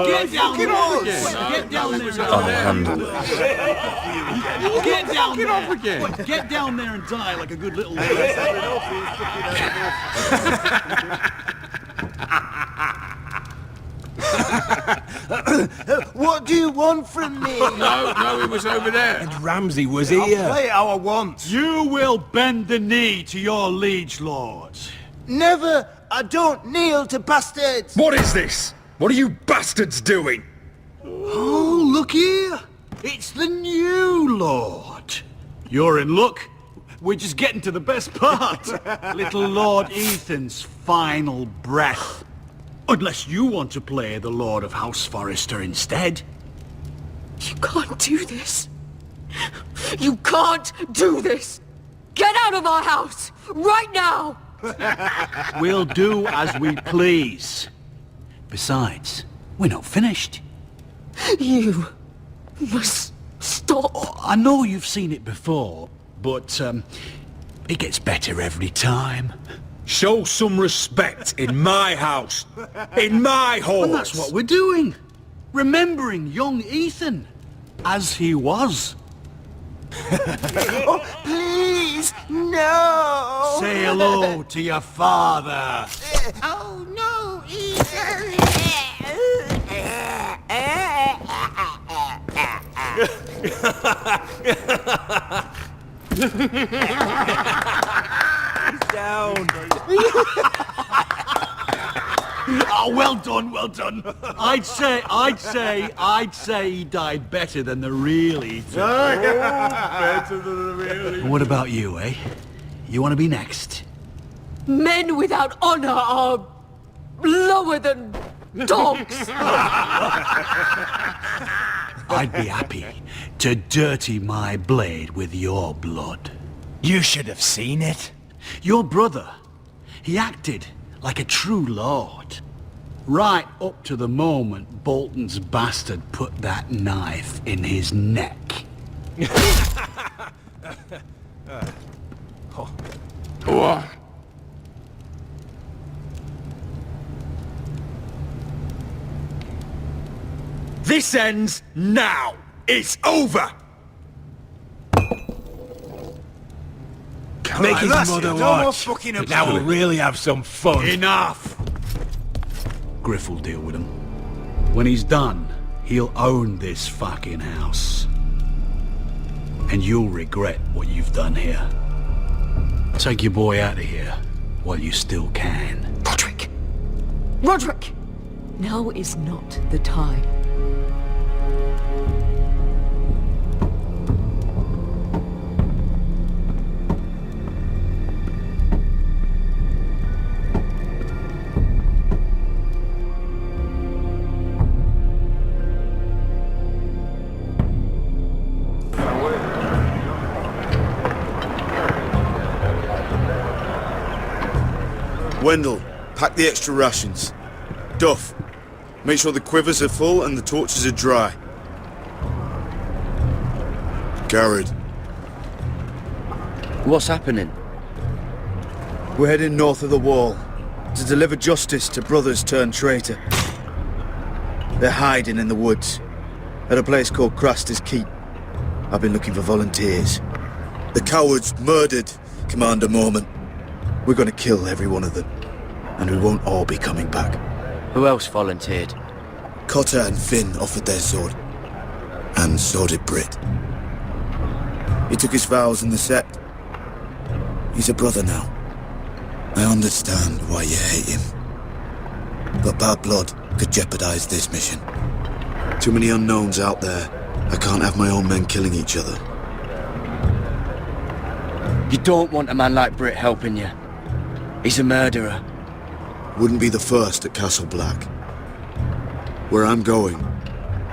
Get down there. Get down there. I'll handle this. Get down there. Get down there and die like a good little lady. What do you want from me? No, he was over there. And Ramsay was I'll here. play how I want. You will bend the knee to your liege lord. Never. I don't kneel to bastards. What is this? What are you bastards doing? Oh, look here. It's the new lord. You're in luck. We're just getting to the best part. Little Lord Ethan's final breath. Unless you want to play the Lord of House Forrester instead. You can't do this. You can't do this. Get out of our house, right now. We'll do as we please. Besides, we're not finished. You must stop. I know you've seen it before, but it gets better every time. Show some respect in my house. In my hall. And that's what we're doing. Remembering young Ethan. As he was. Oh, please, no! Say hello to your father. Oh, no, Ethan! Down. Oh, well done, well done. I'd say he died better than the real Ethan. Better than the real Ethan. What about you, eh? You want to be next? Men without honor are lower than Dogs! I'd be happy to dirty my blade with your blood. You should have seen it. Your brother, he acted like a true lord. Right up to the moment Bolton's bastard put that knife in his neck. This ends now. It's over. Make his mother watch. Now we'll really have some fun. Enough! Griff will deal with him. When he's done, he'll own this fucking house. And you'll regret what you've done here. Take your boy out of here while you still can. Rodrik! Rodrik! Now is not the time. Wendell, pack the extra rations. Duff, make sure the quivers are full and the torches are dry. Gared. What's happening? We're heading north of the wall to deliver justice to brothers turned traitor. They're hiding in the woods at a place called Craster's Keep. I've been looking for volunteers. The cowards murdered Commander Mormon. We're gonna kill every one of them, and we won't all be coming back. Who else volunteered? Cotter and Finn offered their sword, and so did Britt. He took his vows in the Sept. He's a brother now. I understand why you hate him, but bad blood could jeopardize this mission. Too many unknowns out there. I can't have my own men killing each other. You don't want a man like Britt helping you. He's a murderer. Wouldn't be the first at Castle Black. Where I'm going,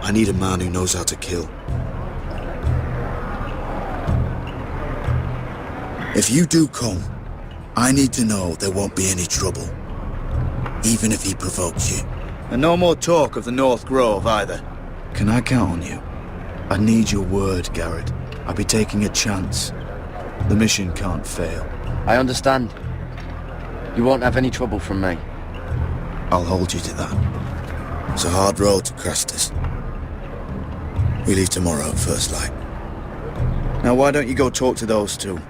I need a man who knows how to kill. If you do come, I need to know there won't be any trouble. Even if he provokes you. And no more talk of the North Grove either. Can I count on you? I need your word, Gared. I'll be taking a chance. The mission can't fail. I understand. You won't have any trouble from me. I'll hold you to that. It's a hard road to Crestus. We leave tomorrow at first light. Now why don't you go talk to those two?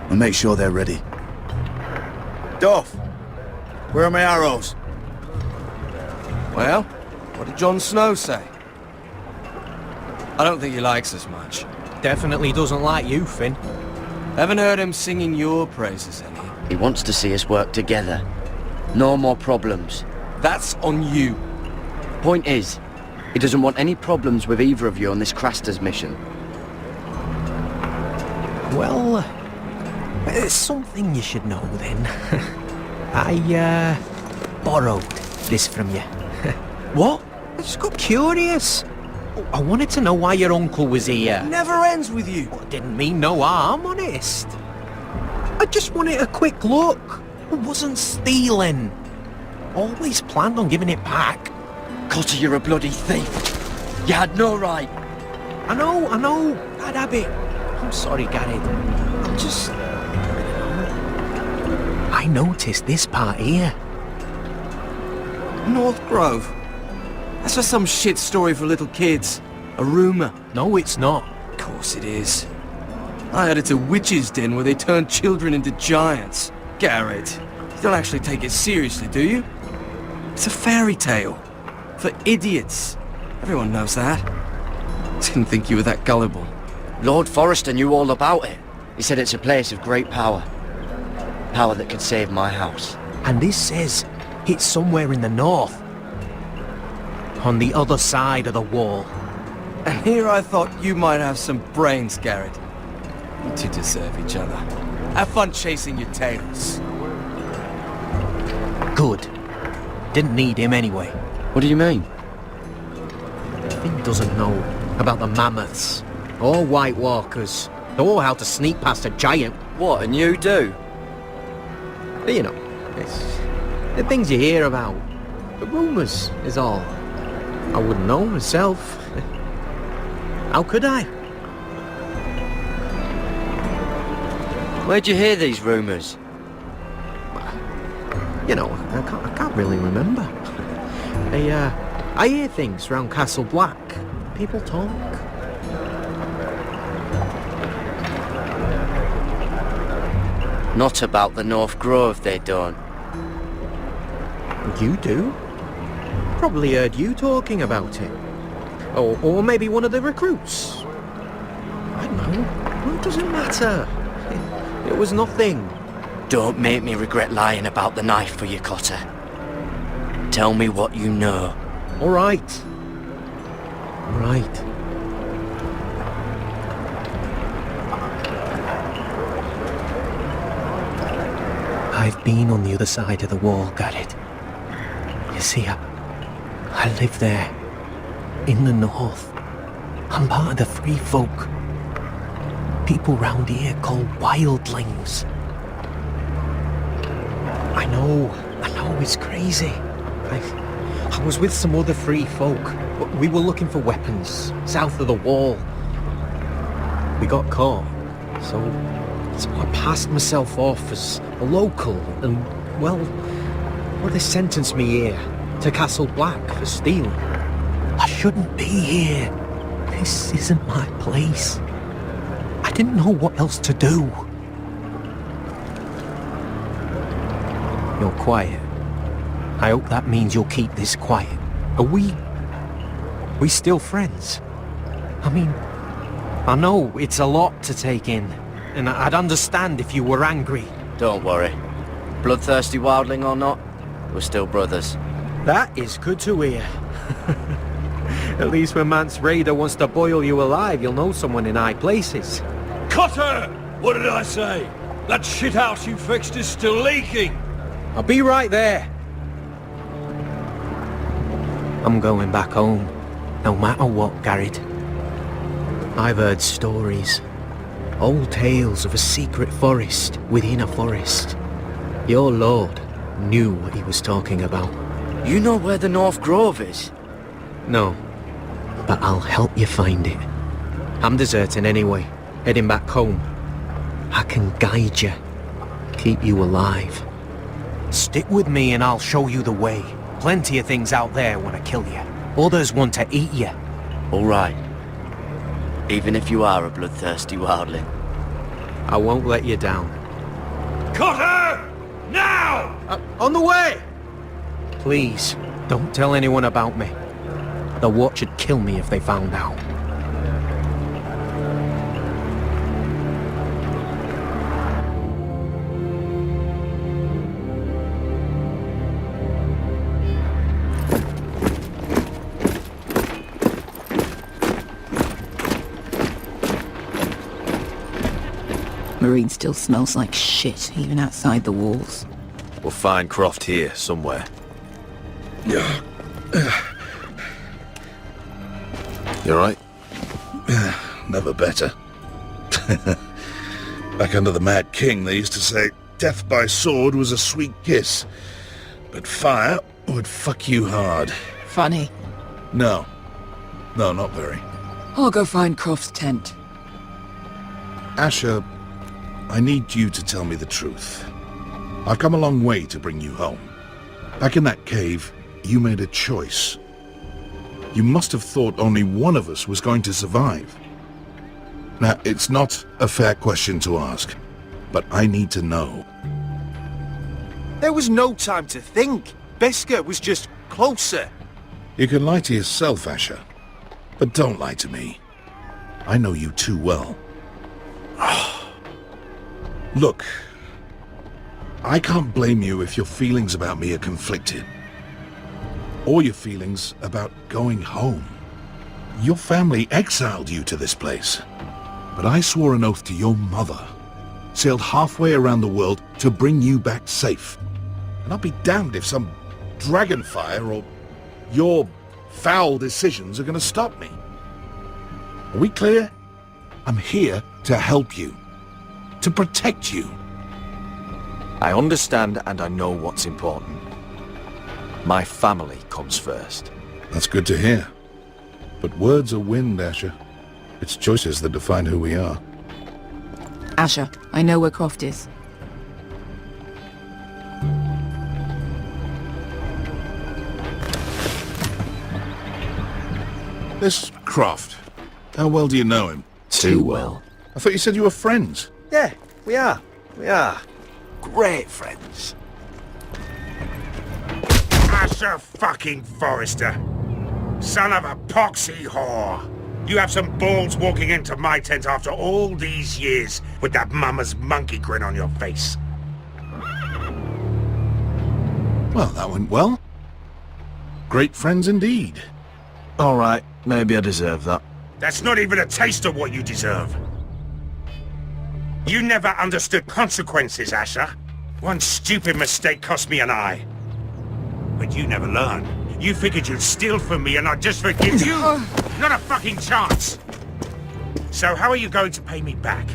And make sure they're ready. Duff! Where are my arrows? Well, what did Jon Snow say? I don't think he likes us much. Definitely doesn't like you, Finn. Haven't heard him singing your praises any. He wants to see us work together. No more problems. That's on you. Point is, he doesn't want any problems with either of you on this Craster's mission. Well, it's something you should know then. I borrowed this from you. What? I just got curious. I wanted to know why your uncle was here. Never ends with you. Well, didn't mean no harm, honest. I just wanted a quick look. I wasn't stealing. Always planned on giving it back. Cotter, you're a bloody thief. You had no right. I know. Bad habit. I'm sorry, Gared. I'm just... I noticed this part here. North Grove. That's just some shit story for little kids. A rumour. No, it's not. Of course it is. I heard it's a witch's den where they turn children into giants. Gared, you don't actually take it seriously, do you? It's a fairy tale. For idiots. Everyone knows that. Didn't think you were that gullible. Lord Forrester knew all about it. He said it's a place of great power. Power that could save my house. And this says it's somewhere in the north. On the other side of the wall. And here I thought you might have some brains, Gared. You two deserve each other. Have fun chasing your tails. Good. Didn't need him anyway. What do you mean? Finn doesn't know about the mammoths, or White Walkers, or how to sneak past a giant. What, and you do? But you know, it's the things you hear about. The rumours is all. I wouldn't know myself. How could I? Where'd you hear these rumours? You know, I can't really remember. I hear things round Castle Black. People talk. Not about the North Grove, they don't. You do? Probably heard you talking about it. Or maybe one of the recruits. I don't know. Well, it doesn't matter. It was nothing. Don't make me regret lying about the knife for you, Cotter. Tell me what you know. All right. All right. I've been on the other side of the wall, Gared. You see, I live there. In the north. I'm part of the free folk. People round here called wildlings. I know, it's crazy. I was with some other free folk. We were looking for weapons, south of the wall. We got caught, so I passed myself off as a local, and, well, they sentenced me here, to Castle Black, for stealing. I shouldn't be here. This isn't my place. I didn't know what else to do. You're quiet. I hope that means you'll keep this quiet. Are we still friends? I mean, I know it's a lot to take in, and I'd understand if you were angry. Don't worry. Bloodthirsty wildling or not, we're still brothers. That is good to hear. At least when Mance Raider wants to boil you alive, you'll know someone in high places. Cotter! What did I say? That shithouse you fixed is still leaking! I'll be right there. I'm going back home, no matter what, Gared. I've heard stories. Old tales of a secret forest within a forest. Your lord knew what he was talking about. You know where the North Grove is? No, but I'll help you find it. I'm deserting anyway, heading back home. I can guide you, keep you alive. Stick with me and I'll show you the way. Plenty of things out there want to kill you. Others want to eat you. All right. Even if you are a bloodthirsty wildling. I won't let you down. Cotter! Now! On the way! Please, don't tell anyone about me. The Watch would kill me if they found out. Marine still smells like shit, even outside the walls. We'll find Croft here, somewhere. You alright? Never better. Back under the Mad King, they used to say death by sword was a sweet kiss, but fire would fuck you hard. Funny. No, not very. I'll go find Croft's tent. Asher, I need you to tell me the truth. I've come a long way to bring you home. Back in that cave, you made a choice. You must have thought only one of us was going to survive. Now, it's not a fair question to ask, but I need to know. There was no time to think. Beskar was just closer. You can lie to yourself, Asher, but don't lie to me. I know you too well. Look, I can't blame you if your feelings about me are conflicted. Or your feelings about going home. Your family exiled you to this place. But I swore an oath to your mother. Sailed halfway around the world to bring you back safe. And I'll be damned if some Dragonfire or your foul decisions are going to stop me. Are we clear? I'm here to help you. To protect you. I understand and I know what's important. My family comes first. That's good to hear. But words are wind, Asher. It's choices that define who we are. Asher, I know where Croft is. This Croft, how well do you know him? Too well. I thought you said you were friends. Yeah, we are. We are. Great friends. Asher fucking Forrester. Son of a poxy whore. You have some balls walking into my tent after all these years with that mama's monkey grin on your face. Well, that went well. Great friends indeed. All right, maybe I deserve that. That's not even a taste of what you deserve. You never understood consequences, Asher. One stupid mistake cost me an eye. But you never learned. You figured you'd steal from me and I'd just forgive you? Not a fucking chance! So how are you going to pay me back?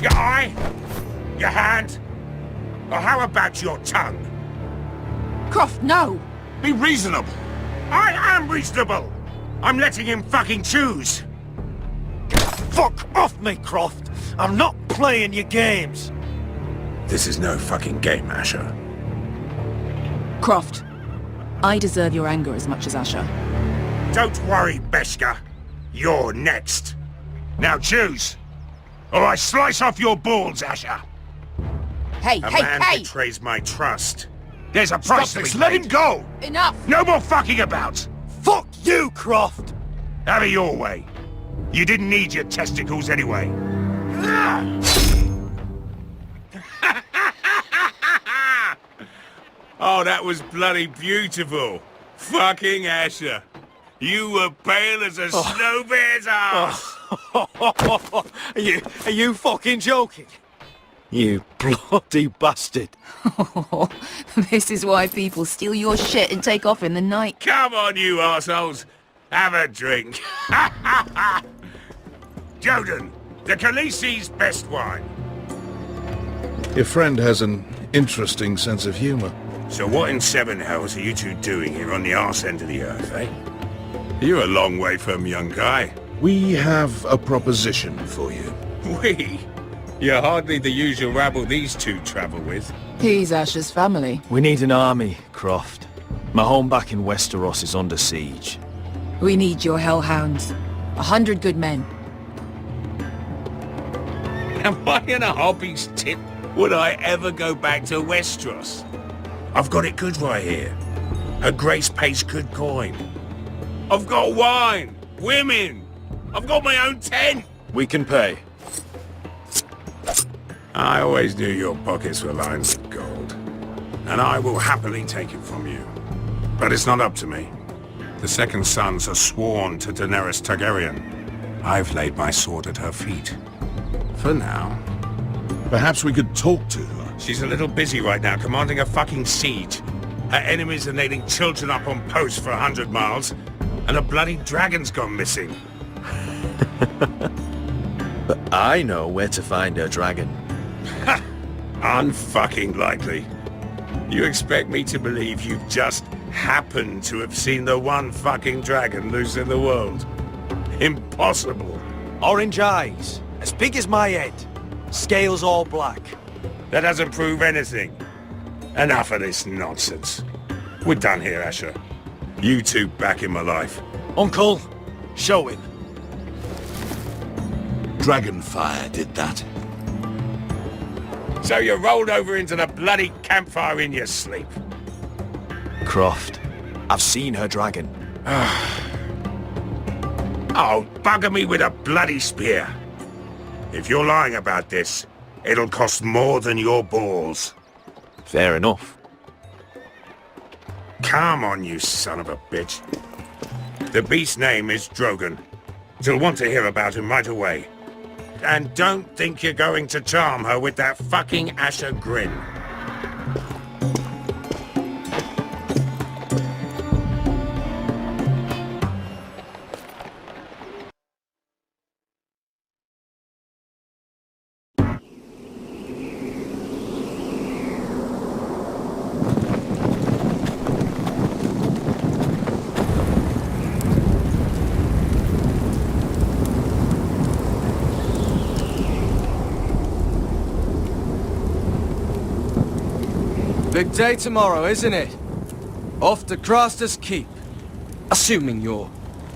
Your eye? Your hand? Or how about your tongue? Croft, no! Be reasonable! I am reasonable! I'm letting him fucking choose! Fuck off me, Croft! I'm not playing your games! This is no fucking game, Asher. Croft, I deserve your anger as much as Asher. Don't worry, Beshka. You're next. Now choose, or I slice off your balls, Asher. Hey, A man betrays my trust. There's a price to be paid. Let him go! Enough! No more fucking about! Fuck you, Croft! Have it your way. You didn't need your testicles anyway. Oh, that was bloody beautiful. Fucking Asher. You were pale as a snow bear's ass. Are you fucking joking? You bloody bastard. This is why people steal your shit and take off in the night. Come on, you arseholes. Have a drink. Joden, the Khaleesi's best wine. Your friend has an interesting sense of humor. So what in seven hells are you two doing here on the arse end of the earth, eh? You're a long way from, young guy. We have a proposition for you. We? You're hardly the usual rabble these two travel with. He's Asher's family. We need an army, Croft. My home back in Westeros is under siege. We need your hellhounds. 100 good men. Am I in a hobby's tip? Would I ever go back to Westeros? I've got it good right here. Her Grace pays good coin. I've got wine, women. I've got my own tent. We can pay. I always knew your pockets were lined with gold. And I will happily take it from you. But it's not up to me. The second sons are sworn to Daenerys Targaryen. I've laid my sword at her feet. For now. Perhaps we could talk to her. She's a little busy right now commanding a fucking siege. Her enemies are nailing children up on posts for 100 miles. And a bloody dragon's gone missing. But I know where to find her dragon. Ha! Unfucking likely. You expect me to believe you've just happened to have seen the one fucking dragon loose in the world? Impossible. Orange eyes, as big as my head. Scales all black. That doesn't prove anything. Enough of this nonsense. We're done here, Asher. You two back in my life. Uncle, show him. Dragonfire did that. So you rolled over into the bloody campfire in your sleep. Croft, I've seen her dragon. Oh, bugger me with a bloody spear. If you're lying about this, it'll cost more than your balls. Fair enough. Come on, you son of a bitch. The beast's name is Drogon. She'll want to hear about him right away. And don't think you're going to charm her with that fucking Asher grin. Big day tomorrow, isn't it? Off to Craster's Keep. Assuming you're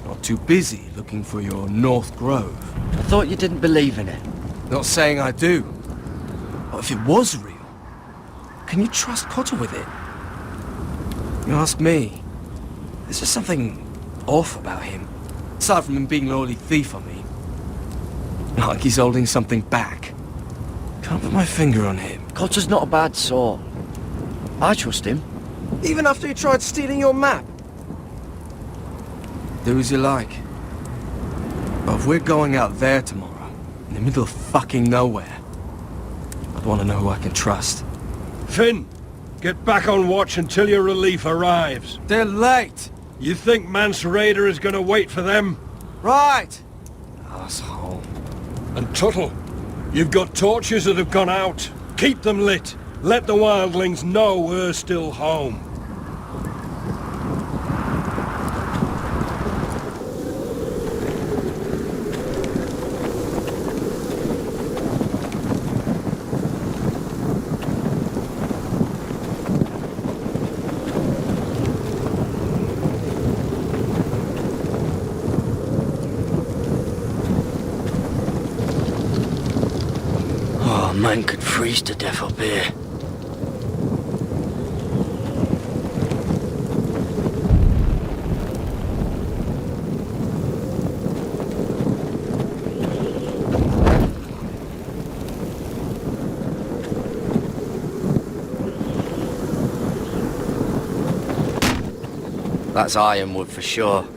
not too busy looking for your North Grove. I thought you didn't believe in it. Not saying I do. But if it was real, can you trust Cotter with it? You ask me, there's just something off about him. Aside from him being an early thief, I mean. Not like he's holding something back. Can't put my finger on him. Cotter's not a bad sort. I trust him. Even after he tried stealing your map? Do as you like. But if we're going out there tomorrow, in the middle of fucking nowhere, I'd want to know who I can trust. Finn, get back on watch until your relief arrives. They're late. You think Mance Raider is going to wait for them? Right. Asshole. And Tuttle, you've got torches that have gone out. Keep them lit. Let the wildlings know we're still home. Oh, man could freeze to death up here. That's ironwood for sure.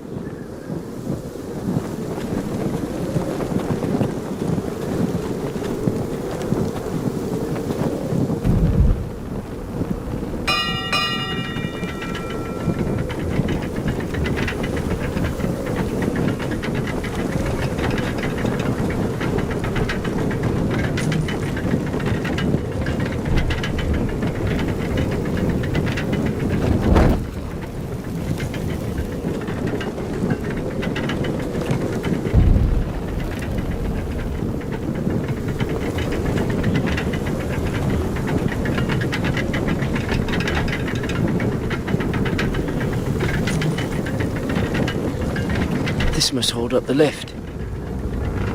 This must hold up the lift.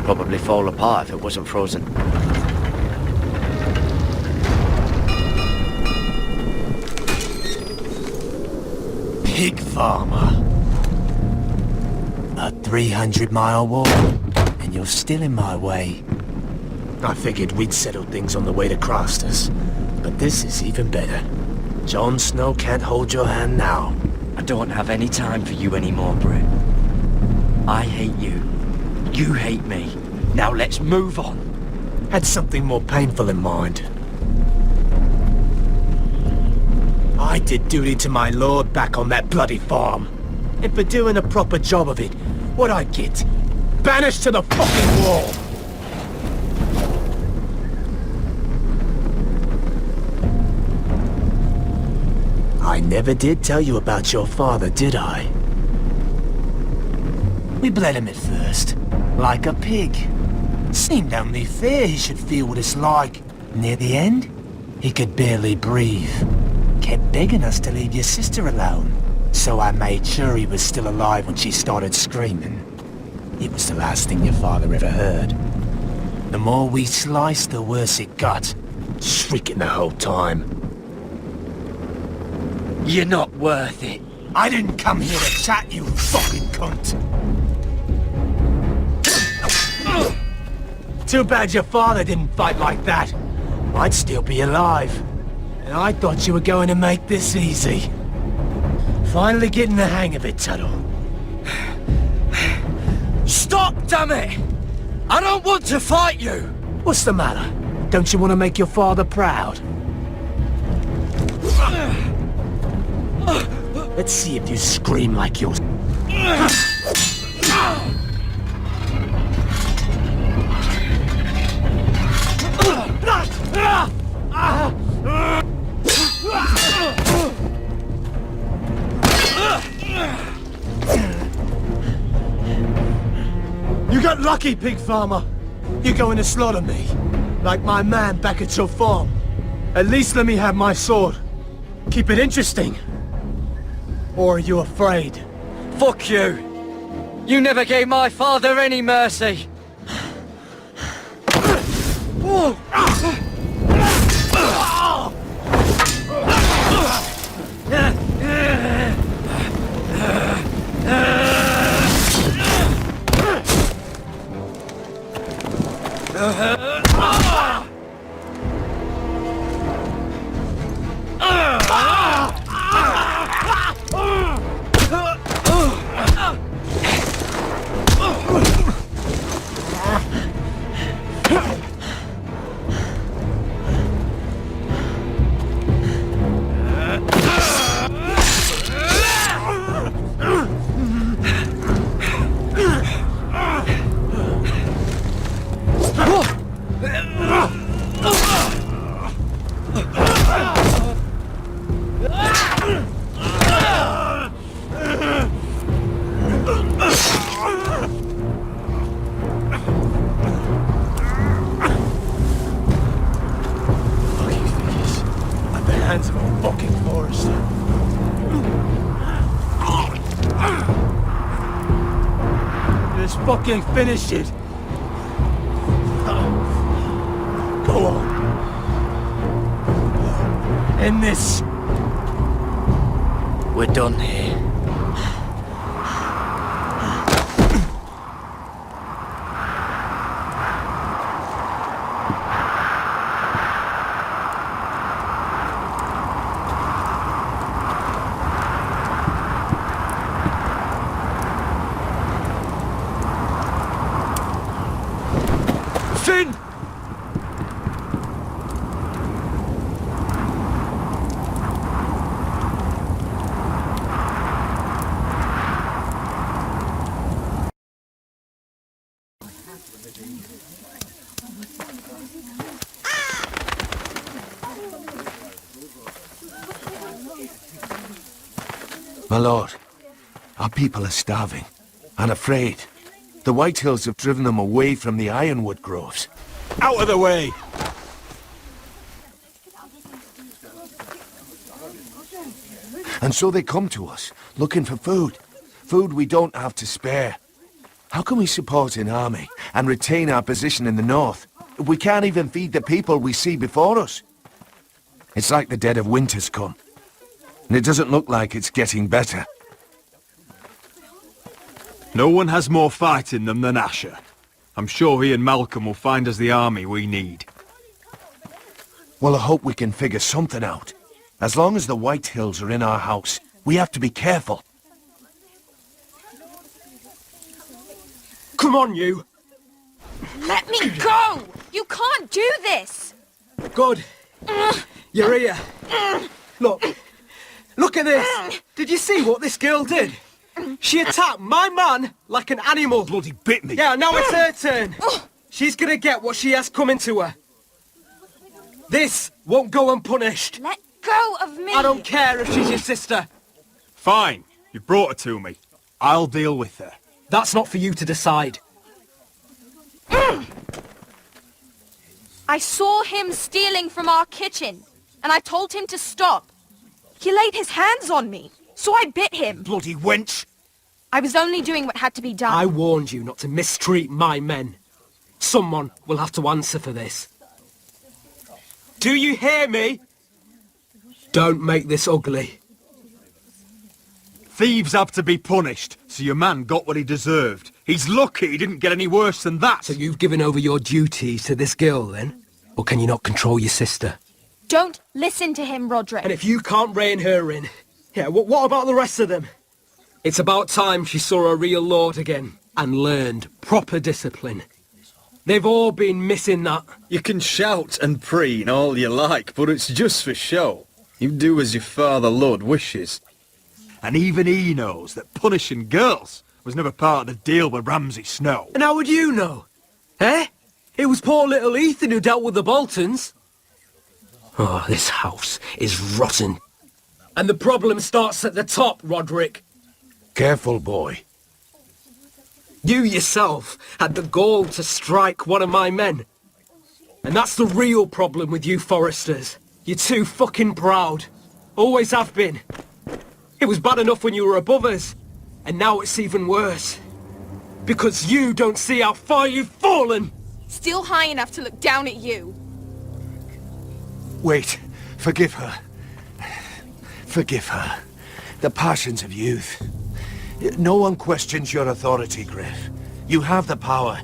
Probably fall apart if it wasn't frozen. Pig farmer. A 300-mile walk, and you're still in my way. I figured we'd settle things on the way to Craster's, but this is even better. Jon Snow can't hold your hand now. I don't have any time for you anymore, Britt. I hate you. You hate me. Now let's move on. Had something more painful in mind. I did duty to my lord back on that bloody farm. And for doing a proper job of it, what'd I get? Banished to the fucking wall! I never did tell you about your father, did I? We bled him at first, like a pig. Seemed only fair he should feel what it's like. Near the end, he could barely breathe. Kept begging us to leave your sister alone. So I made sure he was still alive when she started screaming. It was the last thing your father ever heard. The more we sliced, the worse it got. Shrieking the whole time. You're not worth it. I didn't come here to chat, you fucking cunt. Too bad your father didn't fight like that. I'd still be alive. And I thought you were going to make this easy. Finally getting the hang of it, Tuttle. Stop, damn it! I don't want to fight you! What's the matter? Don't you want to make your father proud? Let's see if you scream like yours. You got lucky, pig farmer. You're going to slaughter me, like my man back at your farm. At least let me have my sword. Keep it interesting. Or are you afraid? Fuck you! You never gave my father any mercy! Fucking finish it! Go on. End this. We're done here. My lord, our people are starving and afraid. The Whitehills have driven them away from the ironwood groves. Out of the way! And so they come to us, looking for food. Food we don't have to spare. How can we support an army and retain our position in the north? We can't even feed the people we see before us. It's like the dead of winter's come. And it doesn't look like it's getting better. No one has more fight in them than Asher. I'm sure he and Malcolm will find us the army we need. Well, I hope we can figure something out. As long as the Whitehills are in our house, we have to be careful. Come on, you! Let me go! You can't do this! Good. You're here. Look. Look at this! Did you see what this girl did? She attacked my man like an animal. Bloody bit me. Yeah, now it's her turn. She's gonna get what she has coming to her. This won't go unpunished. Let go of me! I don't care if she's your sister. Fine. You brought her to me. I'll deal with her. That's not for you to decide. I saw him stealing from our kitchen, and I told him to stop. He laid his hands on me, so I bit him. Bloody wench! I was only doing what had to be done. I warned you not to mistreat my men. Someone will have to answer for this. Do you hear me? Don't make this ugly. Thieves have to be punished, so your man got what he deserved. He's lucky he didn't get any worse than that. So you've given over your duties to this girl, then? Or can you not control your sister? Don't listen to him, Rodrik. And if you can't rein her in, yeah, what about the rest of them? It's about time she saw a real lord again and learned proper discipline. They've all been missing that. You can shout and preen all you like, but it's just for show. You do as your father Lord wishes. And even he knows that punishing girls was never part of the deal with Ramsay Snow. And how would you know? Eh? It was poor little Ethan who dealt with the Boltons. Oh, this house is rotten. And the problem starts at the top, Rodrik. Careful, boy. You yourself had the gall to strike one of my men. And that's the real problem with you Foresters. You're too fucking proud. Always have been. It was bad enough when you were above us, and now it's even worse. Because you don't see how far you've fallen! Still high enough to look down at you. Wait. Forgive her. Forgive her. The passions of youth. No one questions your authority, Griff. You have the power.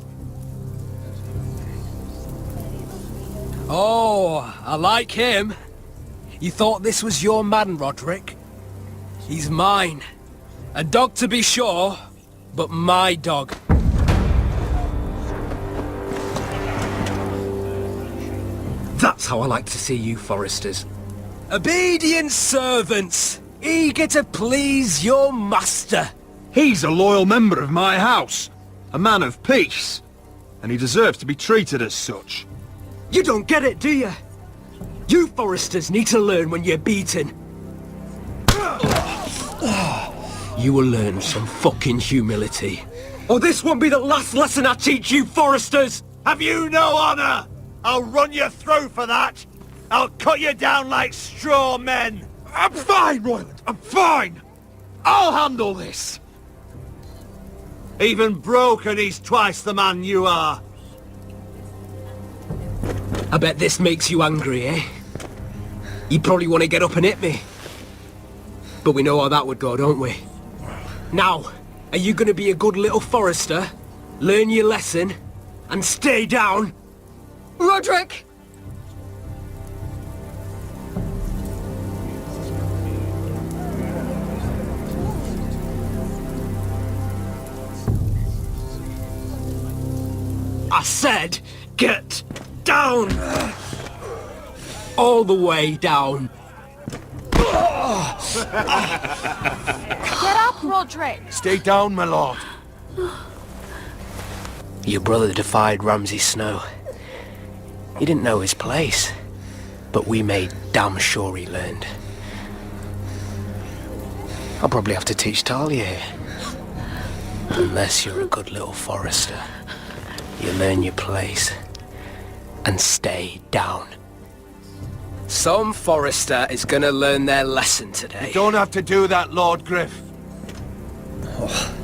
Oh, I like him. You thought this was your man, Rodrik? He's mine. A dog to be sure, but my dog. That's how I like to see you, Foresters. Obedient servants, eager to please your master. He's a loyal member of my house, a man of peace, and he deserves to be treated as such. You don't get it, do you? You Foresters need to learn when you're beaten. You will learn some fucking humility. Or this won't be the last lesson I teach you, Foresters! Have you no honor? I'll run you through for that! I'll cut you down like straw men! I'm fine, Royland, I'm fine! I'll handle this! Even broken, he's twice the man you are. I bet this makes you angry, eh? You probably want to get up and hit me. But we know how that would go, don't we? Now, are you going to be a good little Forester, learn your lesson, and stay down? Rodrik! I said, get down! All the way down. Get up, Rodrik! Stay down, my lord. Your brother defied Ramsay Snow. He didn't know his place, but we made damn sure he learned. I'll probably have to teach Talia here. Unless you're a good little Forester. You learn your place and stay down. Some Forester is gonna learn their lesson today. You don't have to do that, Lord Griff. Oh,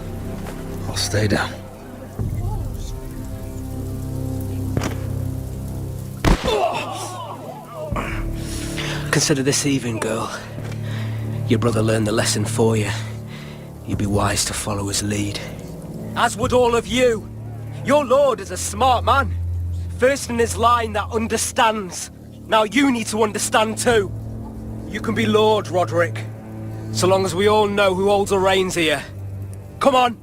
I'll stay down. Consider this even, girl. Your brother learned the lesson for you. You'd be wise to follow his lead. As would all of you. Your lord is a smart man. First in his line that understands. Now you need to understand too. You can be Lord, Rodrik. So long as we all know who holds the reins here. Come on!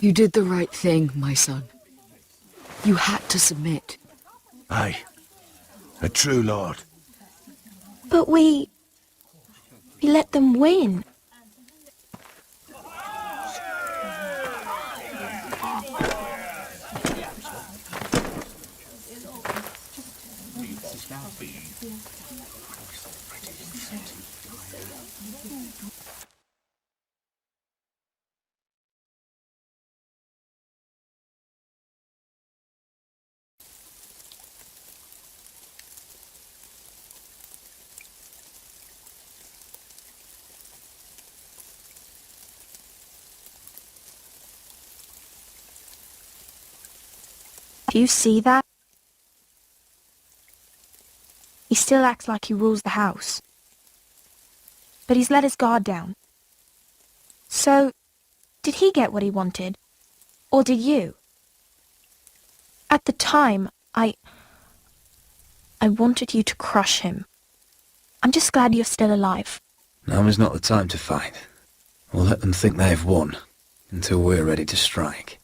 You did the right thing, my son. You had to submit. Aye. A true lord. But we let them win. Do you see that? He still acts like he rules the house. But he's let his guard down. So, did he get what he wanted? Or did you? At the time, I wanted you to crush him. I'm just glad you're still alive. Now is not the time to fight. We'll let them think they've won, until we're ready to strike.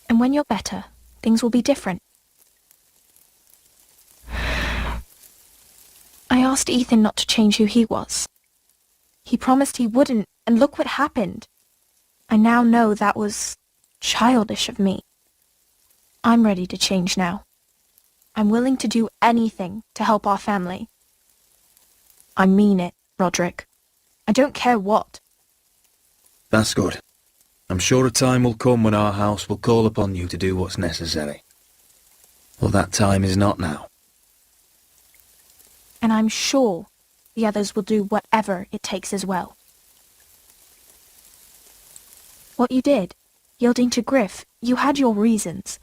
And when you're better, things will be different. I asked Ethan not to change who he was. He promised he wouldn't, and look what happened. I now know that was childish of me. I'm ready to change now. I'm willing to do anything to help our family. I mean it, Rodrik. I don't care what. That's good. I'm sure a time will come when our house will call upon you to do what's necessary. Well, that time is not now. And I'm sure the others will do whatever it takes as well. What you did, yielding to Griff, you had your reasons.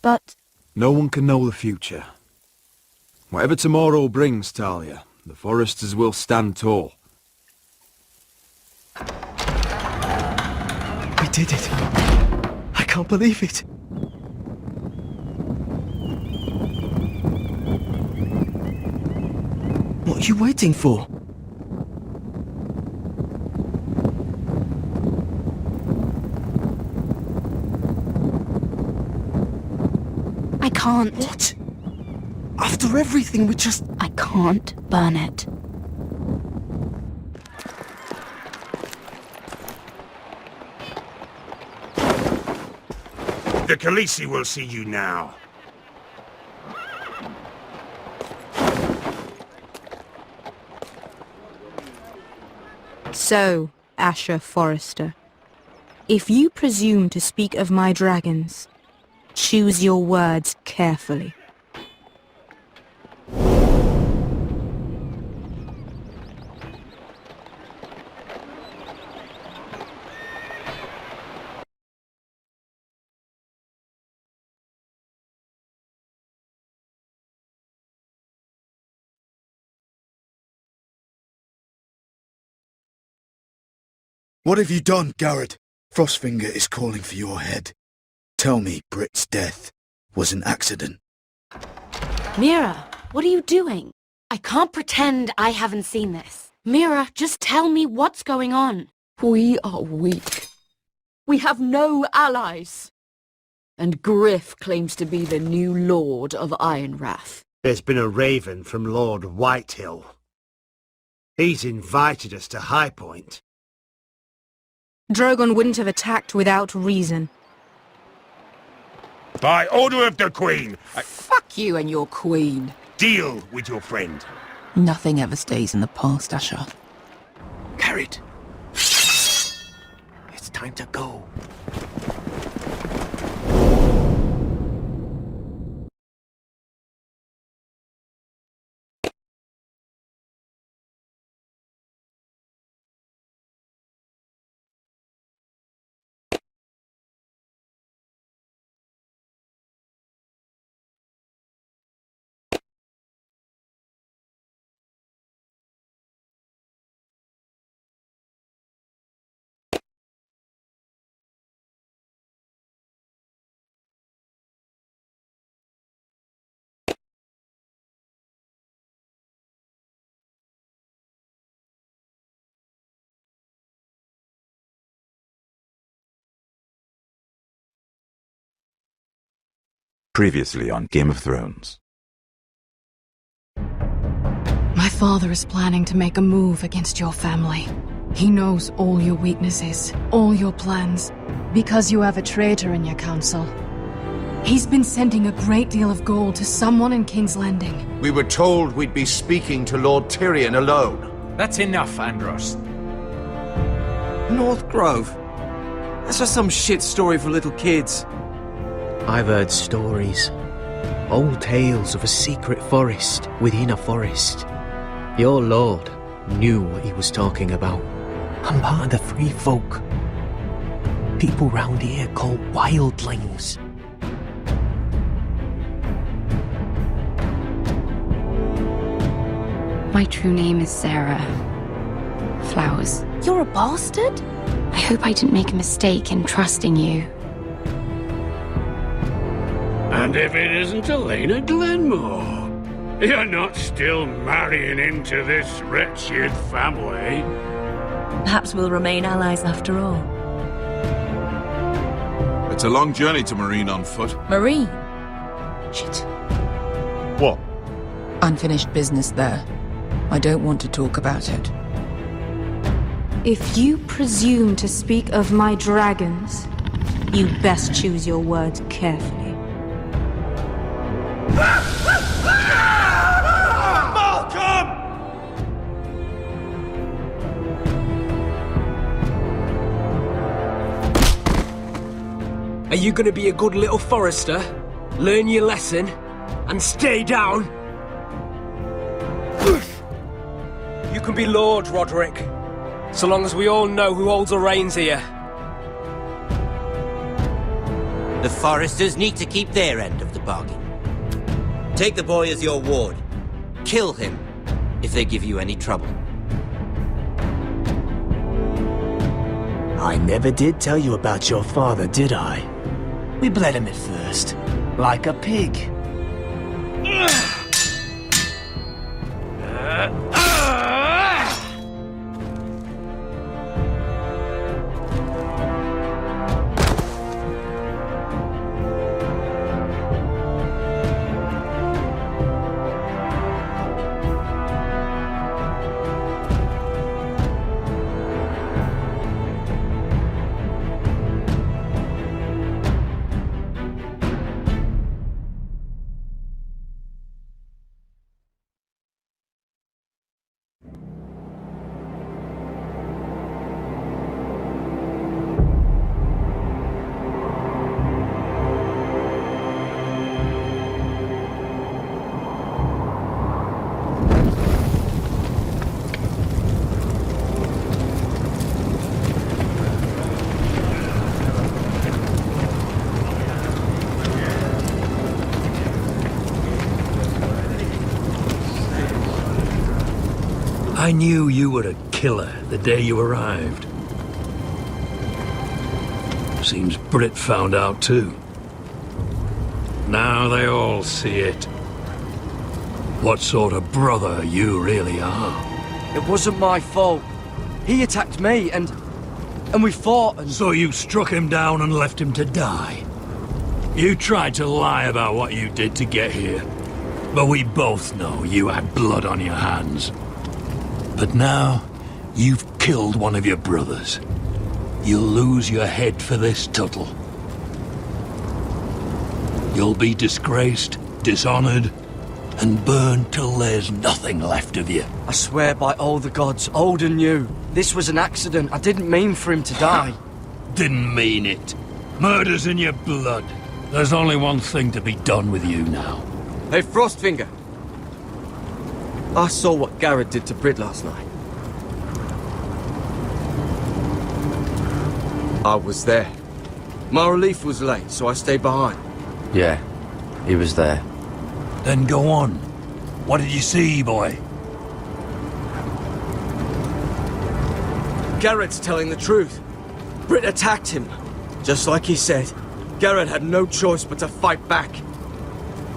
But... No one can know the future. Whatever tomorrow brings, Talia, the Foresters will stand tall. We did it. I can't believe it. What are you waiting for? I can't. What? After everything we just... I can't burn it. The Khaleesi will see you now. So, Asher Forrester, if you presume to speak of my dragons, choose your words carefully. What have you done, Gared? Frostfinger is calling for your head. Tell me Britt's death was an accident. Mira, what are you doing? I can't pretend I haven't seen this. Mira, just tell me what's going on. We are weak. We have no allies. And Griff claims to be the new Lord of Ironwrath. There's been a raven from Lord Whitehill. He's invited us to High Point. Drogon wouldn't have attacked without reason. By order of the Queen, Fuck you and your queen. deal with your friend. Nothing ever stays in the past, Asher. Gared. It's time to go. Previously on Game of Thrones. My father is planning to make a move against your family. He knows all your weaknesses, all your plans, because you have a traitor in your council. He's been sending a great deal of gold to someone in King's Landing. We were told we'd be speaking to Lord Tyrion alone. That's enough, Andros. North Grove? That's just some shit story for little kids. I've heard stories. Old tales of a secret forest within a forest. Your lord knew what he was talking about. I'm part of the free folk. People round here called wildlings. My true name is Sarah Flowers. You're a bastard? I hope I didn't make a mistake in trusting you. And if it isn't Elena Glenmore, you're not still marrying into this wretched family. Perhaps we'll remain allies after all. It's a long journey to Marine on foot. Marine? Shit. What? Unfinished business there. I don't want to talk about it. If you presume to speak of my dragons, you best choose your words carefully. Are you gonna be a good little forester? Learn your lesson? And stay down? You can be Lord, Rodrik. So long as we all know who holds the reins here. The foresters need to keep their end of the bargain. Take the boy as your ward. Kill him if they give you any trouble. I never did tell you about your father, did I? We bled him at first, like a pig. I knew you were a killer the day you arrived. Seems Brit found out too. Now they all see it. What sort of brother you really are. It wasn't my fault. He attacked me and we fought and... So you struck him down and left him to die? You tried to lie about what you did to get here. But we both know you had blood on your hands. But now, you've killed one of your brothers. You'll lose your head for this, Tuttle. You'll be disgraced, dishonored, and burned till there's nothing left of you. I swear by all the gods, old and new, this was an accident. I didn't mean for him to die. Didn't mean it. Murder's in your blood. There's only one thing to be done with you now. Hey, Frostfinger. I saw what Gared did to Brit last night. I was there. My relief was late, so I stayed behind. Yeah, he was there. Then go on. What did you see, boy? Gared's telling the truth. Brit attacked him. Just like he said, Gared had no choice but to fight back.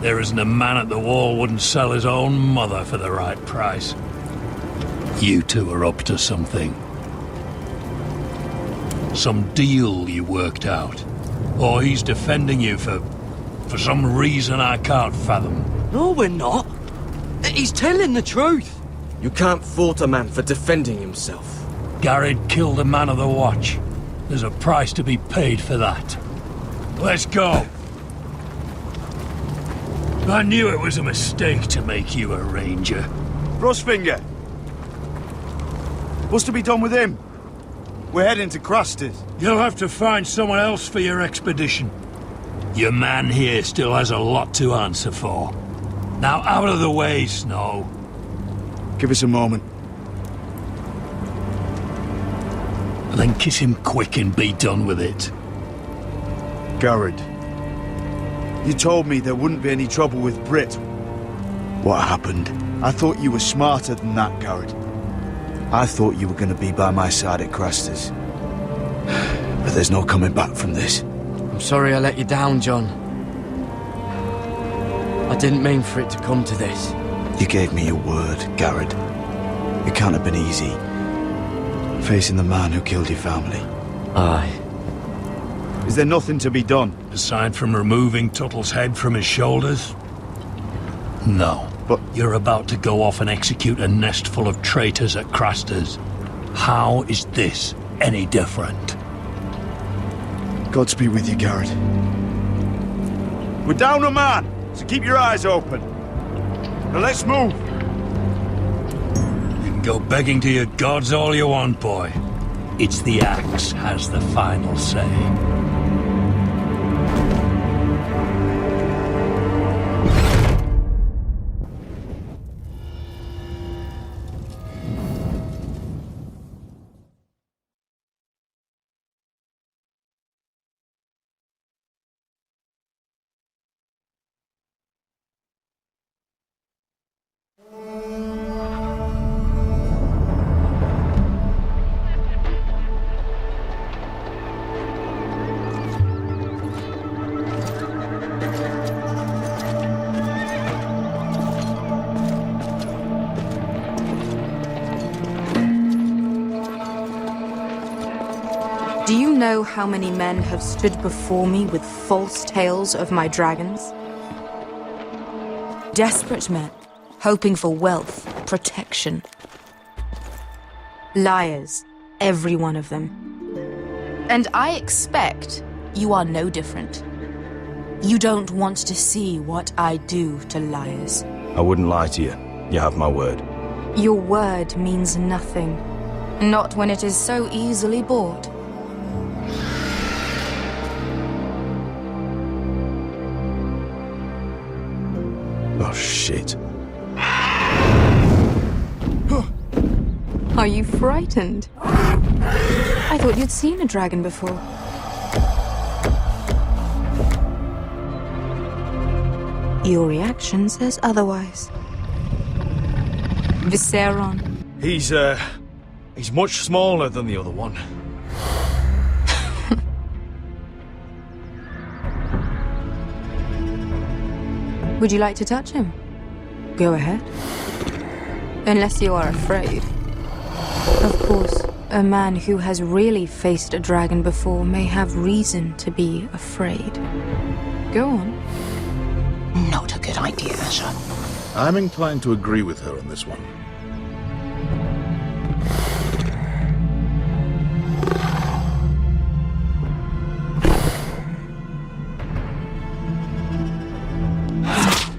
There isn't a man at the wall wouldn't sell his own mother for the right price. You two are up to something. Some deal you worked out. Or he's defending you for some reason I can't fathom. No, we're not. He's telling the truth. You can't fault a man for defending himself. Gared killed a man of the watch. There's a price to be paid for that. Let's go. I knew it was a mistake to make you a ranger. Frostfinger! What's to be done with him? We're heading to Crusters. You'll have to find someone else for your expedition. Your man here still has a lot to answer for. Now out of the way, Snow. Give us a moment. And then kiss him quick and be done with it. Gared. You told me there wouldn't be any trouble with Brit. What happened? I thought you were smarter than that, Gared. I thought you were going to be by my side at Crusters. But there's no coming back from this. I'm sorry I let you down, John. I didn't mean for it to come to this. You gave me your word, Gared. It can't have been easy. Facing the man who killed your family. Aye. Is there nothing to be done? Aside from removing Tuttle's head from his shoulders? No. But you're about to go off and execute a nest full of traitors at Crusters. How is this any different? Godspeed with you, Gared. We're down a man, so keep your eyes open. Now let's move. You can go begging to your gods all you want, boy. It's the axe has the final say. know how many men have stood before me with false tales of my dragons? Desperate men, hoping for wealth, protection. Liars, every one of them. And I expect you are no different. You don't want to see what I do to liars. I wouldn't lie to you. You have my word. Your word means nothing. Not when it is so easily bought. Oh, shit. Are you frightened? I thought you'd seen a dragon before. Your reaction says otherwise. Viseron. He's much smaller than the other one. Would you like to touch him? Go ahead. Unless you are afraid. Of course, a man who has really faced a dragon before may have reason to be afraid. Go on. Not a good idea, Asher. I'm inclined to agree with her on this one.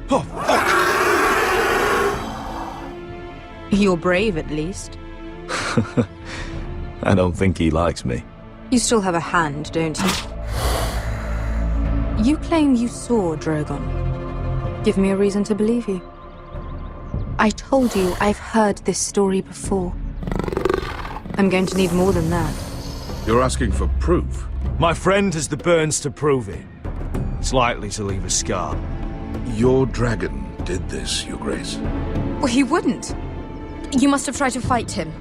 Oh, fuck! You're brave, at least. I don't think he likes me. You still have a hand, don't you? You claim you saw Drogon. Give me a reason to believe you. I told you I've heard this story before. I'm going to need more than that. You're asking for proof? My friend has the burns to prove it. It's likely to leave a scar. Your dragon did this, Your Grace. Well, he wouldn't. You must have tried to fight him.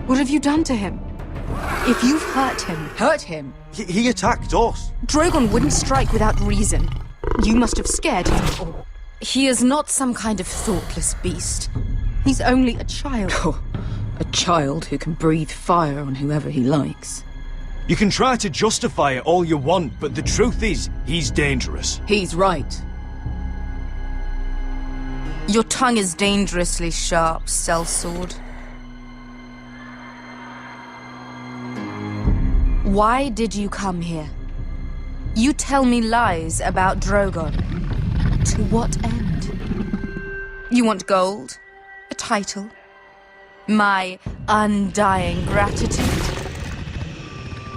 What have you done to him? If you've hurt him... Hurt him? He attacked us. Drogon wouldn't strike without reason. You must have scared him. Or he is not some kind of thoughtless beast. He's only a child. Oh, a child who can breathe fire on whoever he likes. You can try to justify it all you want, but the truth is, he's dangerous. He's right. Your tongue is dangerously sharp, sellsword. Why did you come here? You tell me lies about Drogon. To what end? You want gold? A title? My undying gratitude?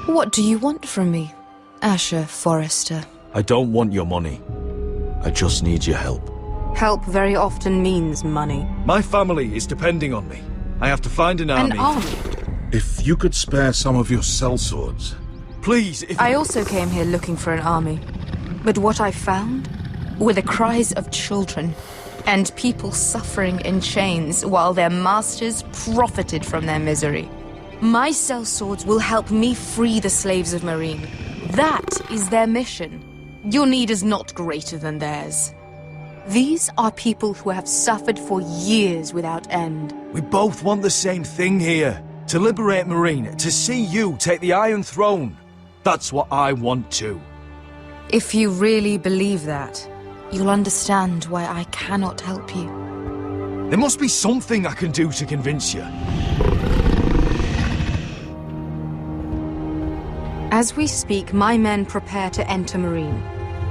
What do you want from me, Asher Forrester? I don't want your money. I just need your help. Help very often means money. My family is depending on me. I have to find an army. An army? If you could spare some of your sellswords. Please, if... I also came here looking for an army. But what I found were the cries of children and people suffering in chains while their masters profited from their misery. My sellswords will help me free the slaves of Meereen. That is their mission. Your need is not greater than theirs. These are people who have suffered for years without end. We both want the same thing here. To liberate Meereen, to see you take the Iron Throne. That's what I want too. If you really believe that, you'll understand why I cannot help you. There must be something I can do to convince you. As we speak, my men prepare to enter Meereen.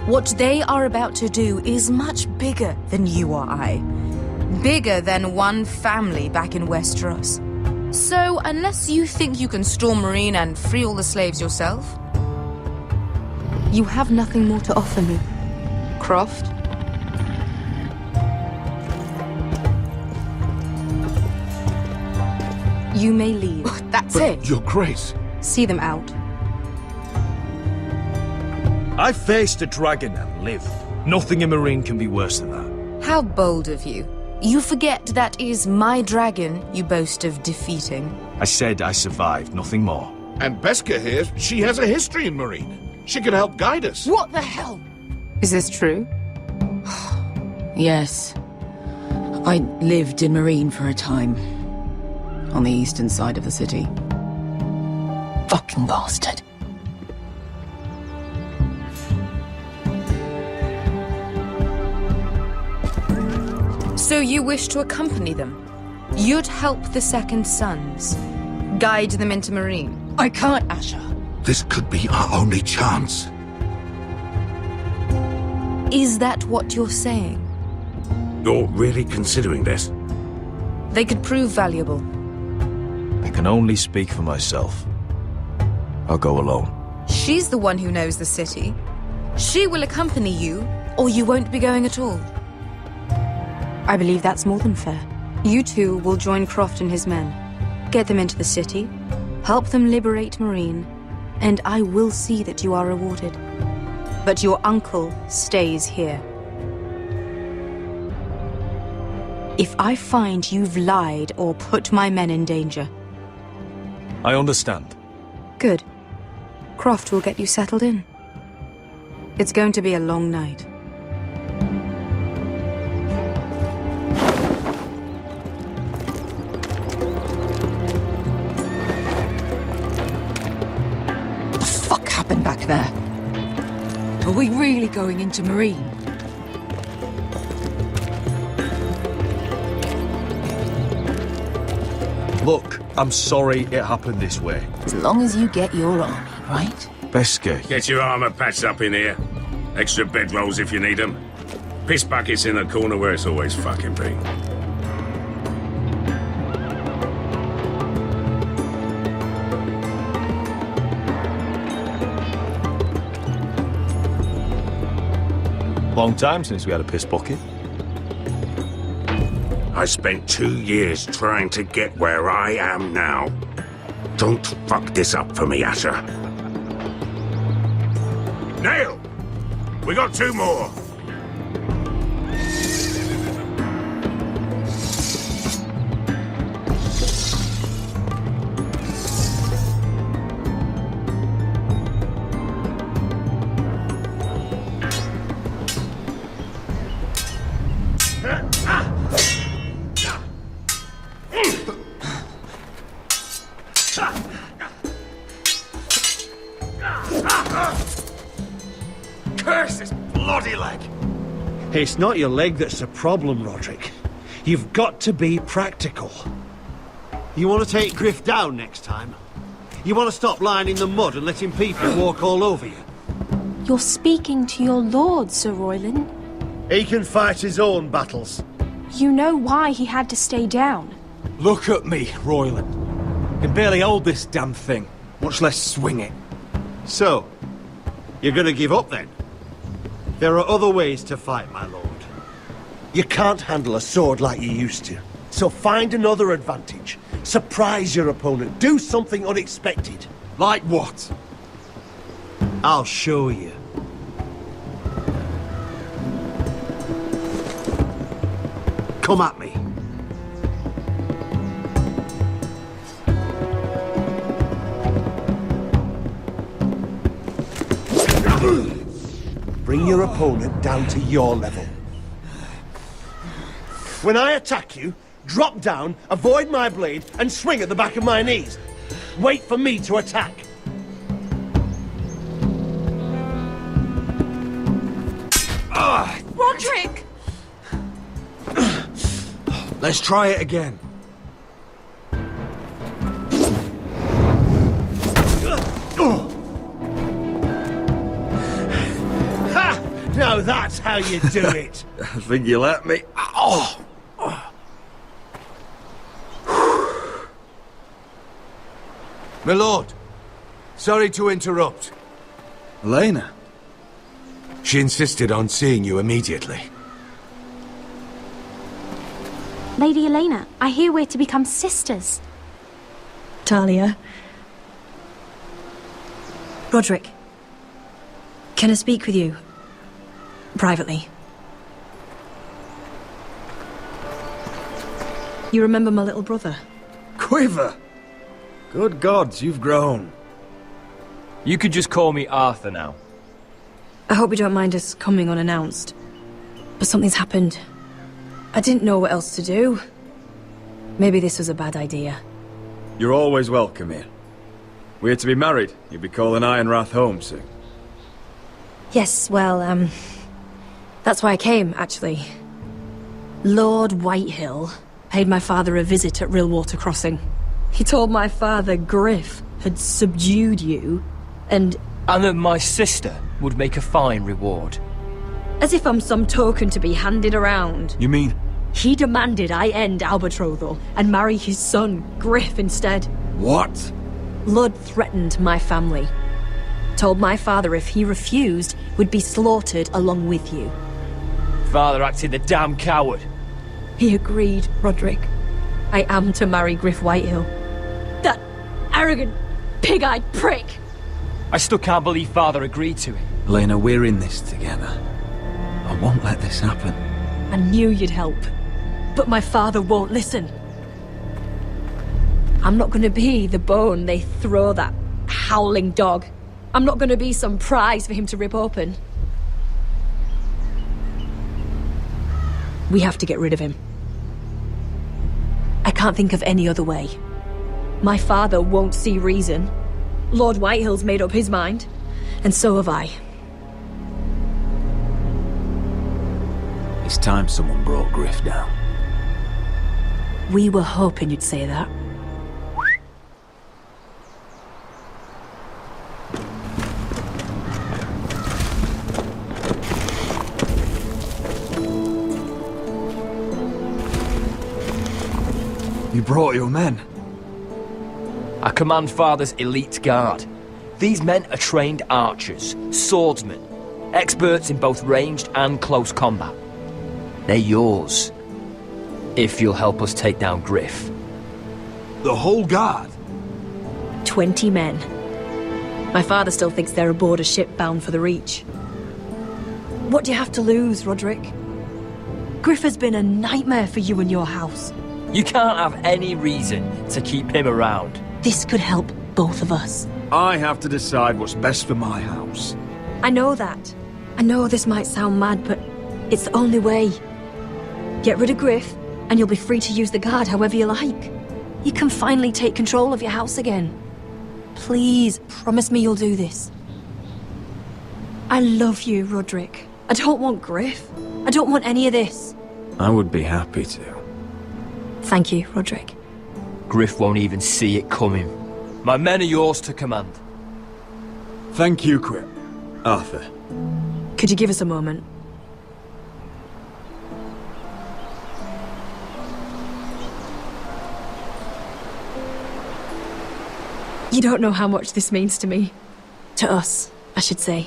What they are about to do is much bigger than you or I. Bigger than one family back in Westeros. So, unless you think you can storm Meereen and free all the slaves yourself, you have nothing more to offer me, Croft. You may leave. That's it. Your Grace. See them out. I faced a dragon and lived. Nothing in Meereen can be worse than that. How bold of you. You forget that is my dragon you boast of defeating. I said I survived, nothing more. And Beskha here, she has a history in Meereen. She could help guide us. What the hell? Is this true? Yes. I lived in Meereen for a time. On the eastern side of the city. Fucking bastard. So you wish to accompany them? You'd help the second sons? Guide them into Marine? I can't, Asher. This could be our only chance. Is that what you're saying? You're really considering this? They could prove valuable. I can only speak for myself. I'll go alone. She's the one who knows the city. She will accompany you, or you won't be going at all. I believe that's more than fair. You two will join Croft and his men. Get them into the city, help them liberate Marine, and I will see that you are rewarded. But your uncle stays here. If I find you've lied or put my men in danger... I understand. Good. Croft will get you settled in. It's going to be a long night. What the fuck happened back there? Are we really going into Marine? Look, I'm sorry it happened this way. As long as you get your army, right? Beskay. Get your armor patched up in here. Extra bedrolls if you need them. Piss buckets in the corner where it's always fucking been. Long time since we had a piss bucket. I spent 2 years trying to get where I am now. Don't fuck this up for me, Asher. Nail! We got 2 more! Curse this bloody leg! It's not your leg that's the problem, Rodrik. You've got to be practical. You want to take Griff down next time? You want to stop lying in the mud and letting people walk all over you? You're speaking to your lord, Sir Royland. He can fight his own battles. You know why he had to stay down. Look at me, Royland. I can barely hold this damn thing, much less swing it. So, you're gonna give up then? There are other ways to fight, my lord. You can't handle a sword like you used to. So find another advantage. Surprise your opponent. Do something unexpected. Like what? I'll show you. Come at me. Bring your opponent down to your level. When I attack you, drop down, avoid my blade, and swing at the back of my knees. Wait for me to attack. Rodrik! Let's try it again. Ha! Now that's how you do it. I think you let me. Oh! My lord, sorry to interrupt. Elena? She insisted on seeing you immediately. Lady Elena, I hear we're to become sisters. Talia. Rodrik. Can I speak with you? Privately. You remember my little brother? Quiver! Good gods, you've grown. You could just call me Arthur now. I hope you don't mind us coming unannounced. But something's happened. I didn't know what else to do. Maybe this was a bad idea. You're always welcome here. We're to be married. You'll be calling Ironrath home soon. Yes, well, that's why I came, actually. Lord Whitehill paid my father a visit at Rillwater Crossing. He told my father Griff had subdued you, and that my sister would make a fine reward. As if I'm some token to be handed around. You mean? He demanded I end our betrothal and marry his son, Griff, instead. What? Lord threatened my family. Told my father if he refused, would be slaughtered along with you. Father acted the damn coward. He agreed, Rodrik. I am to marry Griff Whitehill. That arrogant, pig-eyed prick! I still can't believe Father agreed to it. Elena, we're in this together. I won't let this happen. I knew you'd help, but my father won't listen. I'm not gonna be the bone they throw that howling dog. I'm not gonna be some prize for him to rip open. We have to get rid of him. I can't think of any other way. My father won't see reason. Lord Whitehill's made up his mind, and so have I. It's time someone brought Griff down. We were hoping you'd say that. You brought your men? I command Father's elite guard. These men are trained archers, swordsmen, experts in both ranged and close combat. They're yours, if you'll help us take down Griff. The whole guard? 20 men. My father still thinks they're aboard a ship bound for the Reach. What do you have to lose, Rodrik? Griff has been a nightmare for you and your house. You can't have any reason to keep him around. This could help both of us. I have to decide what's best for my house. I know that. I know this might sound mad, but it's the only way. Get rid of Griff, and you'll be free to use the guard however you like. You can finally take control of your house again. Please, promise me you'll do this. I love you, Rodrik. I don't want Griff. I don't want any of this. I would be happy to. Thank you, Rodrik. Griff won't even see it coming. My men are yours to command. Thank you, Crip. Arthur. Could you give us a moment? You don't know how much this means to me. To us, I should say.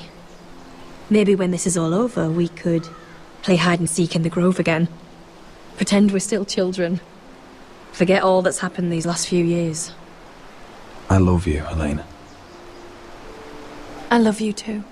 Maybe when this is all over, we could play hide and seek in the grove again. Pretend we're still children. Forget all that's happened these last few years. I love you, Elena. I love you too.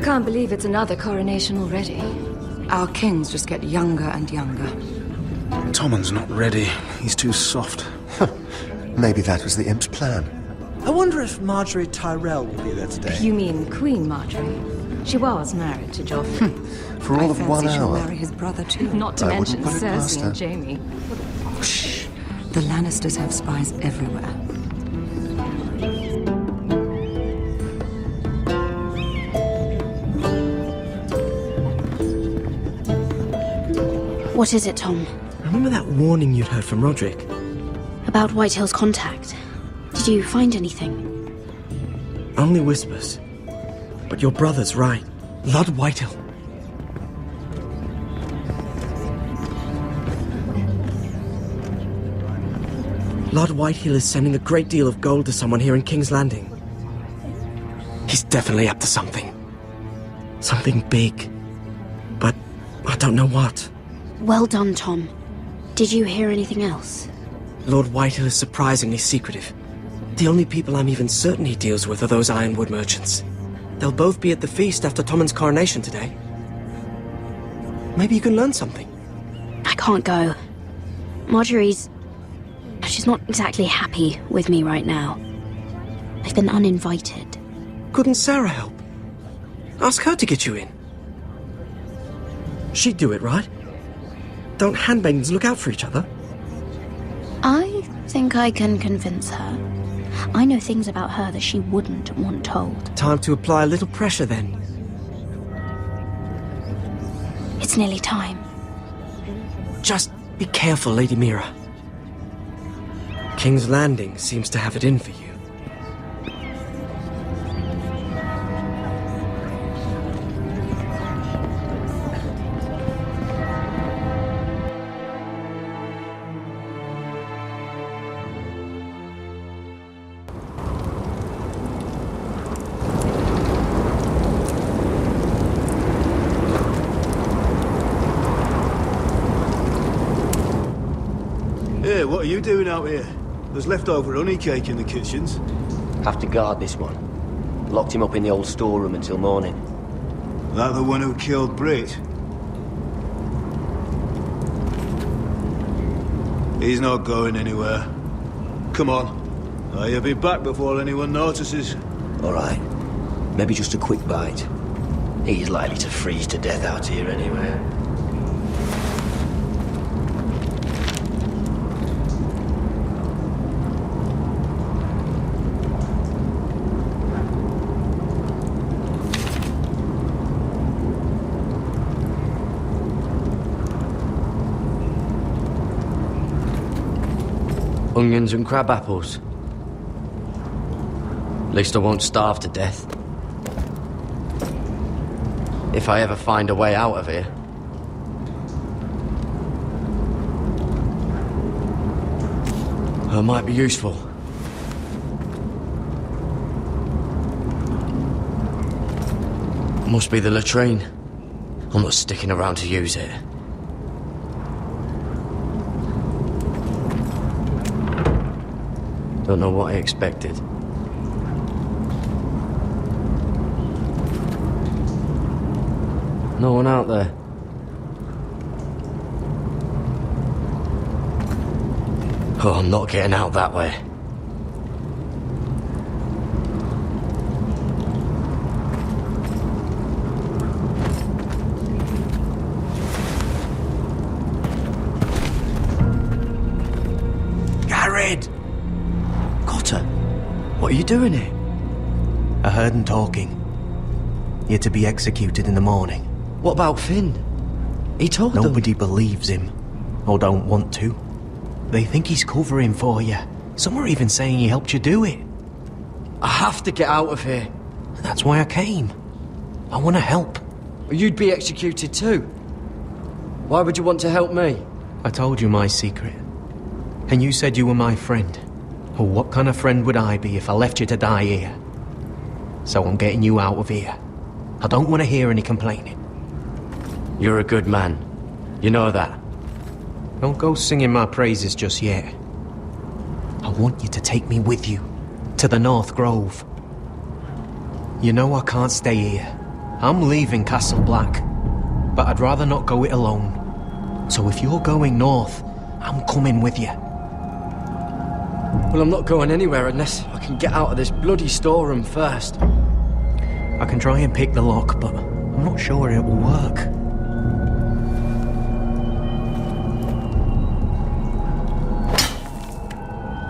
Can't believe it's another coronation already. Our kings just get younger and younger. Tommen's not ready. He's too soft. Maybe that was the imp's plan. I wonder if Marjorie Tyrell will be there today. You mean Queen Marjorie? She was married to Joffrey. For all of 1 she'll hour. marry his brother too. Not to I mention wouldn't put it past Cersei her. and Jaime. Shh. The Lannisters have spies everywhere. What is it, Tom? Remember that warning you'd heard from Rodrik? About Whitehill's contact. Did you find anything? Only whispers. But your brother's right. Lord Whitehill. Lord Whitehill is sending a great deal of gold to someone here in King's Landing. He's definitely up to something. Something big. But I don't know what. Well done, Tom. Did you hear anything else? Lord Whitehill is surprisingly secretive. The only people I'm even certain he deals with are those ironwood merchants. They'll both be at the feast after Tommen's coronation today. Maybe you can learn something. I can't go. She's not exactly happy with me right now. I've been uninvited. Couldn't Sarah help? Ask her to get you in. She'd do it, right? Don't handmaidens look out for each other? I think I can convince her. I know things about her that she wouldn't want told. Time to apply a little pressure then. It's nearly time. Just be careful, Lady Mira. King's Landing seems to have it in for you. Hey, what are you doing out here? There's leftover honey cake in the kitchens. Have to guard this one. Locked him up in the old storeroom until morning. That the one who killed Brit? He's not going anywhere. Come on. You'll be back before anyone notices. All right. Maybe just a quick bite. He's likely to freeze to death out here anyway. Onions and crab apples. At least I won't starve to death. If I ever find a way out of here. It might be useful. Must be the latrine. I'm not sticking around to use it. Don't know what I expected. No one out there. Oh, I'm not getting out that way. Gared! Cotter, what are you doing here? I heard him talking. You're to be executed in the morning. What about Finn? He told them. Nobody believes him, or don't want to. They think he's covering for you. Some are even saying he helped you do it. I have to get out of here. That's why I came. I want to help. You'd be executed too. Why would you want to help me? I told you my secret. And you said you were my friend. Well, what kind of friend would I be if I left you to die here? So I'm getting you out of here. I don't want to hear any complaining. You're a good man. You know that. Don't go singing my praises just yet. I want you to take me with you. To the North Grove. You know I can't stay here. I'm leaving Castle Black. But I'd rather not go it alone. So if you're going north, I'm coming with you. Well, I'm not going anywhere unless I can get out of this bloody storeroom first. I can try and pick the lock, but I'm not sure it will work.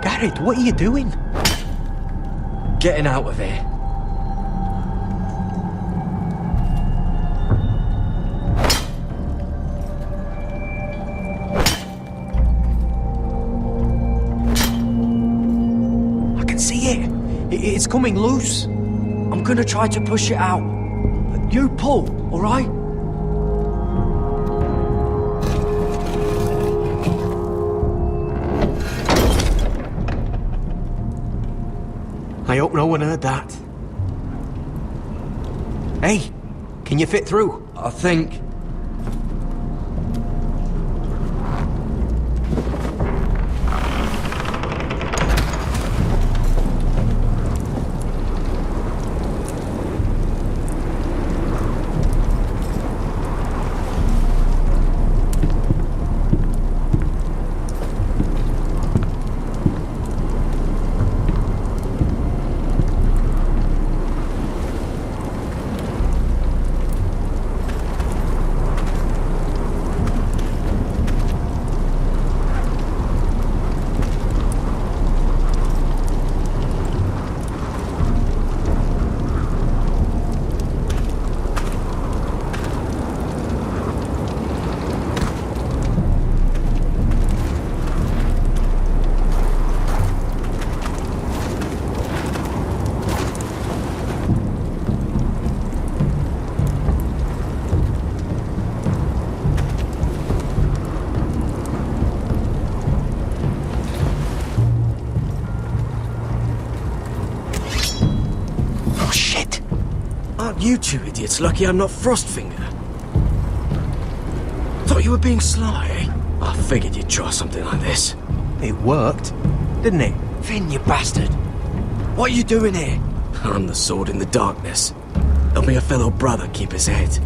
Gared, what are you doing? Getting out of here. I can see it. It's coming loose. I'm gonna try to push it out. You pull, all right? I hope no one heard that. Hey, can you fit through? I think. you two idiots lucky I'm not Frostfinger? Thought you were being sly, eh? I figured you'd try something like this. It worked, didn't it? Finn, you bastard! What are you doing here? I'm the sword in the darkness. Help me a fellow brother keep his head.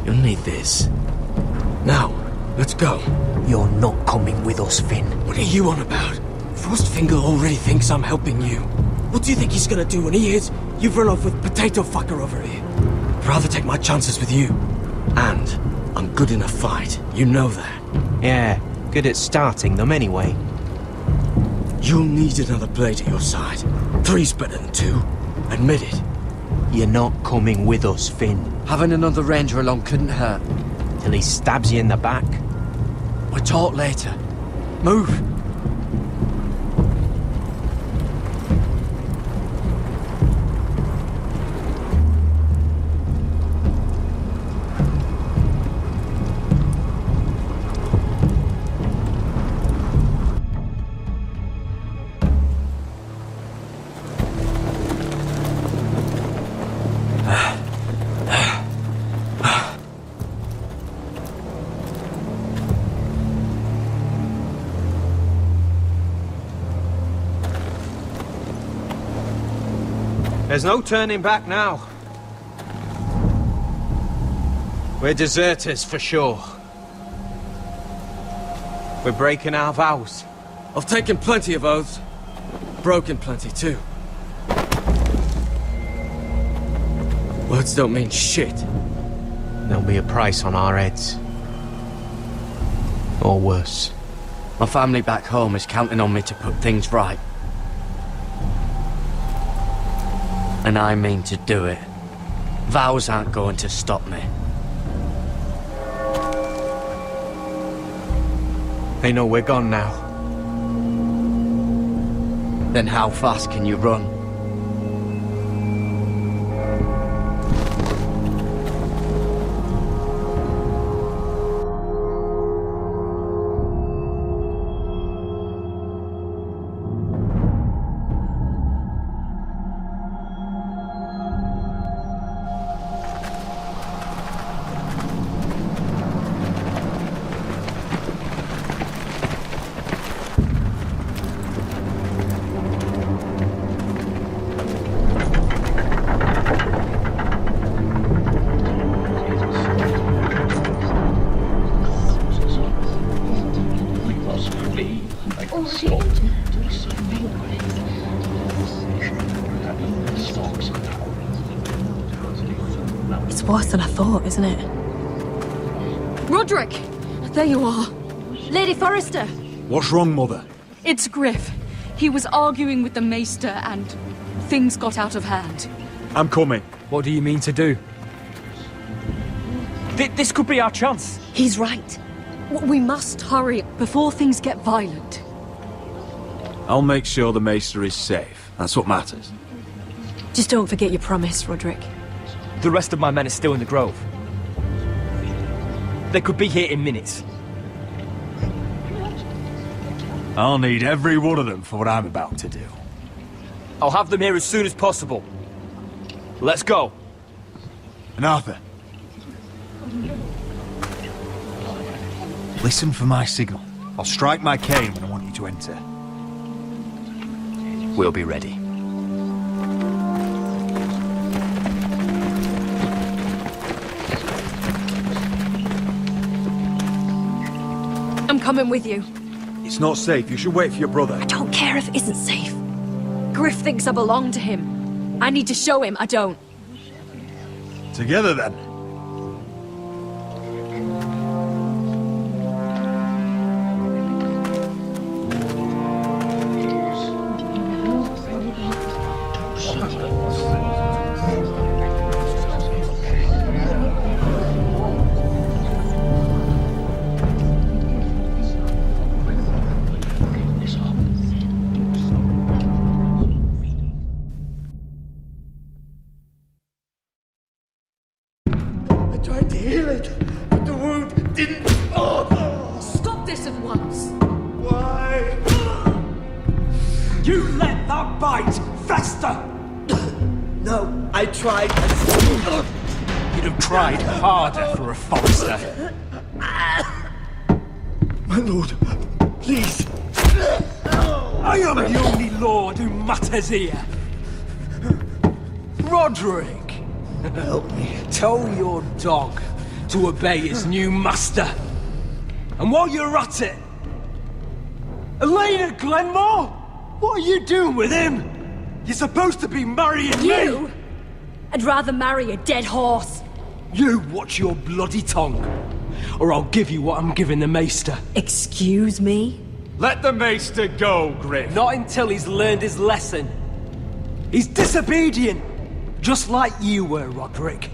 You'll need this. Now, let's go. You're not coming with us, Finn. What are you on about? Frostfinger already thinks I'm helping you. What do you think he's gonna do when he hears you've run off with Potato Fucker over here? I'd rather take my chances with you. And I'm good in a fight. You know that. Yeah, good at starting them anyway. You'll need another blade at your side. 3's better than 2. Admit it. You're not coming with us, Finn. Having another ranger along couldn't hurt. Till he stabs you in the back. We'll talk later. Move! There's no turning back now. We're deserters for sure. We're breaking our vows. I've taken plenty of oaths. Broken plenty too. Words don't mean shit. There'll be a price on our heads. Or worse. My family back home is counting on me to put things right. And I mean to do it. Vows aren't going to stop me. They know we're gone now. Then how fast can you run? It's worse than I thought, isn't it? Rodrik! There you are. Lady Forrester! What's wrong, Mother? It's Griff. He was arguing with the Maester and things got out of hand. I'm coming. What do you mean to do? This could be our chance. He's right. We must hurry before things get violent. I'll make sure the Maester is safe. That's what matters. Just don't forget your promise, Rodrik. The rest of my men are still in the grove. They could be here in minutes. I'll need every one of them for what I'm about to do. I'll have them here as soon as possible. Let's go. And Arthur. Listen for my signal. I'll strike my cane when I want you to enter. We'll be ready. I'm coming with you. It's not safe. You should wait for your brother. I don't care if it isn't safe. Griff thinks I belong to him. I need to show him I don't. Together, then. I tried and... you'd have tried harder for a Forester. My lord, please. I am the only lord who matters here. Rodrik, Help me. tell your dog to obey his new master. And while you're at it, Elena Glenmore, what are you doing with him? You're supposed to be marrying You? me. I'd rather marry a dead horse. You watch your bloody tongue, or I'll give you what I'm giving the Maester. Excuse me? Let the Maester go, Griff. Not until he's learned his lesson. He's disobedient, just like you were, Rodrik.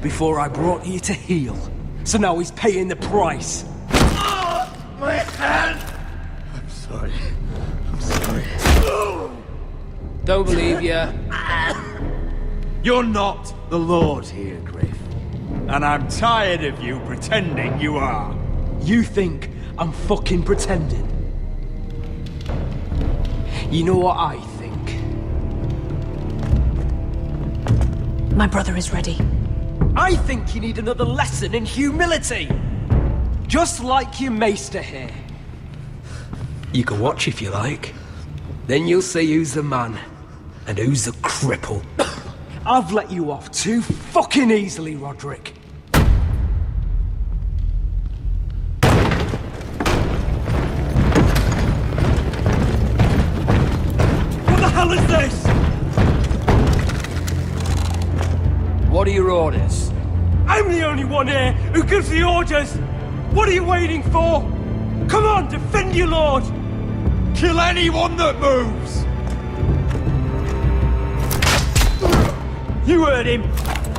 Before I brought you to heel. So now he's paying the price. My hand! I'm sorry. I'm sorry. Don't believe you. You're not the Lord here, Griff. And I'm tired of you pretending you are. You think I'm fucking pretending? You know what I think? My brother is ready. I think you need another lesson in humility. Just like your Maester here. You can watch if you like. Then you'll see who's the man and who's the cripple. I've let you off too fucking easily, Rodrik. What the hell is this? What are your orders? I'm the only one here who gives the orders. What are you waiting for? Come on, defend your lord. Kill anyone that moves! You heard him.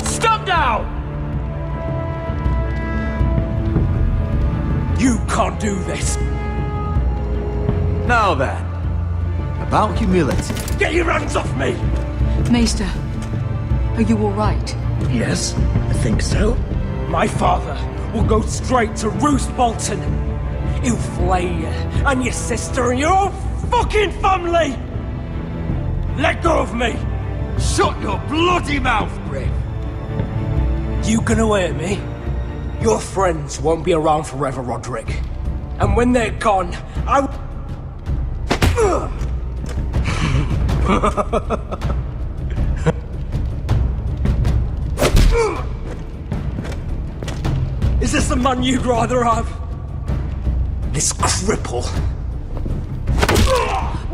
Stop now! You can't do this. Now then, about humility. Get your hands off me! Maester, are you all right? Yes, I think so. My father will go straight to Roose Bolton. He'll flay you and your sister and your whole fucking family! Let go of me! Shut your bloody mouth, Griff! You gonna hurt me? Your friends won't be around forever, Rodrik. And when they're gone, Is this the man you'd rather have? This cripple?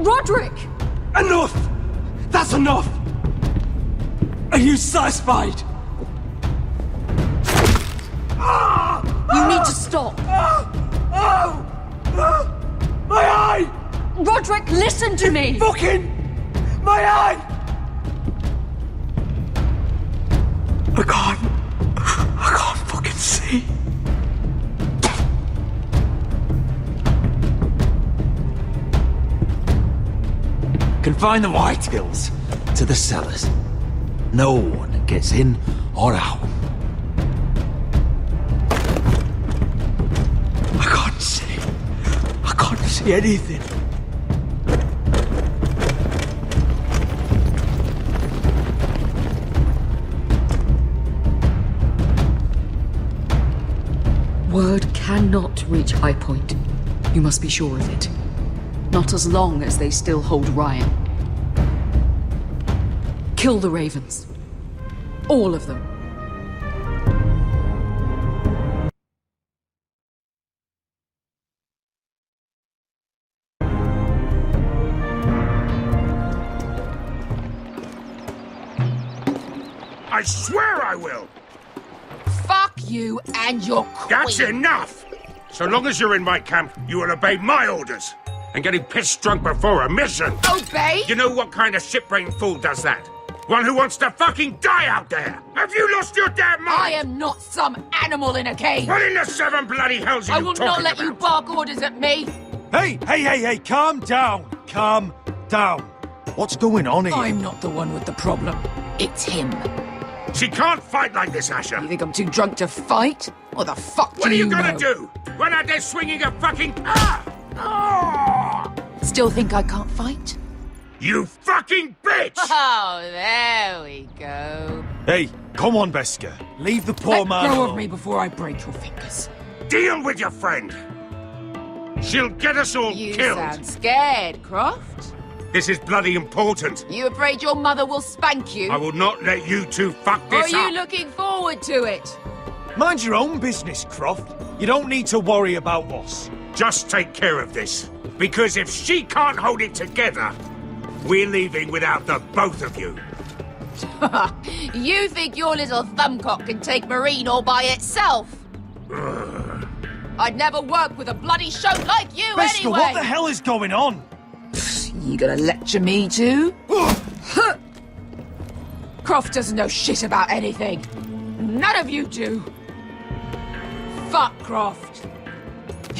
Rodrik! Enough! That's enough! Are you satisfied? You need to stop. My eye! Rodrik, listen to me! Fucking! My eye! I can't fucking see. Confine the Whitehills to the cellars. No one gets in or out. I can't see anything. Word cannot reach High Point. You must be sure of it. Not as long as they still hold Ryan. Kill the Ravens. All of them. I swear I will! Fuck you and your queen. That's enough! So long as you're in my camp, you will obey my orders. And getting pissed drunk before a mission. Obey? You know what kind of shit-brained fool does that? One who wants to fucking die out there! Have you lost your damn mind? I am not some animal in a cage. What in the seven bloody hells are I you will talking not let about? you bark orders at me. Hey, calm down. Calm down. What's going on here? I'm not the one with the problem. It's him. She can't fight like this, Asher. You think I'm too drunk to fight? What the fuck What do are you know? gonna do? Run out there swinging a fucking... Still think I can't fight? You fucking bitch! Oh, there we go. Hey, come on, Beska. Leave the poor man Let go alone. of me before I break your fingers. Deal with your friend. She'll get us all You killed. sound scared, Croft. This is bloody important. You afraid your mother will spank you? I will not let you two fuck Or are this you up. looking forward to it? Mind your own business, Croft. You don't need to worry about us. Just take care of this. Because if she can't hold it together, we're leaving without the both of you. You think your little thumbcock can take Marine all by itself? I'd never work with a bloody show like you Beska, anyway! what the hell is going on? You gonna lecture me too? Croft doesn't know shit about anything. None of you do. Fuck Croft.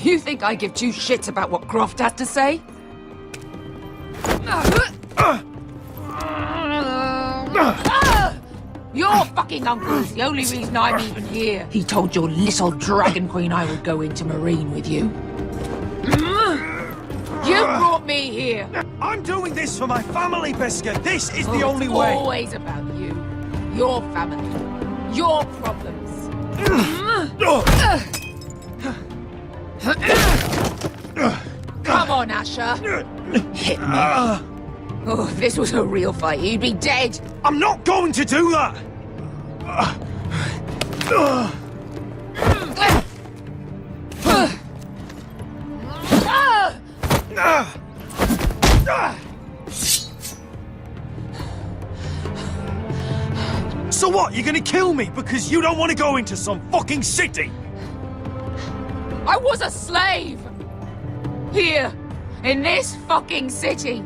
You think I give two shits about what Croft has to say? Your fucking uncle's the only reason I'm even here. He told your little dragon queen I would go into Marine with you. You brought me here. I'm doing this for my family, Beska. This is the It's only way. always about you. Your family. Your problems. Come on, Asher. Hit me. Oh, if this was a real fight, you'd be dead. I'm not going to do that. So what, you're gonna kill me because you don't want to go into some fucking city? I was a slave! Here, in this fucking city.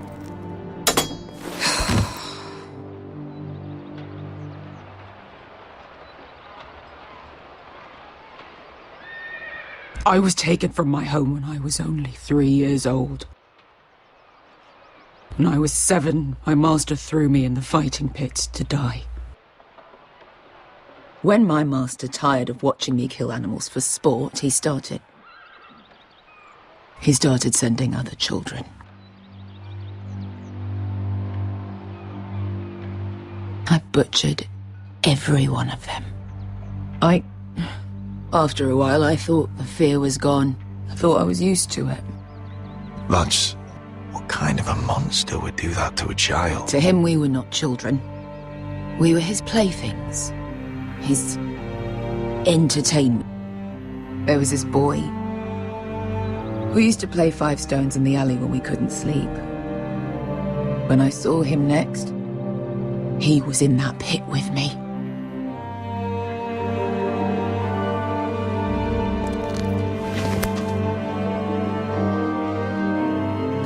I was taken from my home when I was only 3 years old. When I was 7, my master threw me in the fighting pit to die. When my master tired of watching me kill animals for sport, he started sending other children. I butchered every one of them. After a while, I thought the fear was gone. I thought I was used to it. Lads, what kind of a monster would do that to a child? To him, we were not children. We were his playthings. His entertainment. There was this boy. We used to play 5 stones in the alley when we couldn't sleep. When I saw him next, he was in that pit with me.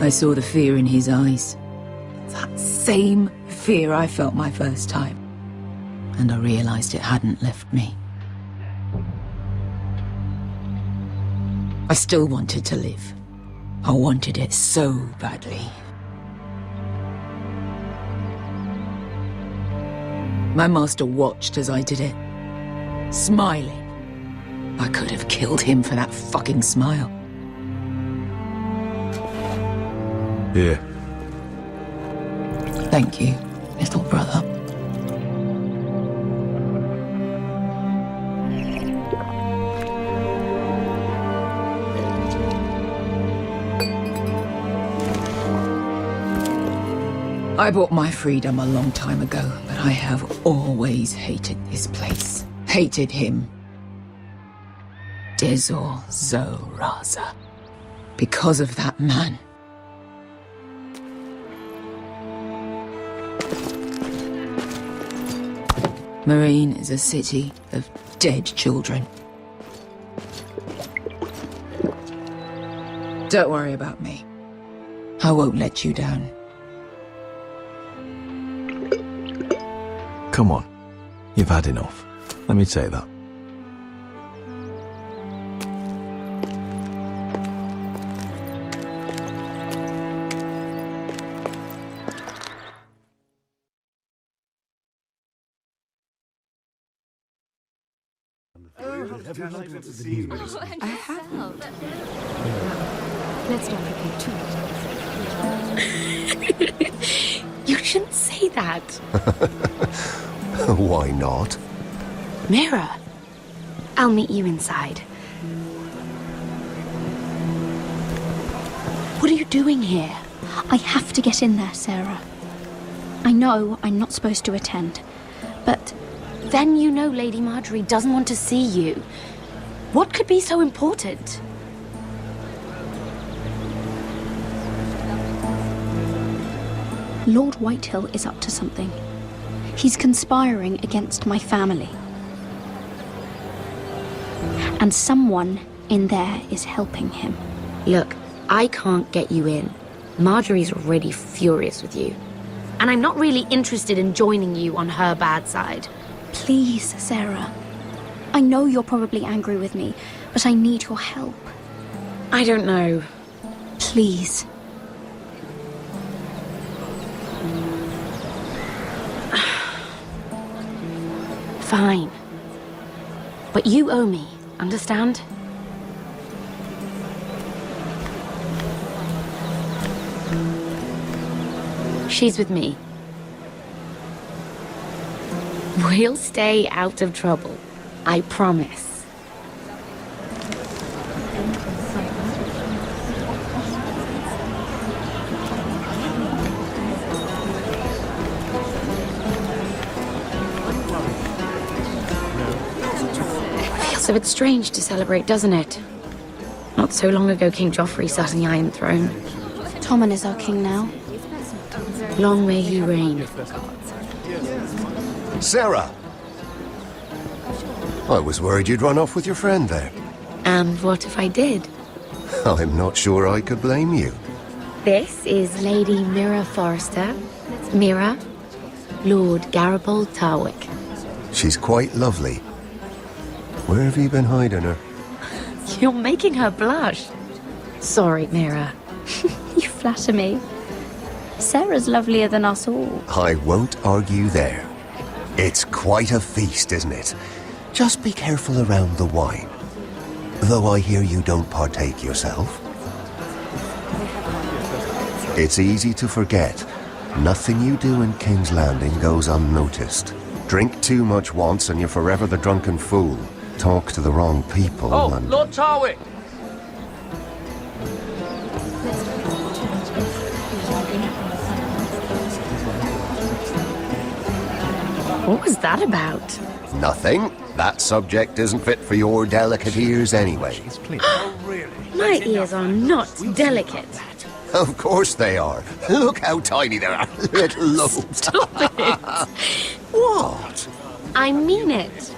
I saw the fear in his eyes. That same fear I felt my first time. And I realized it hadn't left me. I still wanted to live. I wanted it so badly. My master watched as I did it, smiling. I could have killed him for that fucking smile. Here. Thank you, little brother. I bought my freedom a long time ago, but I have always hated this place. Hated him. Dezor Zoraza. Because of that man. Marine is a city of dead children. Don't worry about me. I won't let you down. Come on. You've had enough. Let me say that. I have not. Let's not repeat too much. that. Why not? Mira, I'll meet you inside. What are you doing here? I have to get in there, Sarah. I know I'm not supposed to attend, but... Then you know Lady Marjorie doesn't want to see you. What could be so important? Lord Whitehill is up to something. He's conspiring against my family. And someone in there is helping him. Look, I can't get you in. Marjorie's already furious with you. And I'm not really interested in joining you on her bad side. Please, Sarah. I know you're probably angry with me, but I need your help. I don't know. Please. Fine. But you owe me, understand? She's with me. We'll stay out of trouble. I promise. Feels a bit strange to celebrate, doesn't it? Not so long ago, King Joffrey sat on the Iron Throne. Tommen is our king now. Long may he reign. Sarah! I was worried you'd run off with your friend there. And what if I did? I'm not sure I could blame you. This is Lady Mira Forrester. Mira, Lord Garibaldi Tarwick. She's quite lovely. Where have you been hiding her? You're making her blush. Sorry, Mira. You flatter me. Sarah's lovelier than us all. I won't argue there. It's quite a feast, isn't it? Just be careful around the wine. Though I hear you don't partake yourself. It's easy to forget. Nothing you do in King's Landing goes unnoticed. Drink too much once and you're forever the drunken fool. Talk to the wrong people and... Lord Tarwick! What was that about? Nothing. That subject isn't fit for your delicate ears anyway. My ears are not delicate. Of course they are. Look how tiny they are. Little lobes. Stop it. What? I mean it.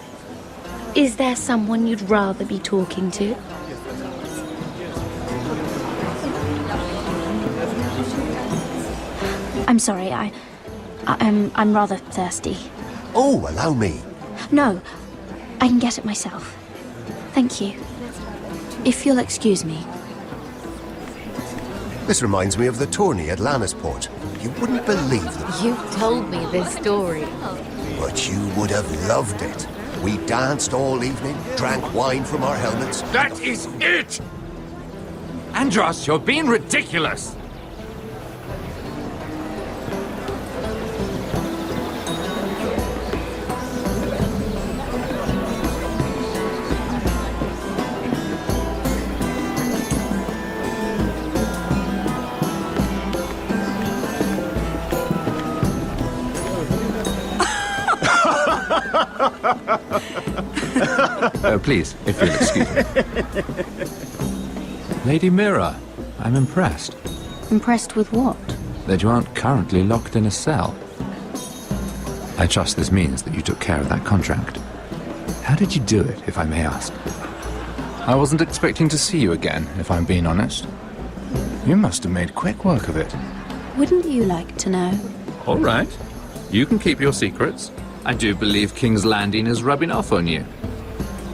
Is there someone you'd rather be talking to? I'm sorry, I'm rather thirsty. Oh, allow me. No, I can get it myself. Thank you. If you'll excuse me. This reminds me of the tourney at Lannisport. You wouldn't believe them. You've told me this story. But you would have loved it. We danced all evening, drank wine from our helmets. That is it! Andros, you're being ridiculous! Please, if you'll excuse me. Lady Mira, I'm impressed. Impressed with what? That you aren't currently locked in a cell. I trust this means that you took care of that contract. How did you do it, if I may ask? I wasn't expecting to see you again, if I'm being honest. You must have made quick work of it. Wouldn't you like to know? All right. You can keep your secrets. I do believe King's Landing is rubbing off on you.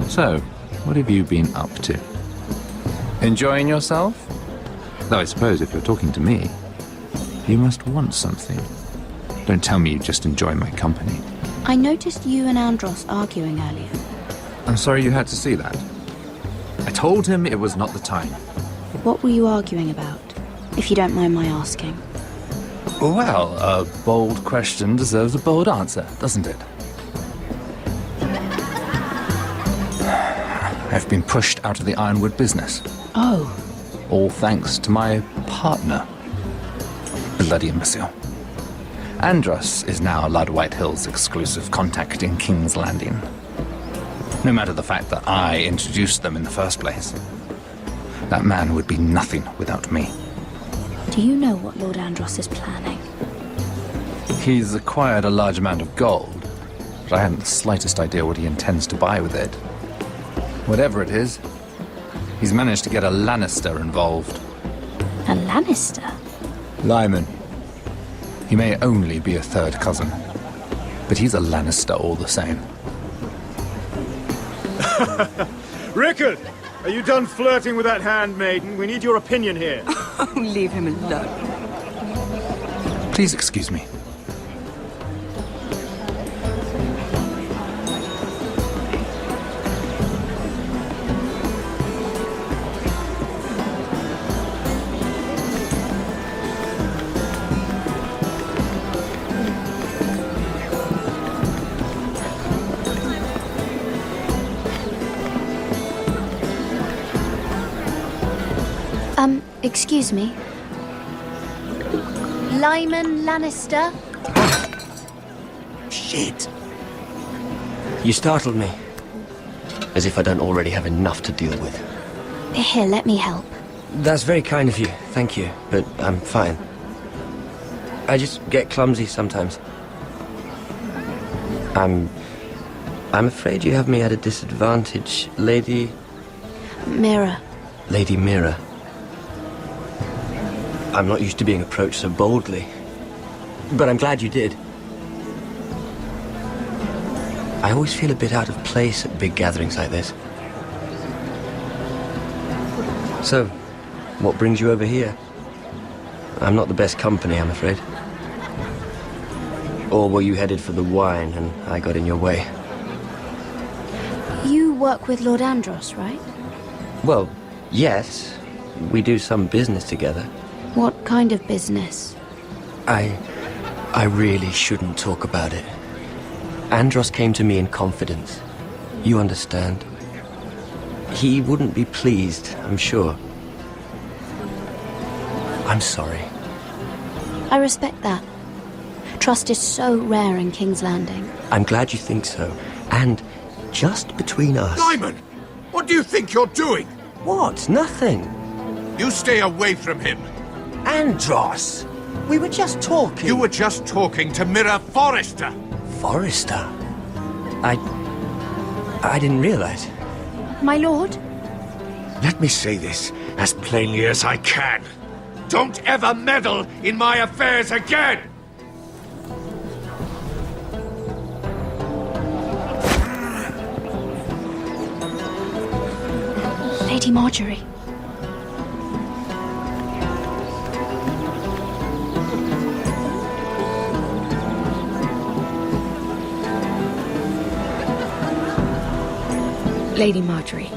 So, what have you been up to? Enjoying yourself? Though I suppose if you're talking to me, you must want something. Don't tell me you just enjoy my company. I noticed you and Andros arguing earlier. I'm sorry you had to see that. I told him it was not the time. What were you arguing about, if you don't mind my asking? Well, a bold question deserves a bold answer, doesn't it? I've been pushed out of the ironwood business. Oh. All thanks to my partner. Bloody imbecile. Andros is now Lord Whitehill's exclusive contact in King's Landing. No matter the fact that I introduced them in the first place. That man would be nothing without me. Do you know what Lord Andros is planning? He's acquired a large amount of gold, but I haven't the slightest idea what he intends to buy with it. Whatever it is, he's managed to get a Lannister involved. A Lannister? Lyman. He may only be a third cousin, but he's a Lannister all the same. Rickard, are you done flirting with that handmaiden? We need your opinion here. Oh, leave him alone. Please excuse me. Excuse me. Lyman Lannister? Shit. You startled me. As if I don't already have enough to deal with. Here, let me help. That's very kind of you, thank you, but I'm fine. I just get clumsy sometimes. I'm afraid you have me at a disadvantage, Lady... Mira. Lady Mira. I'm not used to being approached so boldly, but I'm glad you did. I always feel a bit out of place at big gatherings like this. So, what brings you over here? I'm not the best company, I'm afraid. Or were you headed for the wine and I got in your way? You work with Lord Andros, right? Well, yes. We do some business together. What kind of business? I really shouldn't talk about it. Andros came to me in confidence. You understand? He wouldn't be pleased, I'm sure. I'm sorry. I respect that. Trust is so rare in King's Landing. I'm glad you think so. And just between us... Lyman! What do you think you're doing? What? Nothing. You stay away from him. Andros! We were just talking. You were just talking to Mira Forrester. Forrester? I didn't realize. My lord? Let me say this as plainly as I can. Don't ever meddle in my affairs again! Lady Marjorie. Lady Marjorie.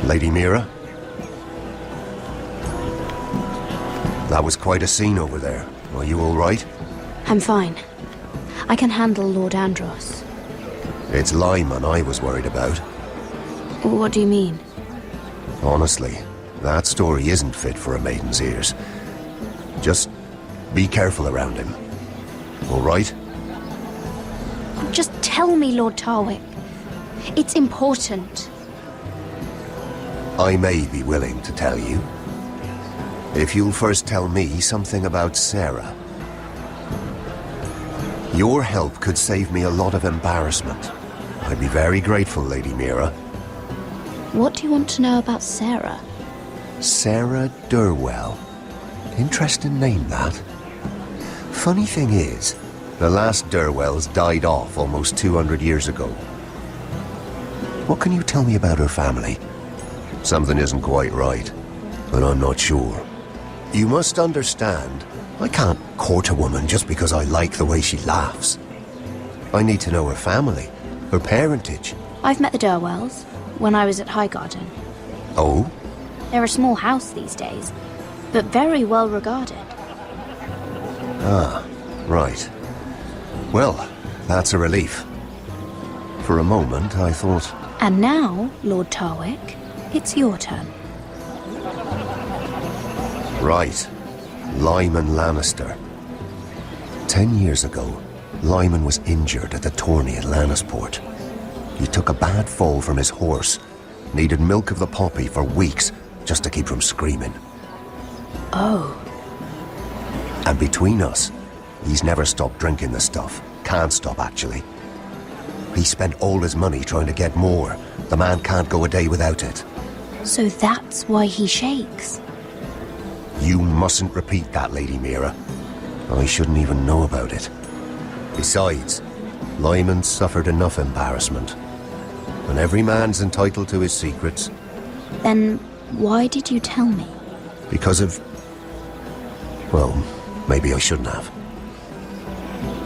Lady Mira? That was quite a scene over there. Are you all right? I'm fine. I can handle Lord Andros. It's Lyman I was worried about. What do you mean? Honestly, that story isn't fit for a maiden's ears. Just be careful around him. All right? Just tell me, Lord Tarwick. It's important. I may be willing to tell you. If you'll first tell me something about Sarah. Your help could save me a lot of embarrassment. I'd be very grateful, Lady Mira. What do you want to know about Sarah? Sarah Durwell. Interesting name, that. Funny thing is, the last Durwells died off almost 200 years ago. What can you tell me about her family? Something isn't quite right, but I'm not sure. You must understand, I can't court a woman just because I like the way she laughs. I need to know her family, her parentage. I've met the Durwells when I was at Highgarden. Oh? They're a small house these days, but very well regarded. Ah, right. Well, that's a relief. For a moment, I thought... And now, Lord Tarwick, it's your turn. Right. Lyman Lannister. 10 years ago, Lyman was injured at the tourney at Lannisport. He took a bad fall from his horse. Needed milk of the poppy for weeks just to keep from screaming. Oh. And between us, he's never stopped drinking the stuff. Can't stop, actually. He spent all his money trying to get more. The man can't go a day without it. So that's why he shakes. You mustn't repeat that, Lady Mira. I shouldn't even know about it. Besides, Lyman suffered enough embarrassment. And every man's entitled to his secrets. Then why did you tell me? Because of... well, maybe I shouldn't have.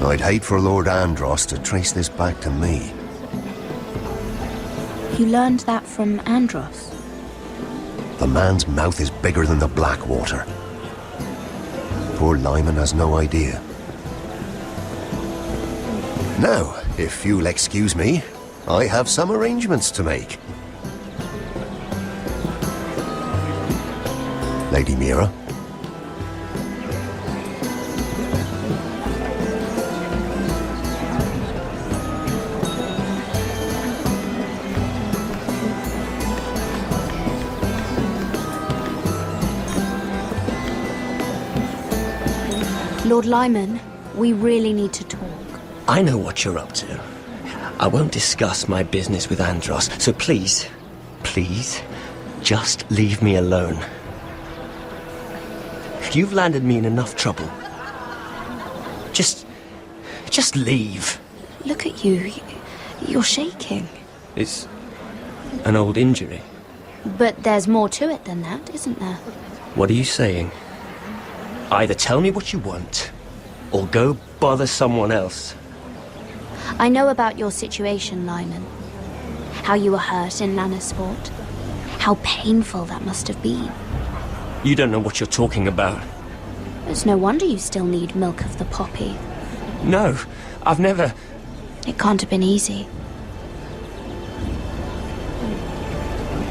I'd hate for Lord Andros to trace this back to me. You learned that from Andros? The man's mouth is bigger than the Blackwater. Poor Lyman has no idea. Now, if you'll excuse me, I have some arrangements to make. Lady Mira? Lord Lyman, we really need to talk. I know what you're up to. I won't discuss my business with Andros, so please, just leave me alone. You've landed me in enough trouble. Just leave. Look at you. You're shaking. It's an old injury. But there's more to it than that, isn't there? What are you saying? Either tell me what you want, or go bother someone else. I know about your situation, Lyman. How you were hurt in Lannisport. How painful that must have been. You don't know what you're talking about. It's no wonder you still need milk of the poppy. No, I've never... It can't have been easy.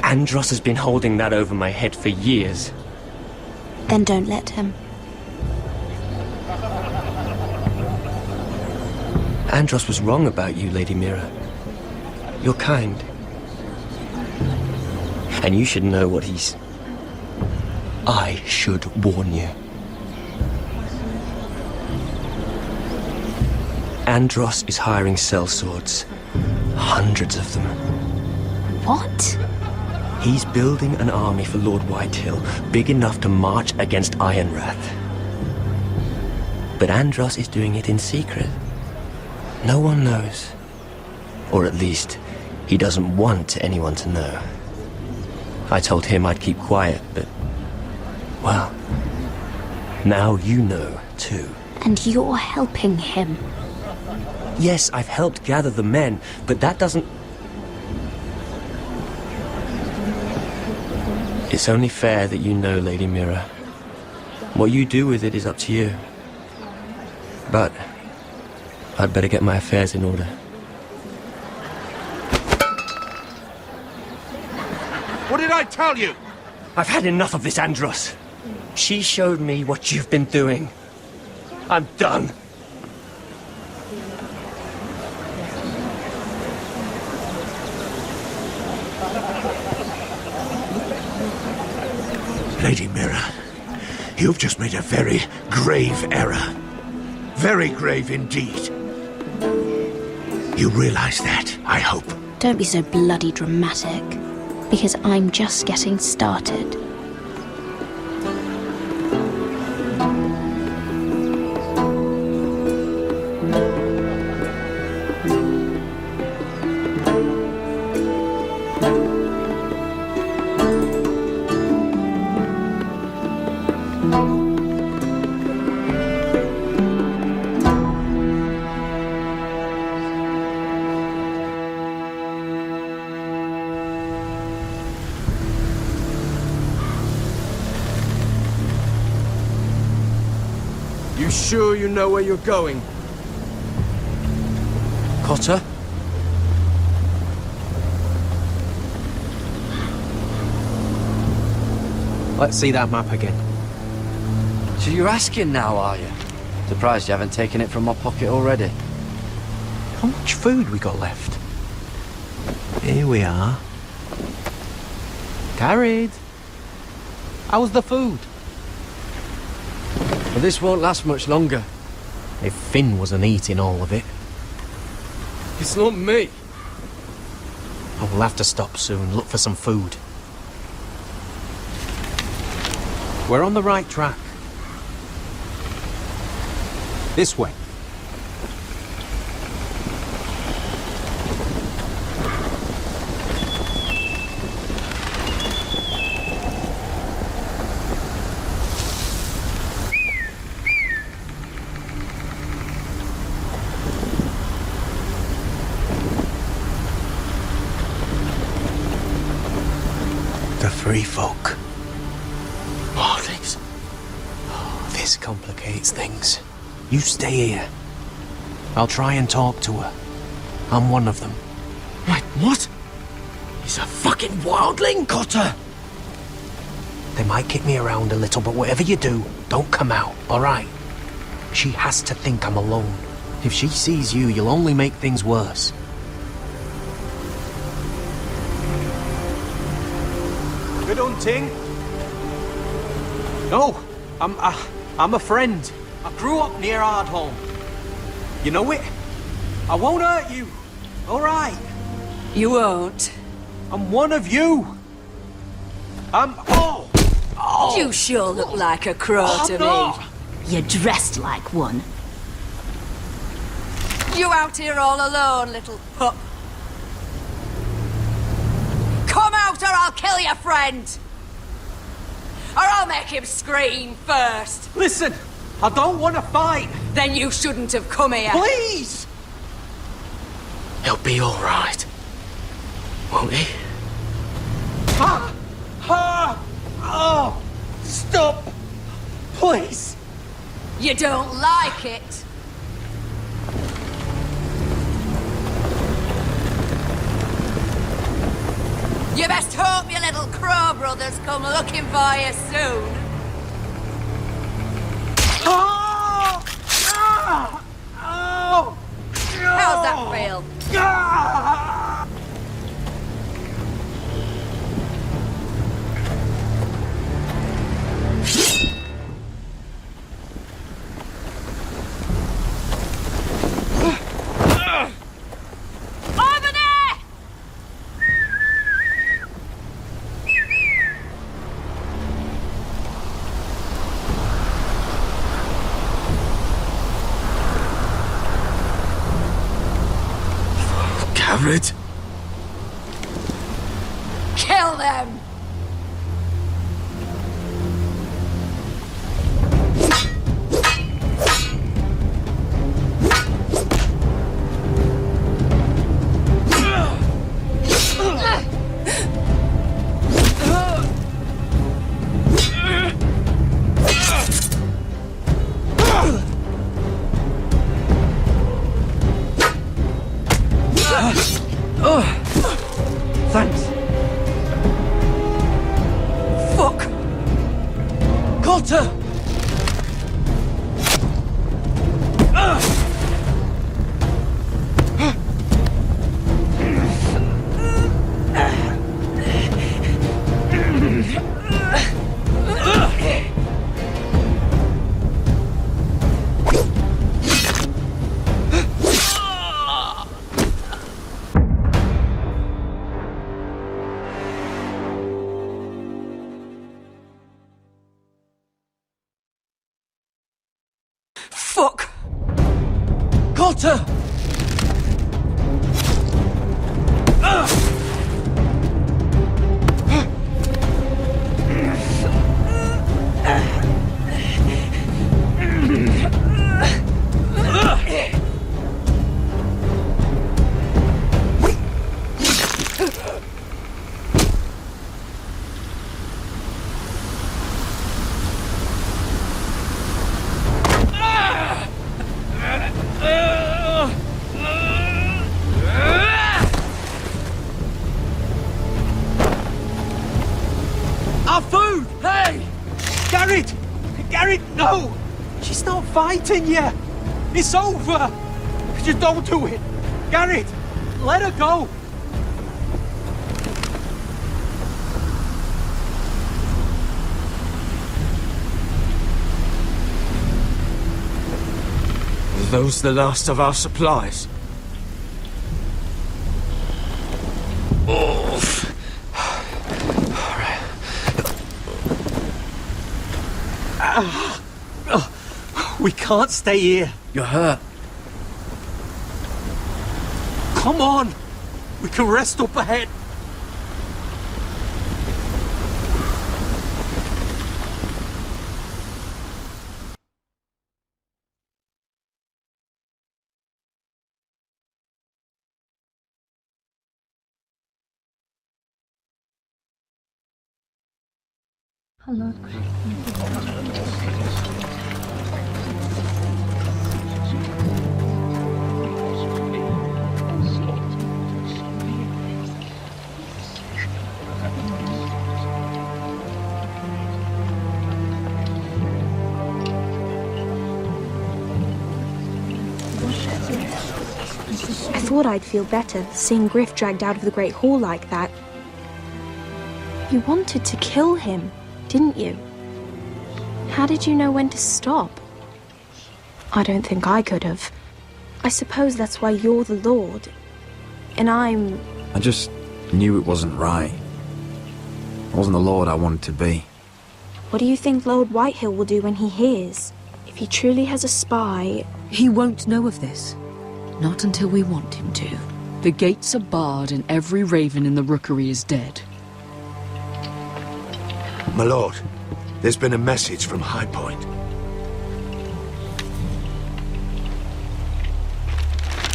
Andros has been holding that over my head for years. Then don't let him. Andros was wrong about you, Lady Mira. You're kind. And you should know what he's... I should warn you. Andros is hiring sellswords. Hundreds of them. What? He's building an army for Lord Whitehill, big enough to march against Ironrath. But Andros is doing it in secret. No one knows. Or at least, he doesn't want anyone to know. I told him I'd keep quiet, but... well, now you know, too. And you're helping him. Yes, I've helped gather the men, but that doesn't... It's only fair that you know, Lady Mira. What you do with it is up to you. But... I'd better get my affairs in order. What did I tell you? I've had enough of this, Andros. She showed me what you've been doing. I'm done. Lady Mira, you've just made a very grave error. Very grave indeed. You realize that, I hope. Don't be so bloody dramatic, because I'm just getting started. You sure you know where you're going? Cotter? Let's see that map again. So you're asking now, are you? Surprised you haven't taken it from my pocket already. How much food we got left? Here we are. Gared. How's the food? Well, this won't last much longer. If Finn wasn't eating all of it. It's not me. I will have to stop soon, look for some food. We're on the right track. This way. The free folk. Wildlings. Oh, this complicates things. You stay here. I'll try and talk to her. I'm one of them. Wait, what? He's a fucking wildling? Cotter! They might kick me around a little, but whatever you do, don't come out, alright? She has to think I'm alone. If she sees you, you'll only make things worse. Good hunting. No, I'm a friend. I grew up near Ardholm. You know it? I won't hurt you. All right. You won't. I'm one of you. Oh! You sure look like a crow to me. You're dressed like one. You out here all alone, little pup? Come out or I'll kill your friend! Or I'll make him scream first! Listen, I don't want to fight. Then you shouldn't have come here. Please! He'll be all right. Won't he? Oh! Stop! Please! You don't like it? You best hope your little crow brothers come looking for you soon. Oh! Oh! How's that feel? Over there! Gared? Kill them! Thanks. Fuck! Cotter! Fuck! Cotter! No! She's not fighting you! It's over! Just don't do it! Gared! Let her go! Are those the last of our supplies? We can't stay here. You're hurt. Come on! We can rest up ahead. Hello. I thought I'd feel better seeing Griff dragged out of the Great Hall like that. You wanted to kill him, didn't you? How did you know when to stop? I don't think I could have. I suppose that's why you're the Lord. And I'm... I just knew it wasn't right. I wasn't the Lord I wanted to be. What do you think Lord Whitehill will do when he hears? If he truly has a spy... He won't know of this. Not until we want him to. The gates are barred and every raven in the rookery is dead. My lord, there's been a message from High Point.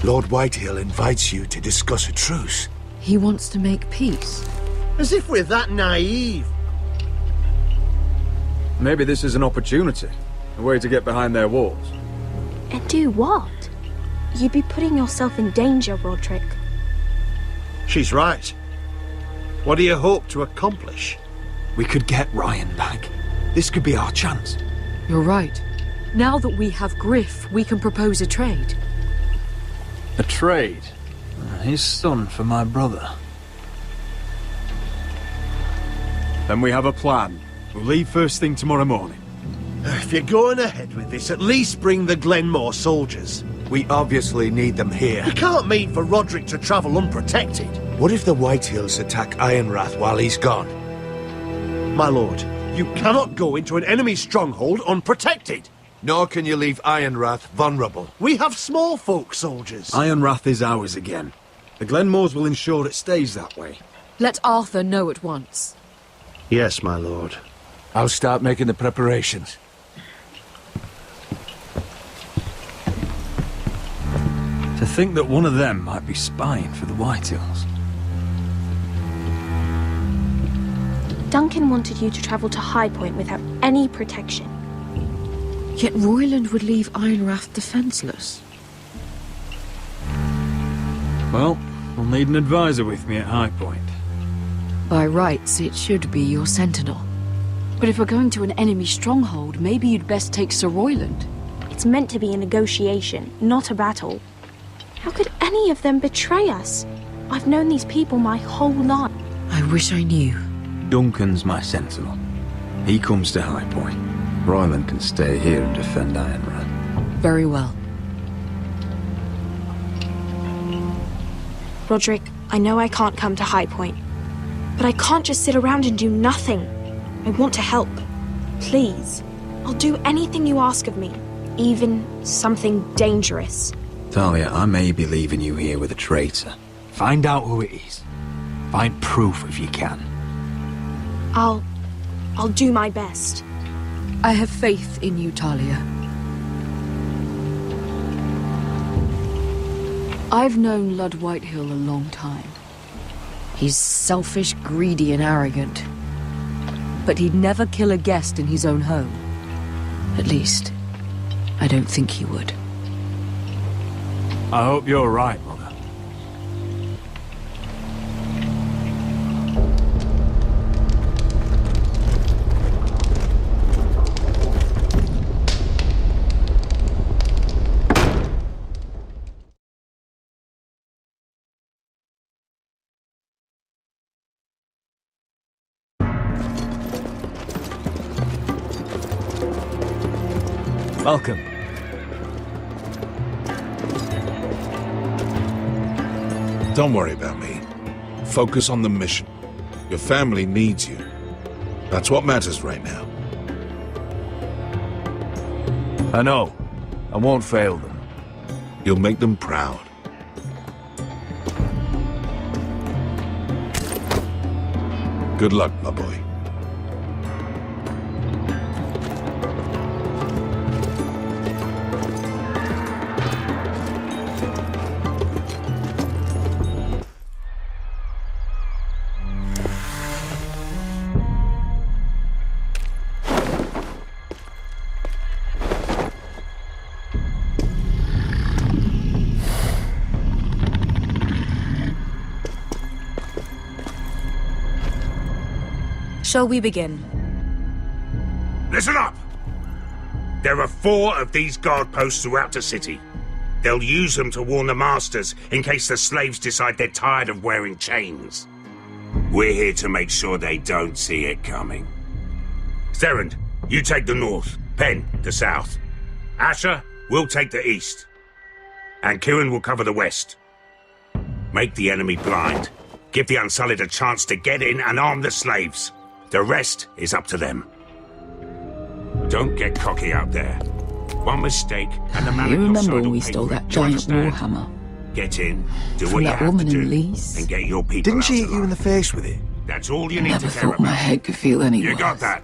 Lord Whitehill invites you to discuss a truce. He wants to make peace. As if we're that naive. Maybe this is an opportunity. A way to get behind their walls. And do what? You'd be putting yourself in danger, Rodrik. She's right. What do you hope to accomplish? We could get Ryan back. This could be our chance. You're right. Now that we have Griff, we can propose a trade. A trade? His son for my brother. Then we have a plan. We'll leave first thing tomorrow morning. If you're going ahead with this, at least bring the Glenmore soldiers. We obviously need them here. You can't mean for Rodrik to travel unprotected. What if the Whitehills attack Ironrath while he's gone? My lord, you cannot go into an enemy stronghold unprotected. Nor can you leave Ironrath vulnerable. We have small folk soldiers. Ironrath is ours again. The Glenmores will ensure it stays that way. Let Arthur know at once. Yes, my lord. I'll start making the preparations. To think that one of them might be spying for the Whitehills. Duncan wanted you to travel to High Point without any protection. Yet Royland would leave Ironrath defenseless. Well, I'll need an advisor with me at High Point. By rights, it should be your sentinel. But if we're going to an enemy stronghold, maybe you'd best take Sir Royland. It's meant to be a negotiation, not a battle. How could any of them betray us? I've known these people my whole life. I wish I knew. Duncan's my sentinel. He comes to High Point. Royland can stay here and defend Ironrath. Very well. Rodrik, I know I can't come to High Point, but I can't just sit around and do nothing. I want to help. Please. I'll do anything you ask of me, even something dangerous. Talia, I may be leaving you here with a traitor. Find out who it is. Find proof if you can. I'll do my best. I have faith in you, Talia. I've known Lord Whitehill a long time. He's selfish, greedy, and arrogant. But he'd never kill a guest in his own home. At least, I don't think he would. I hope you're right, Mother. Welcome. Don't worry about me. Focus on the mission. Your family needs you. That's what matters right now. I know. I won't fail them. You'll make them proud. Good luck, my boy. Shall we begin? Listen up! There are 4 of these guard posts throughout the city. They'll use them to warn the masters in case the slaves decide they're tired of wearing chains. We're here to make sure they don't see it coming. Therend, you take the north. Penn, the south. Asher, we'll take the east. And Kieran will cover the west. Make the enemy blind. Give the Unsullied a chance to get in and arm the slaves. The rest is up to them. Don't get cocky out there. One mistake and the man You at your remember side when will we pay stole for it. that Do you giant understand? warhammer? Get in, do From what you that have woman to in do, Lee's? and get your people Didn't out she hit alive. you in the face with it? That's all you need Never to care thought my about. head could feel any You worse. got that?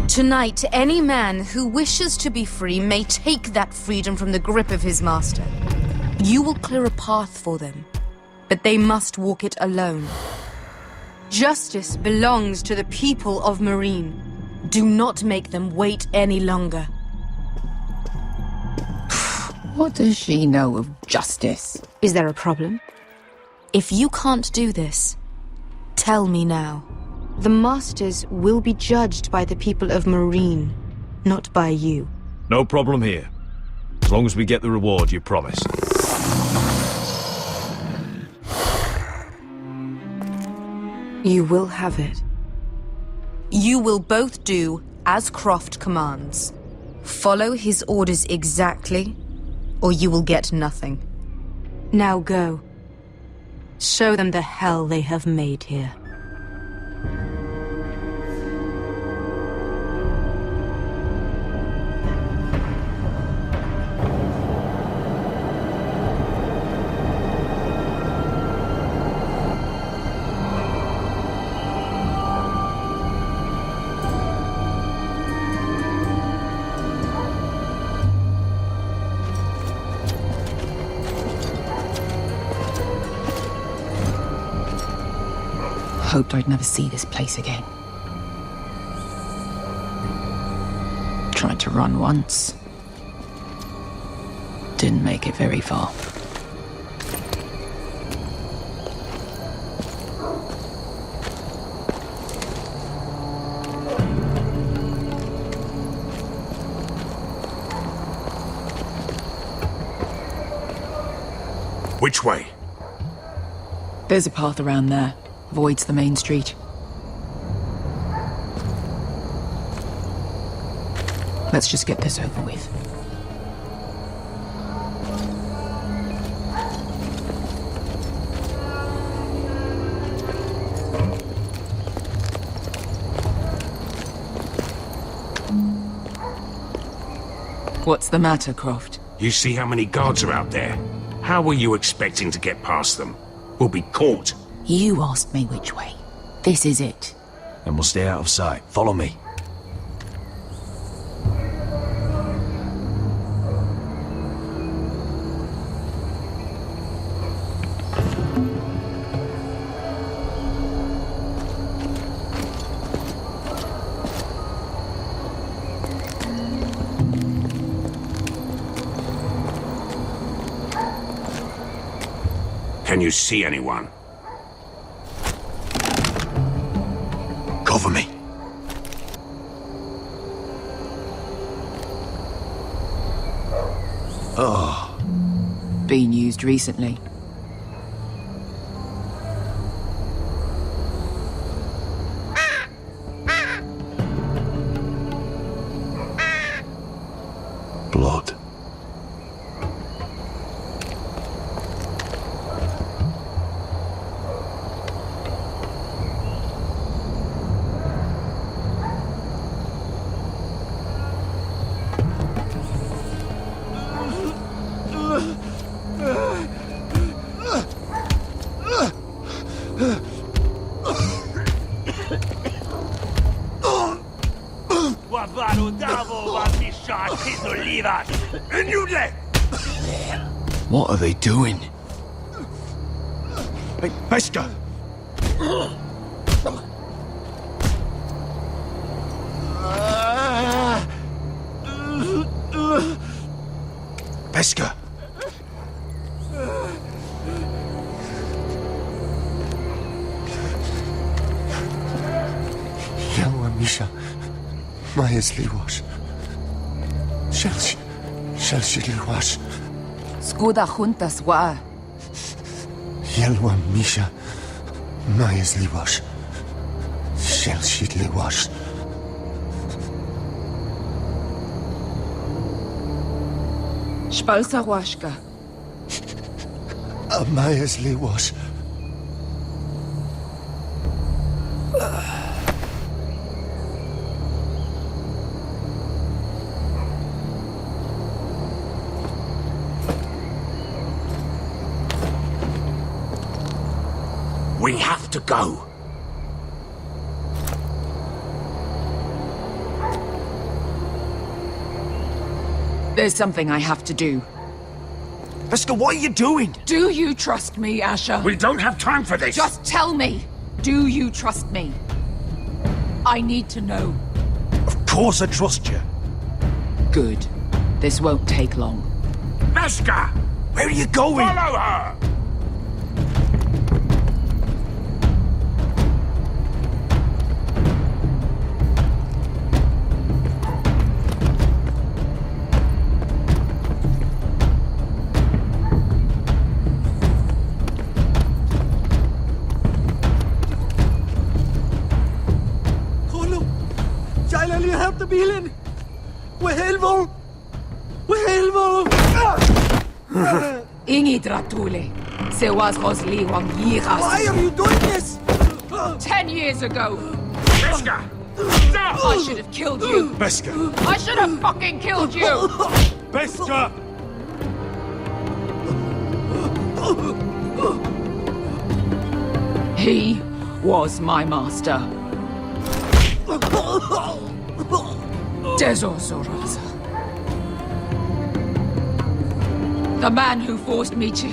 Tonight, any man who wishes to be free may take that freedom from the grip of his master. You will clear a path for them, but they must walk it alone. Justice belongs to the people of Marine. Do not make them wait any longer. What does she know of justice? Is there a problem? If you can't do this, tell me now. The Masters will be judged by the people of Marine, not by you. No problem here. As long as we get the reward you promised. You will have it. You will both do as Croft commands. Follow his orders exactly, or you will get nothing. Now go. Show them the hell they have made here. Hoped I'd never see this place again. Tried to run once. Didn't make it very far. Which way? There's a path around there. Avoids the main street. Let's just get this over with. What's the matter, Croft? You see how many guards are out there? How were you expecting to get past them? We'll be caught. You asked me which way. This is it. And we'll stay out of sight. Follow me. Can you see anyone? Cover me. Oh. Been used recently. Blood. What are they doing? Hey, Pesca! Pesca! Yellow Misha, Maya's Liwash. Shelshi Liwash. Skuda juntas wa. Yellow Misha, Maya's Liwash. Shelshi Liwash. Spalsa washka. Maya's Liwash. We have to go. There's something I have to do. Pesca, what are you doing? Do you trust me, Asher? We don't have time for this. Just tell me. Do you trust me? I need to know. Of course I trust you. Good. This won't take long. Pesca! Where are you going? Follow her! bilen! وهلفوا وهلفوا Ingi dratule. Se was Rosli wang yiras. Why are you doing this? 10 years ago. Beska! Stop! I should have killed you. Beska! I should have fucking killed you. Beska! He was my master. Dezor Zoraza. The man who forced me to...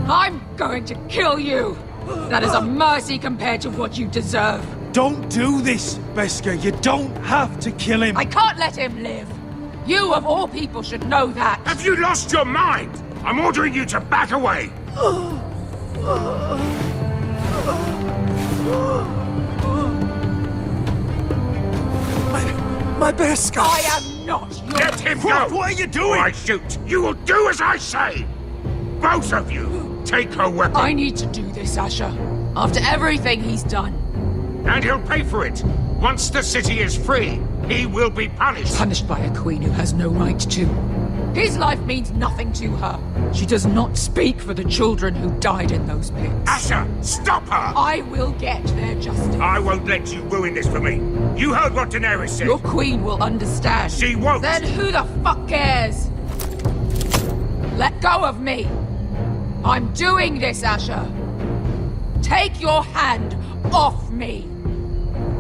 I'm going to kill you! That is a mercy compared to what you deserve. Don't do this, Beska. You don't have to kill him. I can't let him live. You, of all people, should know that. Have you lost your mind? I'm ordering you to back away. My Beska! I am not your... Let him go! What are you doing? Or I shoot. You will do as I say. Both of you, take her weapon. I need to do this, Asher. After everything he's done. And he'll pay for it. Once the city is free, he will be punished. Punished by a queen who has no right to. His life means nothing to her. She does not speak for the children who died in those pits. Asher, stop her! I will get their justice. I won't let you ruin this for me. You heard what Daenerys said. Your queen will understand. She won't. Then who the fuck cares? Let go of me. I'm doing this, Asher. Take your hand off me.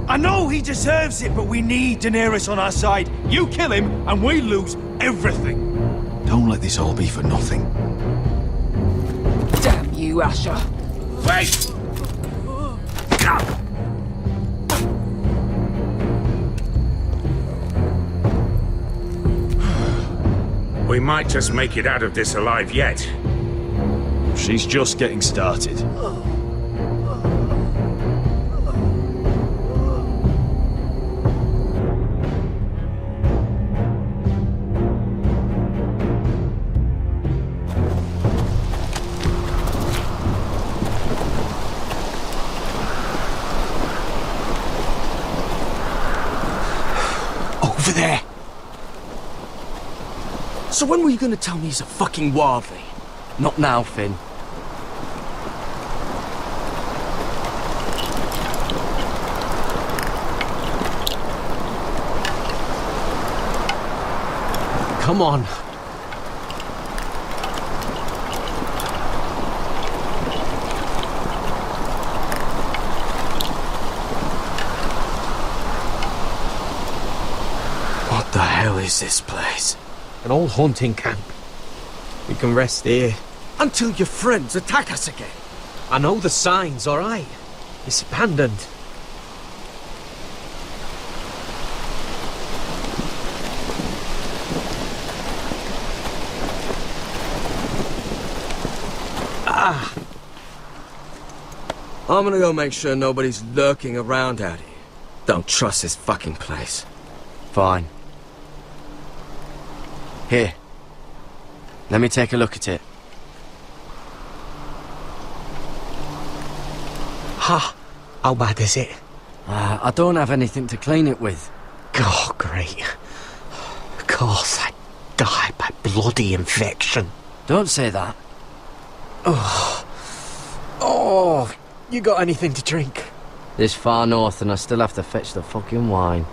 I know he deserves it, but we need Daenerys on our side. You kill him, and we lose everything. Don't let this all be for nothing. Damn you, Asher. Wait! We might just make it out of this alive yet. She's just getting started. Over there! So when were you gonna tell me he's a fucking wildling? Not now, Finn. Come on. What the hell is this place? An old hunting camp. We can rest here. Until your friends attack us again. I know the signs, alright? It's abandoned. I'm gonna go make sure nobody's lurking around out here. Don't trust this fucking place. Fine. Here. Let me take a look at it. Ha! How bad is it? I don't have anything to clean it with. Oh, great. Of course, I die by bloody infection. Don't say that. Oh, you got anything to drink? This far north and I still have to fetch the fucking wine.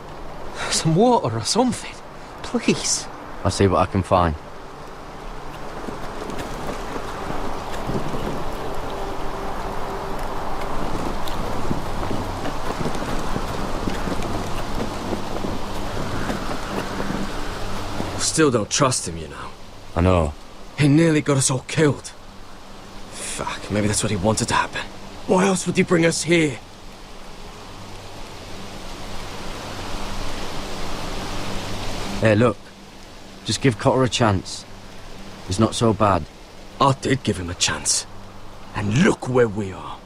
Some water or something, please. I'll see what I can find. Still don't trust him, you know. I know. He nearly got us all killed. Fuck, maybe that's what he wanted to happen. Why else would he bring us here? Hey, look. Just give Cotter a chance. He's not so bad. I did give him a chance. And look where we are.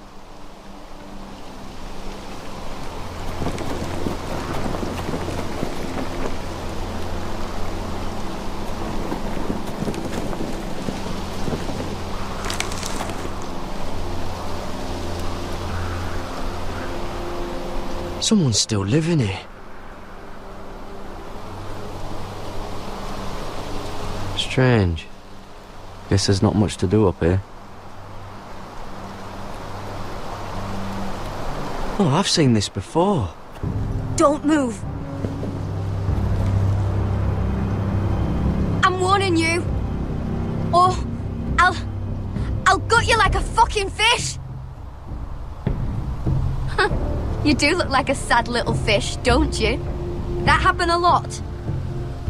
Someone's still living here. Strange. Guess there's not much to do up here. Oh, I've seen this before. Don't move. I'm warning you. Or I'll gut you like a fucking fish. You do look like a sad little fish, don't you? That happen a lot.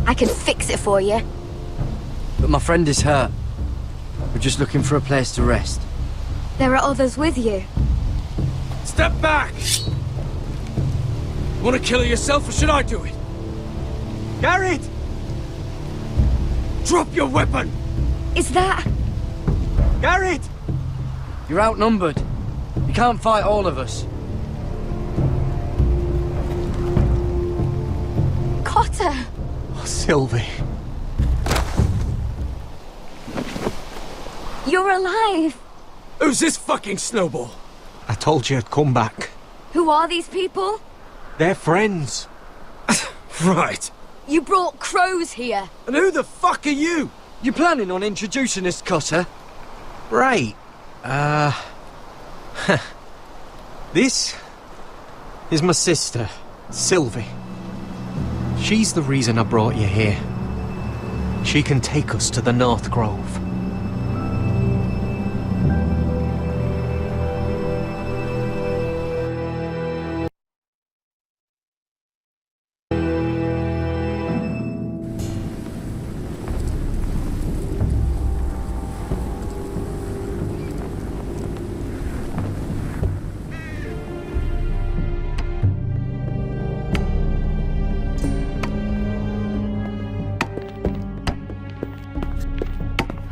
I can fix it for you. But my friend is hurt. We're just looking for a place to rest. There are others with you. Step back! Want to kill her yourself, or should I do it? Gared! Drop your weapon! Is that... Gared! You're outnumbered. You can't fight all of us. Cotter! Oh, Sylvie. You're alive! Who's this fucking snowball? I told you I'd come back. Who are these people? They're friends. Right. You brought crows here. And who the fuck are you? You planning on introducing us, Cotter? Right. This is my sister, Sylvie. She's the reason I brought you here. She can take us to the North Grove.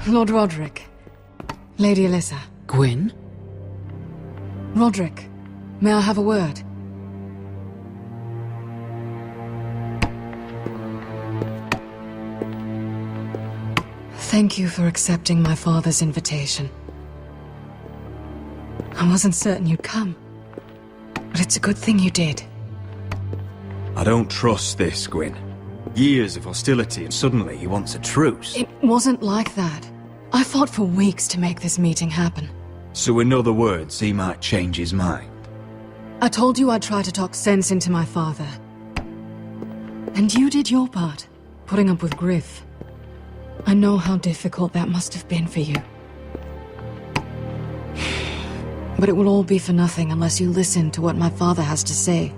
Lord Rodrik. Lady Alyssa. Gwyn? Rodrik, may I have a word? Thank you for accepting my father's invitation. I wasn't certain you'd come, but it's a good thing you did. I don't trust this, Gwyn. Years of hostility, and suddenly he wants a truce. It wasn't like that. I fought for weeks to make this meeting happen. So in other words, he might change his mind. I told you I'd try to talk sense into my father. And you did your part, putting up with Griff. I know how difficult that must have been for you. But it will all be for nothing unless you listen to what my father has to say.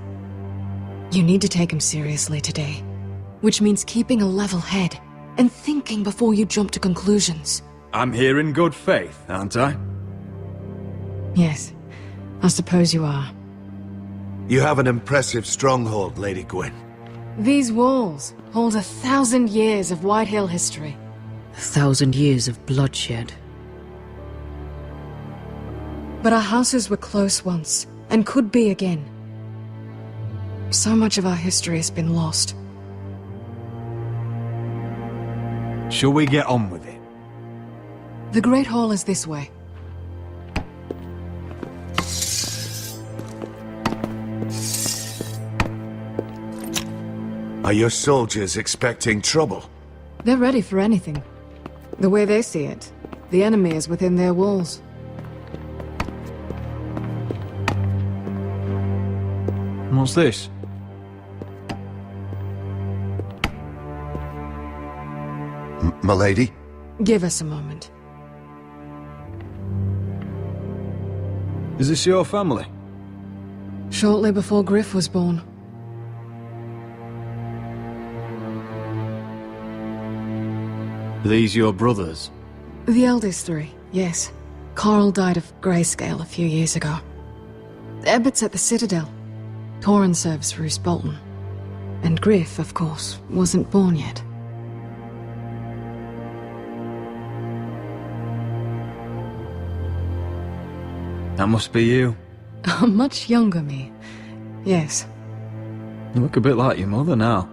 You need to take him seriously today, which means keeping a level head and thinking before you jump to conclusions. I'm here in good faith, aren't I? Yes, I suppose you are. You have an impressive stronghold, Lady Gwyn. These walls hold 1,000 years of Whitehill history. 1,000 years of bloodshed. But our houses were close once, and could be again. So much of our history has been lost. Shall we get on with it? The Great Hall is this way. Are your soldiers expecting trouble? They're ready for anything. The way they see it, the enemy is within their walls. What's this? M'lady? Give us a moment. Is this your family? Shortly before Griff was born. Are these your brothers? The eldest three, yes. Carl died of grayscale a few years ago. Ebbett's at the Citadel. Torrin serves for Roose Bolton. And Griff, of course, wasn't born yet. That must be you. A much younger me. Yes. You look a bit like your mother now.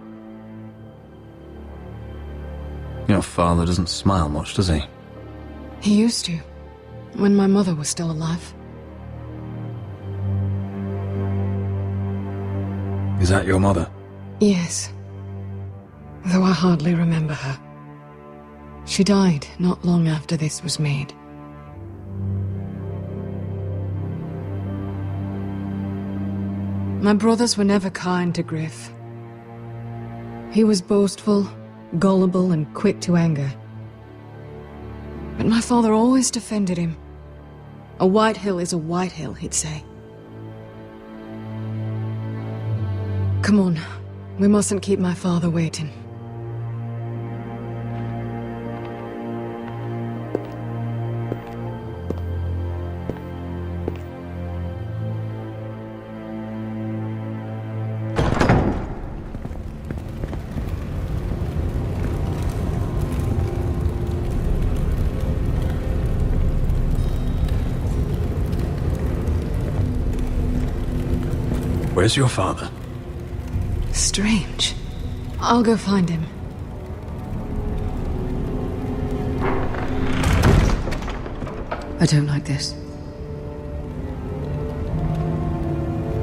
Your father doesn't smile much, does he? He used to, when my mother was still alive. Is that your mother? Yes. Though I hardly remember her. She died not long after this was made. My brothers were never kind to Griff. He was boastful, gullible, and quick to anger. But my father always defended him. A Whitehill is a Whitehill, he'd say. Come on, we mustn't keep my father waiting. Where's your father? Strange. I'll go find him. I don't like this.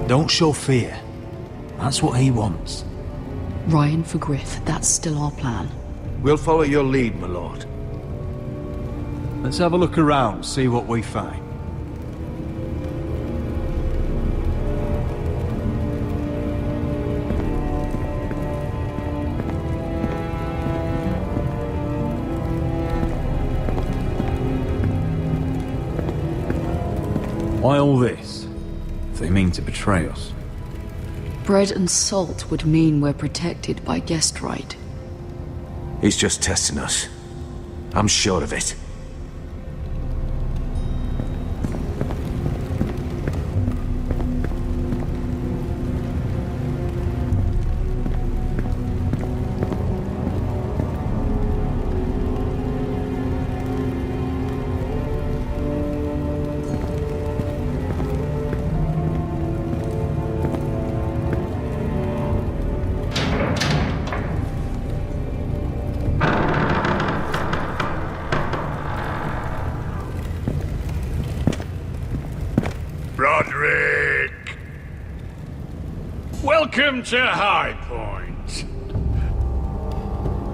Don't show fear. That's what he wants. Ryan for Griff, that's still our plan. We'll follow your lead, my lord. Let's have a look around, see what we find. Why all this? If they mean to betray us. Bread and salt would mean we're protected by guest right. He's just testing us. I'm sure of it. Rodrik! Welcome to High Point.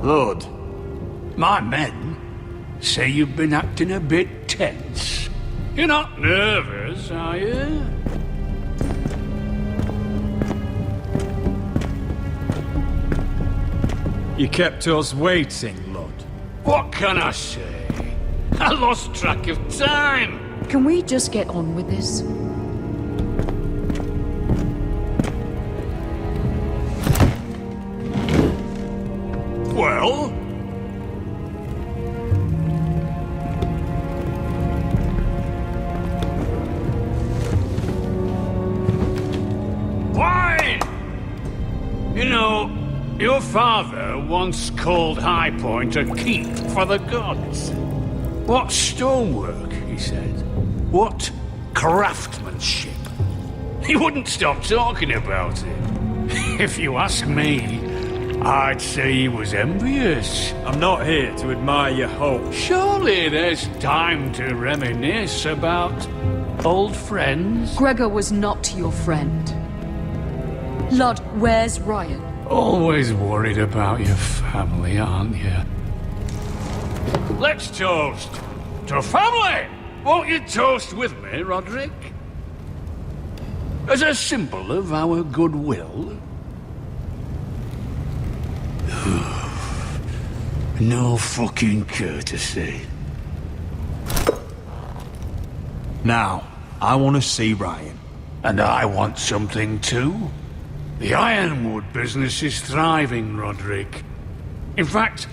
Lord, my men say you've been acting a bit tense. You're not nervous, are you? You kept us waiting, Lord. What can I say? I lost track of time. Can we just get on with this? Well? Wine! You know, your father once called High Point a keep for the gods. What stonework, he said. What craftsmanship. He wouldn't stop talking about it. If you ask me, I'd say he was envious. I'm not here to admire your hope. Surely there's time to reminisce about old friends. Gregor was not your friend. Lord, where's Ryan? Always worried about your family, aren't you? Let's toast to family! Won't you toast with me, Rodrik? As a symbol of our goodwill. No fucking courtesy. Now, I want to see Ryan. And I want something too. The ironwood business is thriving, Rodrik. In fact,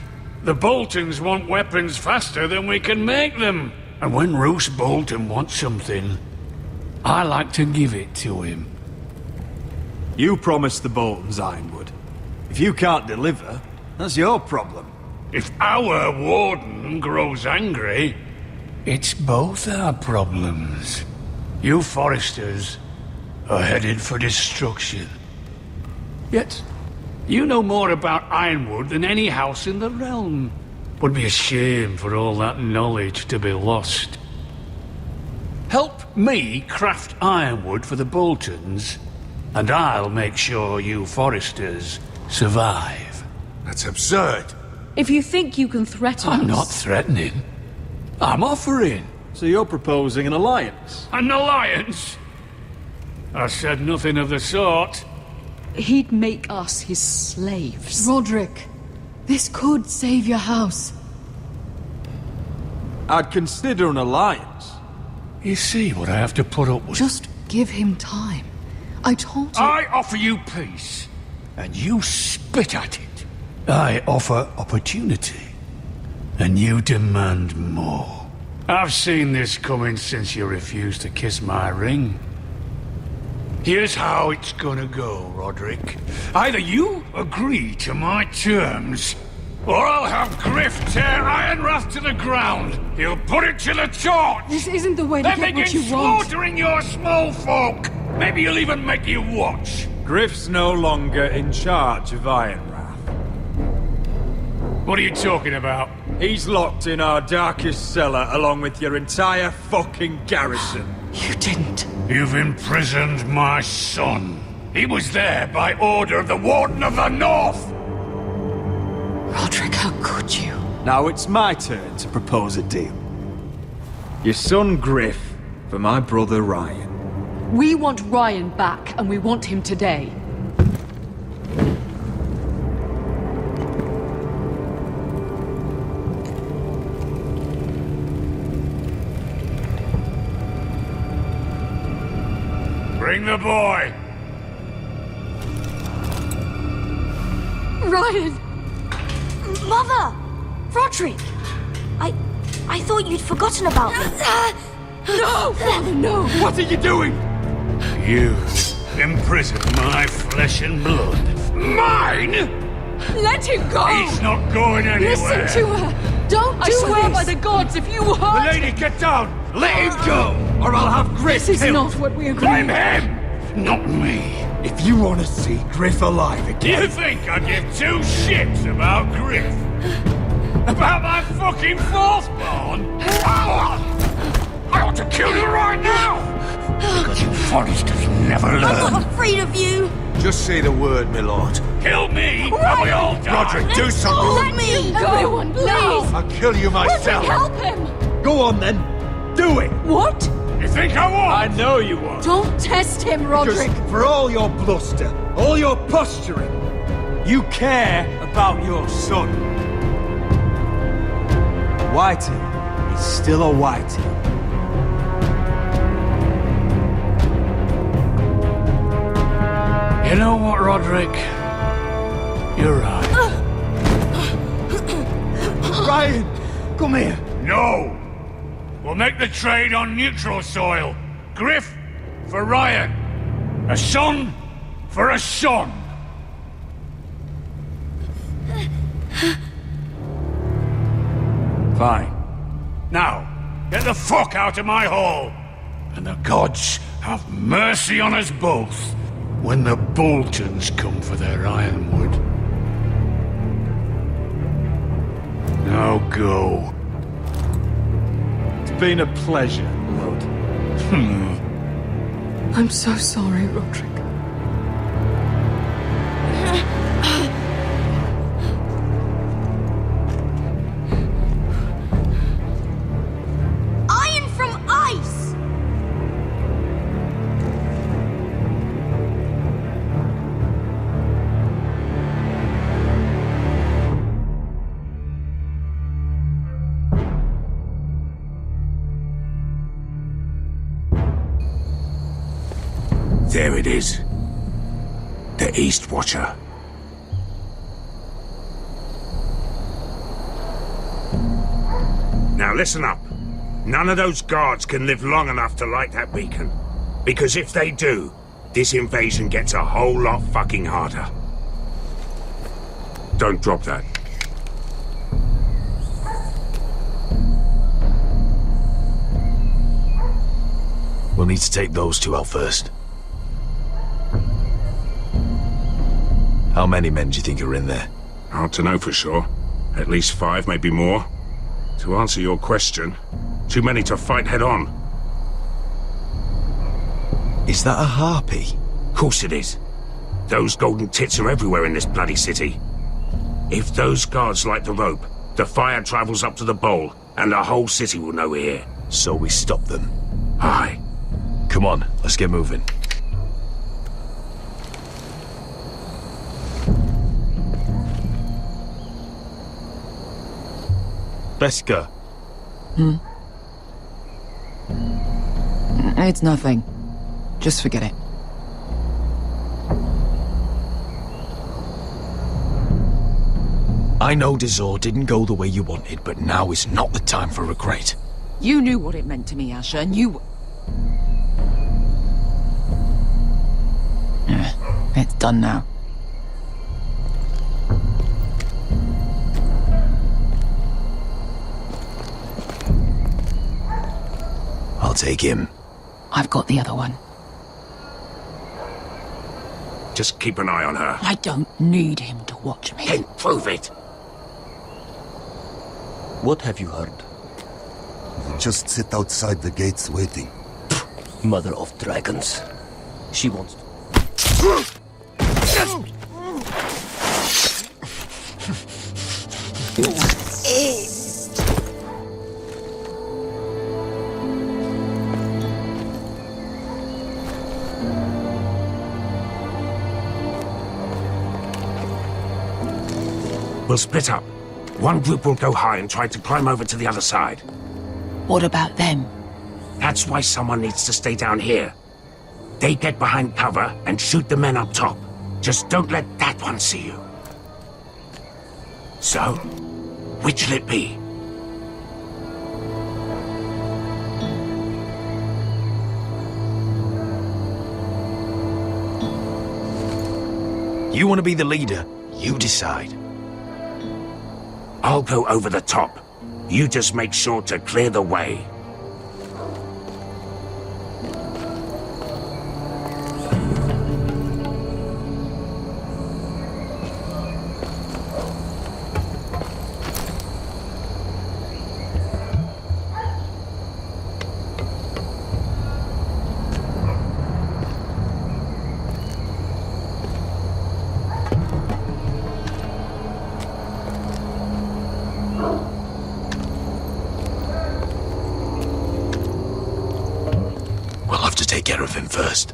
the Boltons want weapons faster than we can make them. And when Roose Bolton wants something, I like to give it to him. You promised the Boltons ironwood. If you can't deliver, that's your problem. If our warden grows angry, it's both our problems. You foresters are headed for destruction. Yet, you know more about ironwood than any house in the realm. Would be a shame for all that knowledge to be lost. Help me craft ironwood for the Boltons, and I'll make sure you foresters survive. That's absurd. If you think you can threaten us... I'm not threatening. I'm offering. So you're proposing an alliance? An alliance? I said nothing of the sort. He'd make us his slaves. Rodrik, this could save your house. I'd consider an alliance. You see what I have to put up with? Just give him time. I told you... I offer you peace, and you spit at it. I offer opportunity, and you demand more. I've seen this coming since you refused to kiss my ring. Here's how it's gonna go, Rodrik. Either you agree to my terms, or I'll have Griff tear Ironwrath to the ground. He'll put it to the torch. This isn't the way to then get what you begin want. slaughtering your small folk. Maybe he'll even make you watch. Griff's no longer in charge of Ironwrath. What are you talking about? He's locked in our darkest cellar along with your entire fucking garrison. You didn't. You've imprisoned my son. He was there by order of the Warden of the North. Rodrik, how could you? Now it's my turn to propose a deal. Your son Griff for my brother Ryan. We want Ryan back, and we want him today. Bring the boy! Ryan! Mother! Rodrik! I thought you'd forgotten about me. No! Father, no! What are you doing? You imprison my flesh and blood. Mine? Let him go! He's not going anywhere. Listen to her! Don't I swear by the gods, if you hurt... The lady, get down! Let him go, or I'll have Griff This is killed. not what we agreed. Blame him, not me. If you want to see Griff alive again... You think I give two shits about Griff? About my fucking fourthborn? I ought to kill you right now! Because you foresters never learn. I'm not afraid of you! Just say the word, my lord. Kill me, and we all die! Rodrik, do something! Let me go! Everyone, please! I'll kill you myself! Rodrik, help him! Go on then. Do it. What? You think I won't? I know you won't. Don't test him, Rodrik! Because for all your bluster, all your posturing, you care about your son. Whitehill is still a Whitehill. You know what, Rodrik? You're right. Ryan, come here. No! We'll make the trade on neutral soil. Griff for Ryan. A son for a son. Fine. Now, get the fuck out of my hall. And the gods have mercy on us both when the Boltons come for their ironwood. Now go. It's been a pleasure, Lord. I'm so sorry, Rodrik. Iron from ice! There it is. The East Watcher. Now listen up. None of those guards can live long enough to light that beacon. Because if they do, this invasion gets a whole lot fucking harder. Don't drop that. We'll need to take those two out first. How many men do you think are in there? Hard to know for sure. At least 5, maybe more. To answer your question, too many to fight head on. Is that a harpy? Of course it is. Those golden tits are everywhere in this bloody city. If those guards light the rope, the fire travels up to the bowl, and the whole city will know we're here. So we stop them. Aye. Come on, let's get moving. Beska. It's nothing. Just forget it. I know Dizor didn't go the way you wanted, but now is not the time for regret. You knew what it meant to me, Asher, and you... It's done now. I'll take him. I've got the other one. Just keep an eye on her. I don't need him to watch me. Then prove it. What have you heard? They just sit outside the gates waiting. Mother of dragons. She wants to... We'll split up. One group will go high and try to climb over to the other side. What about them? That's why someone needs to stay down here. They get behind cover and shoot the men up top. Just don't let that one see you. So, which'll it be? You want to be the leader? You decide. I'll go over the top. You just make sure to clear the way. care of him first.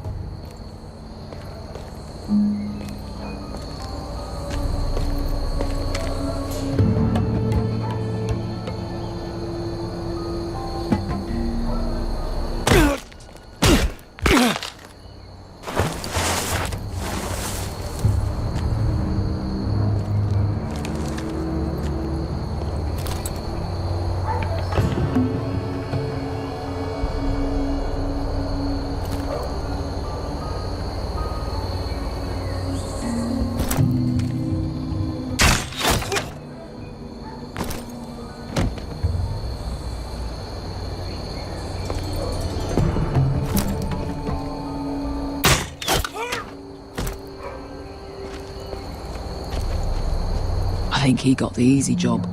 I think he got the easy job.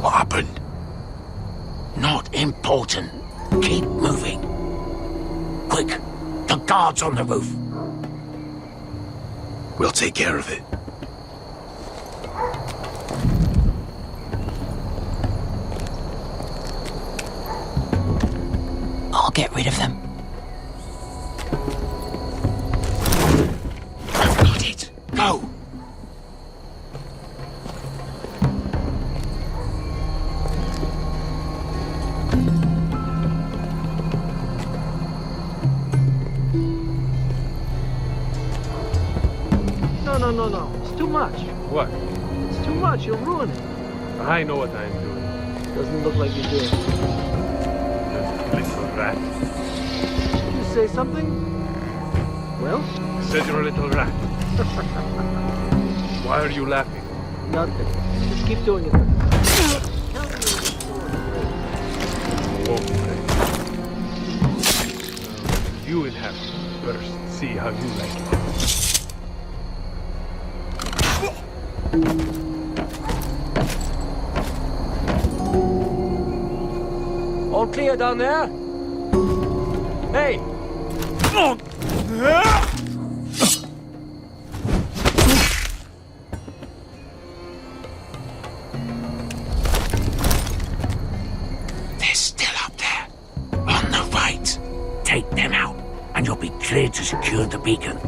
What happened? Not important. Keep moving. Quick! The guards on the roof. We'll take care of it. I'll get rid of them. I've got it. Go! No. It's too much. What? It's too much. You'll ruin it. I know what I'm doing. Doesn't look like you do. Just a little rat. Did you say something? Well? I said you're a little rat. Why are you laughing? Nothing. Just keep doing it. Okay. You will have to first see how you like it. All clear down there? Hey! They're still up there. On the right. Take them out, and you'll be cleared to secure the beacon.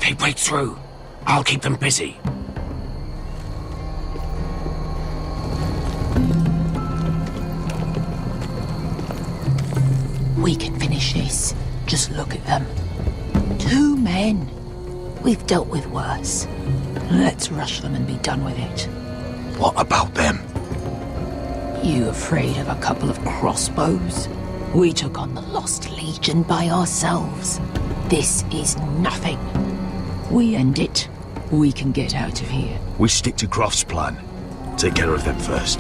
They break through. I'll keep them busy. We can finish this. Just look at them. 2 men. We've dealt with worse. Let's rush them and be done with it. What about them? You afraid of a couple of crossbows? We took on the Lost Legion by ourselves. This is nothing. We end it. We can get out of here. We stick to Croft's plan. Take care of them first.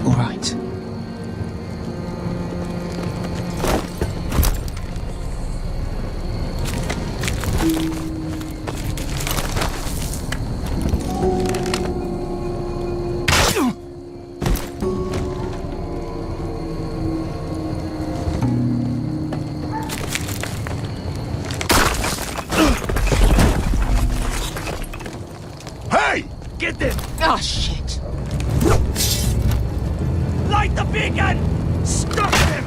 All right. Get this! Oh, shit. Light the beacon! Stop him!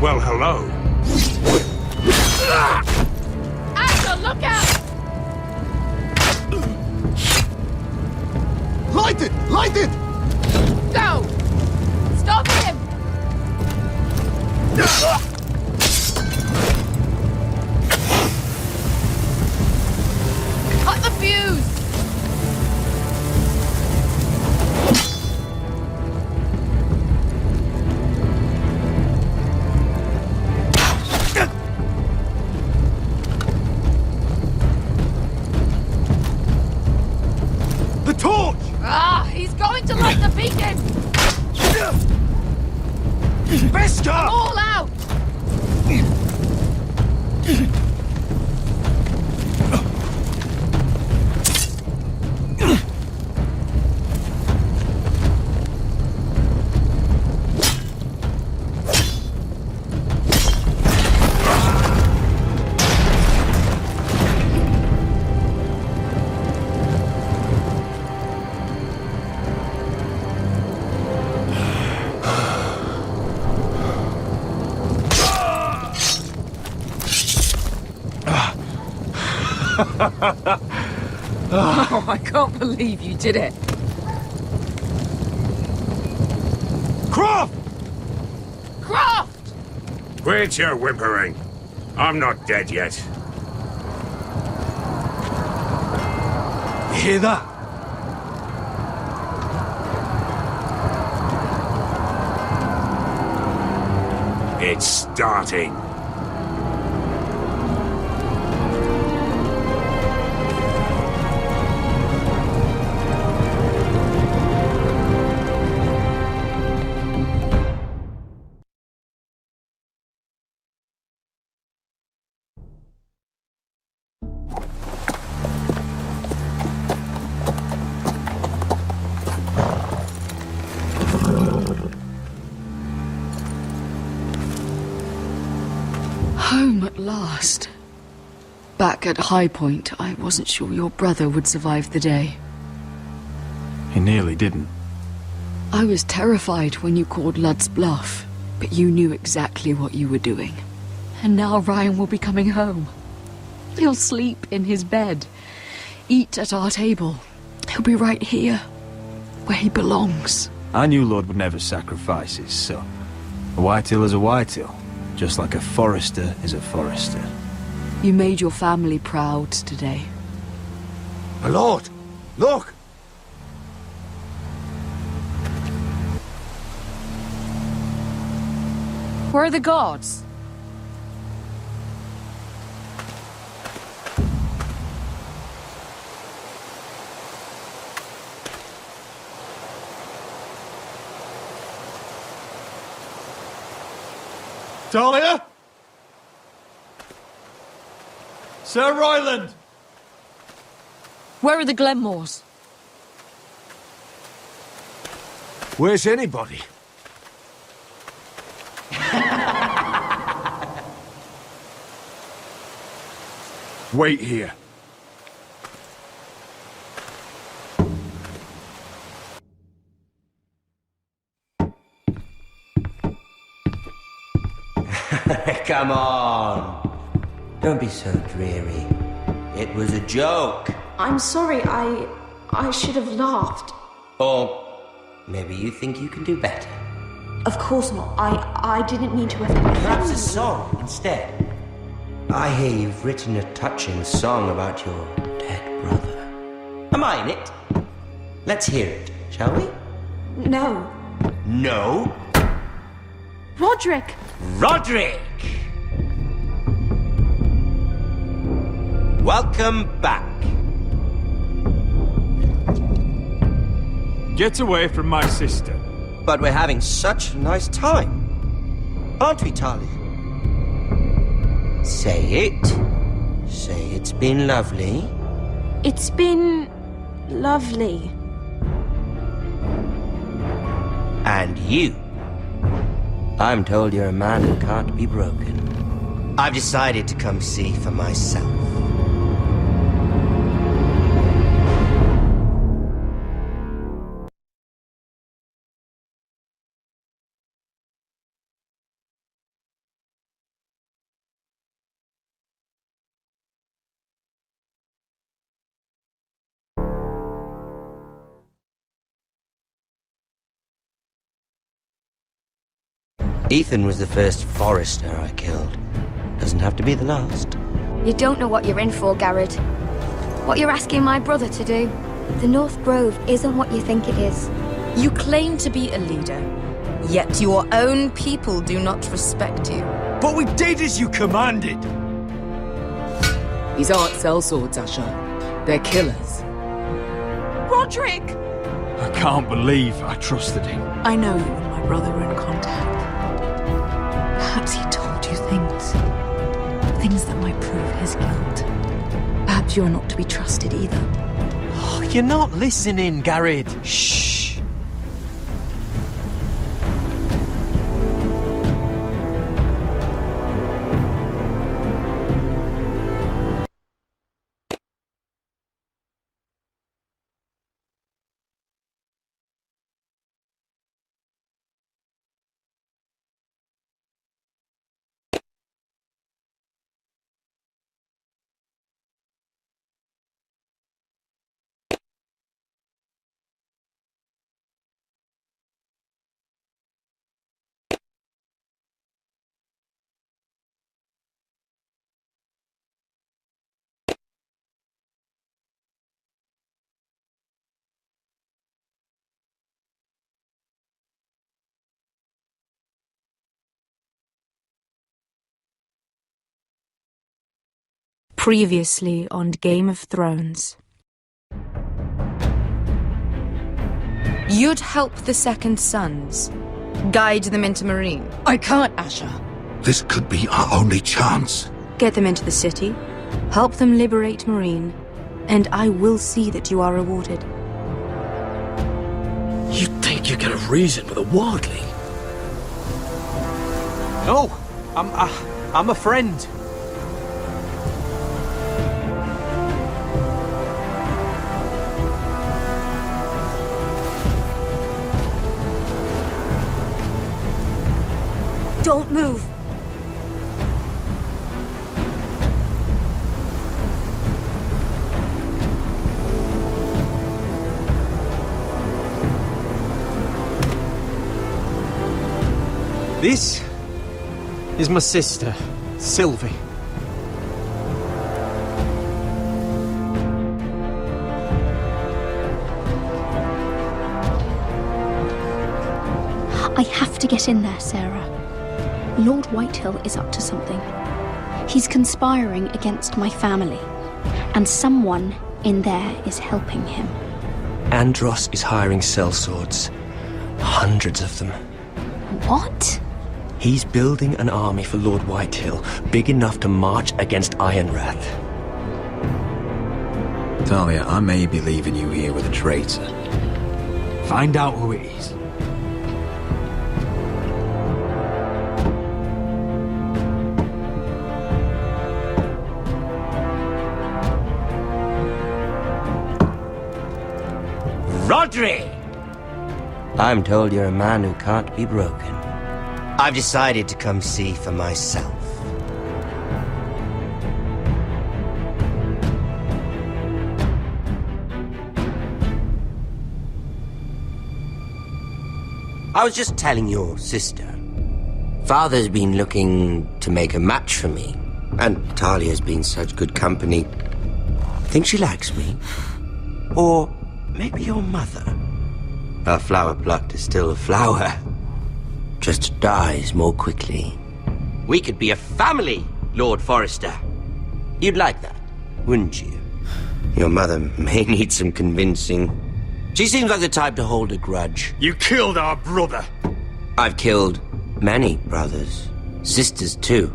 Well, hello. Asher, look out! Light it! Light it! Go! Stop him! Cut the fuse! Visca! All out! Oh, I can't believe you did it. Croft! Croft! Quit your whimpering. I'm not dead yet. You hear that? It's starting. Home at last. Back at High Point, I wasn't sure your brother would survive the day. He nearly didn't. I was terrified when you called Ludd's bluff, but you knew exactly what you were doing. And now Ryan will be coming home. He'll sleep in his bed, eat at our table. He'll be right here, where he belongs. I knew Lord would never sacrifice his son. A Whitehill is a Whitehill, just like a Forester is a Forester. You made your family proud today. My lord, look! Where are the guards? Talia? Sir Ryland! Where are the Glenmores? Where's anybody? Wait here. Come on. Don't be so dreary. It was a joke. I'm sorry, I should have laughed. Or maybe you think you can do better. Of course not. I didn't mean to offend. Perhaps a song instead. I hear you've written a touching song about your dead brother. Am I in it? Let's hear it, shall we? No. No? Rodrik! Rodrik! Welcome back. Get away from my sister. But we're having such a nice time. Aren't we, Talia? Say it. Say it's been lovely. It's been lovely. And you. I'm told you're a man who can't be broken. I've decided to come see for myself. Ethan was the first Forester I killed. Doesn't have to be the last. You don't know what you're in for, Gared. What you're asking my brother to do. The North Grove isn't what you think it is. You claim to be a leader, yet your own people do not respect you. But we did as you commanded. These aren't sellswords, Asher. They're killers. Rodrik! I can't believe I trusted him. I know you and my brother were in contact. But you're not to be trusted either. Oh, you're not listening, Gared. Shh. Previously on Game of Thrones. You'd help the Second Sons. Guide them into Marine. I can't, Asher. This could be our only chance. Get them into the city. Help them liberate Marine. And I will see that you are rewarded. You think you can reason with a wardling? No, I'm a friend. Don't move. This is my sister, Sylvie. I have to get in there, Sarah. Lord Whitehill is up to something. He's conspiring against my family, and someone in there is helping him. Andros is hiring sellswords. Hundreds of them. What? He's building an army for Lord Whitehill, big enough to march against Ironrath. Talia, I may be leaving you here with a traitor. Find out who it is. Rodrik! I'm told you're a man who can't be broken. I've decided to come see for myself. I was just telling your sister. Father's been looking to make a match for me, and Talia's been such good company. Think she likes me? Or maybe your mother? A flower plucked is still a flower. Just dies more quickly. We could be a family, Lord Forrester. You'd like that, wouldn't you? Your mother may need some convincing. She seems like the type to hold a grudge. You killed our brother. I've killed many brothers, sisters too.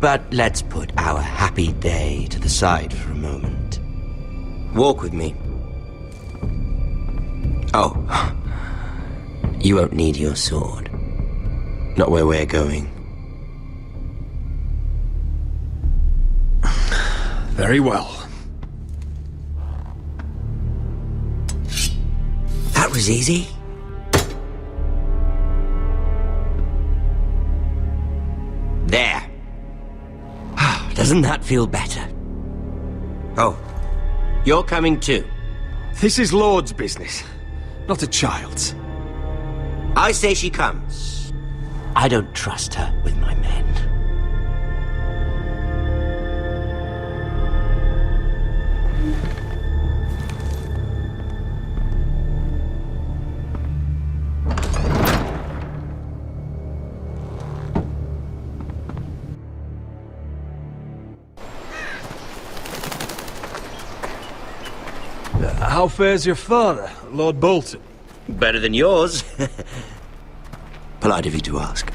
But let's put our happy day to the side for a moment. Walk with me. Oh, you won't need your sword. Not where we're going. Very well. That was easy. There. Doesn't that feel better? Oh, you're coming too. This is Lord's business, not a child's. I say she comes. I don't trust her with my men. How fares your father, Lord Bolton? Better than yours. Polite of you to ask.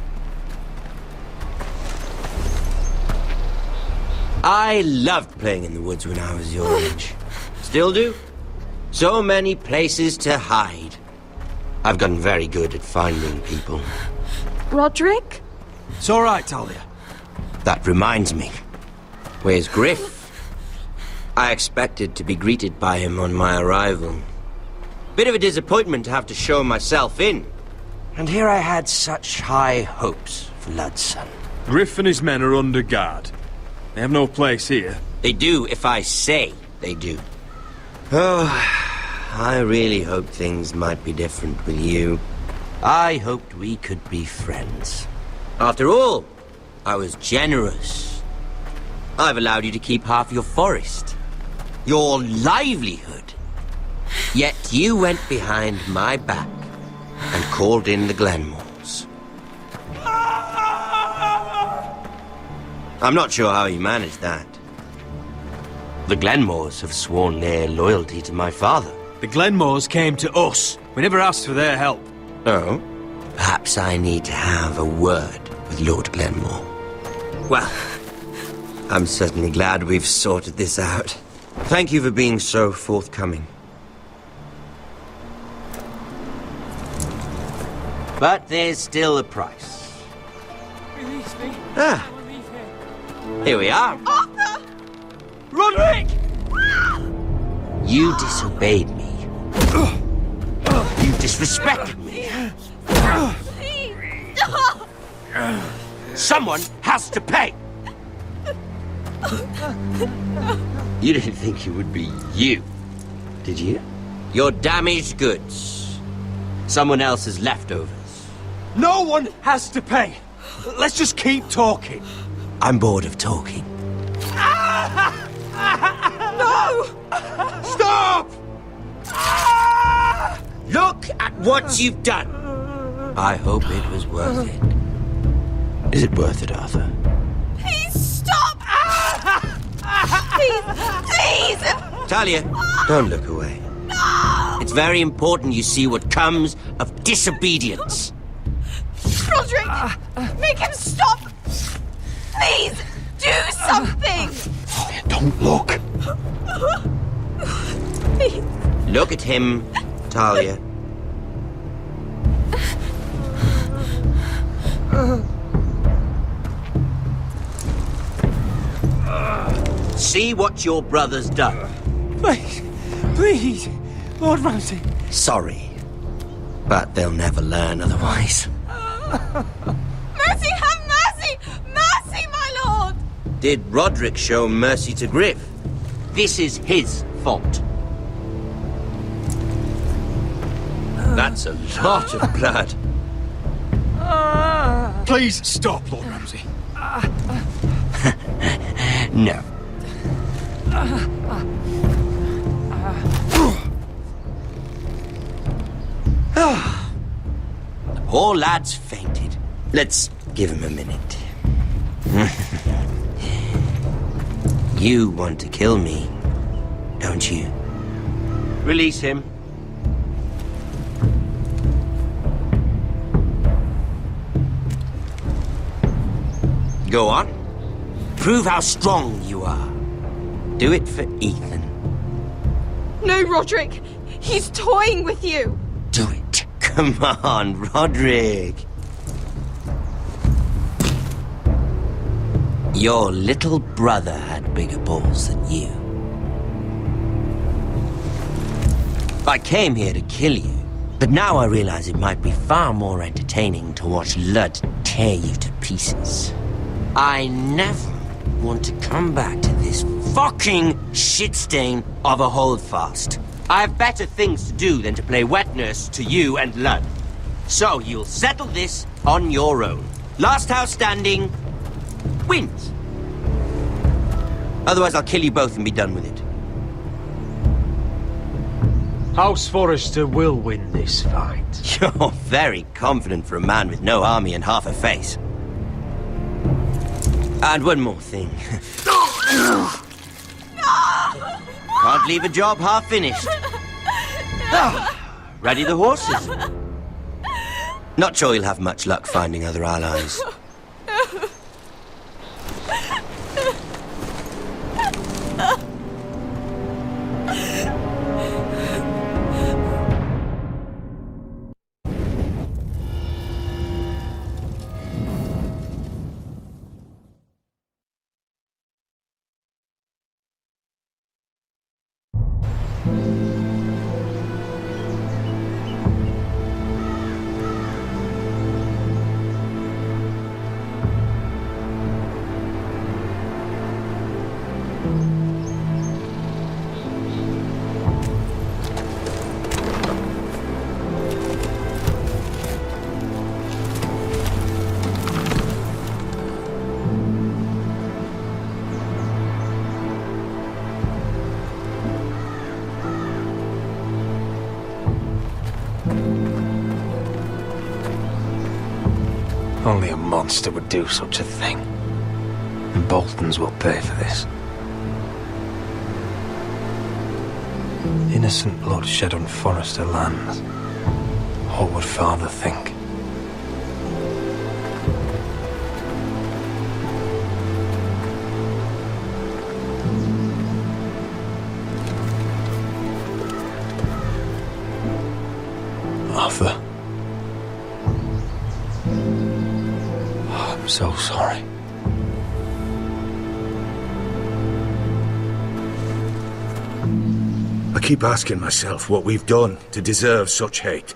I loved playing in the woods when I was your age. Still do. So many places to hide. I've gotten very good at finding people. Rodrik? It's all right, Talia. That reminds me. Where's Griff? I expected to be greeted by him on my arrival. Bit of a disappointment to have to show myself in. And here I had such high hopes for Ludson. Griff and his men are under guard. They have no place here. They do if I say they do. Oh, I really hoped things might be different with you. I hoped we could be friends. After all, I was generous. I've allowed you to keep half your forest. Your livelihood. Yet you went behind my back and called in the Glenmores. I'm not sure how you managed that. The Glenmores have sworn their loyalty to my father. The Glenmores came to us. We never asked for their help. Oh? Perhaps I need to have a word with Lord Glenmore. Well, I'm certainly glad we've sorted this out. Thank you for being so forthcoming. But there's still a price. Release me. Ah. Here we are. Arthur! Rodrik! You disobeyed me. You disrespected me. Someone has to pay. You didn't think it would be you, did you? Your damaged goods. Someone else's leftovers. No one has to pay. Let's just keep talking. I'm bored of talking. No! Stop! Look at what you've done. I hope it was worth it. Is it worth it, Arthur? Please stop! Please! Please! Talia, don't look away. No! It's very important you see what comes of disobedience. Rodrik! Make him stop! Please! Do something! Don't look. Please. Look at him, Talia. See what your brother's done. Please, please, Lord Ramsay. Sorry, but they'll never learn otherwise. Mercy, have mercy! Mercy, my lord! Did Rodrik show mercy to Griff? This is his fault. That's a lot of blood. Please stop, Lord Ramsay. No. The poor lad's fainted. Let's give him a minute. You want to kill me, don't you? Release him. Go on. Prove how strong you are. Do it for Ethan. No, Rodrik! He's toying with you! Do it. Come on, Rodrik. Your little brother had bigger balls than you. I came here to kill you, but now I realize it might be far more entertaining to watch Lud tear you to pieces. I never want to come back to this fucking shit stain of a holdfast. I have better things to do than to play wet nurse to you and Lud. So you'll settle this on your own. Last house standing wins. Otherwise I'll kill you both and be done with it. House Forrester will win this fight. You're very confident for a man with no army and half a face. And one more thing. Can't leave a job half finished. Ready the horses? Not sure you'll have much luck finding other allies. Only a monster would do such a thing. The Boltons will pay for this. Innocent blood shed on Forrester lands. What would Father think? Arthur. I'm so sorry. I keep asking myself what we've done to deserve such hate.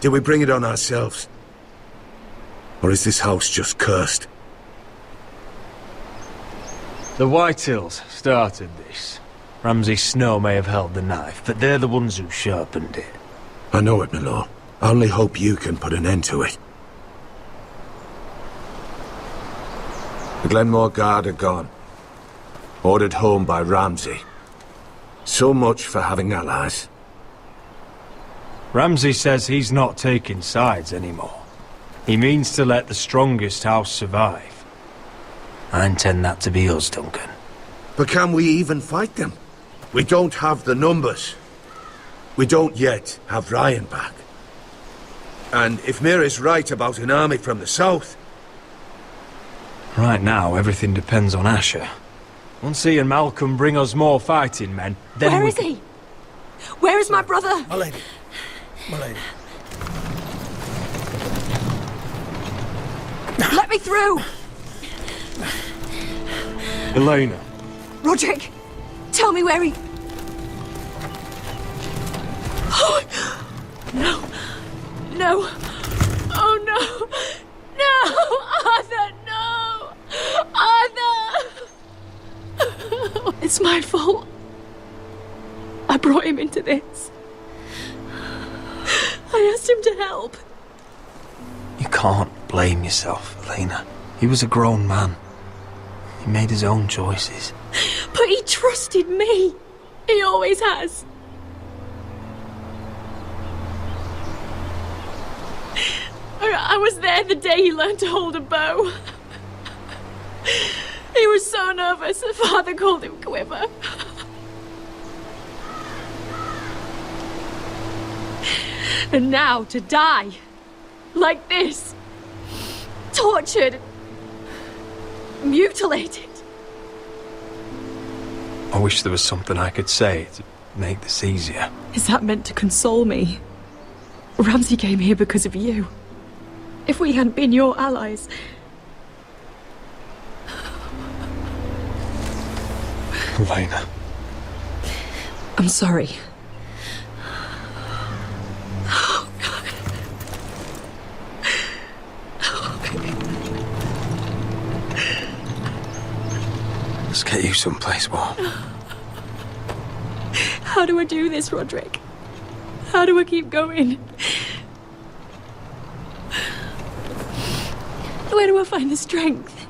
Did we bring it on ourselves? Or is this house just cursed? The Whitehills started this. Ramsay Snow may have held the knife, but they're the ones who sharpened it. I know it, my lord. I only hope you can put an end to it. The Glenmore Guard are gone. Ordered home by Ramsay. So much for having allies. Ramsay says he's not taking sides anymore. He means to let the strongest house survive. I intend that to be us, Duncan. But can we even fight them? We don't have the numbers. We don't yet have Ryan back. And if Mira's right about an army from the south... Right now, everything depends on Asher. Once he and Malcolm bring us more fighting men, then Where is he? Where is my brother? My lady. My lady. Let me through! Elena. Rodrik, tell me where he... Oh, no. No. Oh, no. No! Arthur, no! Arthur! It's my fault. I brought him into this. I asked him to help. You can't blame yourself, Elena. He was a grown man. He made his own choices. But he trusted me. He always has. I was there the day he learned to hold a bow. He was so nervous, the father called him Quiver. And now to die, like this, tortured, mutilated. I wish there was something I could say to make this easier. Is that meant to console me? Ramsay came here because of you. If we hadn't been your allies... Elena. I'm sorry. Let's get you someplace warm. How do I do this, Rodrik? How do I keep going? Where do I find the strength?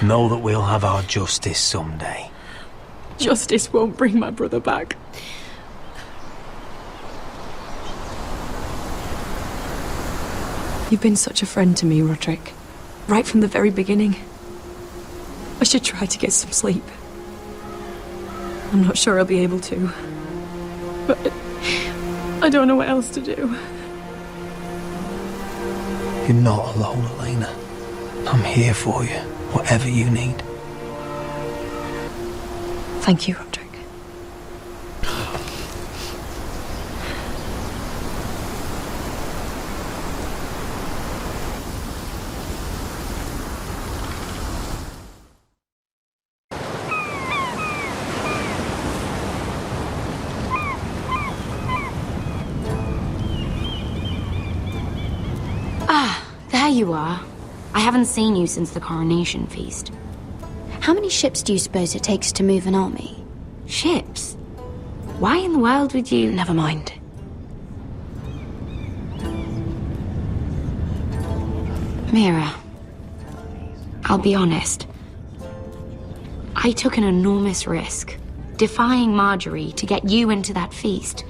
Know that we'll have our justice someday. Justice won't bring my brother back. You've been such a friend to me, Rodrik. Right from the very beginning. I should try to get some sleep. I'm not sure I'll be able to. But I don't know what else to do. You're not alone, Elena. I'm here for you, whatever you need. Thank you, Rodrik. Ah, there you are. I haven't seen you since the coronation feast. How many ships do you suppose it takes to move an army? Ships? Why in the world would you... Never mind. Mira, I'll be honest. I took an enormous risk, defying Marjorie to get you into that feast.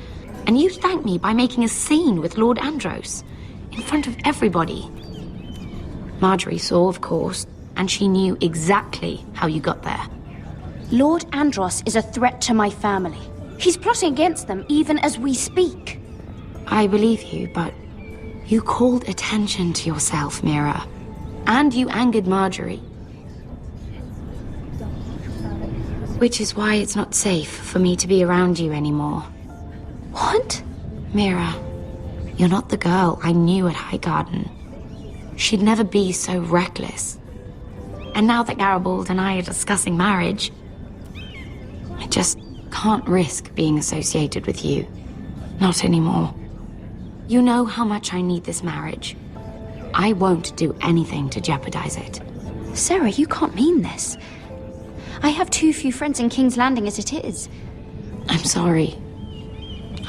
And you thanked me by making a scene with Lord Andros, in front of everybody. Marjorie saw, of course, and she knew exactly how you got there. Lord Andros is a threat to my family. He's plotting against them even as we speak. I believe you, but you called attention to yourself, Mira. And you angered Marjorie. Which is why it's not safe for me to be around you anymore. What? Mira, you're not the girl I knew at Highgarden. She'd never be so reckless. And now that Garibald and I are discussing marriage, I just can't risk being associated with you. Not anymore. You know how much I need this marriage. I won't do anything to jeopardize it. Sarah, you can't mean this. I have too few friends in King's Landing as it is. I'm sorry.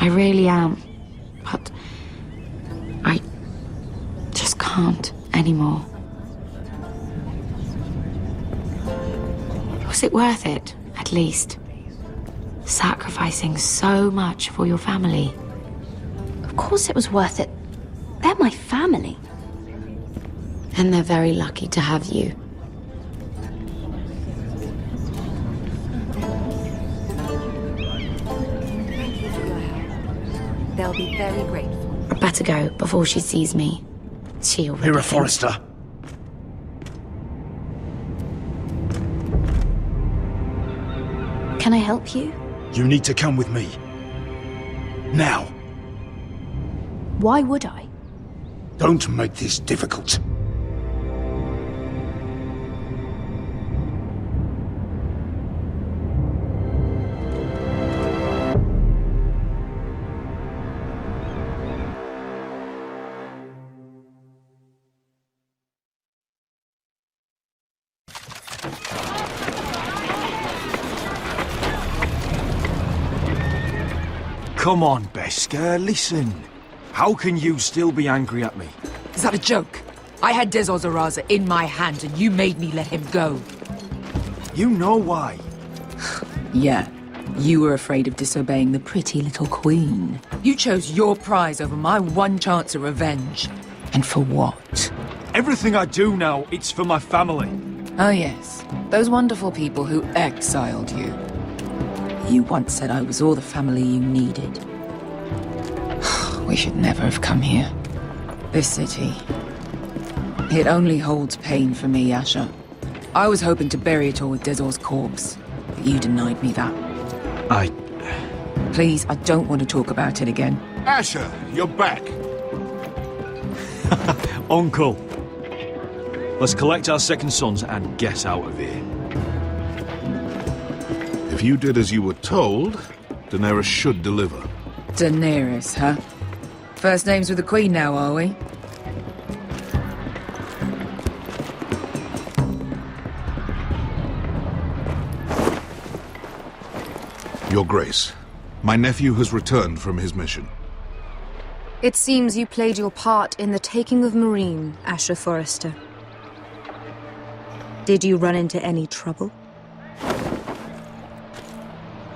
I really am. But I just can't anymore. Was it worth it, at least? Sacrificing so much for your family. Of course it was worth it. They're my family. And they're very lucky to have you. They'll be very grateful. I'd better go before she sees me. She already Mira thinks- Forrester. Can I help you? You need to come with me. Now. Why would I? Don't make this difficult. Come on, Beskar, listen. How can you still be angry at me? Is that a joke? I had Des Ozaraza in my hand and you made me let him go. You know why. Yeah, you were afraid of disobeying the pretty little queen. You chose your prize over my one chance of revenge. And for what? Everything I do now, it's for my family. Oh yes, those wonderful people who exiled you. You once said I was all the family you needed. We should never have come here. This city. It only holds pain for me, Asher. I was hoping to bury it all with Dezor's corpse, but you denied me that. Please, I don't want to talk about it again. Asher, you're back. Uncle. Let's collect our second sons and get out of here. If you did as you were told, Daenerys should deliver. Daenerys, huh? First names with the Queen now, are we? Your Grace, my nephew has returned from his mission. It seems you played your part in the taking of Marine, Asher Forrester. Did you run into any trouble?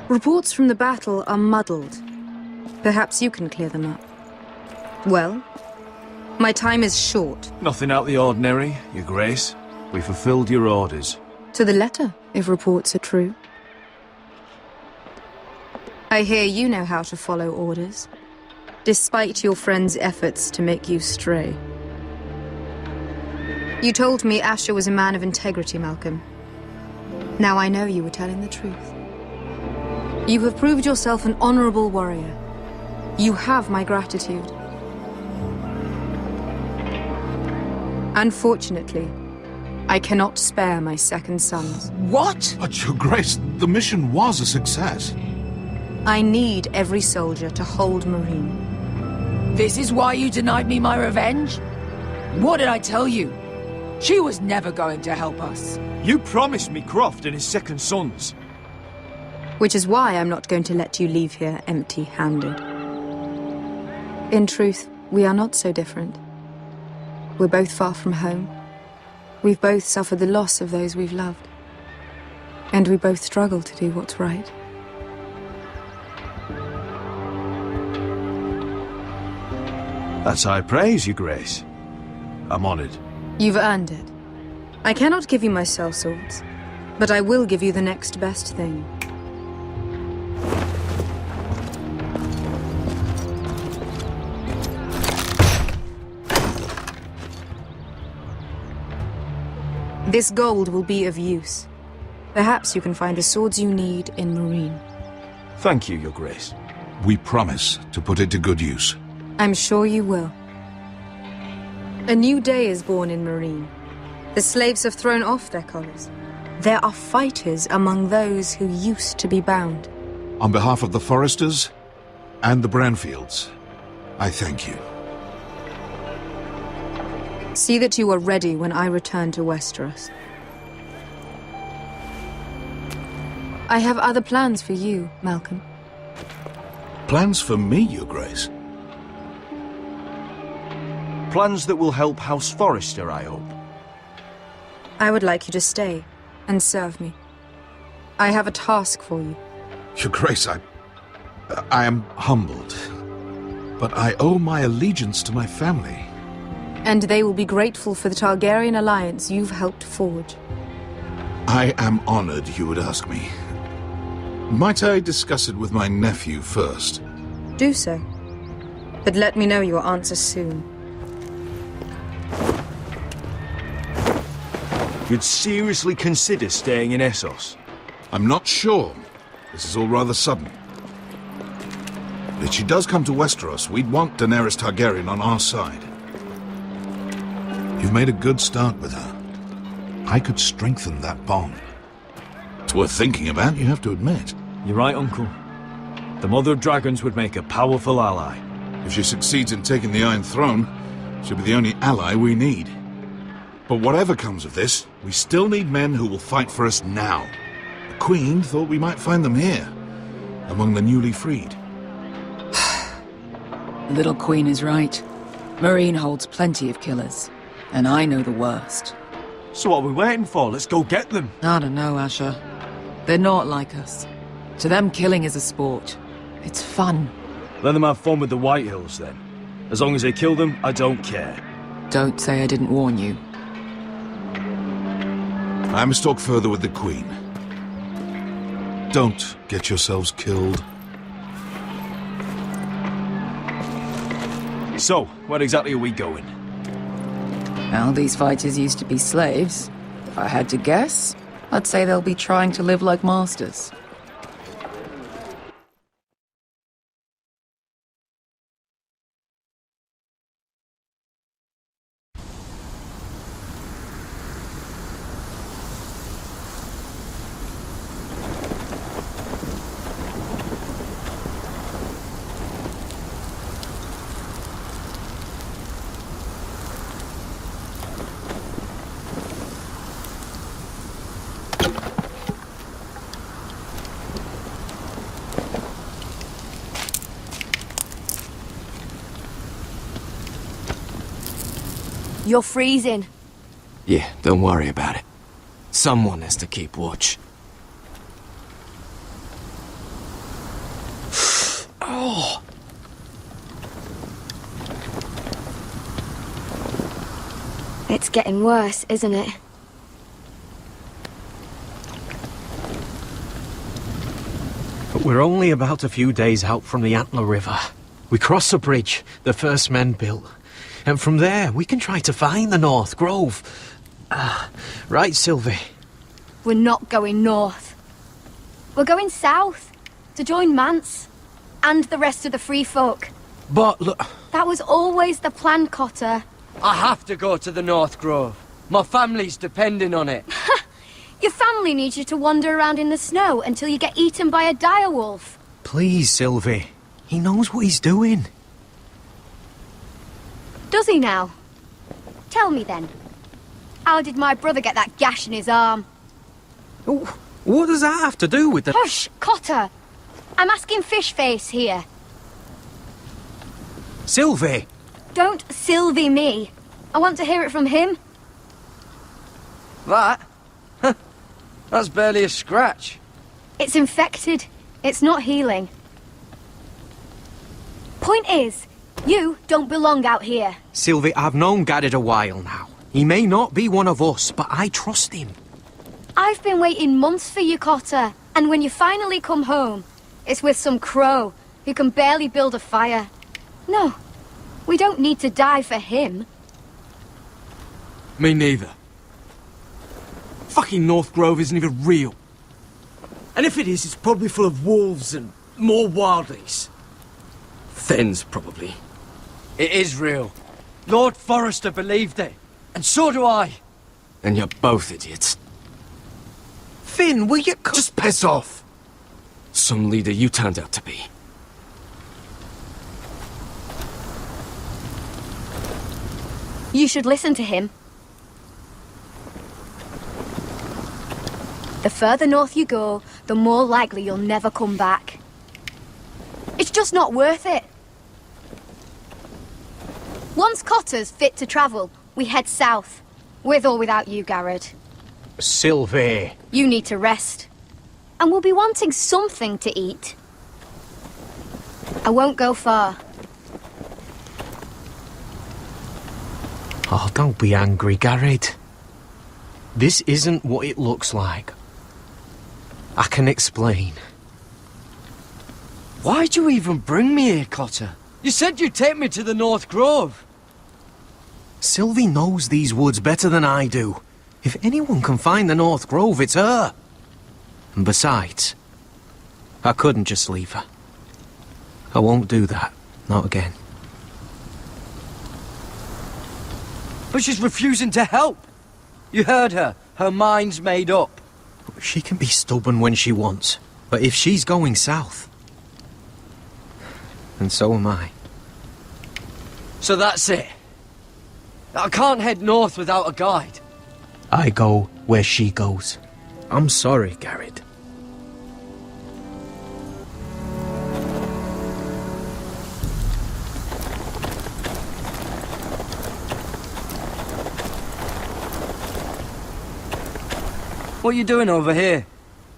Reports from the battle are muddled. Perhaps you can clear them up. Well, my time is short. Nothing out of the ordinary, Your Grace. We fulfilled your orders. To the letter, if reports are true. I hear you know how to follow orders, despite your friend's efforts to make you stray. You told me Asher was a man of integrity, Malcolm. Now I know you were telling the truth. You have proved yourself an honorable warrior. You have my gratitude. Unfortunately, I cannot spare my second sons. What? But Your Grace, the mission was a success. I need every soldier to hold Marine. This is why you denied me my revenge? What did I tell you? She was never going to help us. You promised me Croft and his second sons. Which is why I'm not going to let you leave here empty-handed. In truth, we are not so different. We're both far from home. We've both suffered the loss of those we've loved. And we both struggle to do what's right. That's high praise, Your Grace. I'm honored. You've earned it. I cannot give you my sellswords, but I will give you the next best thing. This gold will be of use. Perhaps you can find the swords you need in Marine. Thank you, Your Grace. We promise to put it to good use. I'm sure you will. A new day is born in Marine. The slaves have thrown off their collars. There are fighters among those who used to be bound. On behalf of the Foresters and the Branfields, I thank you. See that you are ready when I return to Westeros. I have other plans for you, Malcolm. Plans for me, Your Grace? Plans that will help House Forrester, I hope. I would like you to stay and serve me. I have a task for you. Your Grace, I am humbled, but I owe my allegiance to my family. And they will be grateful for the Targaryen alliance you've helped forge. I am honored you would ask me. Might I discuss it with my nephew first? Do so. But let me know your answer soon. You'd seriously consider staying in Essos? I'm not sure. This is all rather sudden. But if she does come to Westeros, we'd want Daenerys Targaryen on our side. You've made a good start with her. I could strengthen that bond. It's worth thinking about, you have to admit. You're right, Uncle. The Mother of Dragons would make a powerful ally. If she succeeds in taking the Iron Throne, she'll be the only ally we need. But whatever comes of this, we still need men who will fight for us now. The Queen thought we might find them here, among the newly freed. Little Queen is right. Marine holds plenty of killers, and I know the worst. So what are we waiting for? Let's go get them. I don't know, Asher. They're not like us. To them, killing is a sport. It's fun. Let them have fun with the Whitehills, then. As long as they kill them, I don't care. Don't say I didn't warn you. I must talk further with the Queen. Don't get yourselves killed. So, where exactly are we going? Well, these fighters used to be slaves. If I had to guess, I'd say they'll be trying to live like masters. You're freezing. Yeah, don't worry about it. Someone has to keep watch. Oh! It's getting worse, isn't it? But we're only about a few days out from the Antler River. We cross a bridge the first men built. And from there, we can try to find the North Grove. Right, Sylvie? We're not going north. We're going south, to join Mance, and the rest of the free folk. But look... That was always the plan, Cotter. I have to go to the North Grove. My family's depending on it. Your family needs you to wander around in the snow until you get eaten by a direwolf. Please, Sylvie. He knows what he's doing. Does he now? Tell me then, how did my brother get that gash in his arm? What does that have to do with the... Hush, Cotter! I'm asking Fishface here. Sylvie! Don't Sylvie me. I want to hear it from him. That? That's barely a scratch. It's infected. It's not healing. Point is, you don't belong out here. Sylvie, I've known Gared a while now. He may not be one of us, but I trust him. I've been waiting months for you, Cotter. And when you finally come home, it's with some crow who can barely build a fire. No, we don't need to die for him. Me neither. Fucking North Grove isn't even real. And if it is, it's probably full of wolves and more wildlies. Thens, probably. It is real. Lord Forrester believed it. And so do I. And you're both idiots. Finn, will you... Just piss off! Some leader you turned out to be. You should listen to him. The further north you go, the more likely you'll never come back. It's just not worth it. Once Cotter's fit to travel, we head south. With or without you, Gared. Sylvie. You need to rest. And we'll be wanting something to eat. I won't go far. Oh, don't be angry, Gared. This isn't what it looks like. I can explain. Why'd you even bring me here, Cotter? You said you'd take me to the North Grove. Sylvie knows these woods better than I do. If anyone can find the North Grove, it's her. And besides, I couldn't just leave her. I won't do that. Not again. But she's refusing to help. You heard her. Her mind's made up. She can be stubborn when she wants. But if she's going south, then so am I. So that's it. I can't head north without a guide. I go where she goes. I'm sorry, Gared. What are you doing over here?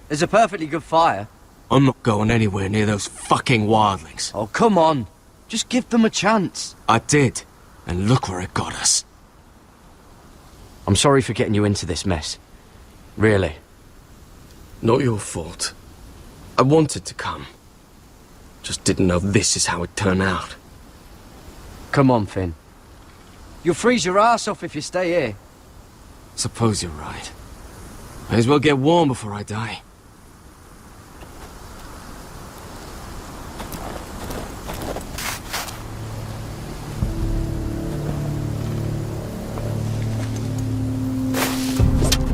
There's a perfectly good fire. I'm not going anywhere near those fucking wildlings. Oh, come on. Just give them a chance. I did, and look where it got us. I'm sorry for getting you into this mess. Really. Not your fault. I wanted to come. Just didn't know this is how it'd turn out. Come on, Finn. You'll freeze your ass off if you stay here. Suppose you're right. May as well get warm before I die.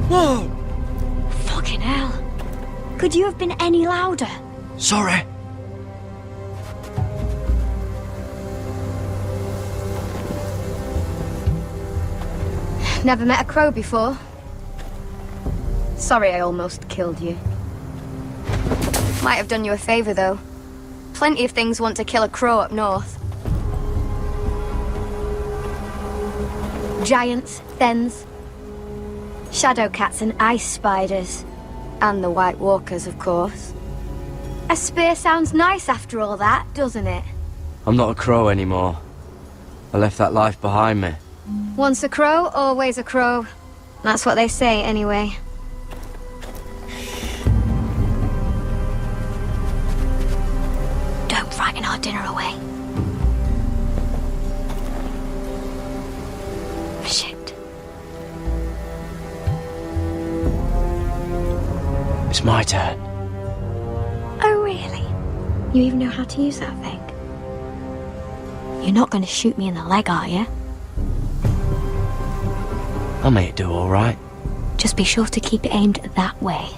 Whoa! Fucking hell. Could you have been any louder? Sorry. Never met a crow before. Sorry I almost killed you. Might have done you a favor, though. Plenty of things want to kill a crow up north. Giants, thens, shadow cats and ice spiders. And the White Walkers, of course. A spear sounds nice after all that, doesn't it? I'm not a crow anymore. I left that life behind me. Once a crow, always a crow. That's what they say, anyway. Don't frighten our dinner away. Shit. It's my turn. Oh, really? You even know how to use that thing? You're not going to shoot me in the leg, are you? I may do all right. Just be sure to keep it aimed that way.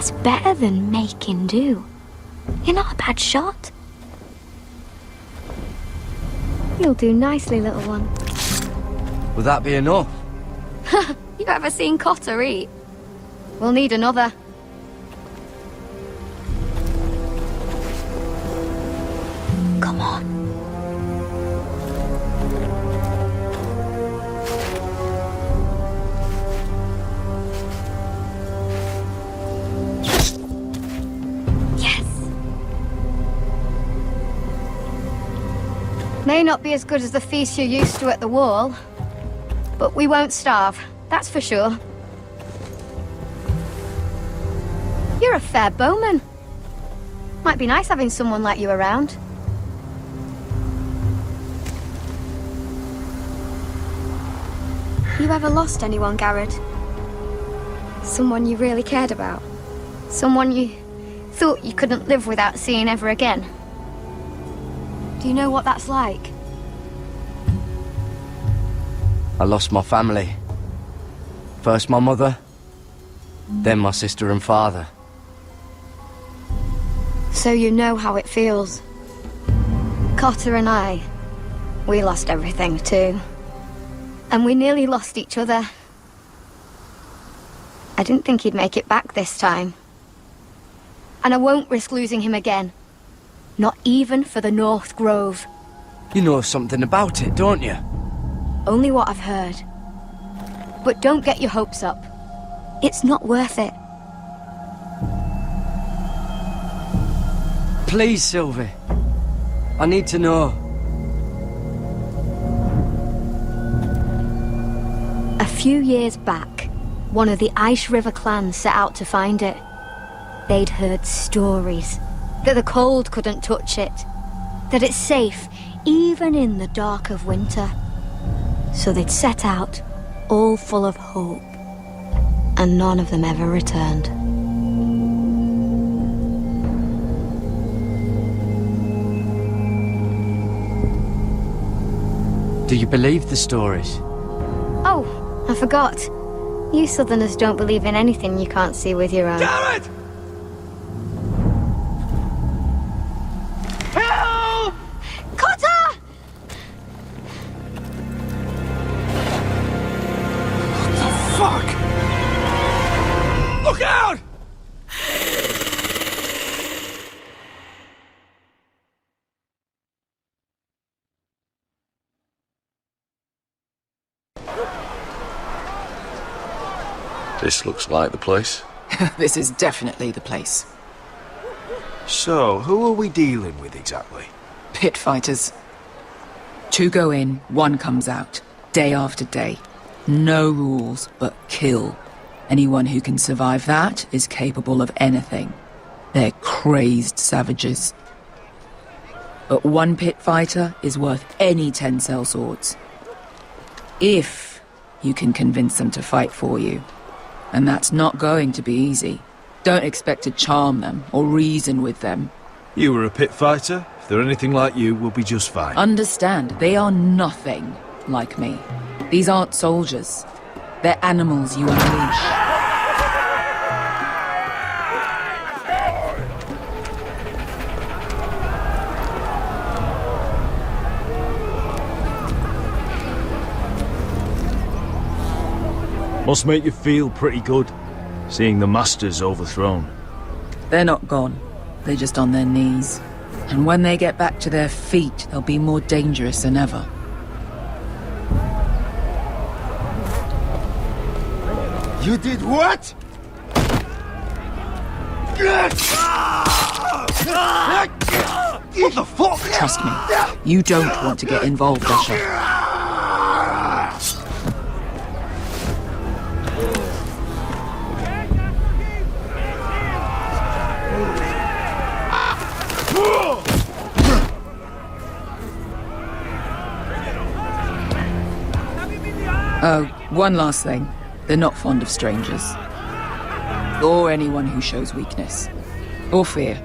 That's better than making do. You're not a bad shot. You'll do nicely, little one. Will that be enough? You ever seen Cotter eat? We'll need another. Come on. Yes. May not be as good as the feast you're used to at the wall, but we won't starve, that's for sure. You're a fair bowman. Might be nice having someone like you around. You ever lost anyone, Gared? Someone you really cared about? Someone you thought you couldn't live without seeing ever again? Do you know what that's like? I lost my family. First my mother, then my sister and father. So you know how it feels. Cotter and I, we lost everything too. And we nearly lost each other. I didn't think he'd make it back this time. And I won't risk losing him again. Not even for the North Grove. You know something about it, don't you? Only what I've heard. But don't get your hopes up. It's not worth it. Please, Sylvie. I need to know. A few years back, one of the Ice River clans set out to find it. They'd heard stories that the cold couldn't touch it, that it's safe even in the dark of winter. So they'd set out, all full of hope, and none of them ever returned. Do you believe the stories? Oh, I forgot. You Southerners don't believe in anything you can't see with your own. Gared! Help! Cotter! What the fuck? Look out! This looks like the place. This is definitely the place. So, who are we dealing with exactly? Pit fighters. 2 go in, 1 comes out. Day after day. No rules, but kill. Anyone who can survive that is capable of anything. They're crazed savages. But 1 pit fighter is worth any 10 sellswords. If you can convince them to fight for you. And that's not going to be easy. Don't expect to charm them or reason with them. You were a pit fighter. If they're anything like you, we'll be just fine. Understand, they are nothing like me. These aren't soldiers. They're animals you unleash. Must make you feel pretty good, seeing the masters overthrown. They're not gone. They're just on their knees. And when they get back to their feet, they'll be more dangerous than ever. You did what? What the fuck? Trust me, you don't want to get involved, Asher. Oh, one last thing. They're not fond of strangers. Or anyone who shows weakness. Or fear.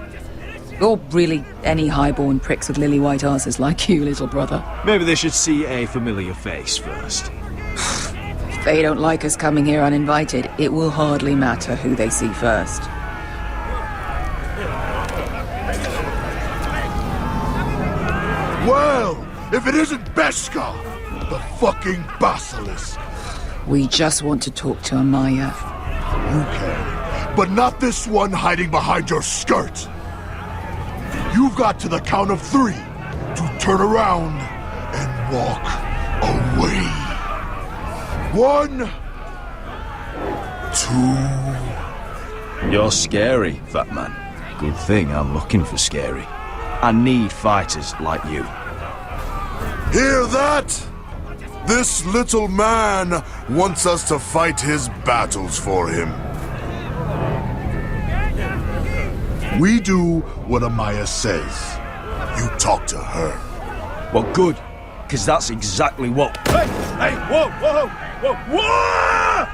Or really any highborn pricks with lily white asses like you, little brother. Maybe they should see a familiar face first. If they don't like us coming here uninvited, it will hardly matter who they see first. Well, if it isn't Beskar, the fucking basilisk. We just want to talk to Amaya. You can, but not this one hiding behind your skirt. You've got to the count of 3 to turn around and walk away. 1, 2. You're scary, fat man. Good thing I'm looking for scary. I need fighters like you. Hear that? This little man wants us to fight his battles for him. We do what Amaya says. You talk to her. Well, good, because that's exactly what... Hey! Hey! Whoa! Whoa! Whoa! Whoa!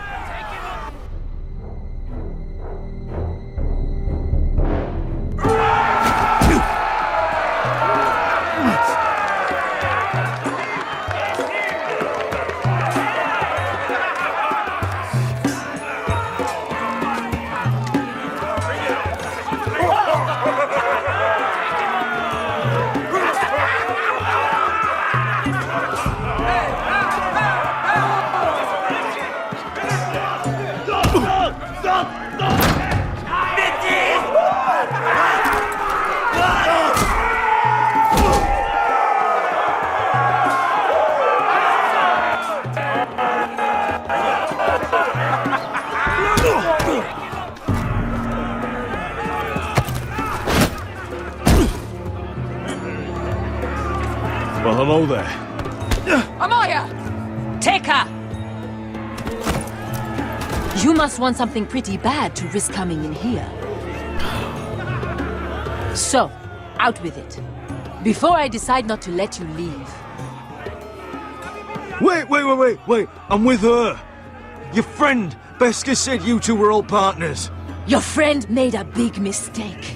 Well, hello there. Amaya! Take her! You must want something pretty bad to risk coming in here. So, out with it. Before I decide not to let you leave. Wait. I'm with her. Your friend, Beskar, said you two were all partners. Your friend made a big mistake.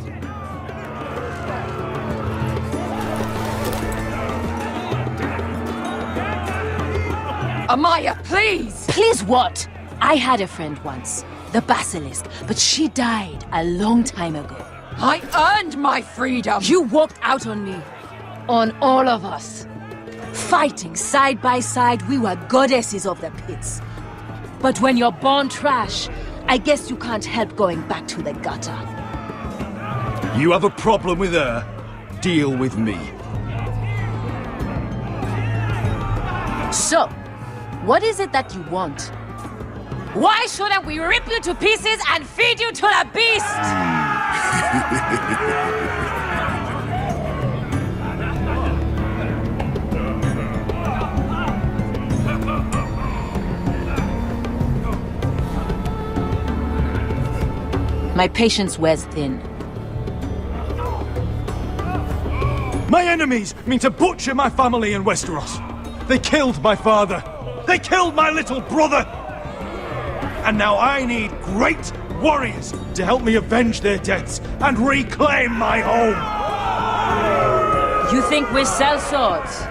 Amaya, please! Please what? I had a friend once, the Basilisk, but she died a long time ago. I earned my freedom! You walked out on me. On all of us. Fighting side by side, we were goddesses of the pits. But when you're born trash, I guess you can't help going back to the gutter. You have a problem with her? Deal with me. So, what is it that you want? Why shouldn't we rip you to pieces and feed you to the beast? My patience wears thin. My enemies mean to butcher my family in Westeros. They killed my father. They killed my little brother. And now I need great warriors to help me avenge their deaths and reclaim my home. You think we sell swords?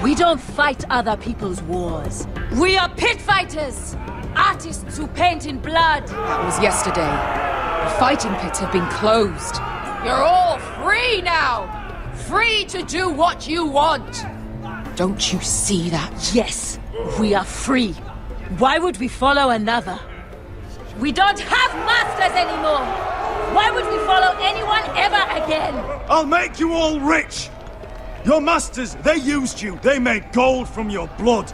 We don't fight other people's wars. We are pit fighters! Artists who paint in blood! That was yesterday. The fighting pits have been closed. You're all free now! Free to do what you want! Don't you see that? Yes, we are free. Why would we follow another? We don't have masters anymore! Why would we follow anyone ever again? I'll make you all rich! Your masters, they used you. They made gold from your blood.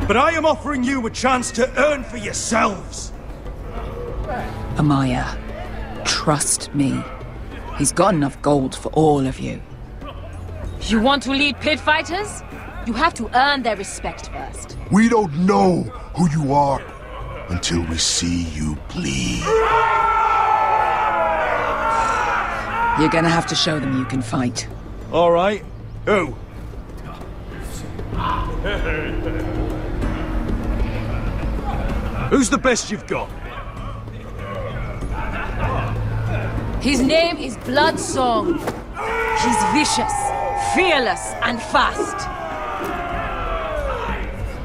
But I am offering you a chance to earn for yourselves. Amaya, trust me. He's got enough gold for all of you. You want to lead pit fighters? You have to earn their respect first. We don't know who you are until we see you bleed. You're gonna have to show them you can fight. All right. Who? Who's the best you've got? His name is Bloodsong. He's vicious, fearless, and fast.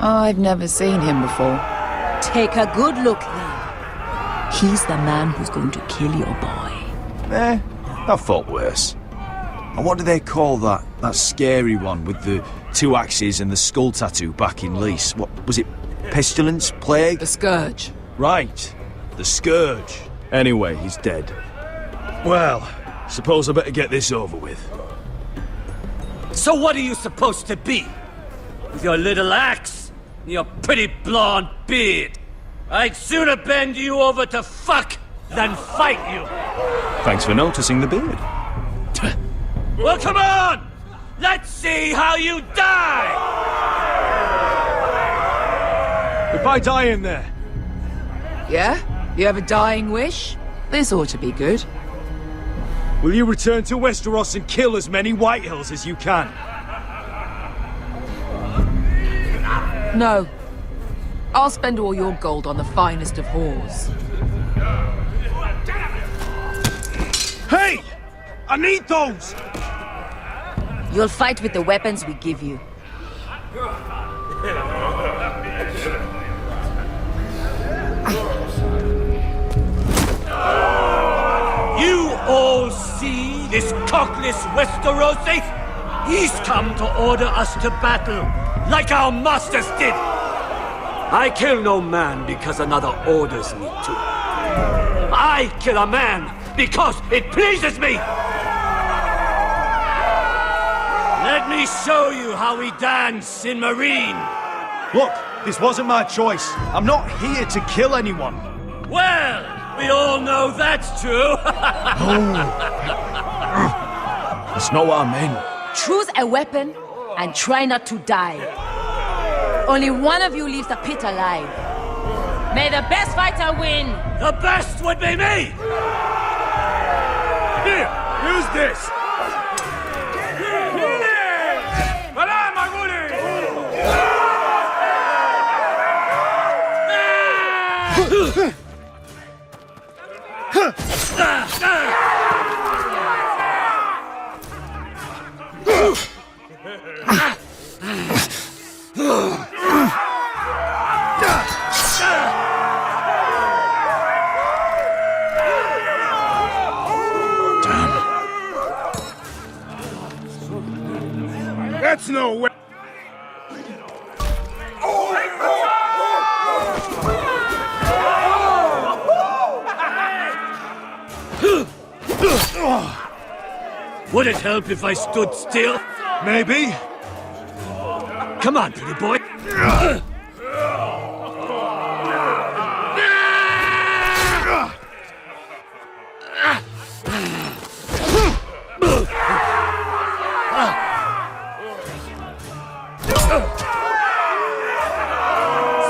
I've never seen him before. Take a good look then. He's the man who's going to kill your boy. I thought worse. And what do they call that scary one with the 2 axes and the skull tattoo back in Lease? What was it? Pestilence? Plague? The Scourge. Right. The Scourge. Anyway, he's dead. Well, suppose I better get this over with. So what are you supposed to be? With your little axe and your pretty blonde beard? I'd sooner bend you over to fuck than fight you. Thanks for noticing the beard. Well, come on! Let's see how you die! If I die in there... Yeah? You have a dying wish? This ought to be good. Will you return to Westeros and kill as many Whitehills as you can? No. I'll spend all your gold on the finest of whores. Hey! I need those! You'll fight with the weapons we give you. You all see this cockless Westerosi? He's come to order us to battle, like our masters did. I kill no man because another orders me to. I kill a man because it pleases me. Let me show you how we dance in Marine. Look, this wasn't my choice. I'm not here to kill anyone. Well, we all know that's true. That's not what I meant. Choose a weapon and try not to die. Only one of you leaves the pit alive. May the best fighter win! The best would be me! Here, use this! That's no way. Would it help if I stood still? Maybe. Come on, pretty boy.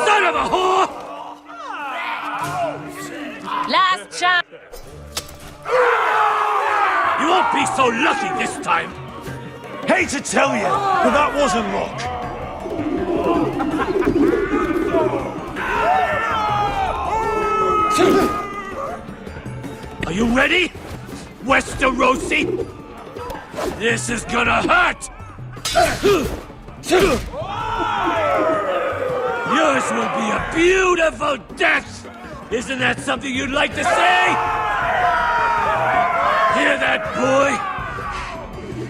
Son of a whore! Last chance! You won't be so lucky this time. Hate to tell you, but that wasn't luck. Are you ready, Westerosi? This is gonna hurt! Yours will be a beautiful death! Isn't that something you'd like to say? Hear that, boy?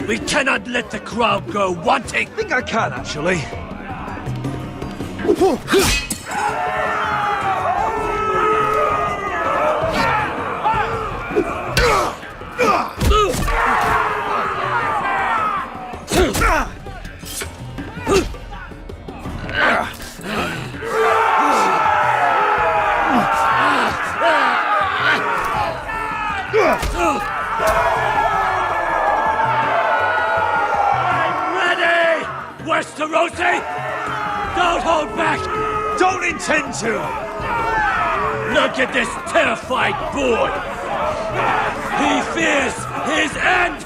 We cannot let the crowd go wanting! I think I can, actually. Westerosi! Don't hold back! Don't intend to! Look at this terrified boy! He fears his end!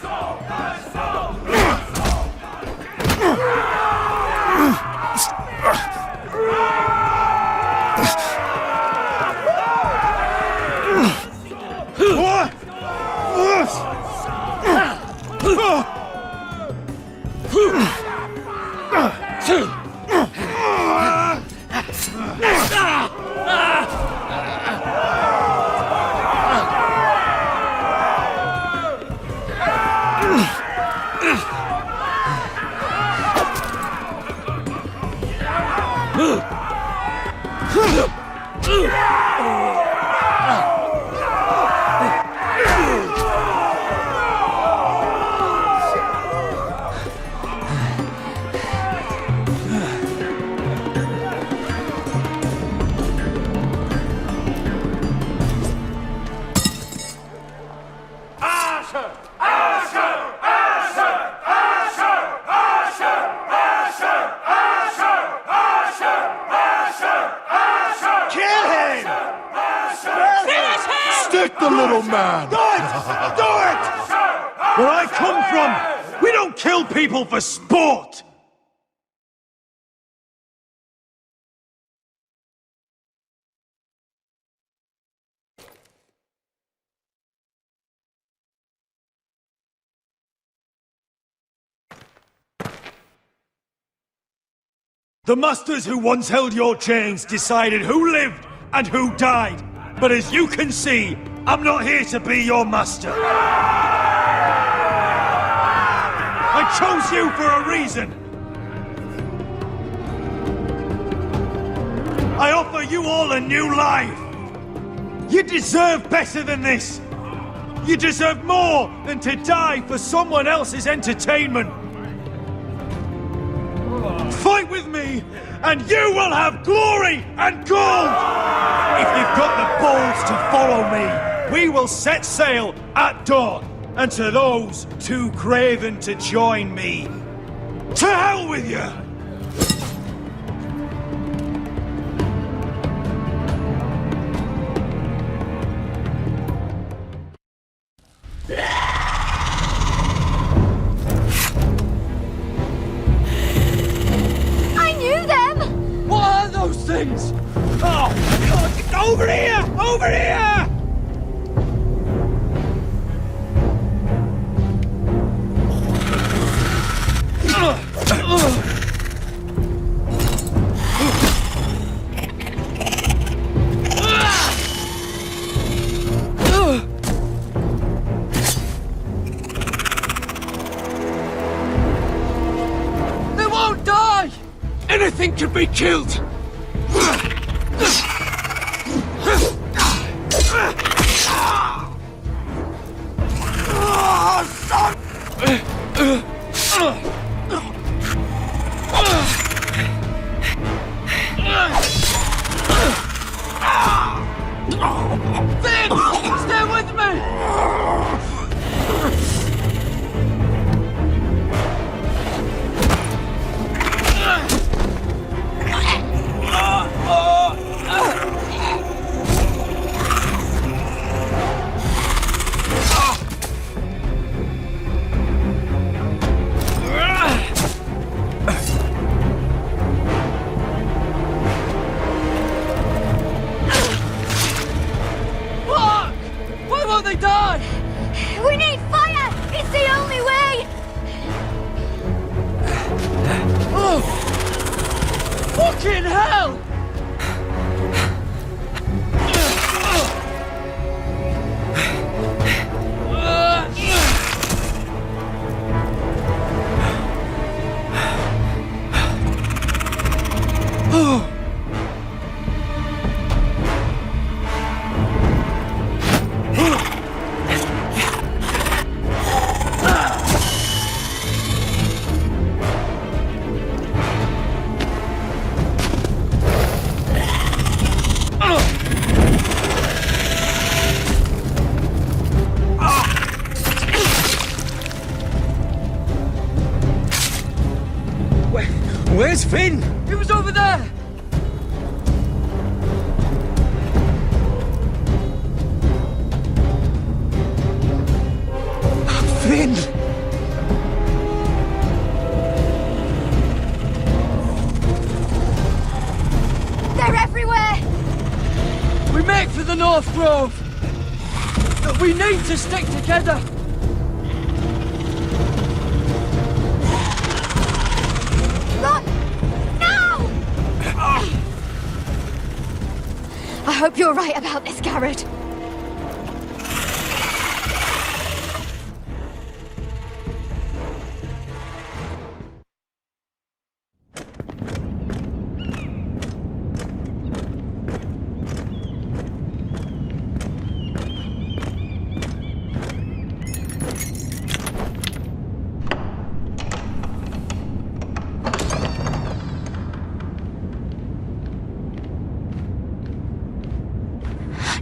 Stick the little man! Do it! Do it! Where I come from, we don't kill people for sport! The masters who once held your chains decided who lived and who died. But as you can see, I'm not here to be your master. I chose you for a reason. I offer you all a new life. You deserve better than this. You deserve more than to die for someone else's entertainment. Fight with me, and you will have glory and gold! If you've got the balls to follow me, we will set sail at dawn. And to those too craven to join me, to hell with you! Things! Oh, God! Over here! Over here! They won't die! Anything can be killed! Stay with me! Fucking hell! Where's Finn? He was over there! Finn! They're everywhere! We make for the North Grove! But we need to stick together! Run! Now! I hope you're right about this, Gared.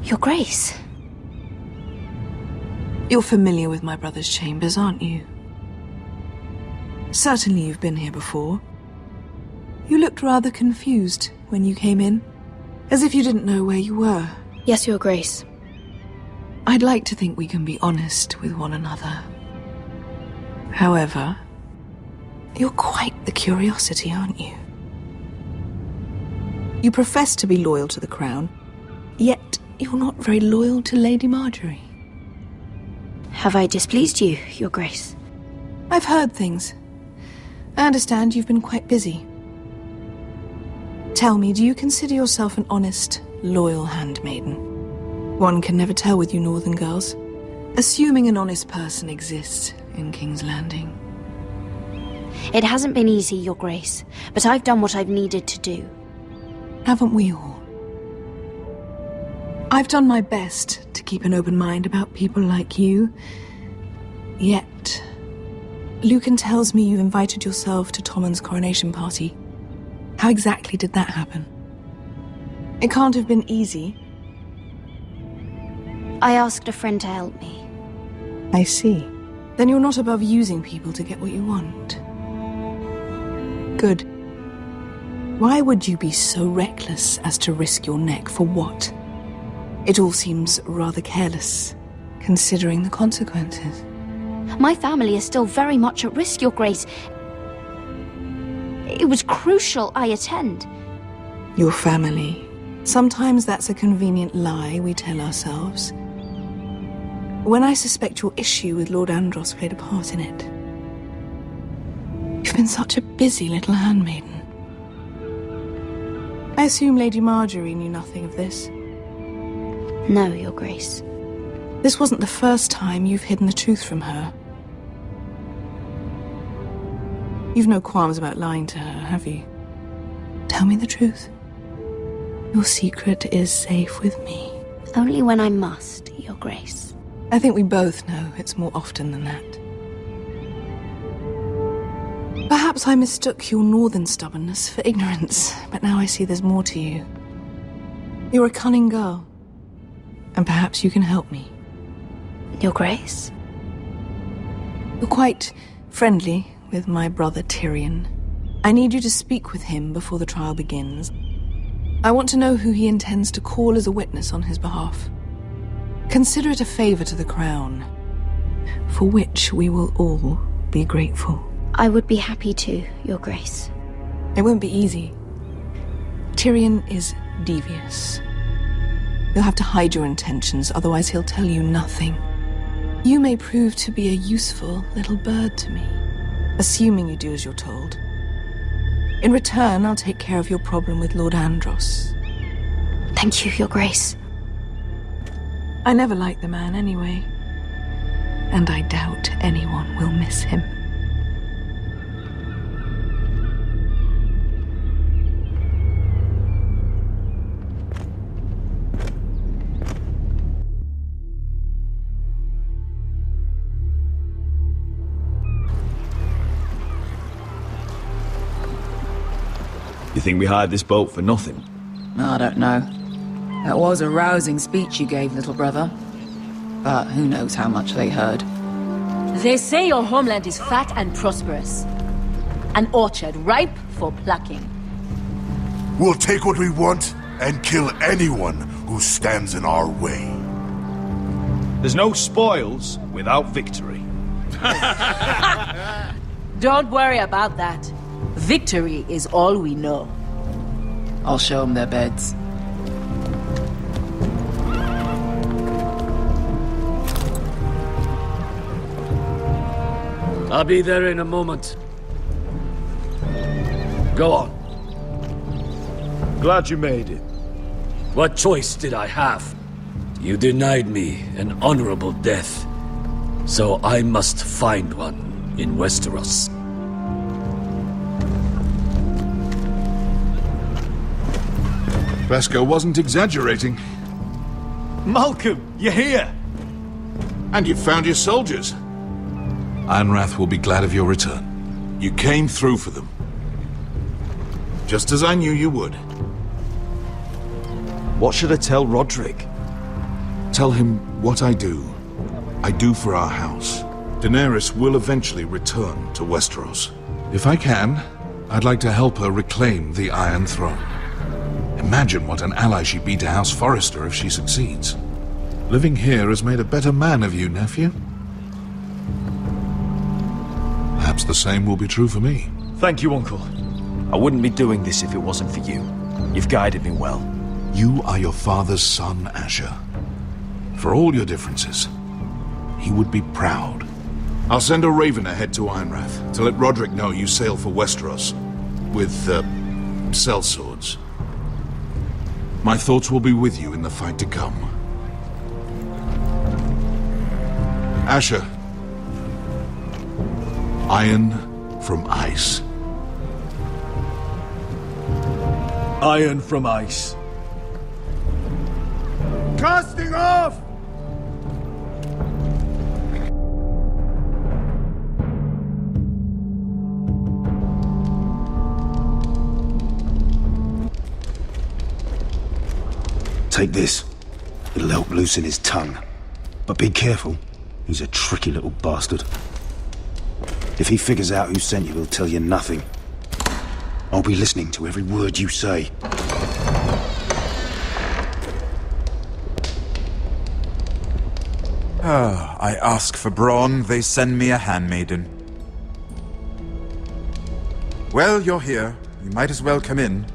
Your Grace. You're familiar with my brother's chambers, aren't you? Certainly you've been here before. You looked rather confused when you came in, as if you didn't know where you were. Yes, Your Grace. I'd like to think we can be honest with one another. However, you're quite the curiosity, aren't you? You profess to be loyal to the crown, yet you're not very loyal to Lady Marjorie. Have I displeased you, Your Grace? I've heard things. I understand you've been quite busy. Tell me, do you consider yourself an honest, loyal handmaiden? One can never tell with you northern girls. Assuming an honest person exists in King's Landing. It hasn't been easy, Your Grace, but I've done what I've needed to do. Haven't we all? I've done my best to keep an open mind about people like you. Yet, Lucan tells me you invited yourself to Tommen's coronation party. How exactly did that happen? It can't have been easy. I asked a friend to help me. I see. Then you're not above using people to get what you want. Good. Why would you be so reckless as to risk your neck for what? It all seems rather careless, considering the consequences. My family is still very much at risk, Your Grace. It was crucial I attend. Your family. Sometimes that's a convenient lie we tell ourselves. When I suspect your issue with Lord Andros played a part in it. You've been such a busy little handmaiden. I assume Lady Marjorie knew nothing of this. No, Your Grace. This wasn't the first time you've hidden the truth from her. You've no qualms about lying to her, have you? Tell me the truth. Your secret is safe with me. Only when I must, Your Grace. I think we both know it's more often than that. Perhaps I mistook your northern stubbornness for ignorance, but now I see there's more to you. You're a cunning girl, and perhaps you can help me. Your Grace? You're quite friendly with my brother Tyrion. I need you to speak with him before the trial begins. I want to know who he intends to call as a witness on his behalf. Consider it a favor to the crown, for which we will all be grateful. I would be happy to, Your Grace. It won't be easy. Tyrion is devious. You'll have to hide your intentions, otherwise he'll tell you nothing. You may prove to be a useful little bird to me, assuming you do as you're told. In return, I'll take care of your problem with Lord Andros. Thank you, Your Grace. I never liked the man anyway, and I doubt anyone will miss him. You think we hired this boat for nothing? I don't know. That was a rousing speech you gave, little brother. But who knows how much they heard. They say your homeland is fat and prosperous. An orchard ripe for plucking. We'll take what we want and kill anyone who stands in our way. There's no spoils without victory. Don't worry about that. Victory is all we know. I'll show them their beds. I'll be there in a moment. Go on. Glad you made it. What choice did I have? You denied me an honorable death, so I must find one in Westeros. Vesco wasn't exaggerating. Malcolm, you're here! And you've found your soldiers. Ironrath will be glad of your return. You came through for them. Just as I knew you would. What should I tell Rodrik? Tell him what I do for our house. Daenerys will eventually return to Westeros. If I can, I'd like to help her reclaim the Iron Throne. Imagine what an ally she'd be to House Forrester if she succeeds. Living here has made a better man of you, nephew. Perhaps the same will be true for me. Thank you, Uncle. I wouldn't be doing this if it wasn't for you. You've guided me well. You are your father's son, Asher. For all your differences, he would be proud. I'll send a raven ahead to Ironrath to let Rodrik know you sail for Westeros with, sellswords. My thoughts will be with you in the fight to come. Asher. Iron from ice. Iron from ice. Casting off! Take this. It'll help loosen his tongue. But be careful. He's a tricky little bastard. If he figures out who sent you, he'll tell you nothing. I'll be listening to every word you say. I ask for brawn, they send me a handmaiden. Well, you're here. You might as well come in.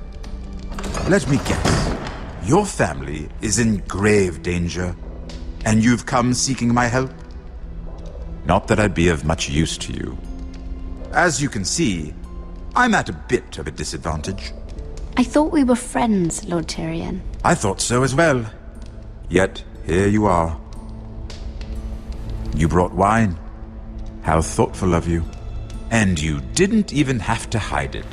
Let me guess. Your family is in grave danger, and you've come seeking my help? Not that I'd be of much use to you. As you can see, I'm at a bit of a disadvantage. I thought we were friends, Lord Tyrion. I thought so as well. Yet, here you are. You brought wine. How thoughtful of you. And you didn't even have to hide it.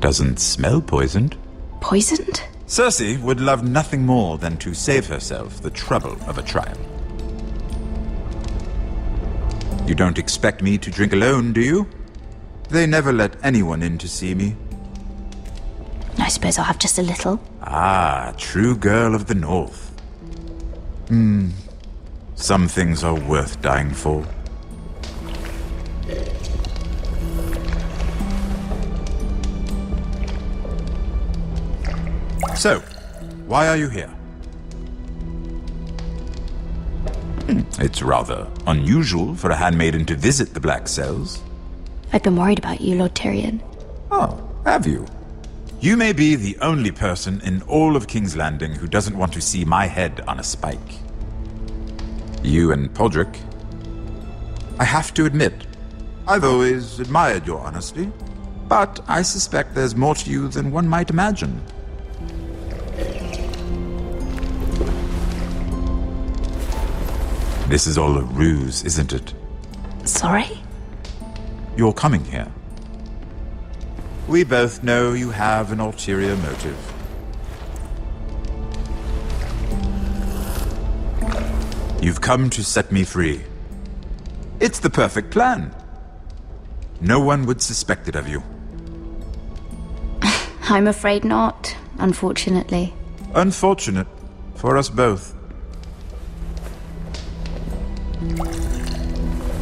Doesn't smell poisoned. Poisoned? Cersei would love nothing more than to save herself the trouble of a trial. You don't expect me to drink alone, do you? They never let anyone in to see me. I suppose I'll have just a little. Ah, true girl of the North. Some things are worth dying for. So, why are you here? It's rather unusual for a handmaiden to visit the Black Cells. I've been worried about you, Lord Tyrion. Oh, have you? You may be the only person in all of King's Landing who doesn't want to see my head on a spike. You and Podrick. I have to admit, I've always admired your honesty, but I suspect there's more to you than one might imagine. This is all a ruse, isn't it? Sorry? You're coming here. We both know you have an ulterior motive. You've come to set me free. It's the perfect plan. No one would suspect it of you. I'm afraid not, unfortunately. Unfortunate for us both.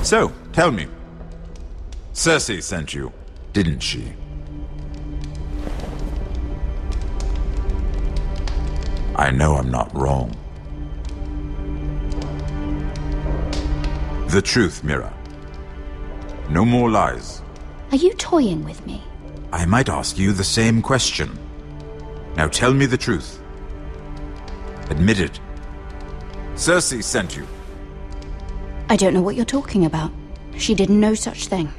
So, tell me. Cersei sent you, didn't she? I know I'm not wrong. The truth, Mira. No more lies. Are you toying with me? I might ask you the same question. Now tell me the truth. Admit it. Cersei sent you. I don't know what you're talking about. She did no such thing.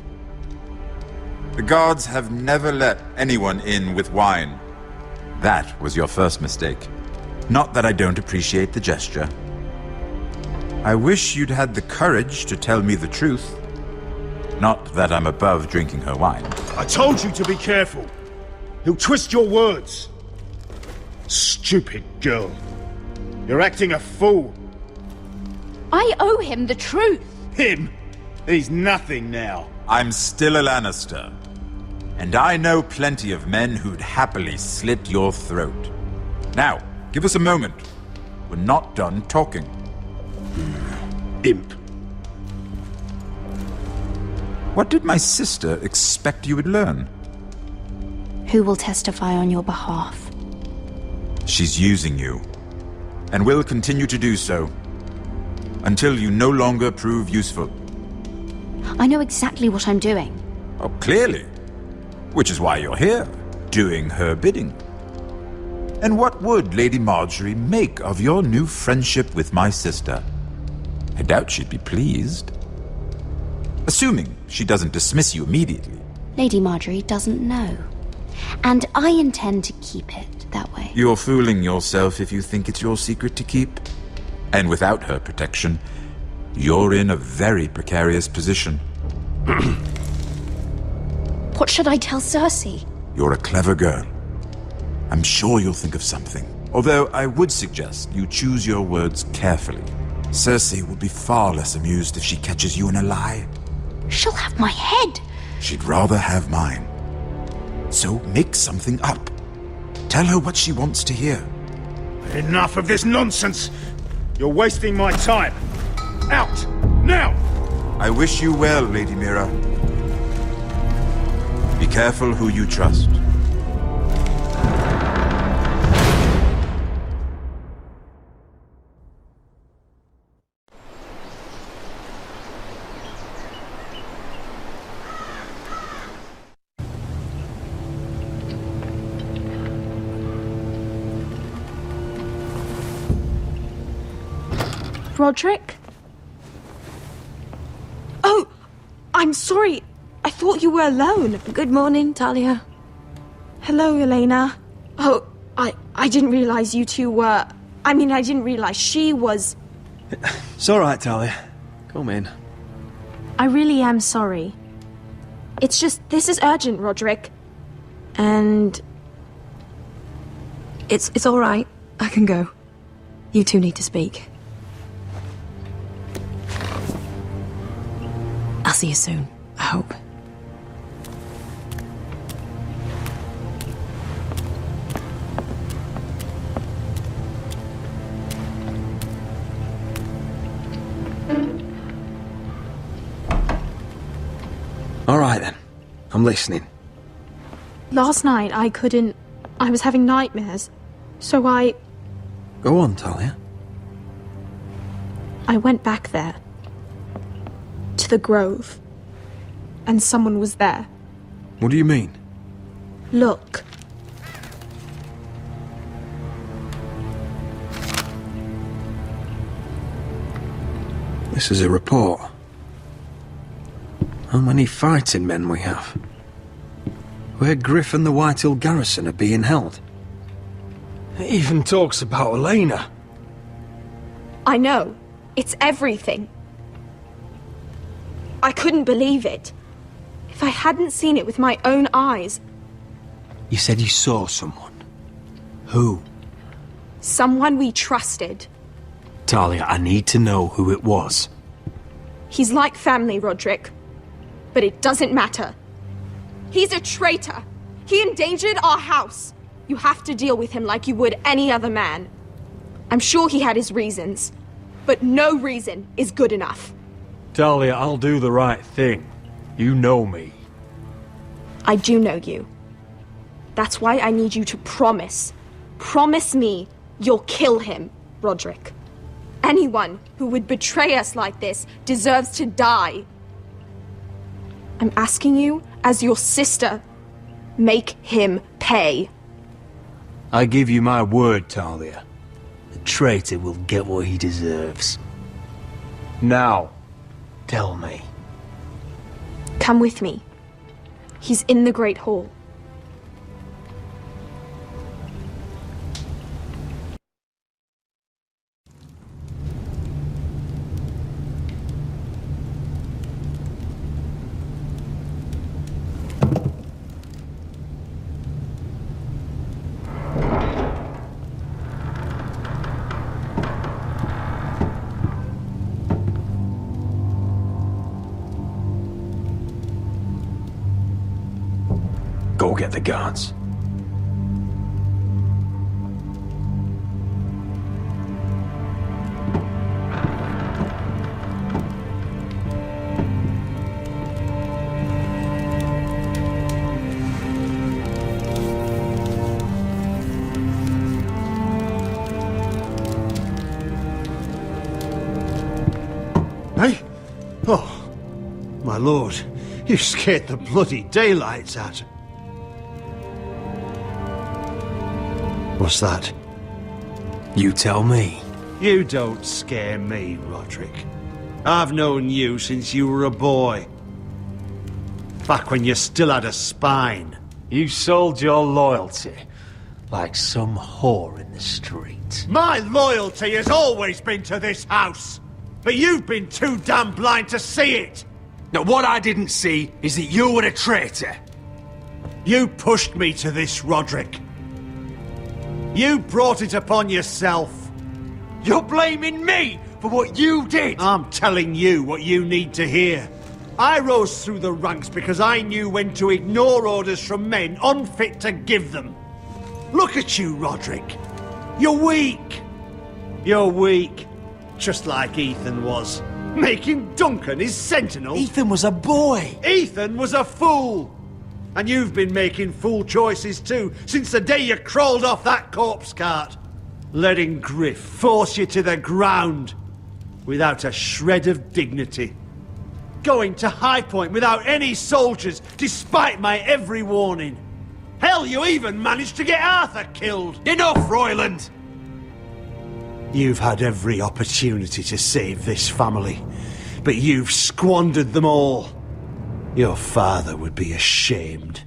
The guards have never let anyone in with wine. That was your first mistake. Not that I don't appreciate the gesture. I wish you'd had the courage to tell me the truth. Not that I'm above drinking her wine. I told you to be careful. He'll twist your words. Stupid girl. You're acting a fool. I owe him the truth. Him? He's nothing now. I'm still a Lannister. And I know plenty of men who'd happily slit your throat. Now, give us a moment. We're not done talking. Imp. What did my sister expect you would learn? Who will testify on your behalf? She's using you, and will continue to do so, until you no longer prove useful. I know exactly what I'm doing. Oh, clearly. Which is why you're here, doing her bidding. And what would Lady Marjorie make of your new friendship with my sister? I doubt she'd be pleased. Assuming she doesn't dismiss you immediately. Lady Marjorie doesn't know. And I intend to keep it that way. You're fooling yourself if you think it's your secret to keep. And without her protection, you're in a very precarious position. What should I tell Cersei? You're a clever girl. I'm sure you'll think of something. Although I would suggest you choose your words carefully. Cersei will be far less amused if she catches you in a lie. She'll have my head. She'd rather have mine. So make something up. Tell her what she wants to hear. Enough of this nonsense! You're wasting my time. Out! Now! I wish you well, Lady Mira. Be careful who you trust. Rodrik? Oh, I'm sorry. I thought you were alone. Good morning, Talia. Hello, Elena. Oh, I didn't realize you two were... I didn't realize she was... It's all right, Talia. Come in. I really am sorry. It's just, this is urgent, Rodrik. And... It's all right. I can go. You two need to speak. I'll see you soon, I hope. All right then. I'm listening. Last night I was having nightmares. So Go on, Talia. I went back there. To the grove. And someone was there. What do you mean? Look. This is a report. How many fighting men we have? Where Griff and the Whitehill garrison are being held. It even talks about Elena. I know. It's everything. I couldn't believe it. If I hadn't seen it with my own eyes... You said you saw someone. Who? Someone we trusted. Talia, I need to know who it was. He's like family, Rodrik. But it doesn't matter. He's a traitor. He endangered our house. You have to deal with him like you would any other man. I'm sure he had his reasons. But no reason is good enough. Talia, I'll do the right thing. You know me. I do know you. That's why I need you to promise. Promise me you'll kill him, Rodrik. Anyone who would betray us like this deserves to die. I'm asking you, as your sister, make him pay. I give you my word, Talia. The traitor will get what he deserves. Now, tell me. Come with me. He's in the Great Hall. Go get the guards. lord, you scared the bloody daylights out. What's that? You tell me. You don't scare me, Rodrik. I've known you since you were a boy. Back when you still had a spine. You sold your loyalty like some whore in the street. My loyalty has always been to this house. But you've been too damn blind to see it. Now, what I didn't see is that you were a traitor. You pushed me to this, Rodrik. You brought it upon yourself. You're blaming me for what you did. I'm telling you what you need to hear. I rose through the ranks because I knew when to ignore orders from men unfit to give them. Look at you, Rodrik. You're weak. You're weak. Just like Ethan was. Making Duncan his sentinel. Ethan was a boy. Ethan was a fool. And you've been making fool choices too, since the day you crawled off that corpse cart. Letting Griff force you to the ground, without a shred of dignity. Going to High Point without any soldiers, despite my every warning. Hell, you even managed to get Arthur killed. Enough, Royland! You've had every opportunity to save this family, but you've squandered them all. Your father would be ashamed.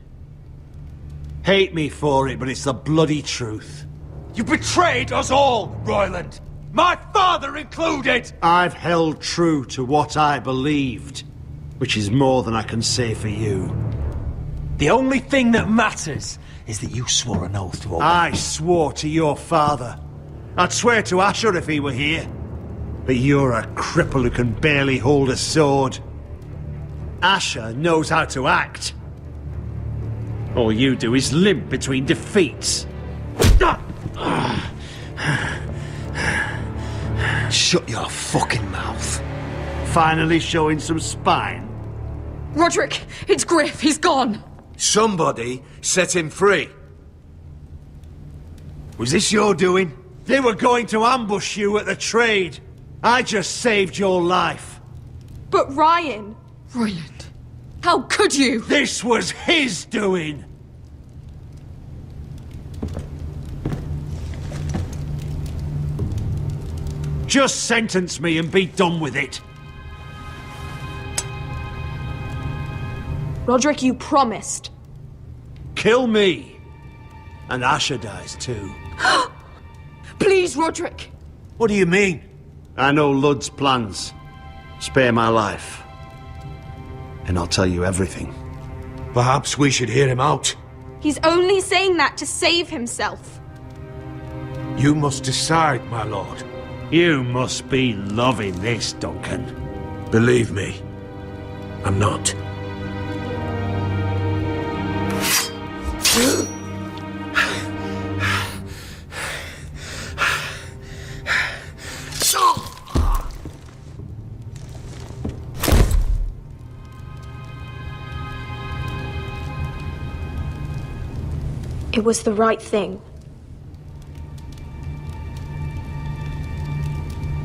Hate me for it, but it's the bloody truth. You betrayed us all, Royland! My father included! I've held true to what I believed, which is more than I can say for you. The only thing that matters is that you swore an oath to obey. I swore to your father. I'd swear to Asher if he were here. But you're a cripple who can barely hold a sword. Asher knows how to act. All you do is limp between defeats. Shut your fucking mouth. Finally showing some spine. Rodrik, it's Griff. He's gone. Somebody set him free. Was this your doing? They were going to ambush you at the trade. I just saved your life. But Ryan... Royland, how could you? This was his doing. Just sentence me and be done with it. Rodrik, you promised. Kill me. And Asher dies too. Please, Rodrik. What do you mean? I know Lud's plans. Spare my life. And I'll tell you everything. Perhaps we should hear him out. He's only saying that to save himself. You must decide, my lord. You must be loving this, Duncan. Believe me, I'm not. It was the right thing.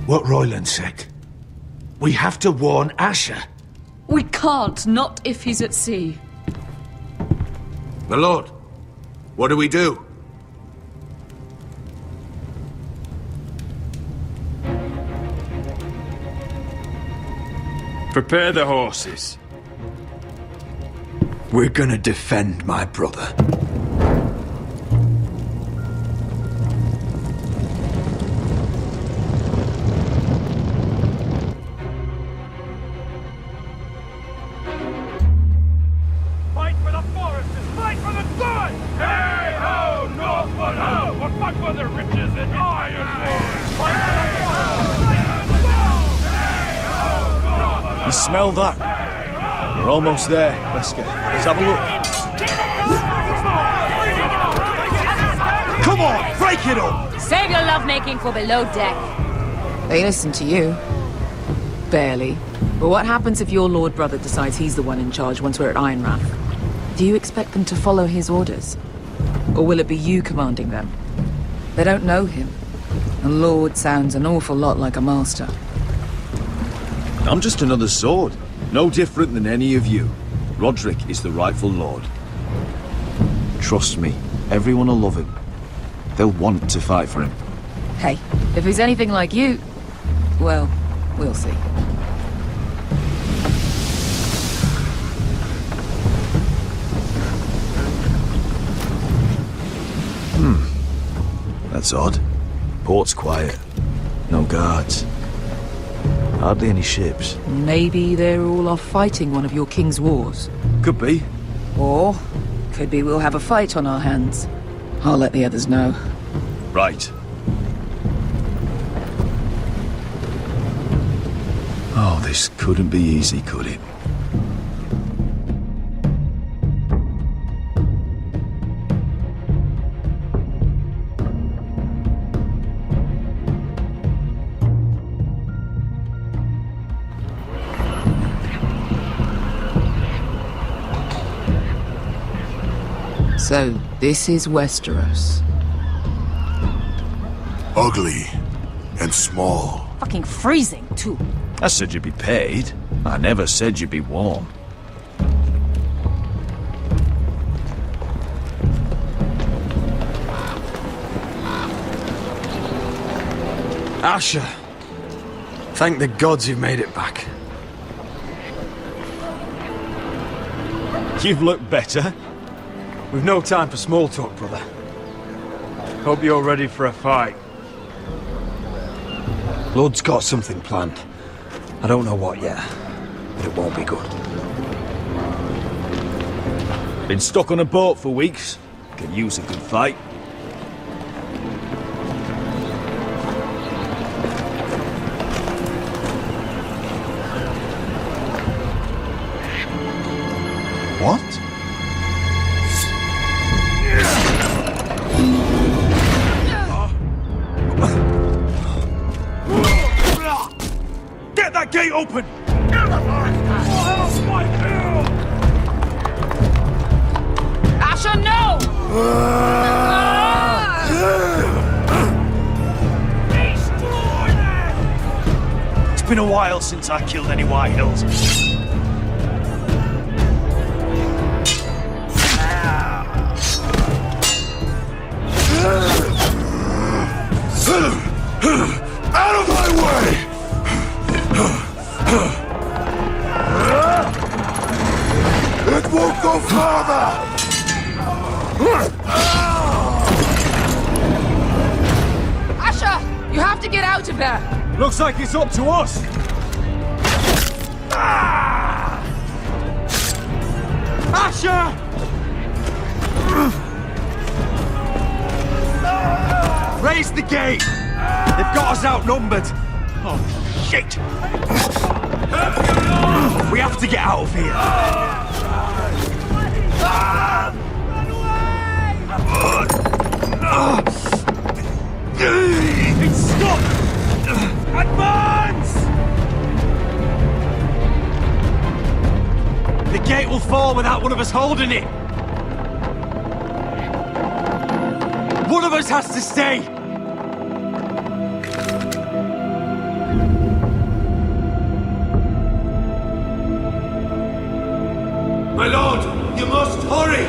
What Royland said. We have to warn Asher. We can't, not if he's at sea. My lord, what do we do? Prepare the horses. We're gonna defend my brother. Fight for the foresters! Fight for the sun! Hey ho, Northwood ho! But fight for the riches and ironwood! Fight for the foresters! Fight for the sun! Hey ho, Northwood! You smell that? We're almost there. Let's have a look. Come on, break it up! Save your lovemaking for below deck. They listen to you. Barely. But what happens if your lord brother decides he's the one in charge once we're at Ironrath? Do you expect them to follow his orders? Or will it be you commanding them? They don't know him. A lord sounds an awful lot like a master. I'm just another sword. No different than any of you. Rodrik is the rightful lord. Trust me, everyone will love him. They'll want to fight for him. Hey, if he's anything like you, well, we'll see. That's odd. Port's quiet. No guards. Hardly any ships. Maybe they're all off fighting one of your king's wars. Could be. Or, could be we'll have a fight on our hands. I'll let the others know. Right. Oh, this couldn't be easy, could it? So, this is Westeros. Ugly and small. Fucking freezing, too. I said you'd be paid. I never said you'd be warm. Asher. Thank the gods you've made it back. You've looked better. We've no time for small talk, brother. Hope you're ready for a fight. Lord's got something planned. I don't know what yet, but it won't be good. Been stuck on a boat for weeks. Can use a good fight. What? Get that gate open! Asher, no! It's been a while since I killed any Whitehills. Out of my way! It won't go further! Asher, you have to get out of there! Looks like it's up to us! Asher! Raise the gate! They've got us outnumbered! Oh, shit! We have to get out of here! It's stuck! Advance! The gate will fall without one of us holding it! One of us has to stay! My lord, you must hurry!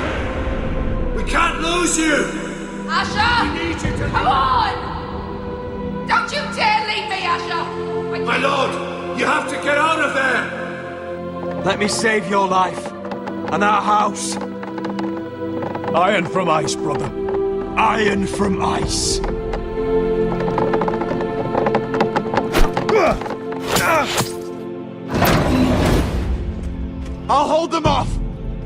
We can't lose you! Asher! We need you to... Come on! Don't you dare leave me, Asher! My lord, you have to get out of there! Let me save your life, and our house. Iron from ice, brother. Iron from ice. I'll hold them off!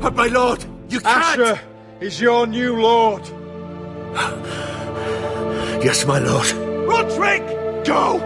But my lord, you can't! Asher is your new lord. Yes, my lord. Rodrik! Go!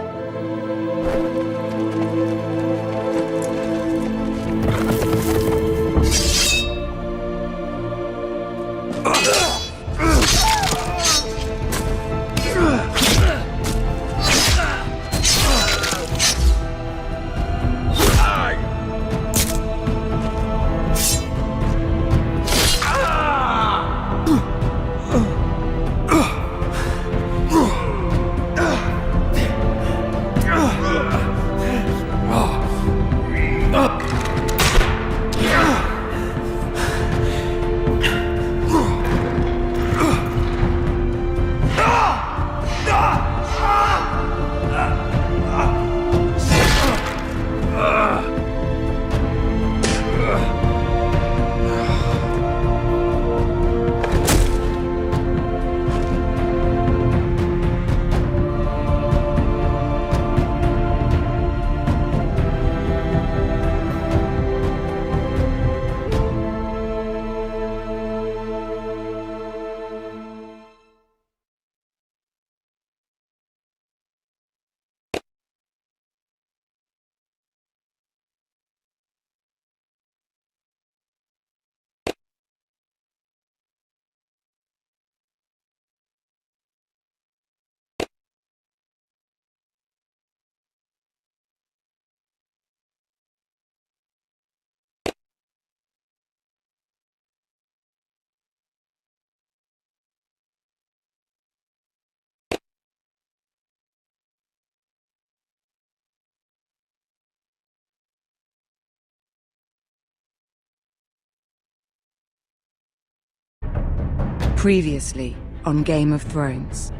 Previously on Game of Thrones.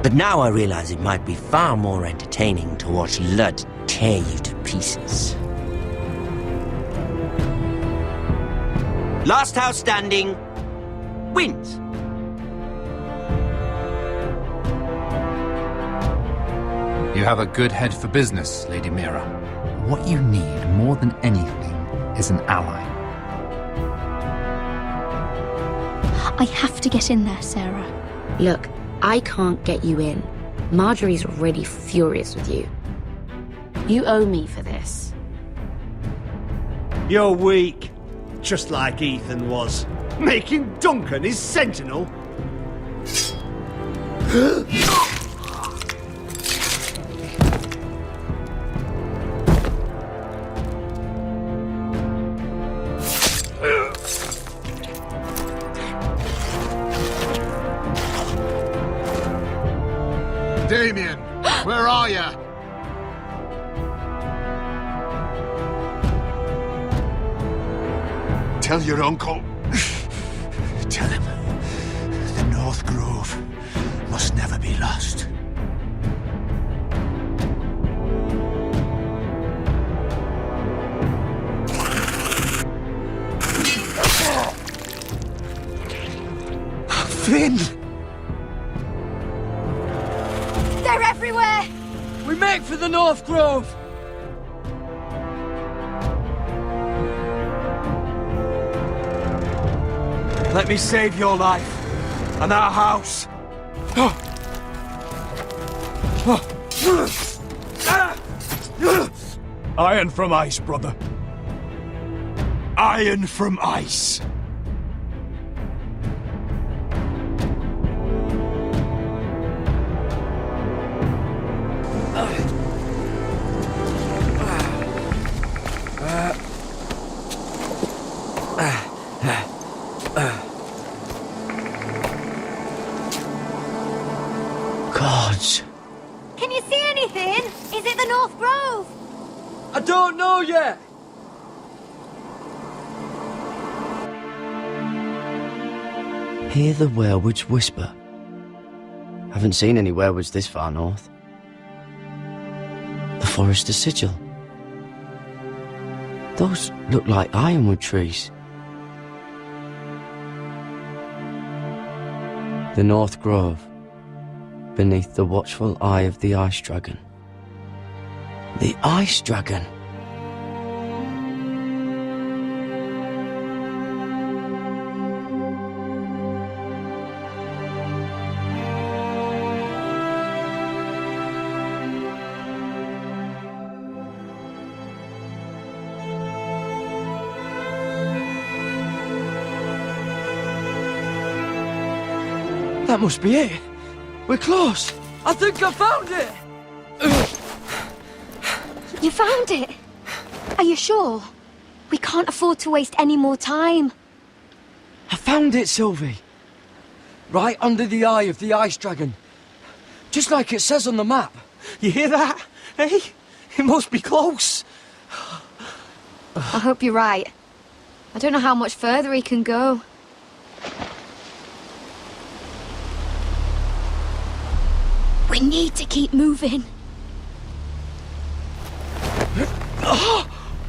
But now I realize it might be far more entertaining to watch Lud tear you to pieces. Last house standing wins. You have a good head for business, Lady Mira. What you need more than anything is an ally. I have to get in there, Sarah. Look, I can't get you in. Marjorie's already furious with you. You owe me for this. You're weak. Just like Ethan was. Making Duncan his sentinel. Damien, where are ya? Tell your uncle. Tell him the North Grove must never be lost. Finn! They're everywhere! We make for the North Grove! Let me save your life and our house. Iron from ice, brother. Iron from ice. Gods. Can you see anything? Is it the North Grove? I don't know yet! Hear the werewoods whisper. Haven't seen any werewoods this far north. The Forester Sigil. Those look like ironwood trees. The North Grove, beneath the watchful eye of the Ice Dragon. The Ice Dragon! That must be it. We're close. I think I found it! You found it? Are you sure? We can't afford to waste any more time. I found it, Sylvie. Right under the eye of the Ice Dragon. Just like it says on the map. You hear that? Hey? It must be close. I hope you're right. I don't know how much further he can go. We need to keep moving.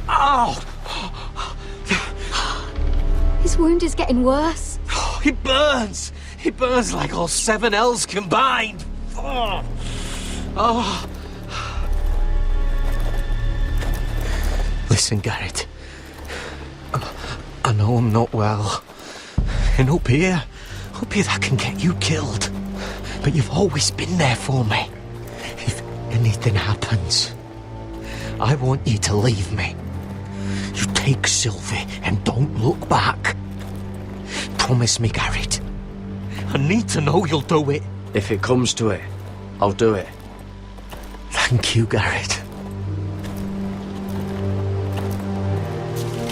Ow! His wound is getting worse. It burns! It burns like all 7 L's combined! Oh. Oh. Listen, Gared. I know I'm not well. And up here that can get you killed. But you've always been there for me. If anything happens, I want you to leave me. You take Sylvie and don't look back. Promise me, Gared. I need to know you'll do it. If it comes to it, I'll do it. Thank you, Gared.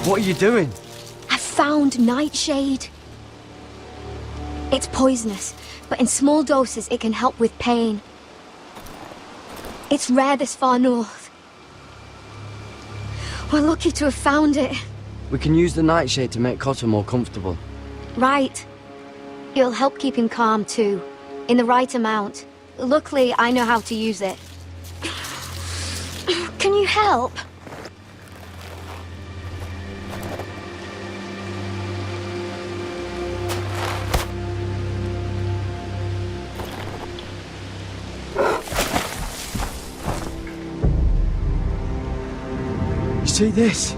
What are you doing? I found Nightshade. It's poisonous, but in small doses it can help with pain. It's rare this far north. We're lucky to have found it. We can use the nightshade to make Cotter more comfortable. Right. It'll help keep him calm, too. In the right amount. Luckily, I know how to use it. Can you help? You see this?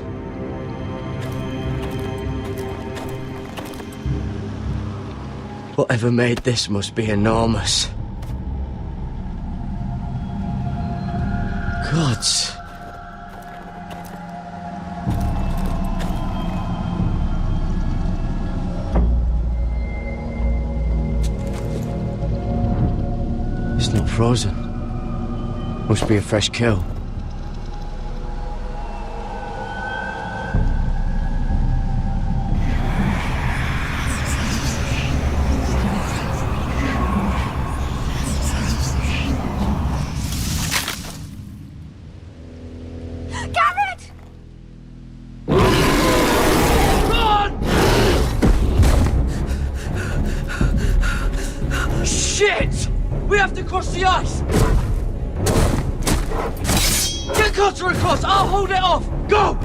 Whatever made this must be enormous. Gods. It's not frozen. Must be a fresh kill. Shit! We have to cross the ice! Get Cotter across! I'll hold it off! Go!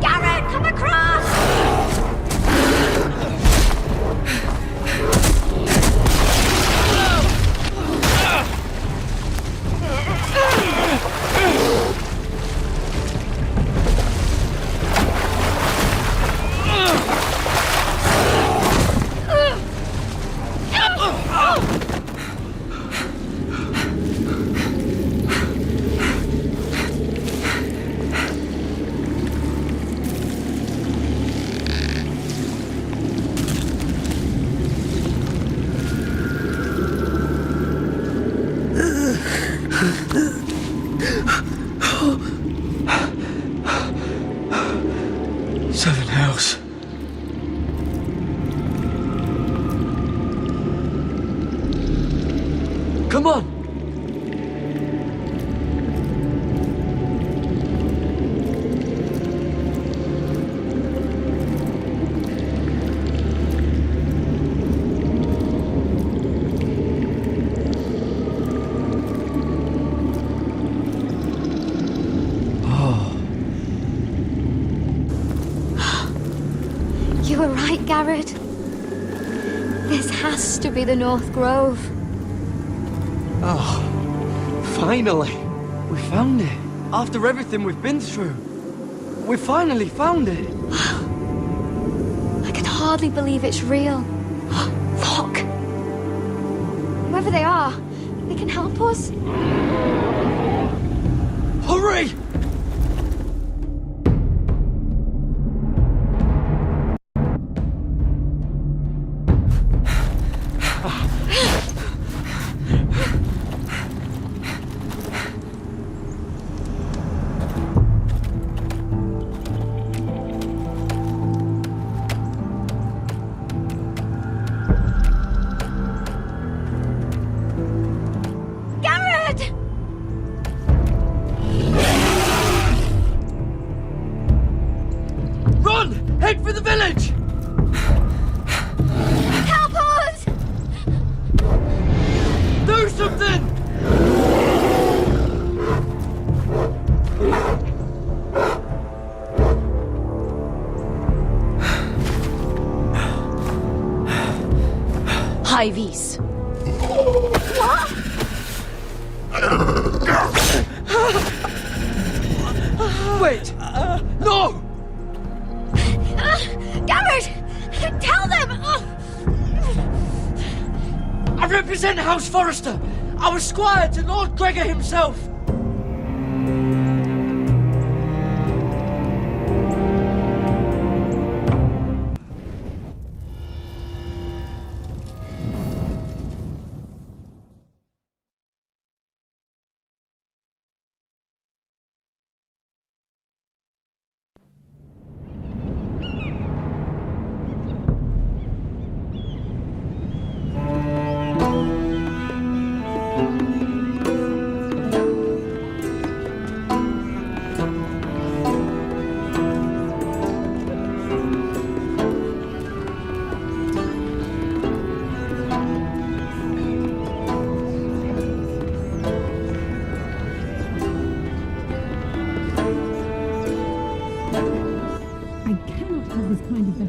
Gared, come across! Seven hells. Come on! You were right, Gared. This has to be the North Grove. Oh, finally! We found it. After everything we've been through. We finally found it. I can hardly believe it's real. Look! Whoever they are, they can help us. Hurry! Head for the village! Help us! Do something! High vis. What? Wait! No! Gared! Tell them! I represent House Forrester. I was squire to Lord Gregor himself.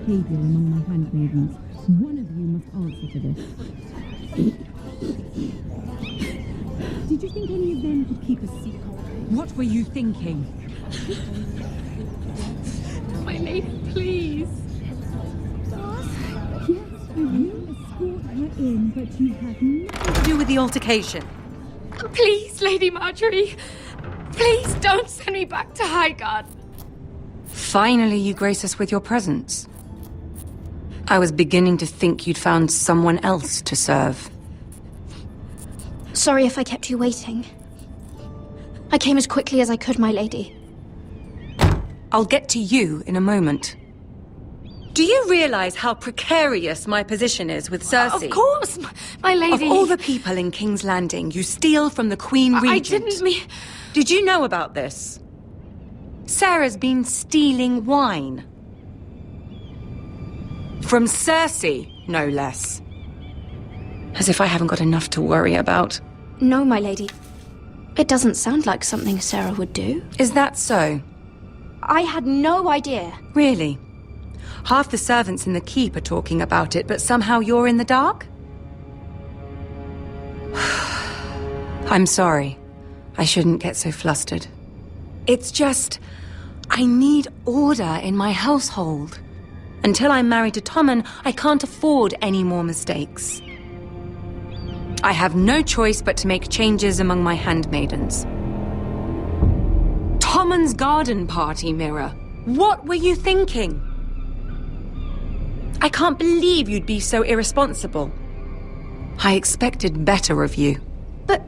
behavior among my handmaidens. One of you must answer for this. Did you think any of them could keep a secret? What were you thinking? My lady, please. Yes, I will escort her in, but you have nothing to do with the altercation. Please, Lady Marjorie. Please don't send me back to Highgarden. Finally, you grace us with your presence. I was beginning to think you'd found someone else to serve. Sorry if I kept you waiting. I came as quickly as I could, my lady. I'll get to you in a moment. Do you realize how precarious my position is with Cersei? Of course, my lady. Of all the people in King's Landing, you steal from the Queen Regent. I didn't mean... Did you know about this? Sarah's been stealing wine. From Cersei, no less. As if I haven't got enough to worry about. No, my lady. It doesn't sound like something Sarah would do. Is that so? I had no idea. Really? Half the servants in the keep are talking about it, but somehow you're in the dark? I'm sorry. I shouldn't get so flustered. It's just... I need order in my household. Until I'm married to Tommen, I can't afford any more mistakes. I have no choice but to make changes among my handmaidens. Tommen's garden party, Mira. What were you thinking? I can't believe you'd be so irresponsible. I expected better of you. But,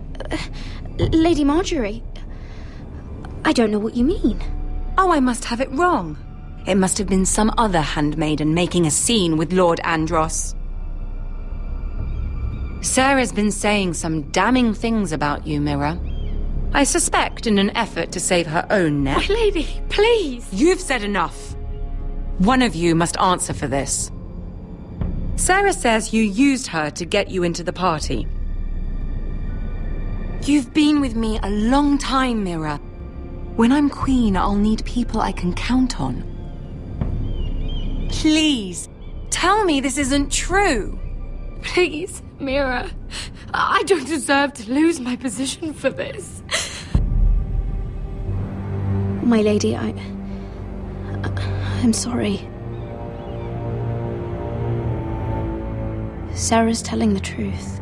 Lady Marjorie, I don't know what you mean. Oh, I must have it wrong. It must have been some other handmaiden making a scene with Lord Andros. Sarah's been saying some damning things about you, Mira. I suspect in an effort to save her own neck. My lady, please! You've said enough. One of you must answer for this. Sarah says you used her to get you into the party. You've been with me a long time, Mira. When I'm queen, I'll need people I can count on. Please, tell me this isn't true. Please, Mira. I don't deserve to lose my position for this. My lady, I'm sorry. Sarah's telling the truth.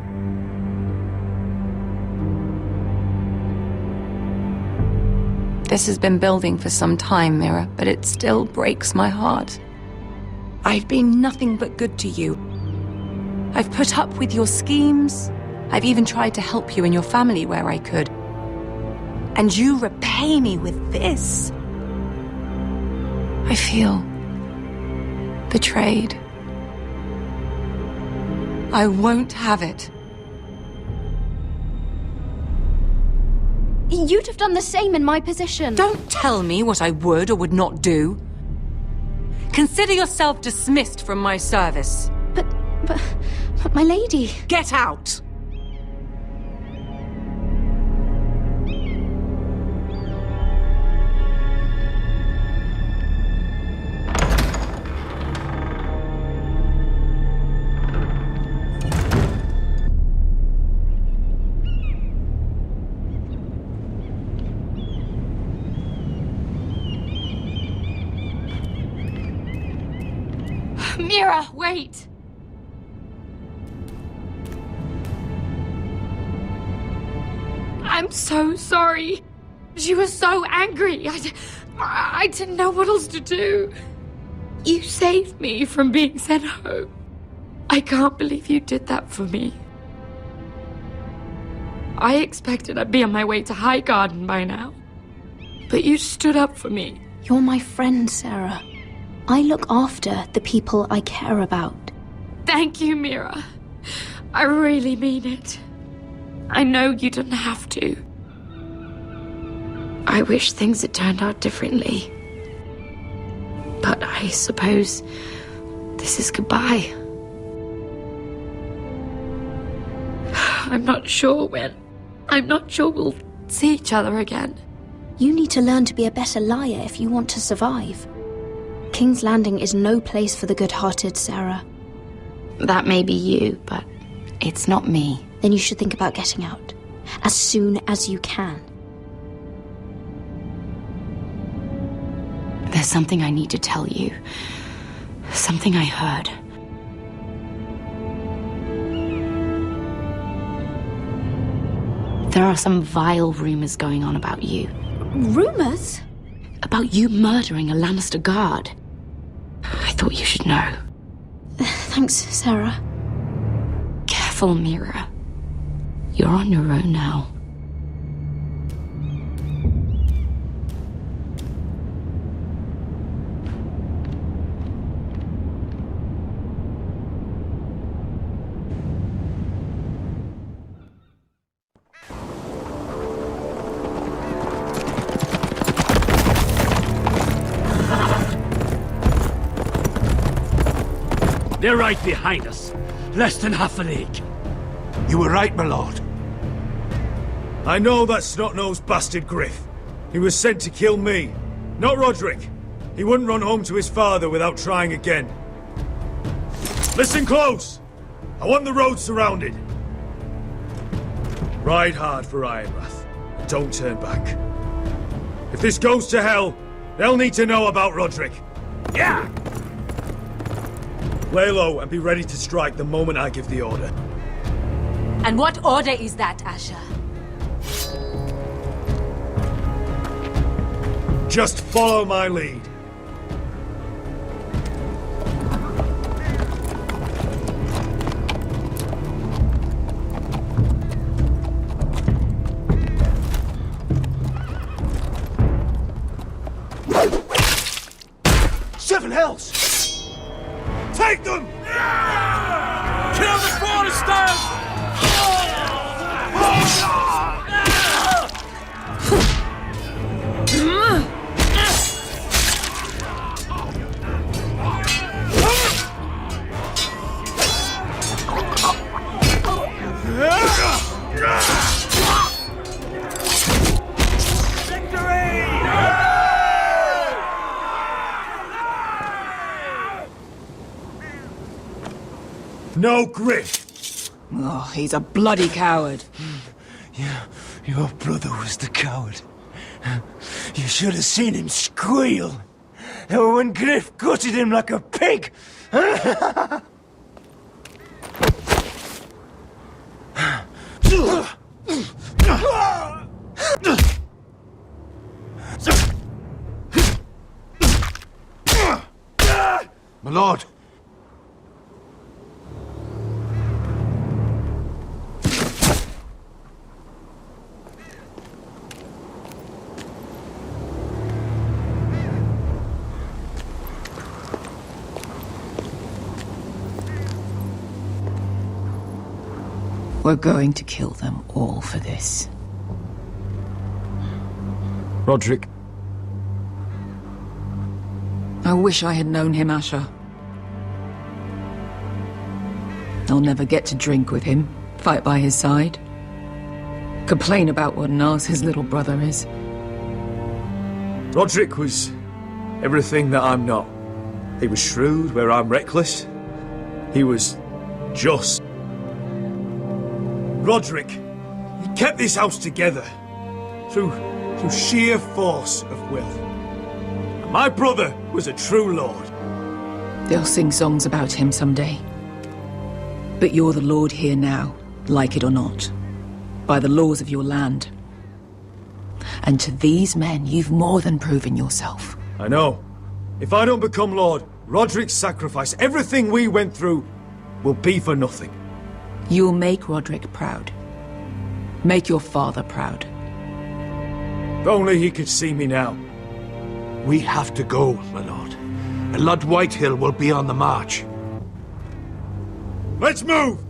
This has been building for some time, Mira, but it still breaks my heart. I've been nothing but good to you. I've put up with your schemes. I've even tried to help you and your family where I could. And you repay me with this. I feel betrayed. I won't have it. You'd have done the same in my position. Don't tell me what I would or would not do. Consider yourself dismissed from my service. But my lady... Get out! Mira, wait! I'm so sorry. She was so angry. I didn't know what else to do. You saved me from being sent home. I can't believe you did that for me. I expected I'd be on my way to Highgarden by now. But you stood up for me. You're my friend, Sarah. I look after the people I care about. Thank you, Mira. I really mean it. I know you didn't have to. I wish things had turned out differently. But I suppose this is goodbye. I'm not sure when. I'm not sure we'll see each other again. You need to learn to be a better liar if you want to survive. King's Landing is no place for the good-hearted, Sarah. That may be you, but it's not me. Then you should think about getting out. As soon as you can. There's something I need to tell you. Something I heard. There are some vile rumors going on about you. Rumors? About you murdering a Lannister guard. I thought you should know. Thanks, Sarah. Careful, Mira. You're on your own now. They're right behind us. Less than half a league. You were right, my lord. I know that snot-nosed bastard Griff. He was sent to kill me, not Rodrik. He wouldn't run home to his father without trying again. Listen close! I want the road surrounded. Ride hard for Ironrath, and don't turn back. If this goes to hell, they'll need to know about Rodrik. Yeah! Lay low and be ready to strike the moment I give the order. And what order is that, Asher? Just follow my lead. Seven hells! Take them! Kill the Foresters! No Griff! Oh, he's a bloody coward. Yeah, your brother was the coward. You should have seen him squeal. When Griff gutted him like a pig. My lord! We're going to kill them all for this. Rodrik. I wish I had known him, Asher. I'll never get to drink with him, fight by his side, complain about what an arse his little brother is. Rodrik was everything that I'm not. He was shrewd where I'm reckless. He was just. Rodrik, he kept this house together through sheer force of will. And my brother was a true lord. They'll sing songs about him someday. But you're the lord here now, like it or not, by the laws of your land. And to these men, you've more than proven yourself. I know. If I don't become lord, Rodrik's sacrifice, everything we went through, will be for nothing. You'll make Rodrik proud. Make your father proud. If only he could see me now. We have to go, my lord. And Lord Whitehill will be on the march. Let's move!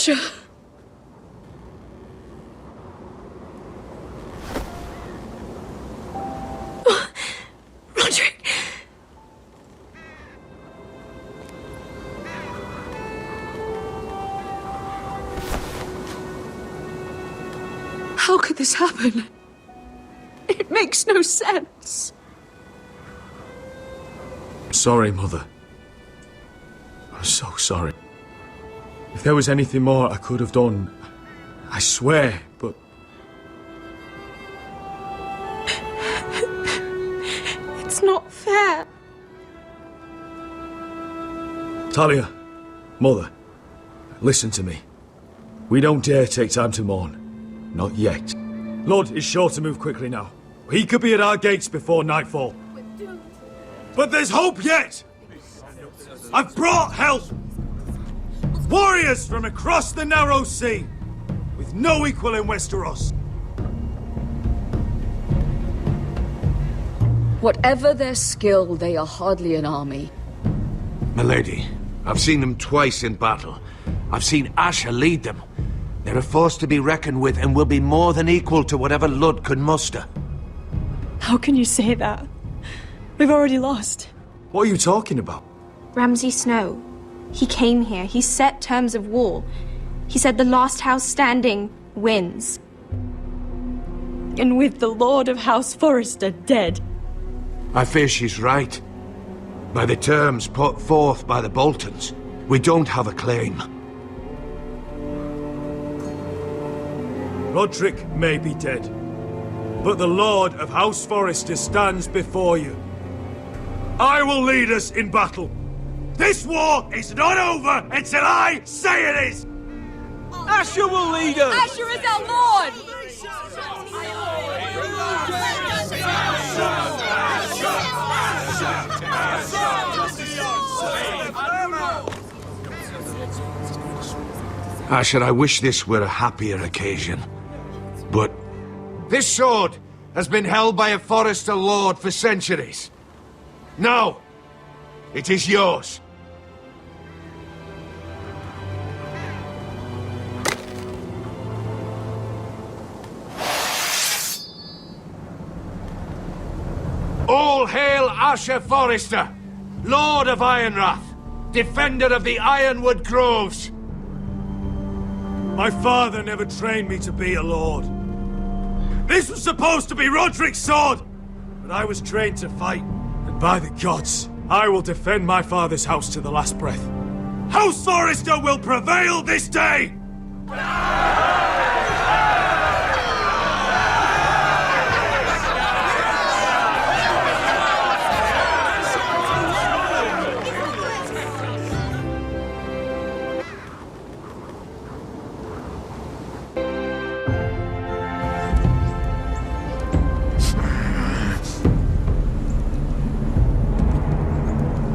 Asher. Rodrik. How could this happen? It makes no sense. Sorry, Mother. I'm so sorry. If there was anything more I could have done, I swear, but... It's not fair. Talia, Mother, listen to me. We don't dare take time to mourn. Not yet. Lord is sure to move quickly now. He could be at our gates before nightfall. But there's hope yet! I've brought help! Warriors from across the narrow sea, with no equal in Westeros. Whatever their skill, they are hardly an army. Milady, I've seen them twice in battle. I've seen Asher lead them. They're a force to be reckoned with and will be more than equal to whatever Lud could muster. How can you say that? We've already lost. What are you talking about? Ramsay Snow. He came here. He set terms of war. He said the last house standing wins. And with the Lord of House Forrester dead. I fear she's right. By the terms put forth by the Boltons, we don't have a claim. Rodrik may be dead, but the Lord of House Forrester stands before you. I will lead us in battle. This war is not over until I say it is! Asher will lead us! Asher is our Lord! Asher, I wish this were a happier occasion. But this sword has been held by a Forrester Lord for centuries. Now, it is yours. All hail Asher Forrester, Lord of Ironrath, defender of the Ironwood Groves. My father never trained me to be a lord. This was supposed to be Rodrik's sword, but I was trained to fight, and by the gods, I will defend my father's house to the last breath. House Forrester will prevail this day!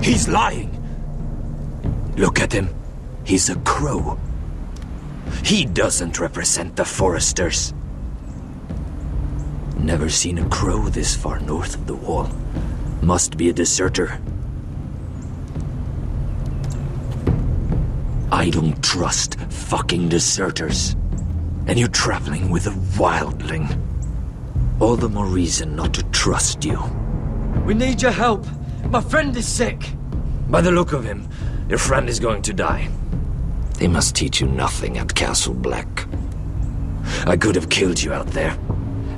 He's lying. Look at him. He's a crow. He doesn't represent the Foresters. Never seen a crow this far north of the wall. Must be a deserter. I don't trust fucking deserters. And you're traveling with a wildling. All the more reason not to trust you. We need your help. My friend is sick. By the look of him, your friend is going to die. They must teach you nothing at Castle Black. I could have killed you out there,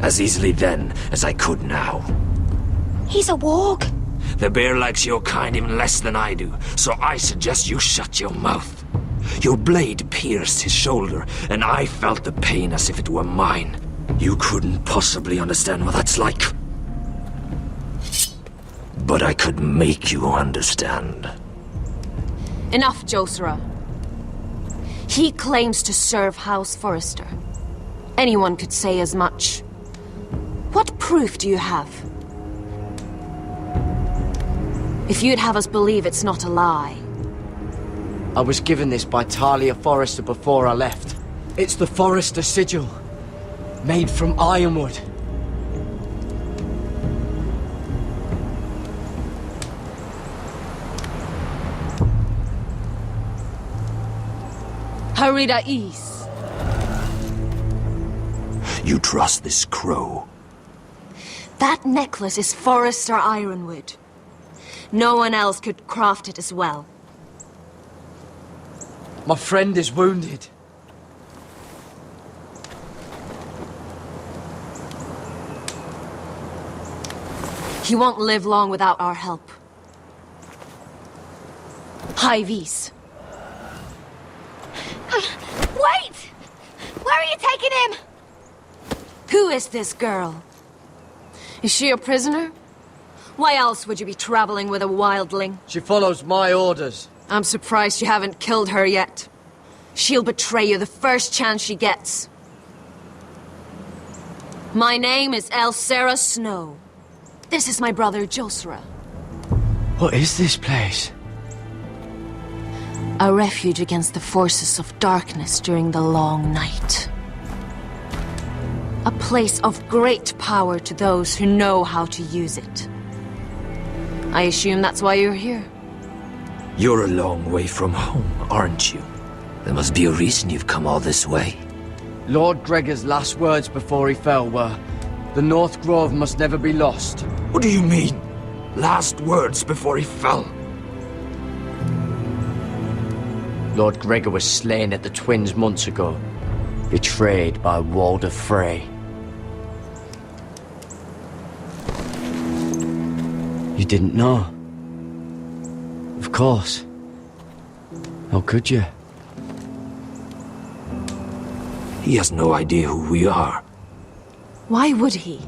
as easily then as I could now. He's a warg. The bear likes your kind even less than I do, so I suggest you shut your mouth. Your blade pierced his shoulder, and I felt the pain as if it were mine. You couldn't possibly understand what that's like. But I could make you understand. Enough, Josera. He claims to serve House Forrester. Anyone could say as much. What proof do you have? If you'd have us believe it's not a lie. I was given this by Talia Forrester before I left. It's the Forrester sigil, made from ironwood. Harida East. You trust this crow? That necklace is Forrester Ironwood. No one else could craft it as well. My friend is wounded. He won't live long without our help. High V's. Wait! Where are you taking him? Who is this girl? Is she a prisoner? Why else would you be traveling with a wildling? She follows my orders. I'm surprised you haven't killed her yet. She'll betray you the first chance she gets. My name is Ramsay Snow. This is my brother, Josra. What is this place? A refuge against the forces of darkness during the long night. A place of great power to those who know how to use it. I assume that's why you're here. You're a long way from home, aren't you? There must be a reason you've come all this way. Lord Gregor's last words before he fell were, "The North Grove must never be lost." What do you mean? Last words before he fell? Lord Gregor was slain at the Twins months ago, betrayed by Walder Frey. You didn't know? Of course. How could you? He has no idea who we are. Why would he?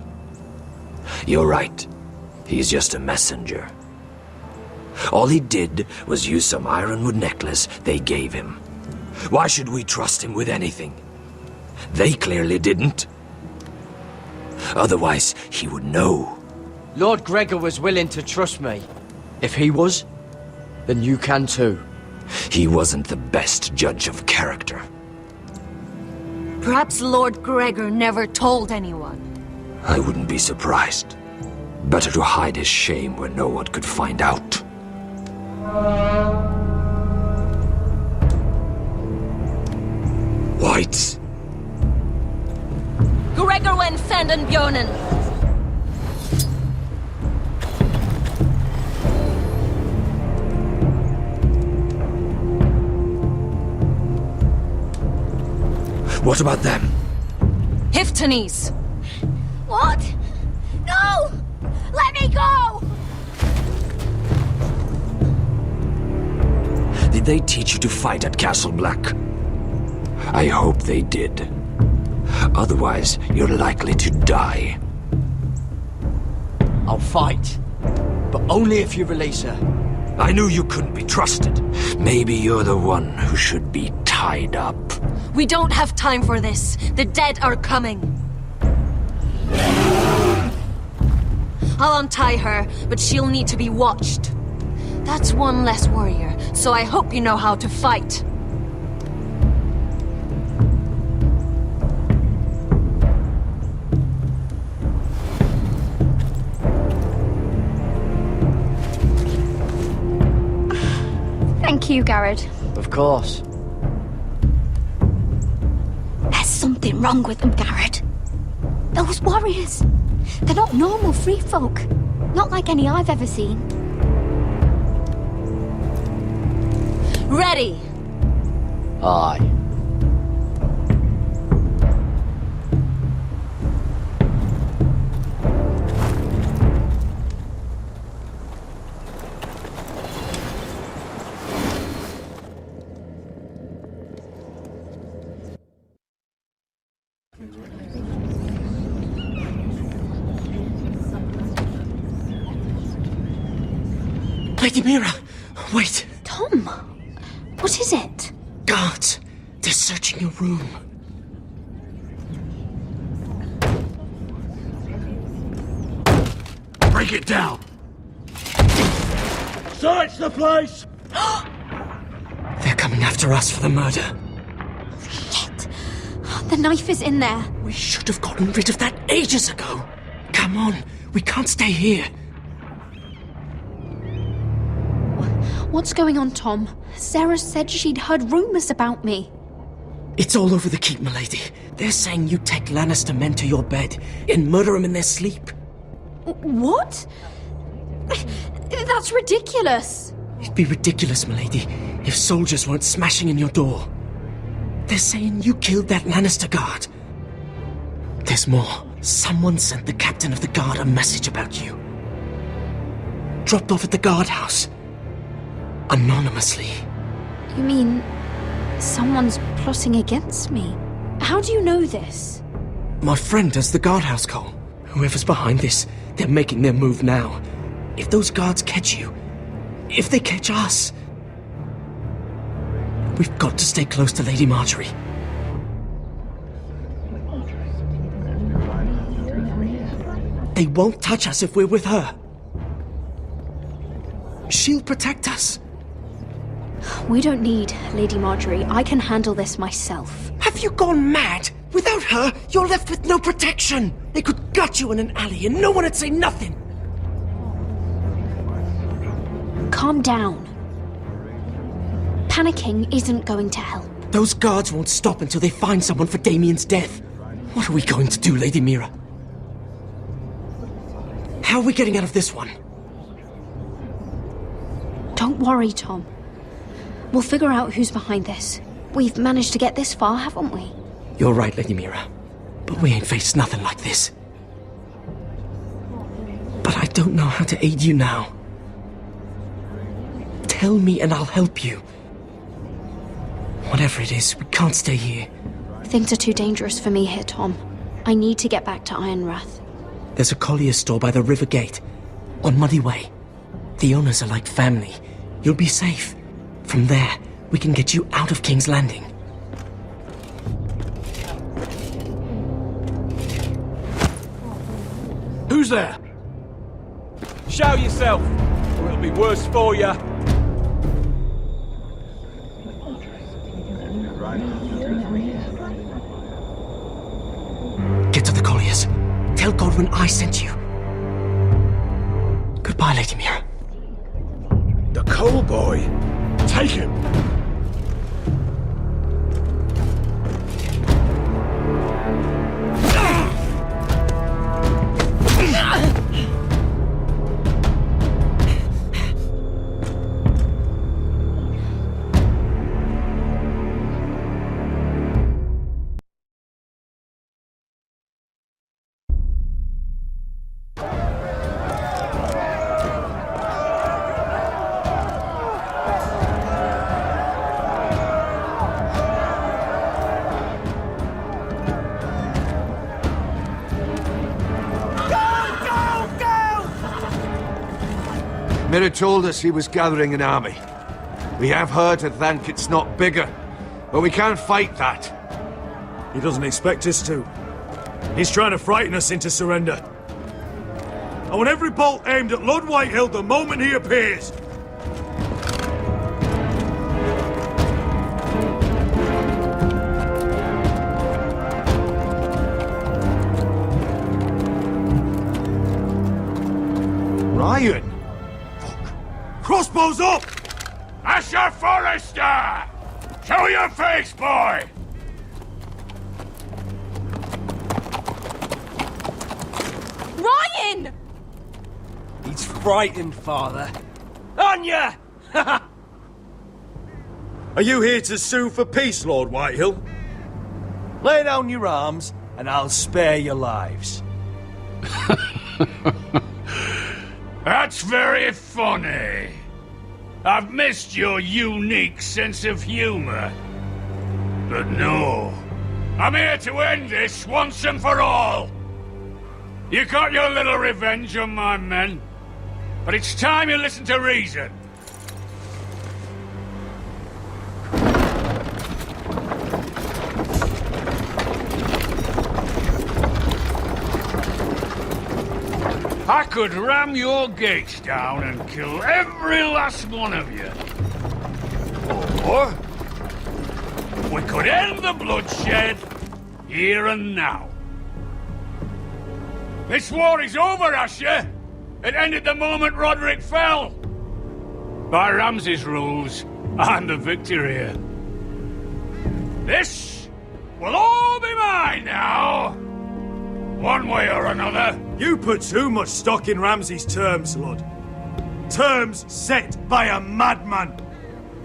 You're right. He's just a messenger. All he did was use some ironwood necklace they gave him. Why should we trust him with anything? They clearly didn't. Otherwise, he would know. Lord Gregor was willing to trust me. If he was, then you can too. He wasn't the best judge of character. Perhaps Lord Gregor never told anyone. I wouldn't be surprised. Better to hide his shame where no one could find out. Whites. Gregor went senden björnen. What about them? Hiftanes. What? No! Let me go! Did they teach you to fight at Castle Black? I hope they did. Otherwise, you're likely to die. I'll fight, but only if you release her. I knew you couldn't be trusted. Maybe you're the one who should be tied up. We don't have time for this. The dead are coming. I'll untie her, but she'll need to be watched. That's one less warrior, so I hope you know how to fight. Thank you, Gared. Of course. There's something wrong with them, Gared. Those warriors. They're not normal free folk. Not like any I've ever seen. Ready! Aye. Lady Mira, wait. Tom, what is it? Guards, they're searching your room. Break it down! Search the place! They're coming after us for the murder. Shit. The knife is in there. We should have gotten rid of that ages ago. Come on, we can't stay here. What's going on, Tom? Sarah said she'd heard rumors about me. It's all over the keep, milady. They're saying you take Lannister men to your bed and murder them in their sleep. What? That's ridiculous. It'd be ridiculous, milady, if soldiers weren't smashing in your door. They're saying you killed that Lannister guard. There's more. Someone sent the captain of the guard a message about you. Dropped off at the guardhouse. Anonymously. You mean someone's plotting against me? How do you know this? My friend does the guardhouse call. Whoever's behind this, they're making their move now. If those guards catch you, if they catch us, we've got to stay close to Lady Marjorie. They won't touch us if we're with her. She'll protect us. We don't need Lady Marjorie. I can handle this myself. Have you gone mad? Without her, you're left with no protection. They could gut you in an alley and no one would say nothing. Calm down. Panicking isn't going to help. Those guards won't stop until they find someone for Damien's death. What are we going to do, Lady Mira? How are we getting out of this one? Don't worry, Tom. We'll figure out who's behind this. We've managed to get this far, haven't we? You're right, Lady Mira. But we ain't faced nothing like this. But I don't know how to aid you now. Tell me and I'll help you. Whatever it is, we can't stay here. Things are too dangerous for me here, Tom. I need to get back to Ironrath. There's a collier's store by the river gate, on Muddy Way. The owners are like family. You'll be safe. From there, we can get you out of King's Landing. Who's there? Show yourself, or it'll be worse for you. Get to the colliers. Tell Godwyn I sent you. Goodbye, Lady Mira. The coal boy. Take him. Mira told us he was gathering an army. We have heard that Thankit's not bigger, but we can't fight that. He doesn't expect us to. He's trying to frighten us into surrender. I want every bolt aimed at Lord Whitehill the moment he appears. Ryan! Crossbows up! Asher Forrester! Show your face, boy! Ryan! He's frightened, Father. On ya! Are you here to sue for peace, Lord Whitehill? Lay down your arms, and I'll spare your lives. That's very funny. I've missed your unique sense of humor. But no, I'm here to end this once and for all. You got your little revenge on my men, but it's time you listen to reason. I could ram your gates down and kill every last one of you. Or we could end the bloodshed here and now. This war is over, Asher. It ended the moment Rodrik fell. By Ramsay's rules, I'm the victor here. This will all be mine now! One way or another. You put too much stock in Ramsay's terms, Lord. Terms set by a madman.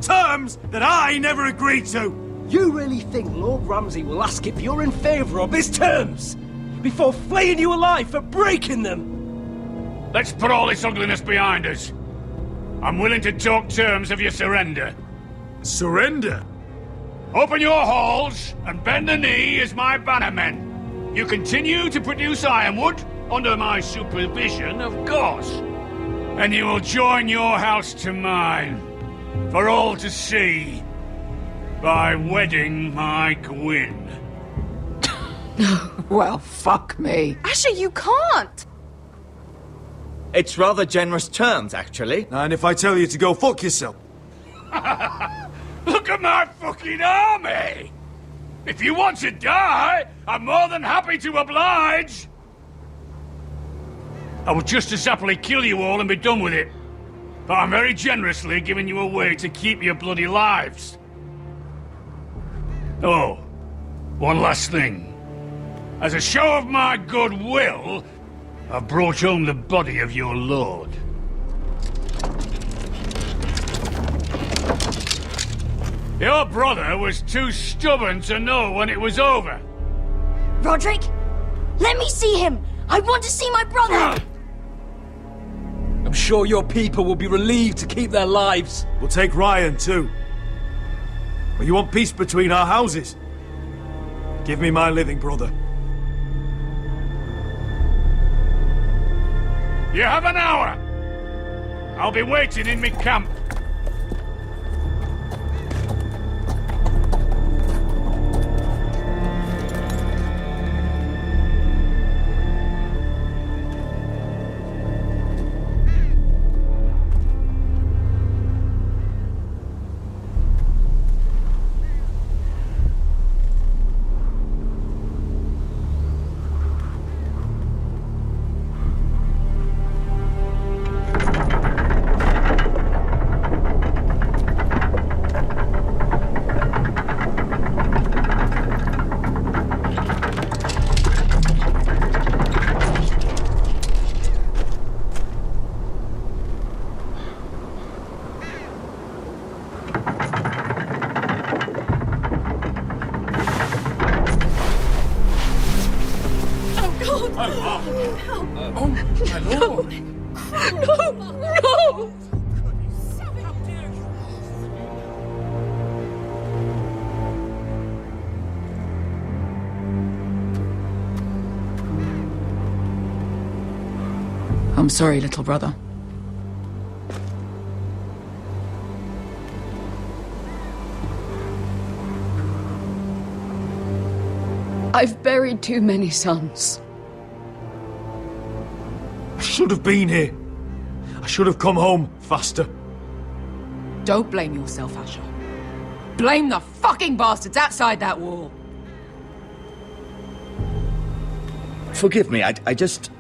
Terms that I never agreed to. You really think Lord Ramsay will ask if you're in favour of his terms before flaying you alive for breaking them? Let's put all this ugliness behind us. I'm willing to talk terms of your surrender. Surrender? Open your halls and bend the knee as my bannermen. You continue to produce ironwood under my supervision, of course. And you will join your house to mine, for all to see, by wedding my Gwyn. No. Well, fuck me. Asher, you can't! It's rather generous terms, actually. And if I tell you to go fuck yourself? Look at my fucking army! If you want to die, I'm more than happy to oblige! I would just as happily kill you all and be done with it. But I'm very generously giving you a way to keep your bloody lives. Oh, one last thing. As a show of my goodwill, I've brought home the body of your lord. Your brother was too stubborn to know when it was over. Rodrik, let me see him! I want to see my brother! I'm sure your people will be relieved to keep their lives. We'll take Ryan too. But you want peace between our houses? Give me my living brother. You have an hour. I'll be waiting in my camp. I'm sorry, little brother. I've buried too many sons. I should have been here. I should have come home faster. Don't blame yourself, Asher. Blame the fucking bastards outside that wall. Forgive me, I just...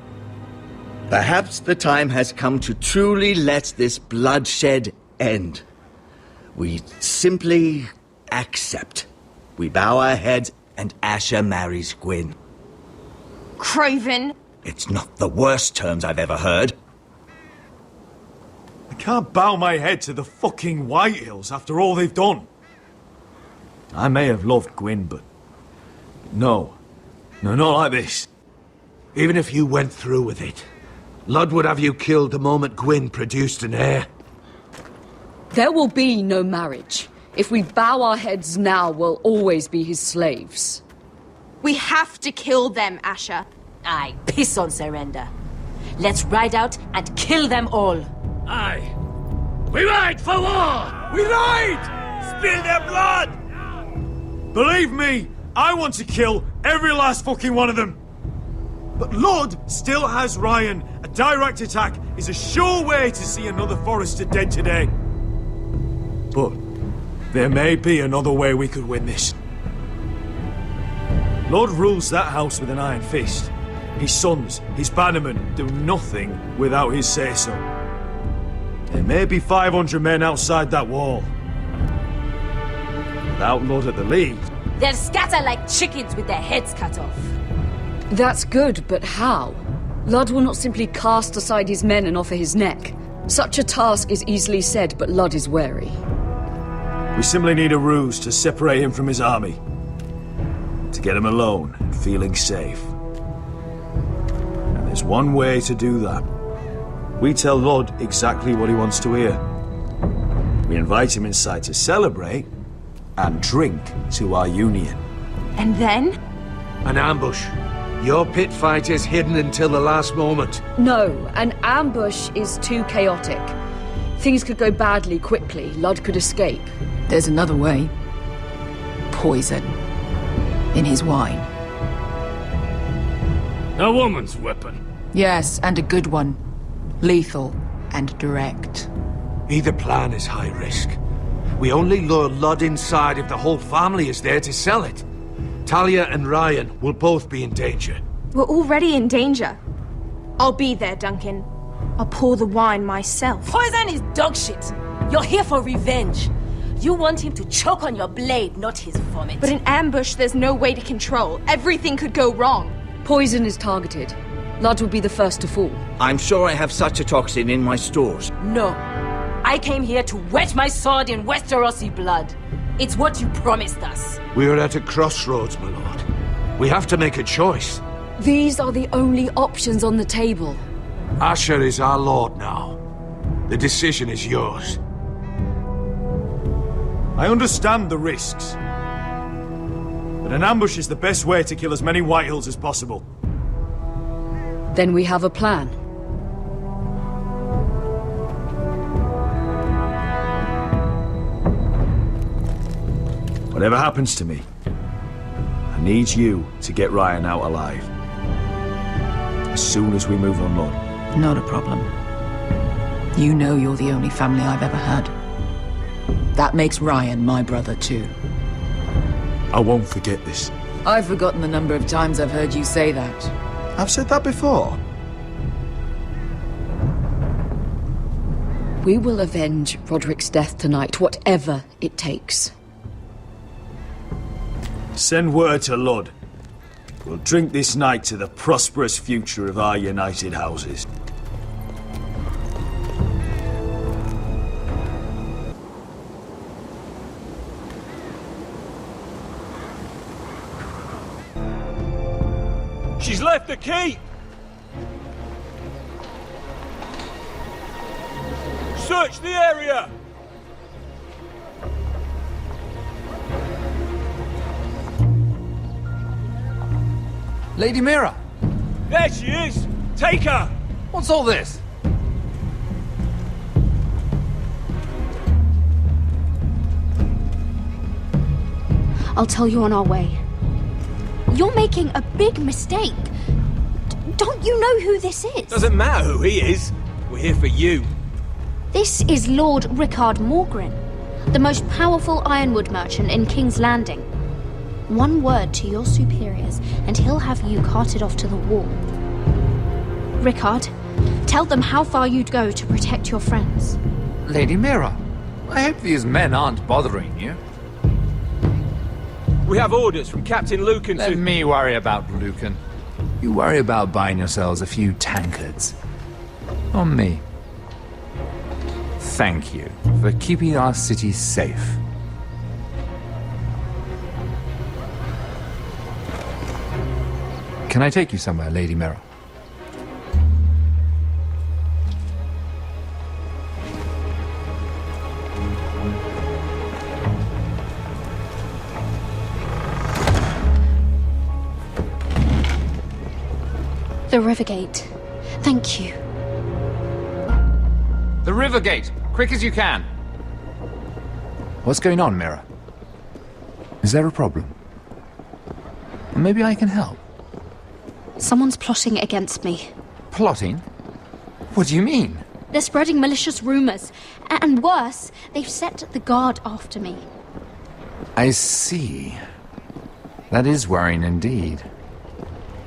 Perhaps the time has come to truly let this bloodshed end. We simply accept. We bow our heads and Asher marries Gwyn. Craven! It's not the worst terms I've ever heard. I can't bow my head to the fucking Whitehills after all they've done. I may have loved Gwyn, but... No, not like this. Even if you went through with it, Lud would have you killed the moment Gwyn produced an heir. There will be no marriage. If we bow our heads now, we'll always be his slaves. We have to kill them, Asher. Aye, piss on surrender. Let's ride out and kill them all. Aye. We ride for war! We ride! Spill their blood! Believe me, I want to kill every last fucking one of them. But Lud still has Ryan. A direct attack is a sure way to see another Forrester dead today. But there may be another way we could win this. Lud rules that house with an iron fist. His sons, his bannermen, do nothing without his say-so. There may be 500 men outside that wall. Without Lud at the lead, They'll scatter like chickens with their heads cut off. That's good, but how? Ludd will not simply cast aside his men and offer his neck. Such a task is easily said, but Ludd is wary. We simply need a ruse to separate him from his army. To get him alone and feeling safe. And there's one way to do that. We tell Ludd exactly what he wants to hear. We invite him inside to celebrate and drink to our union. And then? An ambush. Your pit fight is hidden until the last moment. No, an ambush is too chaotic. Things could go badly quickly. Ludd could escape. There's another way. Poison. In his wine. A woman's weapon. Yes, and a good one. Lethal and direct. Either plan is high risk. We only lure Ludd inside if the whole family is there to sell it. Talia and Ryan will both be in danger. We're already in danger. I'll be there, Duncan. I'll pour the wine myself. Poison is dog shit. You're here for revenge. You want him to choke on your blade, not his vomit. But in ambush, there's no way to control. Everything could go wrong. Poison is targeted. Ludd will be the first to fall. I'm sure I have such a toxin in my stores. No. I came here to wet my sword in Westerosi blood. It's what you promised us. We are at a crossroads, my lord. We have to make a choice. These are the only options on the table. Asher is our lord now. The decision is yours. I understand the risks. But an ambush is the best way to kill as many Whitehills as possible. Then we have a plan. Whatever happens to me, I need you to get Ryan out alive. As soon as we move on, Lord. Not a problem. You know you're the only family I've ever had. That makes Ryan my brother too. I won't forget this. I've forgotten the number of times I've heard you say that. I've said that before. We will avenge Rodrik's death tonight, whatever it takes. Send word to Ludd. We'll drink this night to the prosperous future of our united houses. She's left the key! Search the area! Lady Mira! There she is! Take her! What's all this? I'll tell you on our way. You're making a big mistake. Don't you know who this is? Doesn't matter who he is. We're here for you. This is Lord Rickard Morgren, the most powerful ironwood merchant in King's Landing. One word to your superiors, and he'll have you carted off to the wall. Rickard, tell them how far you'd go to protect your friends. Lady Mira, I hope these men aren't bothering you. We have orders from Captain Lucan to... Let me worry about Lucan. You worry about buying yourselves a few tankards. On me. Thank you for keeping our city safe. Can I take you somewhere, Lady Mira? The Rivergate. Thank you. The Rivergate! Quick as you can! What's going on, Mira? Is there a problem? Maybe I can help. Someone's plotting against me. Plotting? What do you mean? They're spreading malicious rumors. And worse, they've set the guard after me. I see. That is worrying indeed.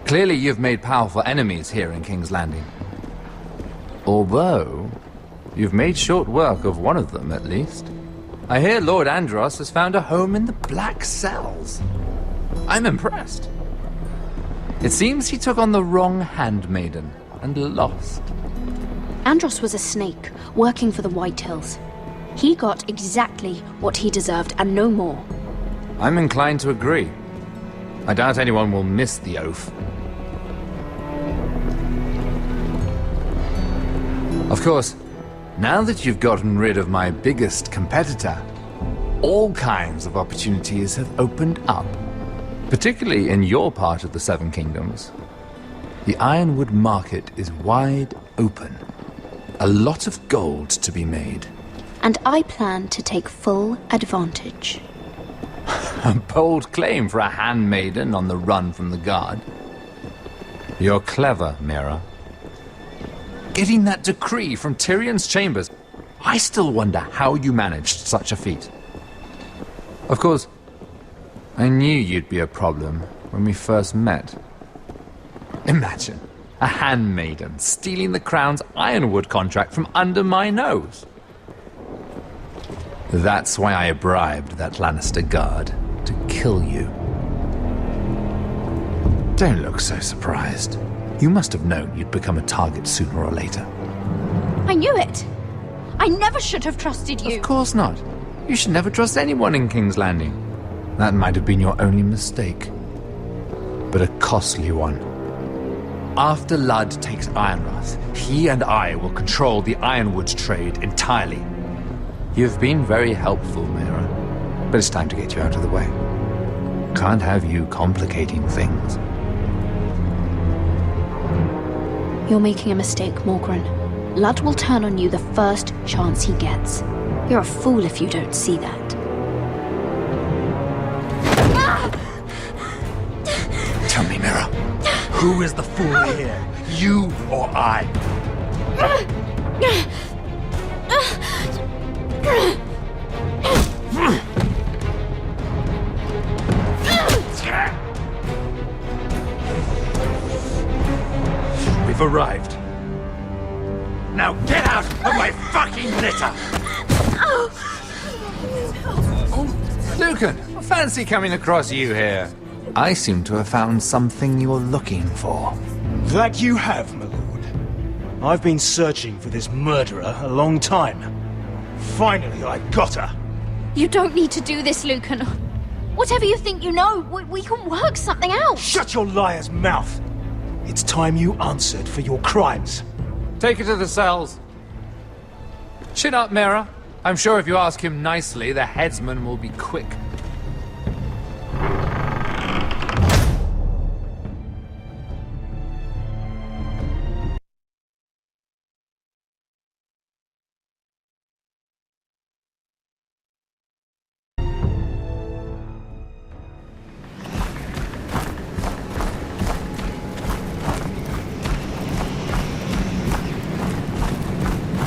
Clearly you've made powerful enemies here in King's Landing. Although, you've made short work of one of them, at least. I hear Lord Andros has found a home in the Black Cells. I'm impressed. It seems he took on the wrong handmaiden and lost. Andros was a snake, working for the Whitehills. He got exactly what he deserved and no more. I'm inclined to agree. I doubt anyone will miss the oath. Of course, now that you've gotten rid of my biggest competitor, all kinds of opportunities have opened up, particularly in your part of the Seven Kingdoms. The ironwood market is wide open. A lot of gold to be made. And I plan to take full advantage. A bold claim for a handmaiden on the run from the guard. You're clever, Mira. Getting that decree from Tyrion's chambers, I still wonder how you managed such a feat. Of course, I knew you'd be a problem when we first met. Imagine a handmaiden stealing the crown's ironwood contract from under my nose. That's why I bribed that Lannister guard to kill you. Don't look so surprised. You must have known you'd become a target sooner or later. I knew it! I never should have trusted you! Of course not. You should never trust anyone in King's Landing. That might have been your only mistake. But a costly one. After Ludd takes Ironrath, he and I will control the ironwood trade entirely. You've been very helpful, Mira. But it's time to get you out of the way. Can't have you complicating things. You're making a mistake, Morgryn. Ludd will turn on you the first chance he gets. You're a fool if you don't see that. Tell me, Mira, who is the fool here? You or I? We've arrived. Now get out of my fucking litter! Lucan, fancy coming across you here. I seem to have found something you're looking for. That you have, my lord. I've been searching for this murderer a long time. Finally, I got her. You don't need to do this, Lucan. Whatever you think you know, we can work something out. Shut your liar's mouth! It's time you answered for your crimes. Take her to the cells. Chin up, Mira. I'm sure if you ask him nicely, the headsman will be quick.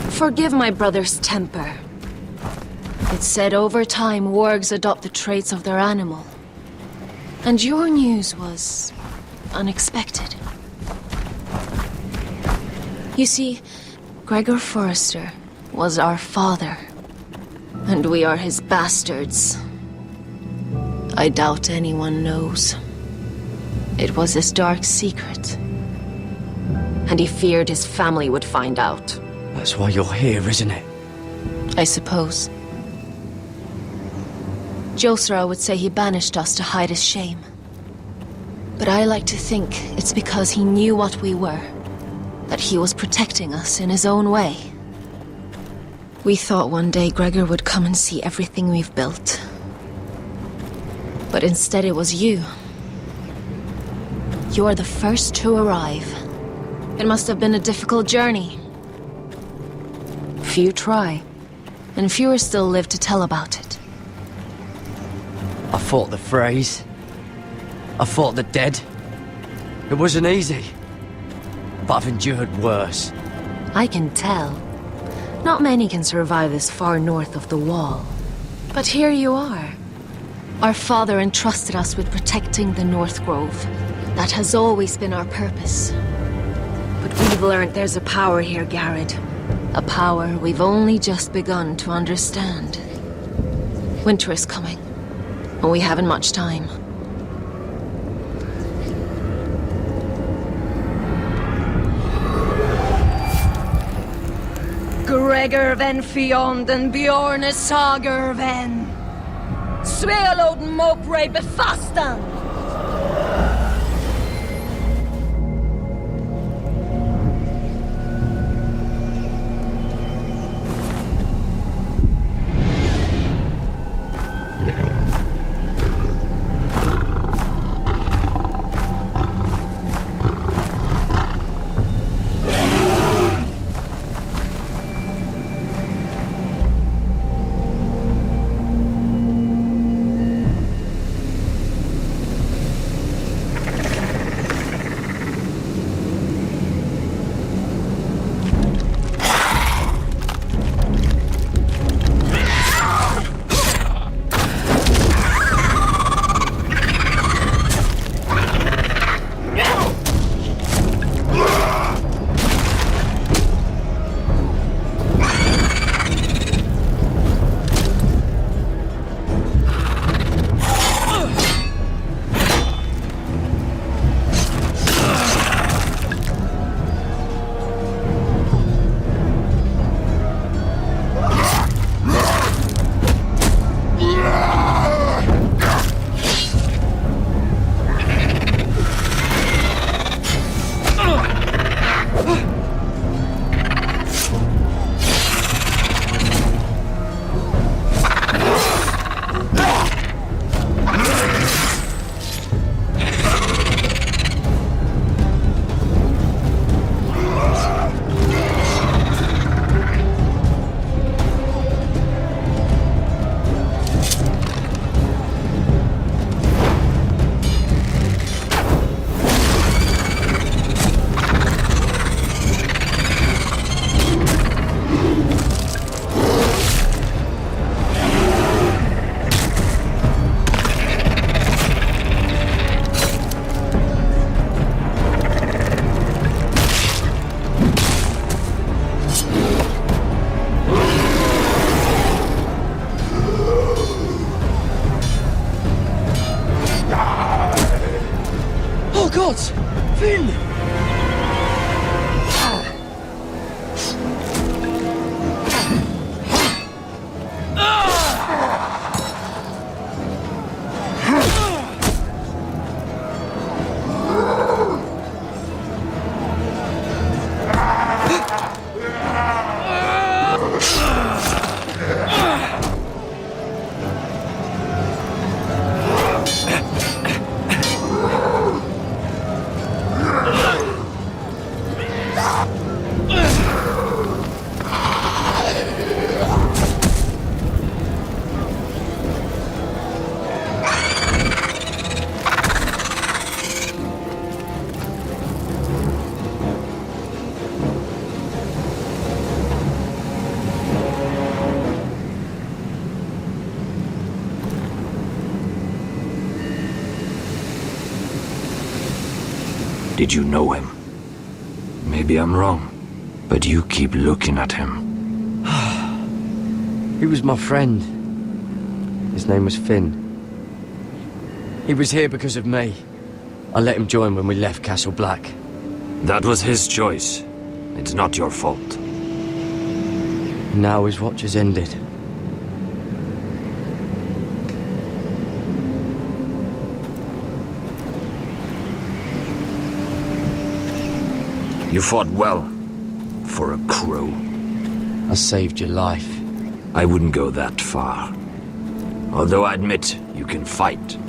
Forgive my brother's temper. It's said over time wargs adopt the traits of their animal. And your news was unexpected. You see, Gregor Forrester was our father, and we are his bastards. I doubt anyone knows. It was his dark secret, and he feared his family would find out. That's why you're here, isn't it? I suppose. Josra would say he banished us to hide his shame. But I like to think it's because he knew what we were, that he was protecting us in his own way. We thought one day Gregor would come and see everything we've built. But instead it was you. You are the first to arrive. It must have been a difficult journey. Few try, and fewer still live to tell about it. I fought the Freys. I fought the dead. It wasn't easy, but I've endured worse. I can tell. Not many can survive this far north of the Wall. But here you are. Our father entrusted us with protecting the North Grove. That has always been our purpose. But we've learned there's a power here, Gared. A power we've only just begun to understand. Winter is coming, and we haven't much time. Svegerven fionden bjorne sagerven. Svealoden mopre befastan. Did you know him? Maybe I'm wrong, but you keep looking at him. He was my friend. His name was Finn. He was here because of me. I let him join when we left Castle Black. That was his choice. It's not your fault. Now his watch has ended. You fought well, for a crow. I saved your life. I wouldn't go that far. Although I admit you can fight.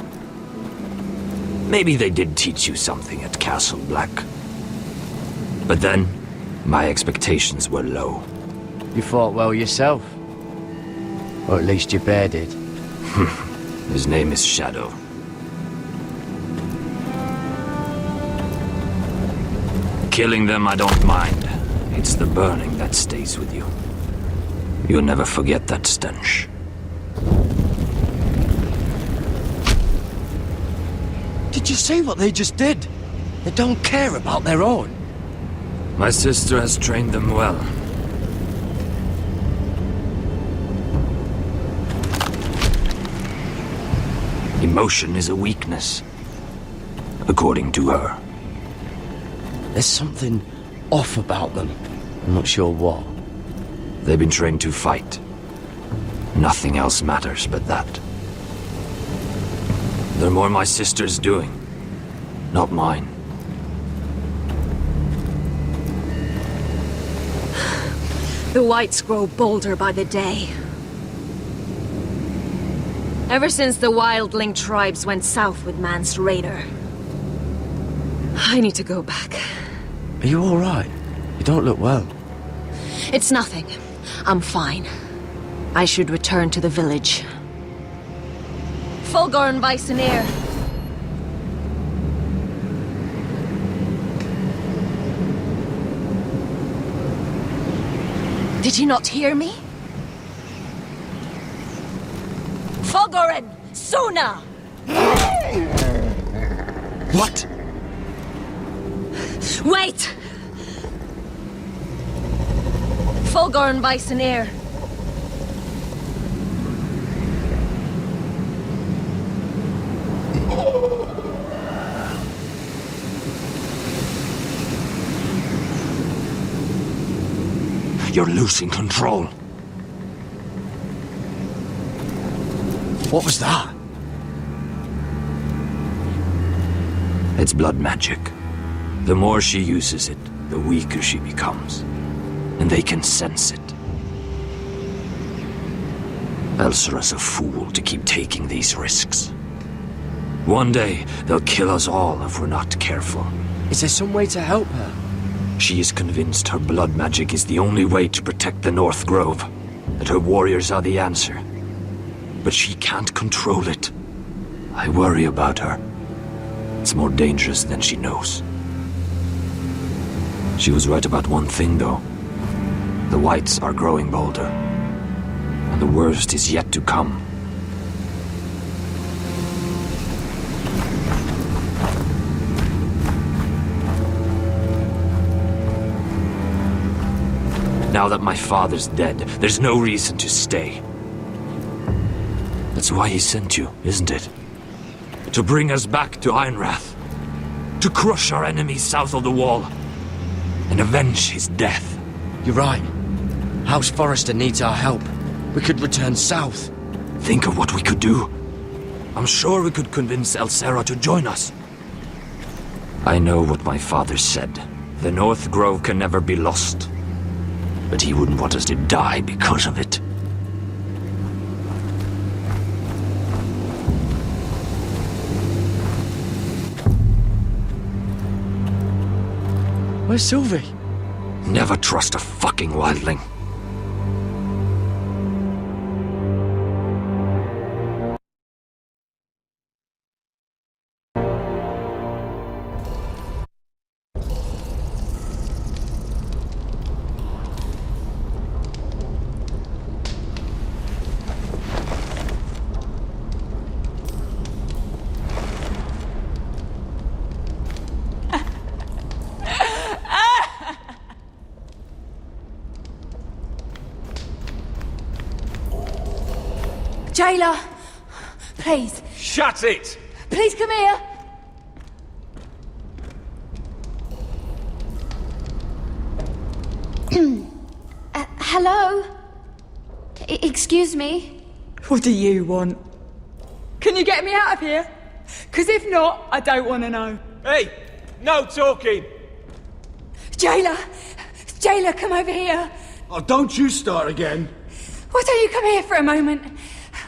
Maybe they did teach you something at Castle Black. But then, my expectations were low. You fought well yourself. Or at least your bear did. His name is Shadow. Killing them I don't mind. It's the burning that stays with you. You'll never forget that stench. Did you see what they just did? They don't care about their own. My sister has trained them well. Emotion is a weakness, according to her. There's something off about them. I'm not sure what. They've been trained to fight. Nothing else matters but that. They're more my sister's doing, not mine. The whites grow bolder by the day. Ever since the wildling tribes went south with Man's raider. I need to go back. Are you all right? You don't look well. It's nothing. I'm fine. I should return to the village. Fulgorn Bysonir. Did you not hear me? Fulgorn! Suna! What? Wait! Fulgorn Bysonir. You're losing control. What was that? It's blood magic. The more she uses it, the weaker she becomes. And they can sense it. Elsera's a fool to keep taking these risks. One day, they'll kill us all if we're not careful. Is there some way to help her? She is convinced her blood magic is the only way to protect the North Grove, that her warriors are the answer. But she can't control it. I worry about her. It's more dangerous than she knows. She was right about one thing, though. The whites are growing bolder. And the worst is yet to come. Now that my father's dead, there's no reason to stay. That's why he sent you, isn't it? To bring us back to Ironrath. To crush our enemies south of the Wall. And avenge his death. You're right. House Forrester needs our help. We could return south. Think of what we could do. I'm sure we could convince Elsera to join us. I know what my father said. The North Grove can never be lost. But he wouldn't want us to die because of it. Where's Sylvie? Never trust a fucking wildling. Jailer! Please. Shut it! Please come here! Hello? Excuse me? What do you want? Can you get me out of here? Because if not, I don't want to know. Hey! No talking! Jailer! Jailer, come over here! Oh, don't you start again. Why don't you come here for a moment?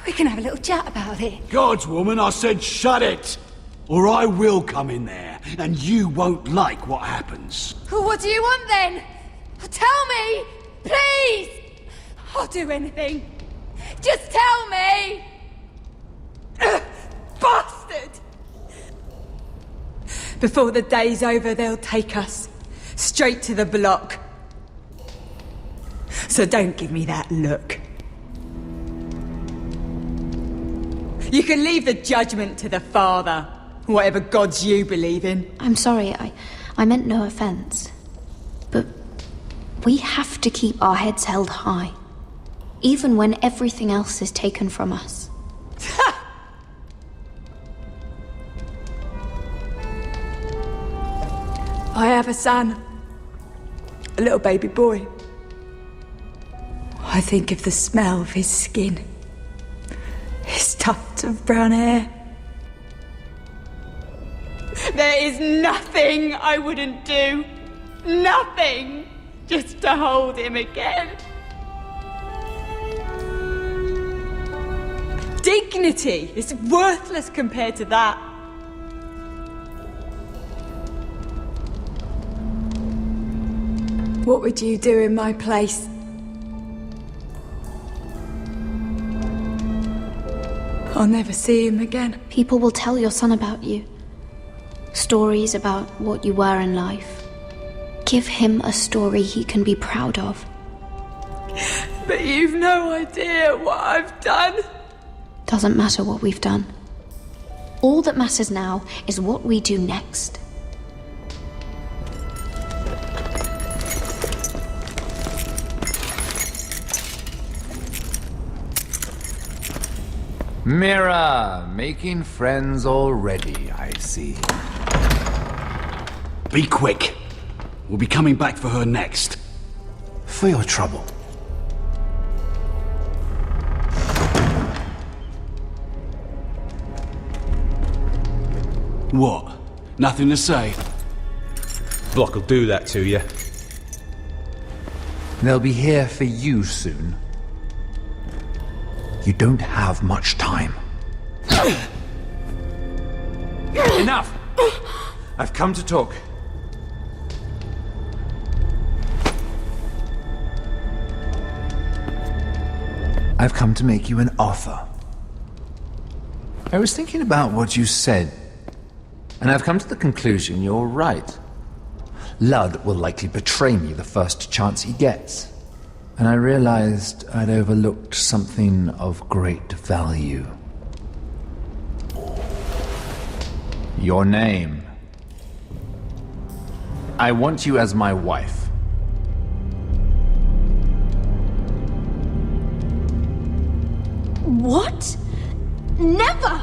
We can have a little chat about it. God's woman, I said shut it! Or I will come in there, and you won't like what happens. Well, what do you want then? Tell me! Please! I'll do anything. Just tell me! Bastard! Before the day's over, they'll take us straight to the block. So don't give me that look. You can leave the judgment to the Father, whatever gods you believe in. I'm sorry, I meant no offense. But we have to keep our heads held high, even when everything else is taken from us. I have a son. A little baby boy. I think of the smell of his skin, his tuft of brown hair. There is nothing I wouldn't do. Nothing. Just to hold him again. Dignity is worthless compared to that. What would you do in my place? I'll never see him again. People will tell your son about you. Stories about what you were in life. Give him a story he can be proud of. But you've no idea what I've done. Doesn't matter what we've done. All that matters now is what we do next. Mira, making friends already, I see. Be quick. We'll be coming back for her next. For your trouble. What? Nothing to say? Block will do that to you. They'll be here for you soon. You don't have much time. Enough! I've come to talk. I've come to make you an offer. I was thinking about what you said, and I've come to the conclusion you're right. Ludd will likely betray me the first chance he gets. And I realized I'd overlooked something of great value. Your name. I want you as my wife. What? Never!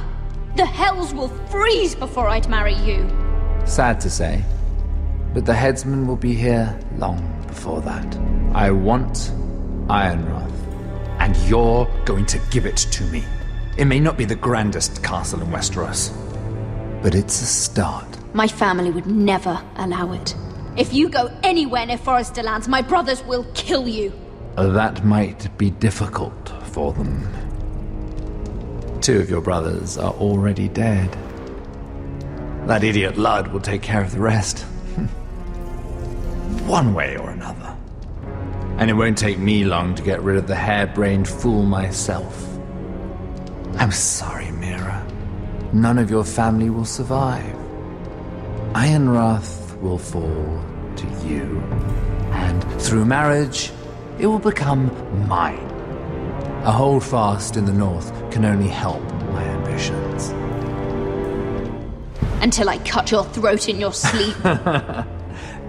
The hells will freeze before I'd marry you. Sad to say, but the headsman will be here long before that. I want Ironrath, and you're going to give it to me. It may not be the grandest castle in Westeros, but it's a start. My family would never allow it. If you go anywhere near Forester Lands, my brothers will kill you. That might be difficult for them. 2 of your brothers are already dead. That idiot Ludd will take care of the rest. One way or another. And it won't take me long to get rid of the harebrained fool myself. I'm sorry, Mira. None of your family will survive. Ironrath will fall to you. And through marriage, it will become mine. A holdfast in the north can only help my ambitions. Until I cut your throat in your sleep.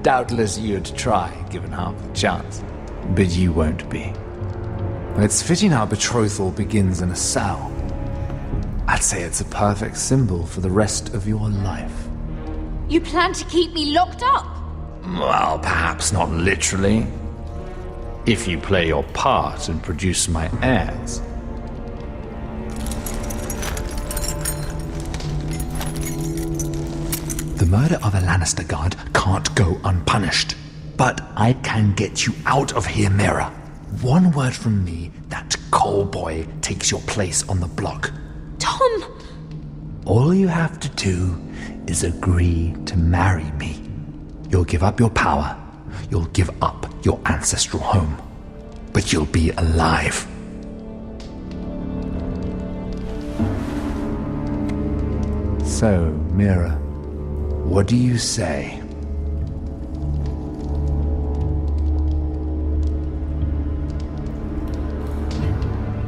Doubtless you'd try, given half the chance. But you won't be. It's fitting our betrothal begins in a cell. I'd say it's a perfect symbol for the rest of your life. You plan to keep me locked up? Well, perhaps not literally. If you play your part and produce my heirs. The murder of a Lannister guard can't go unpunished. But I can get you out of here, Mira. One word from me, that coal boy takes your place on the block. Tom! All you have to do is agree to marry me. You'll give up your power. You'll give up your ancestral home. But you'll be alive. So, Mira, what do you say?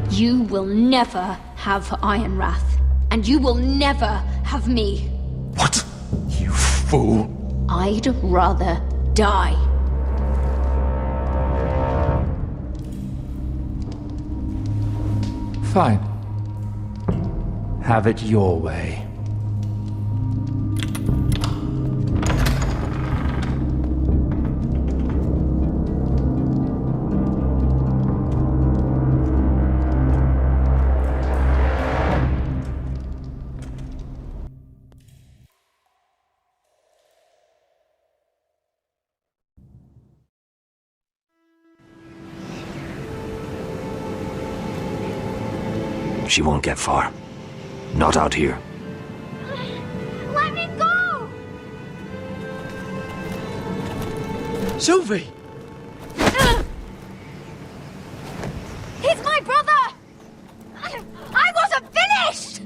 You will never have Ironrath, and you will never have me. What? You fool! I'd rather die. Fine. Have it your way. She won't get far. Not out here. Let me go! Sylvie! He's my brother! I wasn't finished!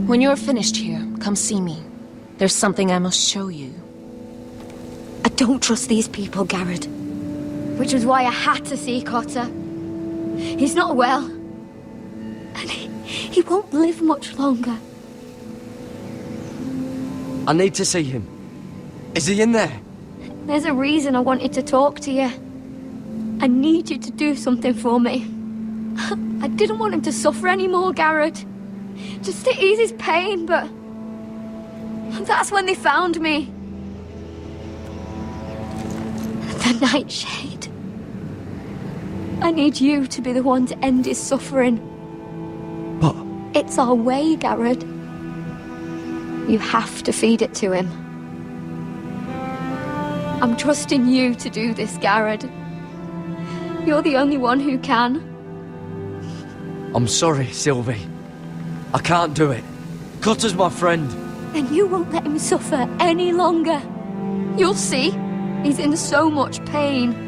When you're finished here, come see me. There's something I must show you. I don't trust these people, Gared. Which was why I had to see Cotter. He's not well. And he won't live much longer. I need to see him. Is he in there? There's a reason I wanted to talk to you. I need you to do something for me. I didn't want him to suffer anymore, Gared. Just to ease his pain, but... that's when they found me. The Nightshade. I need you to be the one to end his suffering. But... it's our way, Gared. You have to feed it to him. I'm trusting you to do this, Gared. You're the only one who can. I'm sorry, Sylvie. I can't do it. Cotter's my friend. Then you won't let him suffer any longer. You'll see. He's in so much pain.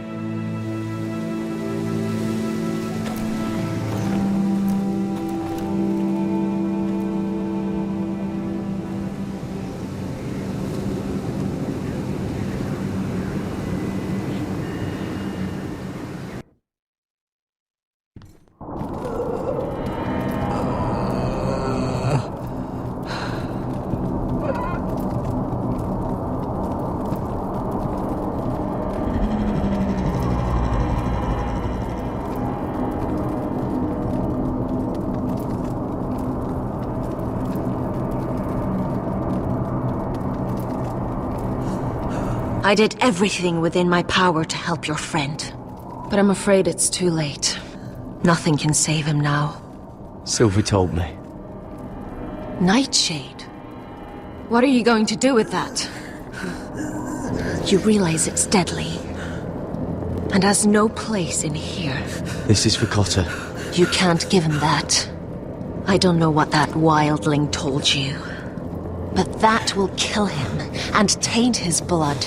I did everything within my power to help your friend. But I'm afraid it's too late. Nothing can save him now. Sylvie told me. Nightshade? What are you going to do with that? You realize it's deadly. And has no place in here. This is for Cotter. You can't give him that. I don't know what that wildling told you. But that will kill him and taint his blood.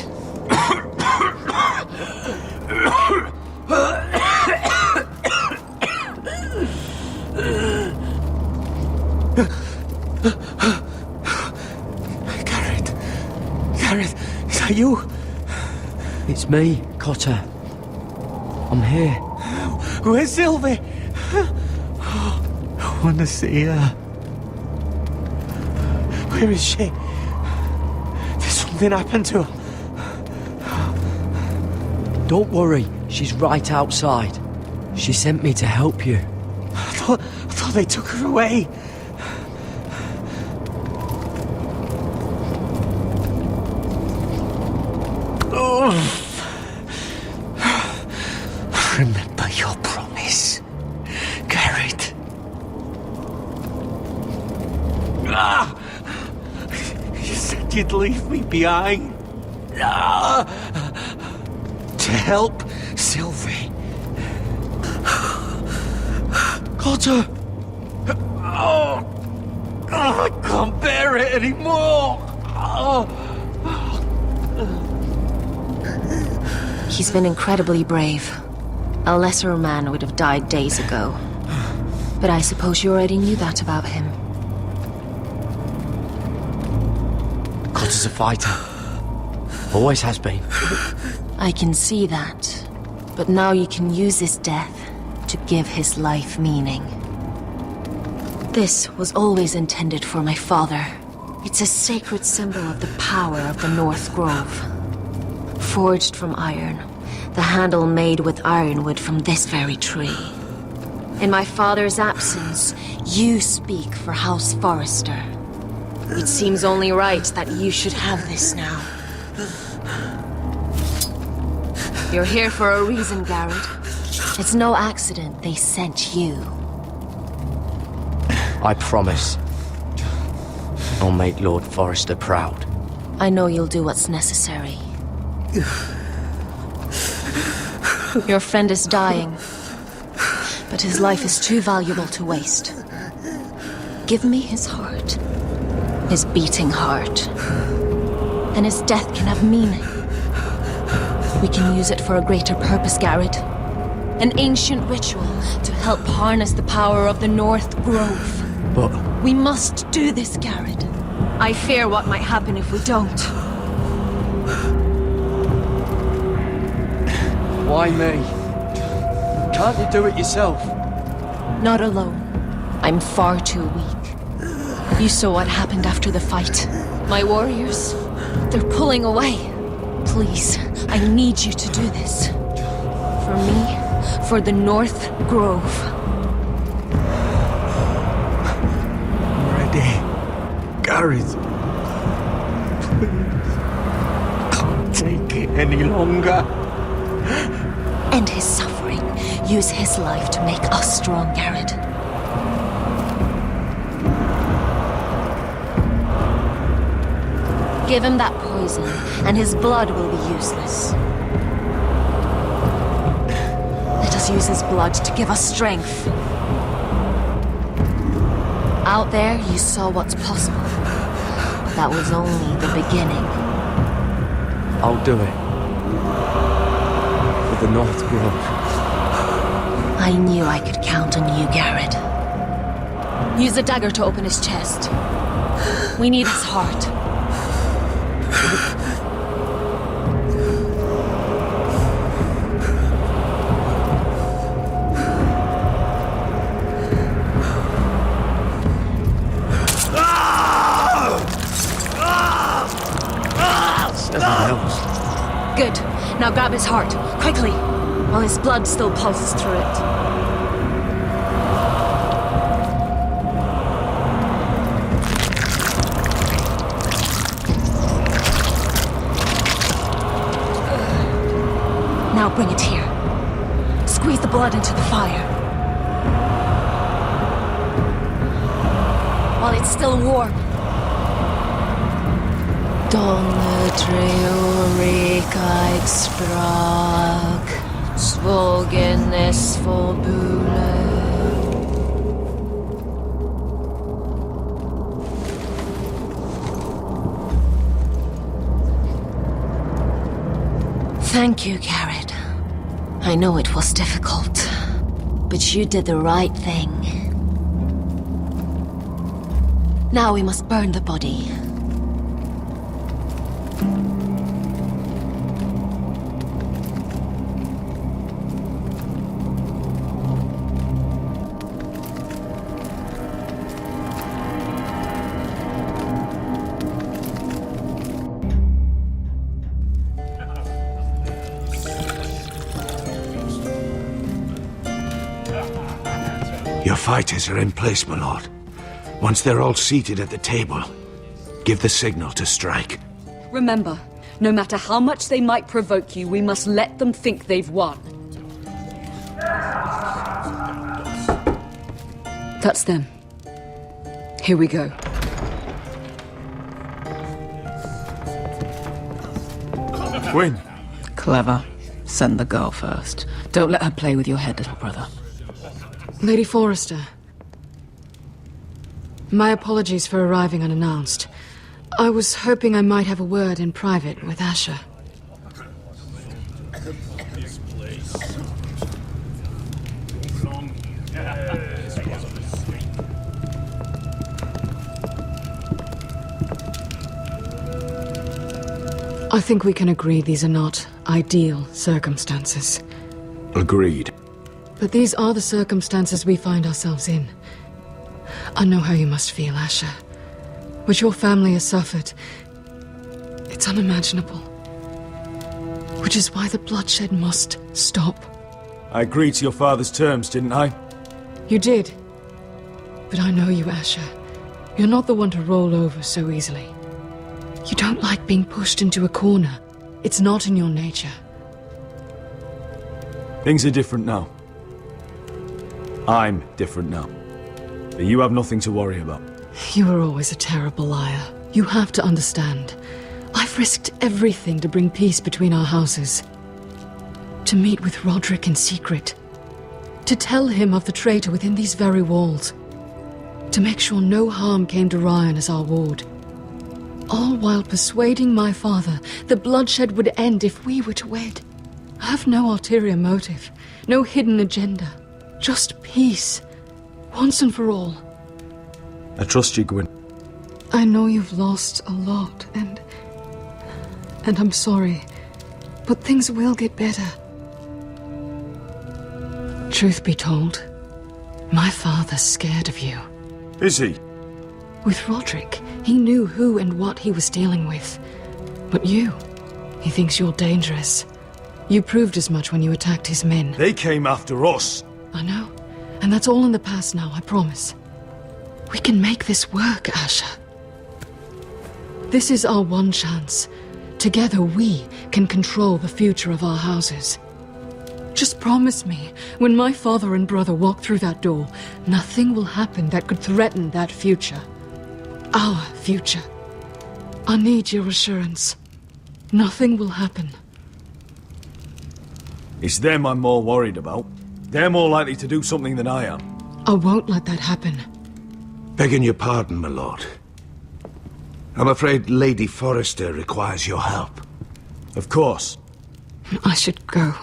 Gared, is that you? It's me, Cotter. I'm here. Where's Sylvie? I want to see her. Where is she? Did something happen to her? Don't worry, she's right outside. She sent me to help you. I thought they took her away. Remember your promise, Gared. You said you'd leave me behind. To help Sylvie. Cotter! Oh, I can't bear it anymore! He's been incredibly brave. A lesser man would have died days ago. But I suppose you already knew that about him. Cotter's a fighter. Always has been. I can see that. But now you can use his death to give his life meaning. This was always intended for my father. It's a sacred symbol of the power of the North Grove. Forged from iron, the handle made with ironwood from this very tree. In my father's absence, you speak for House Forrester. It seems only right that you should have this now. You're here for a reason, Gared. It's no accident they sent you. I promise. I'll make Lord Forrester proud. I know you'll do what's necessary. Your friend is dying, but his life is too valuable to waste. Give me his heart, his beating heart, and his death can have meaning. We can use it for a greater purpose, Gared. An ancient ritual to help harness the power of the North Grove. But... We must do this, Gared. I fear what might happen if we don't. Why me? Can't you do it yourself? Not alone. I'm far too weak. You saw what happened after the fight. My warriors, they're pulling away. Please, I need you to do this. For me, for the North Grove. I'm ready. Gared. Please. Can't take it any longer. End his suffering. Use his life to make us strong, Gared. Give him that poison, and his blood will be useless. Let us use his blood to give us strength. Out there, you saw what's possible. But that was only the beginning. I'll do it. For the North Grove. I knew I could count on you, Gared. Use the dagger to open his chest. We need his heart. Good. Now grab his heart, quickly, while his blood still pulses through it. Now bring it here. Squeeze the blood into the fire. While it's still warm. Donne treorikaig sprak, svogenes forbule. Thank you, Gared. I know it was difficult, but you did the right thing. Now we must burn the body. Your fighters are in place, my lord. Once they're all seated at the table, give the signal to strike. Remember, no matter how much they might provoke you, we must let them think they've won. That's them. Here we go. Gwyn. Clever. Send the girl first. Don't let her play with your head, little brother. Lady Forrester. My apologies for arriving unannounced. I was hoping I might have a word in private with Asher. I think we can agree these are not ideal circumstances. Agreed. But these are the circumstances we find ourselves in. I know how you must feel, Asher. What your family has suffered, it's unimaginable. Which is why the bloodshed must stop. I agreed to your father's terms, didn't I? You did. But I know you, Asher. You're not the one to roll over so easily. You don't like being pushed into a corner. It's not in your nature. Things are different now. I'm different now. But you have nothing to worry about. You were always a terrible liar. You have to understand. I've risked everything to bring peace between our houses. To meet with Rodrik in secret. To tell him of the traitor within these very walls. To make sure no harm came to Ryan as our ward. All while persuading my father the bloodshed would end if we were to wed. I have no ulterior motive, no hidden agenda. Just peace, once and for all. I trust you, Gwyn. I know you've lost a lot, and I'm sorry, but things will get better. Truth be told, my father's scared of you. Is he? With Rodrik, he knew who and what he was dealing with. But you, he thinks you're dangerous. You proved as much when you attacked his men. They came after us. I know, and that's all in the past now, I promise. We can make this work, Asher. This is our one chance. Together we can control the future of our houses. Just promise me, when my father and brother walk through that door, nothing will happen that could threaten that future. Our future. I need your assurance. Nothing will happen. It's them I'm more worried about. They're more likely to do something than I am. I won't let that happen. Begging your pardon, my lord. I'm afraid Lady Forrester requires your help. Of course. I should go.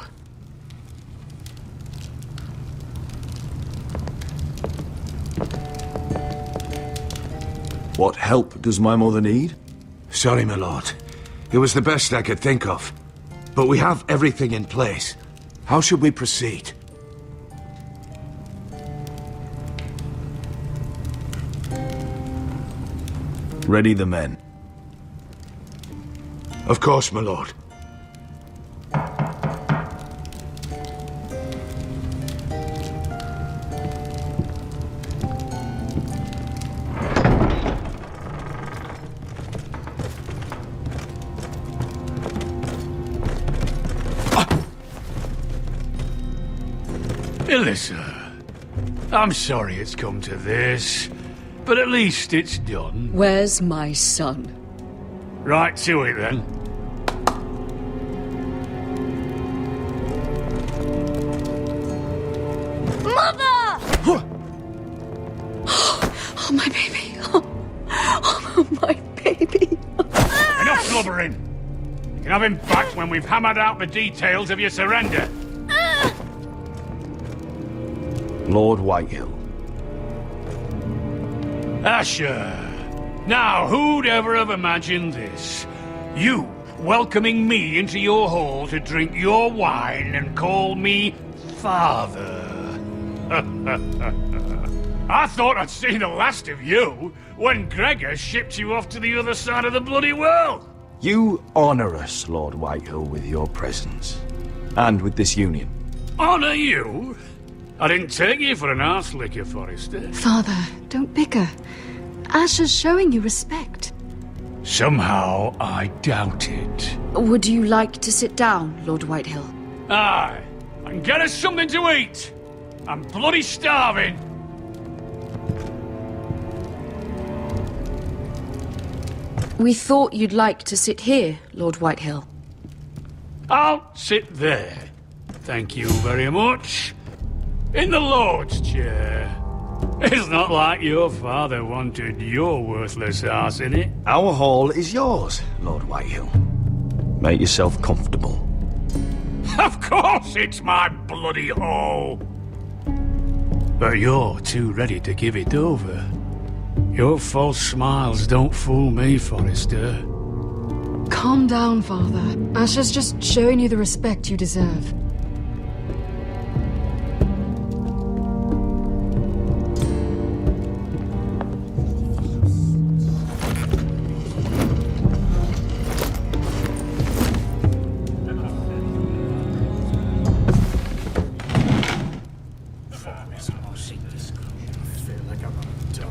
What help does my mother need? Sorry, my lord. It was the best I could think of. But we have everything in place. How should we proceed? Ready the men. Of course, my lord. Elissa, I'm sorry it's come to this, but at least it's done. Where's my son? Right to it then. Mother! Oh, my baby. Oh, my baby. Enough blubbering. You can have him back when we've hammered out the details of your surrender. Lord Whitehill. Asher. Now, who'd ever have imagined this? You welcoming me into your hall to drink your wine and call me father. I thought I'd seen the last of you when Gregor shipped you off to the other side of the bloody world. You honor us, Lord Whitehill, with your presence. And with this union. Honor you? I didn't take you for an arse licker, Forrester. Father, don't bicker. Asher's showing you respect. Somehow I doubt it. Would you like to sit down, Lord Whitehill? Aye, and get us something to eat. I'm bloody starving. We thought you'd like to sit here, Lord Whitehill. I'll sit there. Thank you very much. In the Lord's chair. It's not like your father wanted your worthless ass in it. Our hall is yours, Lord Whitehill. Make yourself comfortable. Of course it's my bloody hall. But you're too ready to give it over. Your false smiles don't fool me, Forrester. Calm down, Father. Asher's just showing you the respect you deserve.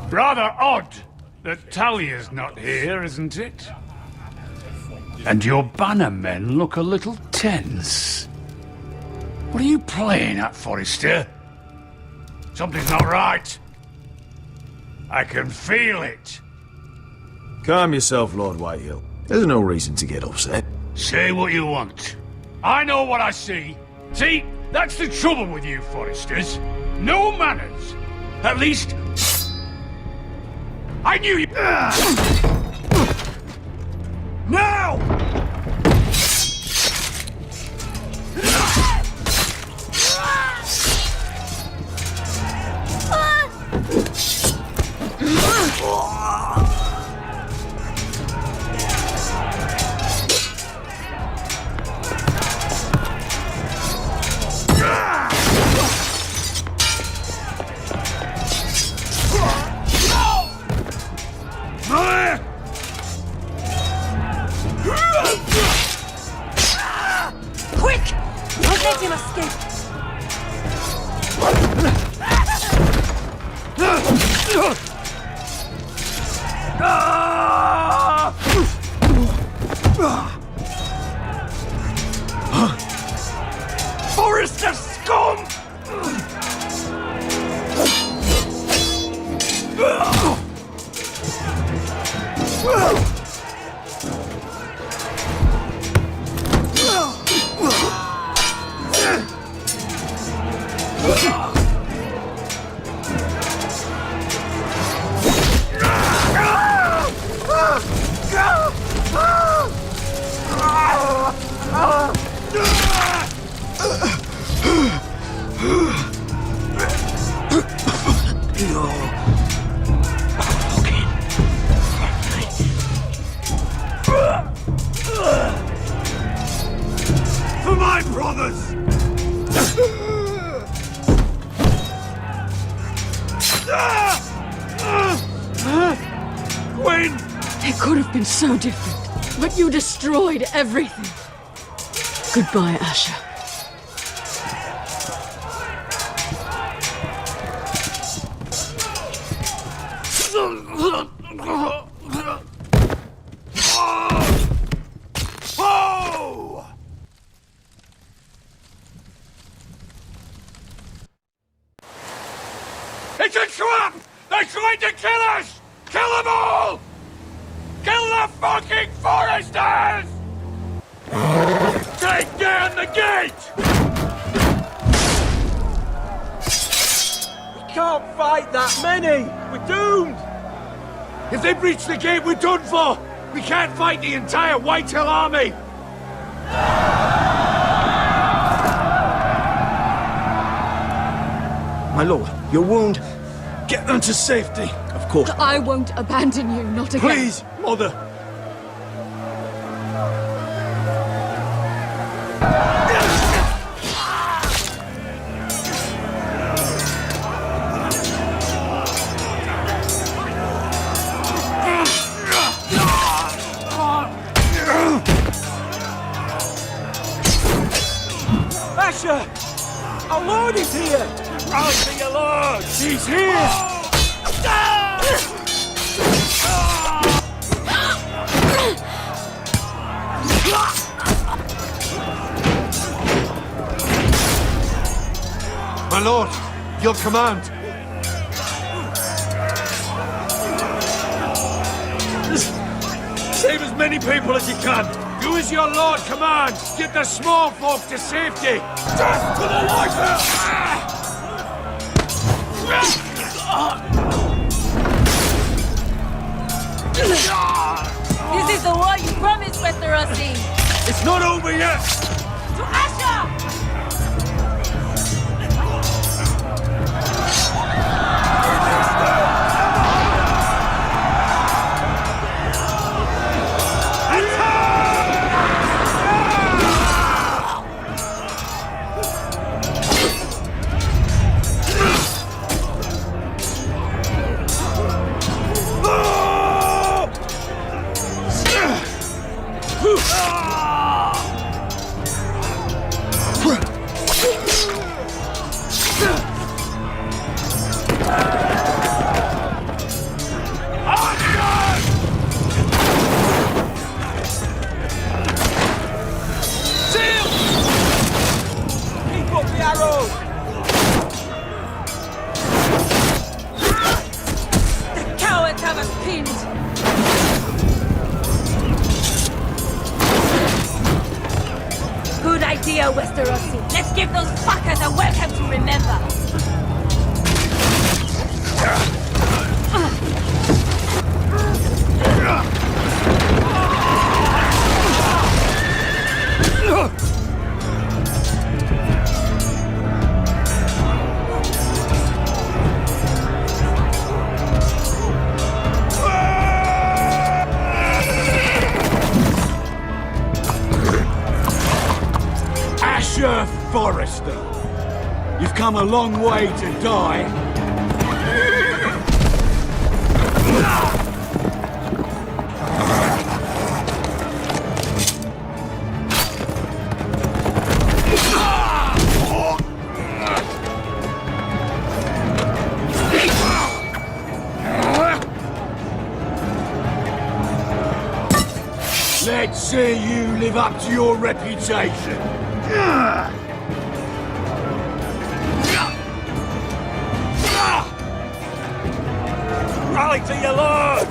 Rather odd that Talia's not here, isn't it? And your banner men look a little tense. What are you playing at, Forrester? Something's not right. I can feel it. Calm yourself, Lord Whitehill. There's no reason to get upset. Say what you want. I know what I see, See, that's the trouble with you Foresters. No manners. At least... I knew you... Now! Quick! Don't let him escape! Forrester scum! For my brothers! Gwyn! It could have been so different, but you destroyed everything. Goodbye, Asher. Oh! It's a trap! They're trying to kill us! Kill them all! Kill the fucking Foresters! Take down the gate! We can't fight that many! We're doomed! If they breach the gate, we're done for! We can't fight the entire Whitehill army! My lord, your wound. Get them to safety. Of course. I won't abandon you, not again. Please, Mother. Asher! Our lord is here! Proud to your lord! He's here! My lord, your command. Save as many people as you can. Do as your lord commands. Get the small folk to safety. Death to the Whitehill! This is the war you promised, Westerosi! It's not over yet! To Asher! dear Westerosi. Let's give those fuckers a welcome to remember. Forrester, you've come a long way to die. Let's see you live up to your reputation. Rally to your lord!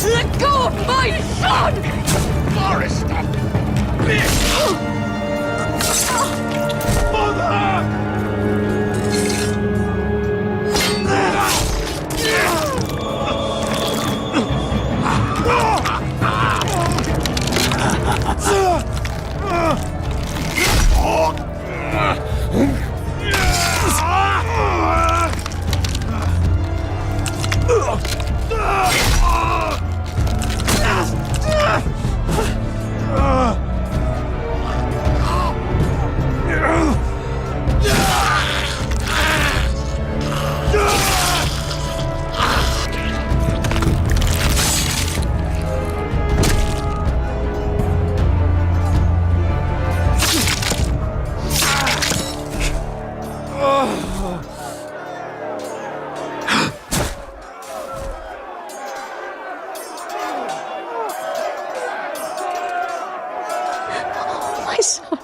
Let go of my son! Forrester! Bitch! Mother! My son.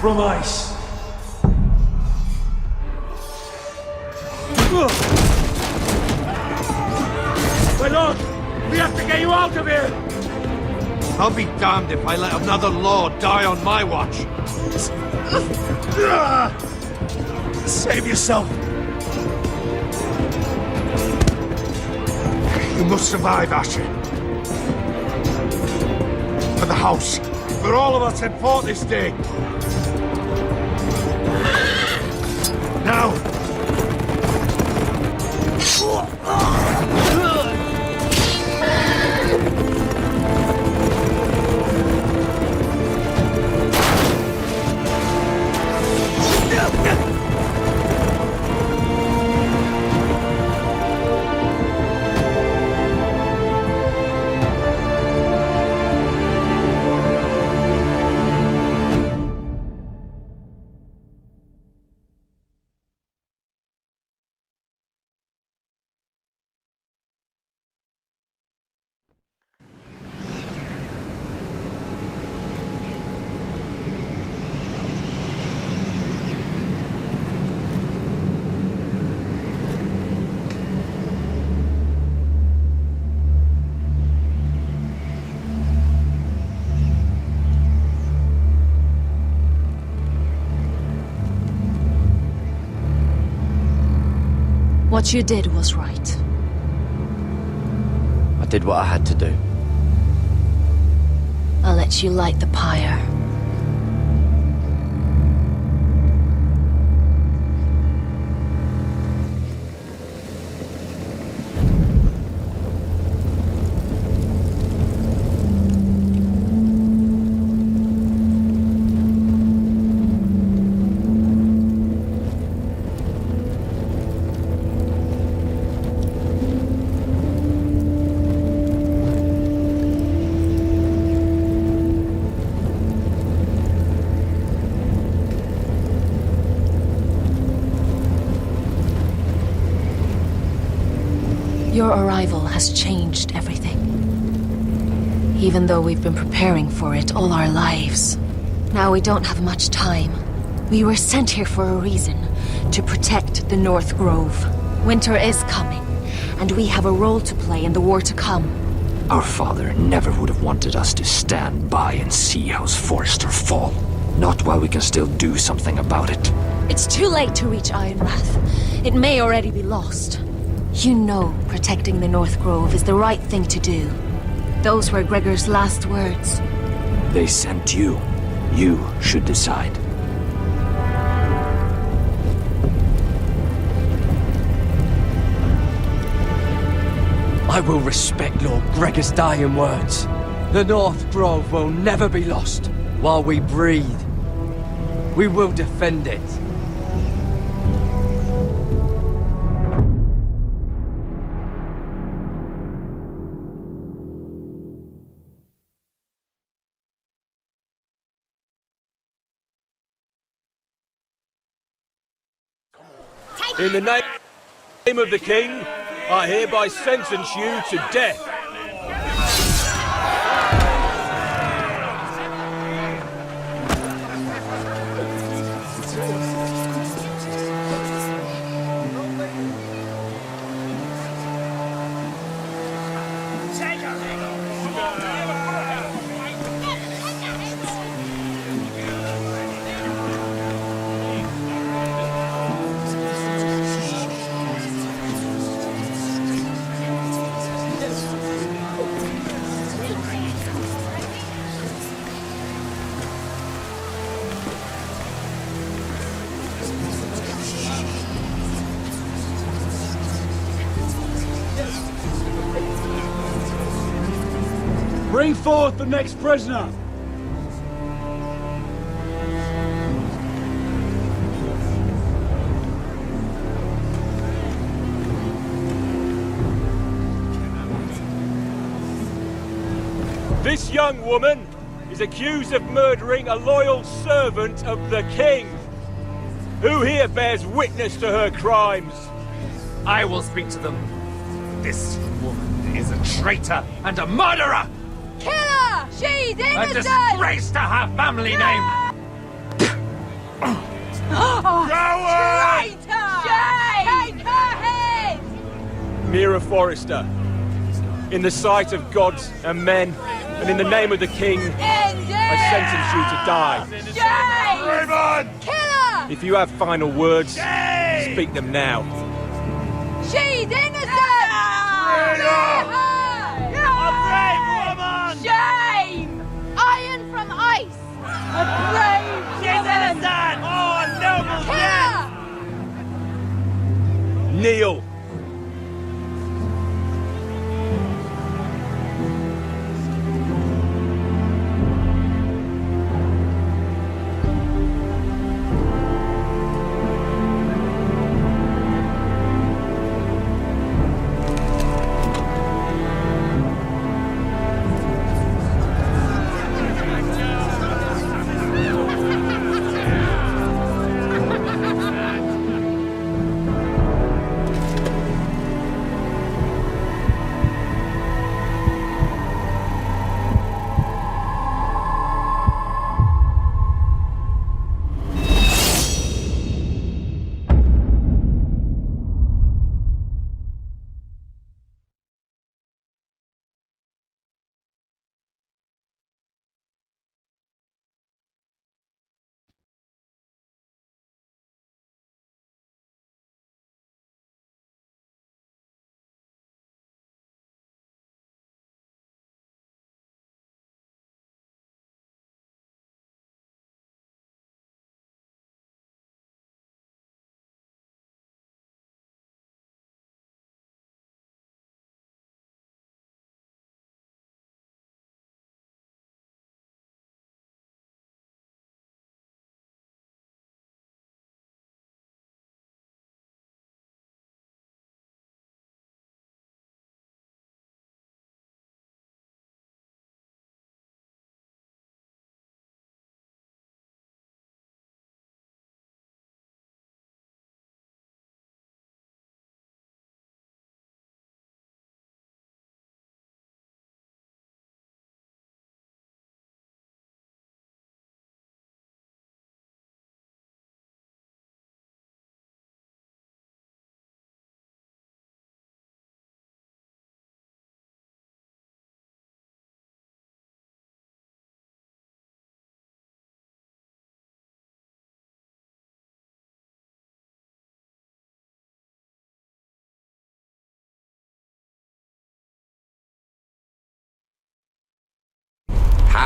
From ice. My lord, we have to get you out of here! I'll be damned if I let another lord die on my watch. Save yourself. You must survive, Asher. For the house. For all of us in fought this day. What you did was right. I did what I had to do. I'll let you light the pyre. Your arrival has changed everything. Even though we've been preparing for it all our lives. Now we don't have much time. We were sent here for a reason. To protect the North Grove. Winter is coming, and we have a role to play in the war to come. Our father never would have wanted us to stand by and see House Forrester fall. Not while we can still do something about it. It's too late to reach Ironwrath. It may already be lost. You know protecting the North Grove is the right thing to do. Those were Gregor's last words. They sent you. You should decide. I will respect Lord Gregor's dying words. The North Grove will never be lost while we breathe. We will defend it. In the name of the King, I hereby sentence you to death. Bring forth the next prisoner! This young woman is accused of murdering a loyal servant of the King. Who here bears witness to her crimes? I will speak to them. This woman is a traitor and a murderer! Kill her! She's innocent! A disgrace to her family name! Traitor! Take her head! Mira Forrester, in the sight of gods and men, and in the name of the King, I sentence you to die. Shame! Kill her! If you have final words, speak them now. She's innocent! A brave woman! Shame! Iron from ice! A brave woman! Oh, noble death! Kneel.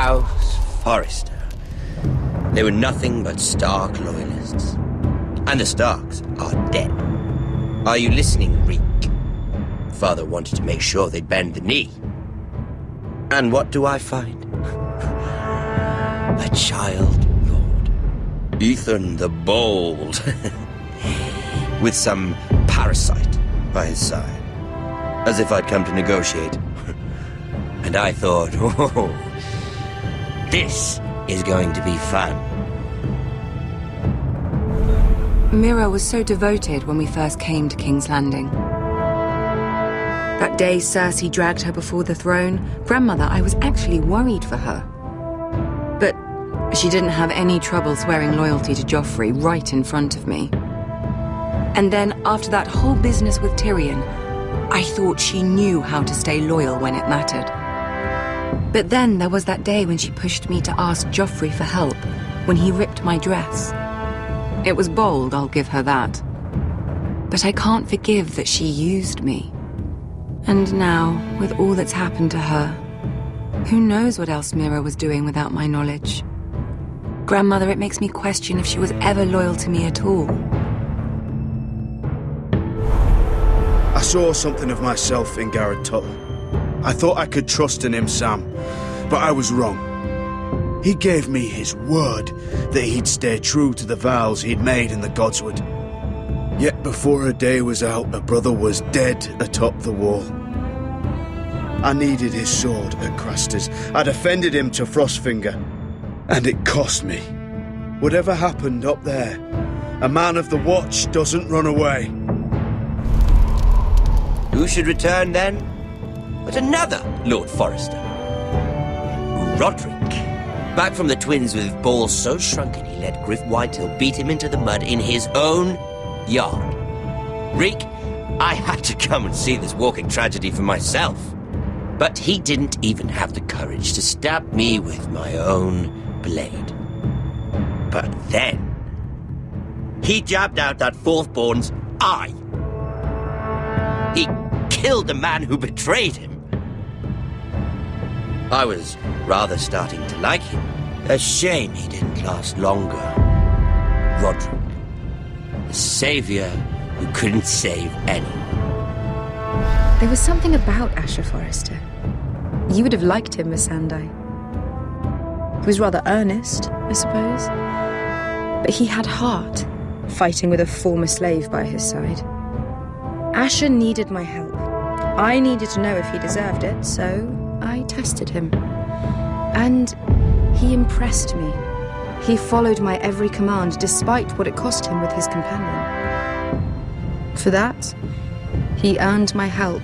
House Forrester. They were nothing but Stark loyalists. And the Starks are dead. Are you listening, Reek? Father wanted to make sure they'd bend the knee. And what do I find? A child lord. Ethan the Bold. With some parasite by his side. As if I'd come to negotiate. And I thought, oh, this is going to be fun. Mira was so devoted when we first came to King's Landing. That day Cersei dragged her before the throne, Grandmother, I was actually worried for her. But she didn't have any trouble swearing loyalty to Joffrey right in front of me. And then, after that whole business with Tyrion, I thought she knew how to stay loyal when it mattered. But then there was that day when she pushed me to ask Joffrey for help, when he ripped my dress. It was bold, I'll give her that. But I can't forgive that she used me. And now, with all that's happened to her, who knows what else Mira was doing without my knowledge? Grandmother, it makes me question if she was ever loyal to me at all. I saw something of myself in Gared Tuttle. I thought I could trust in him, Sam, but I was wrong. He gave me his word that he'd stay true to the vows he'd made in the Godswood. Yet before a day was out, a brother was dead atop the wall. I needed his sword at Craster's. I defended him to Frostfinger, and it cost me. Whatever happened up there, a man of the Watch doesn't run away. Who should return then? But another Lord Forrester. Rodrik. Back from the twins with balls so shrunken he let Gwyn Whitehill beat him into the mud in his own yard. Reek, I had to come and see this walking tragedy for myself. But he didn't even have the courage to stab me with my own blade. But then, he jabbed out that fourthborn's eye. He killed the man who betrayed him. I was rather starting to like him. A shame he didn't last longer. Rodrik, the savior who couldn't save anyone. There was something about Asher Forrester. You would have liked him, Miss Sandai. He was rather earnest, I suppose. But he had heart, fighting with a former slave by his side. Asher needed my help. I needed to know if he deserved it, so I tested him. And he impressed me. He followed my every command, despite what it cost him with his companion. For that, he earned my help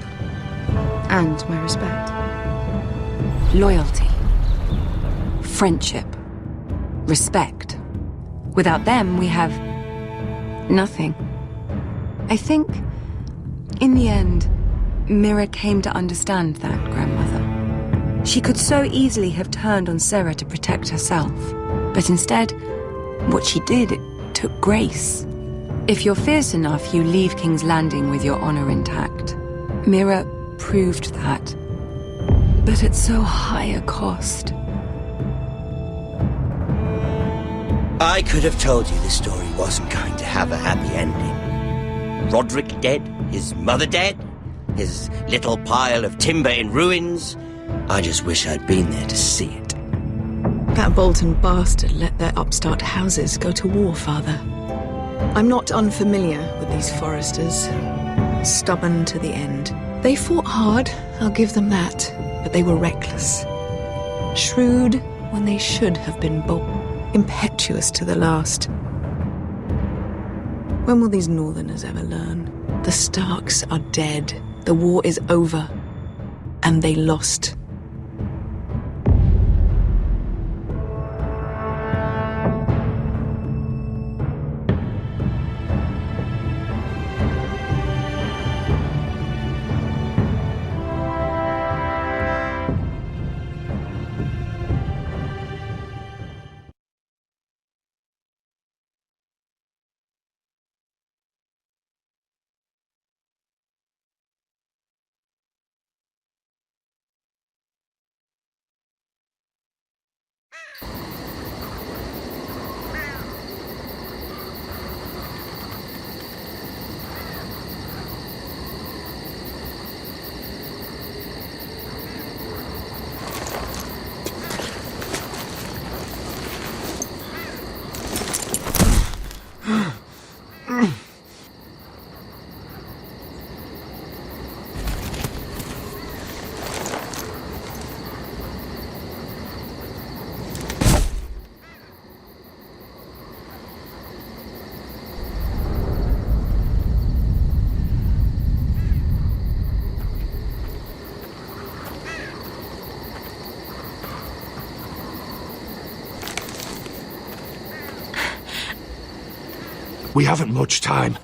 and my respect. Loyalty, friendship, respect. Without them, we have nothing. I think, in the end, Mira came to understand that, Grandmother. She could so easily have turned on Sarah to protect herself. But instead, what she did, it took grace. If you're fierce enough, you leave King's Landing with your honor intact. Mira proved that. But at so high a cost. I could have told you this story wasn't going to have a happy ending. Rodrik dead, his mother dead, his little pile of timber in ruins. I just wish I'd been there to see it. That Bolton bastard let their upstart houses go to war, Father. I'm not unfamiliar with these Forresters. Stubborn to the end. They fought hard, I'll give them that, but they were reckless. Shrewd when they should have been bold. Impetuous to the last. When will these Northerners ever learn? The Starks are dead. The war is over. And they lost. We haven't much time.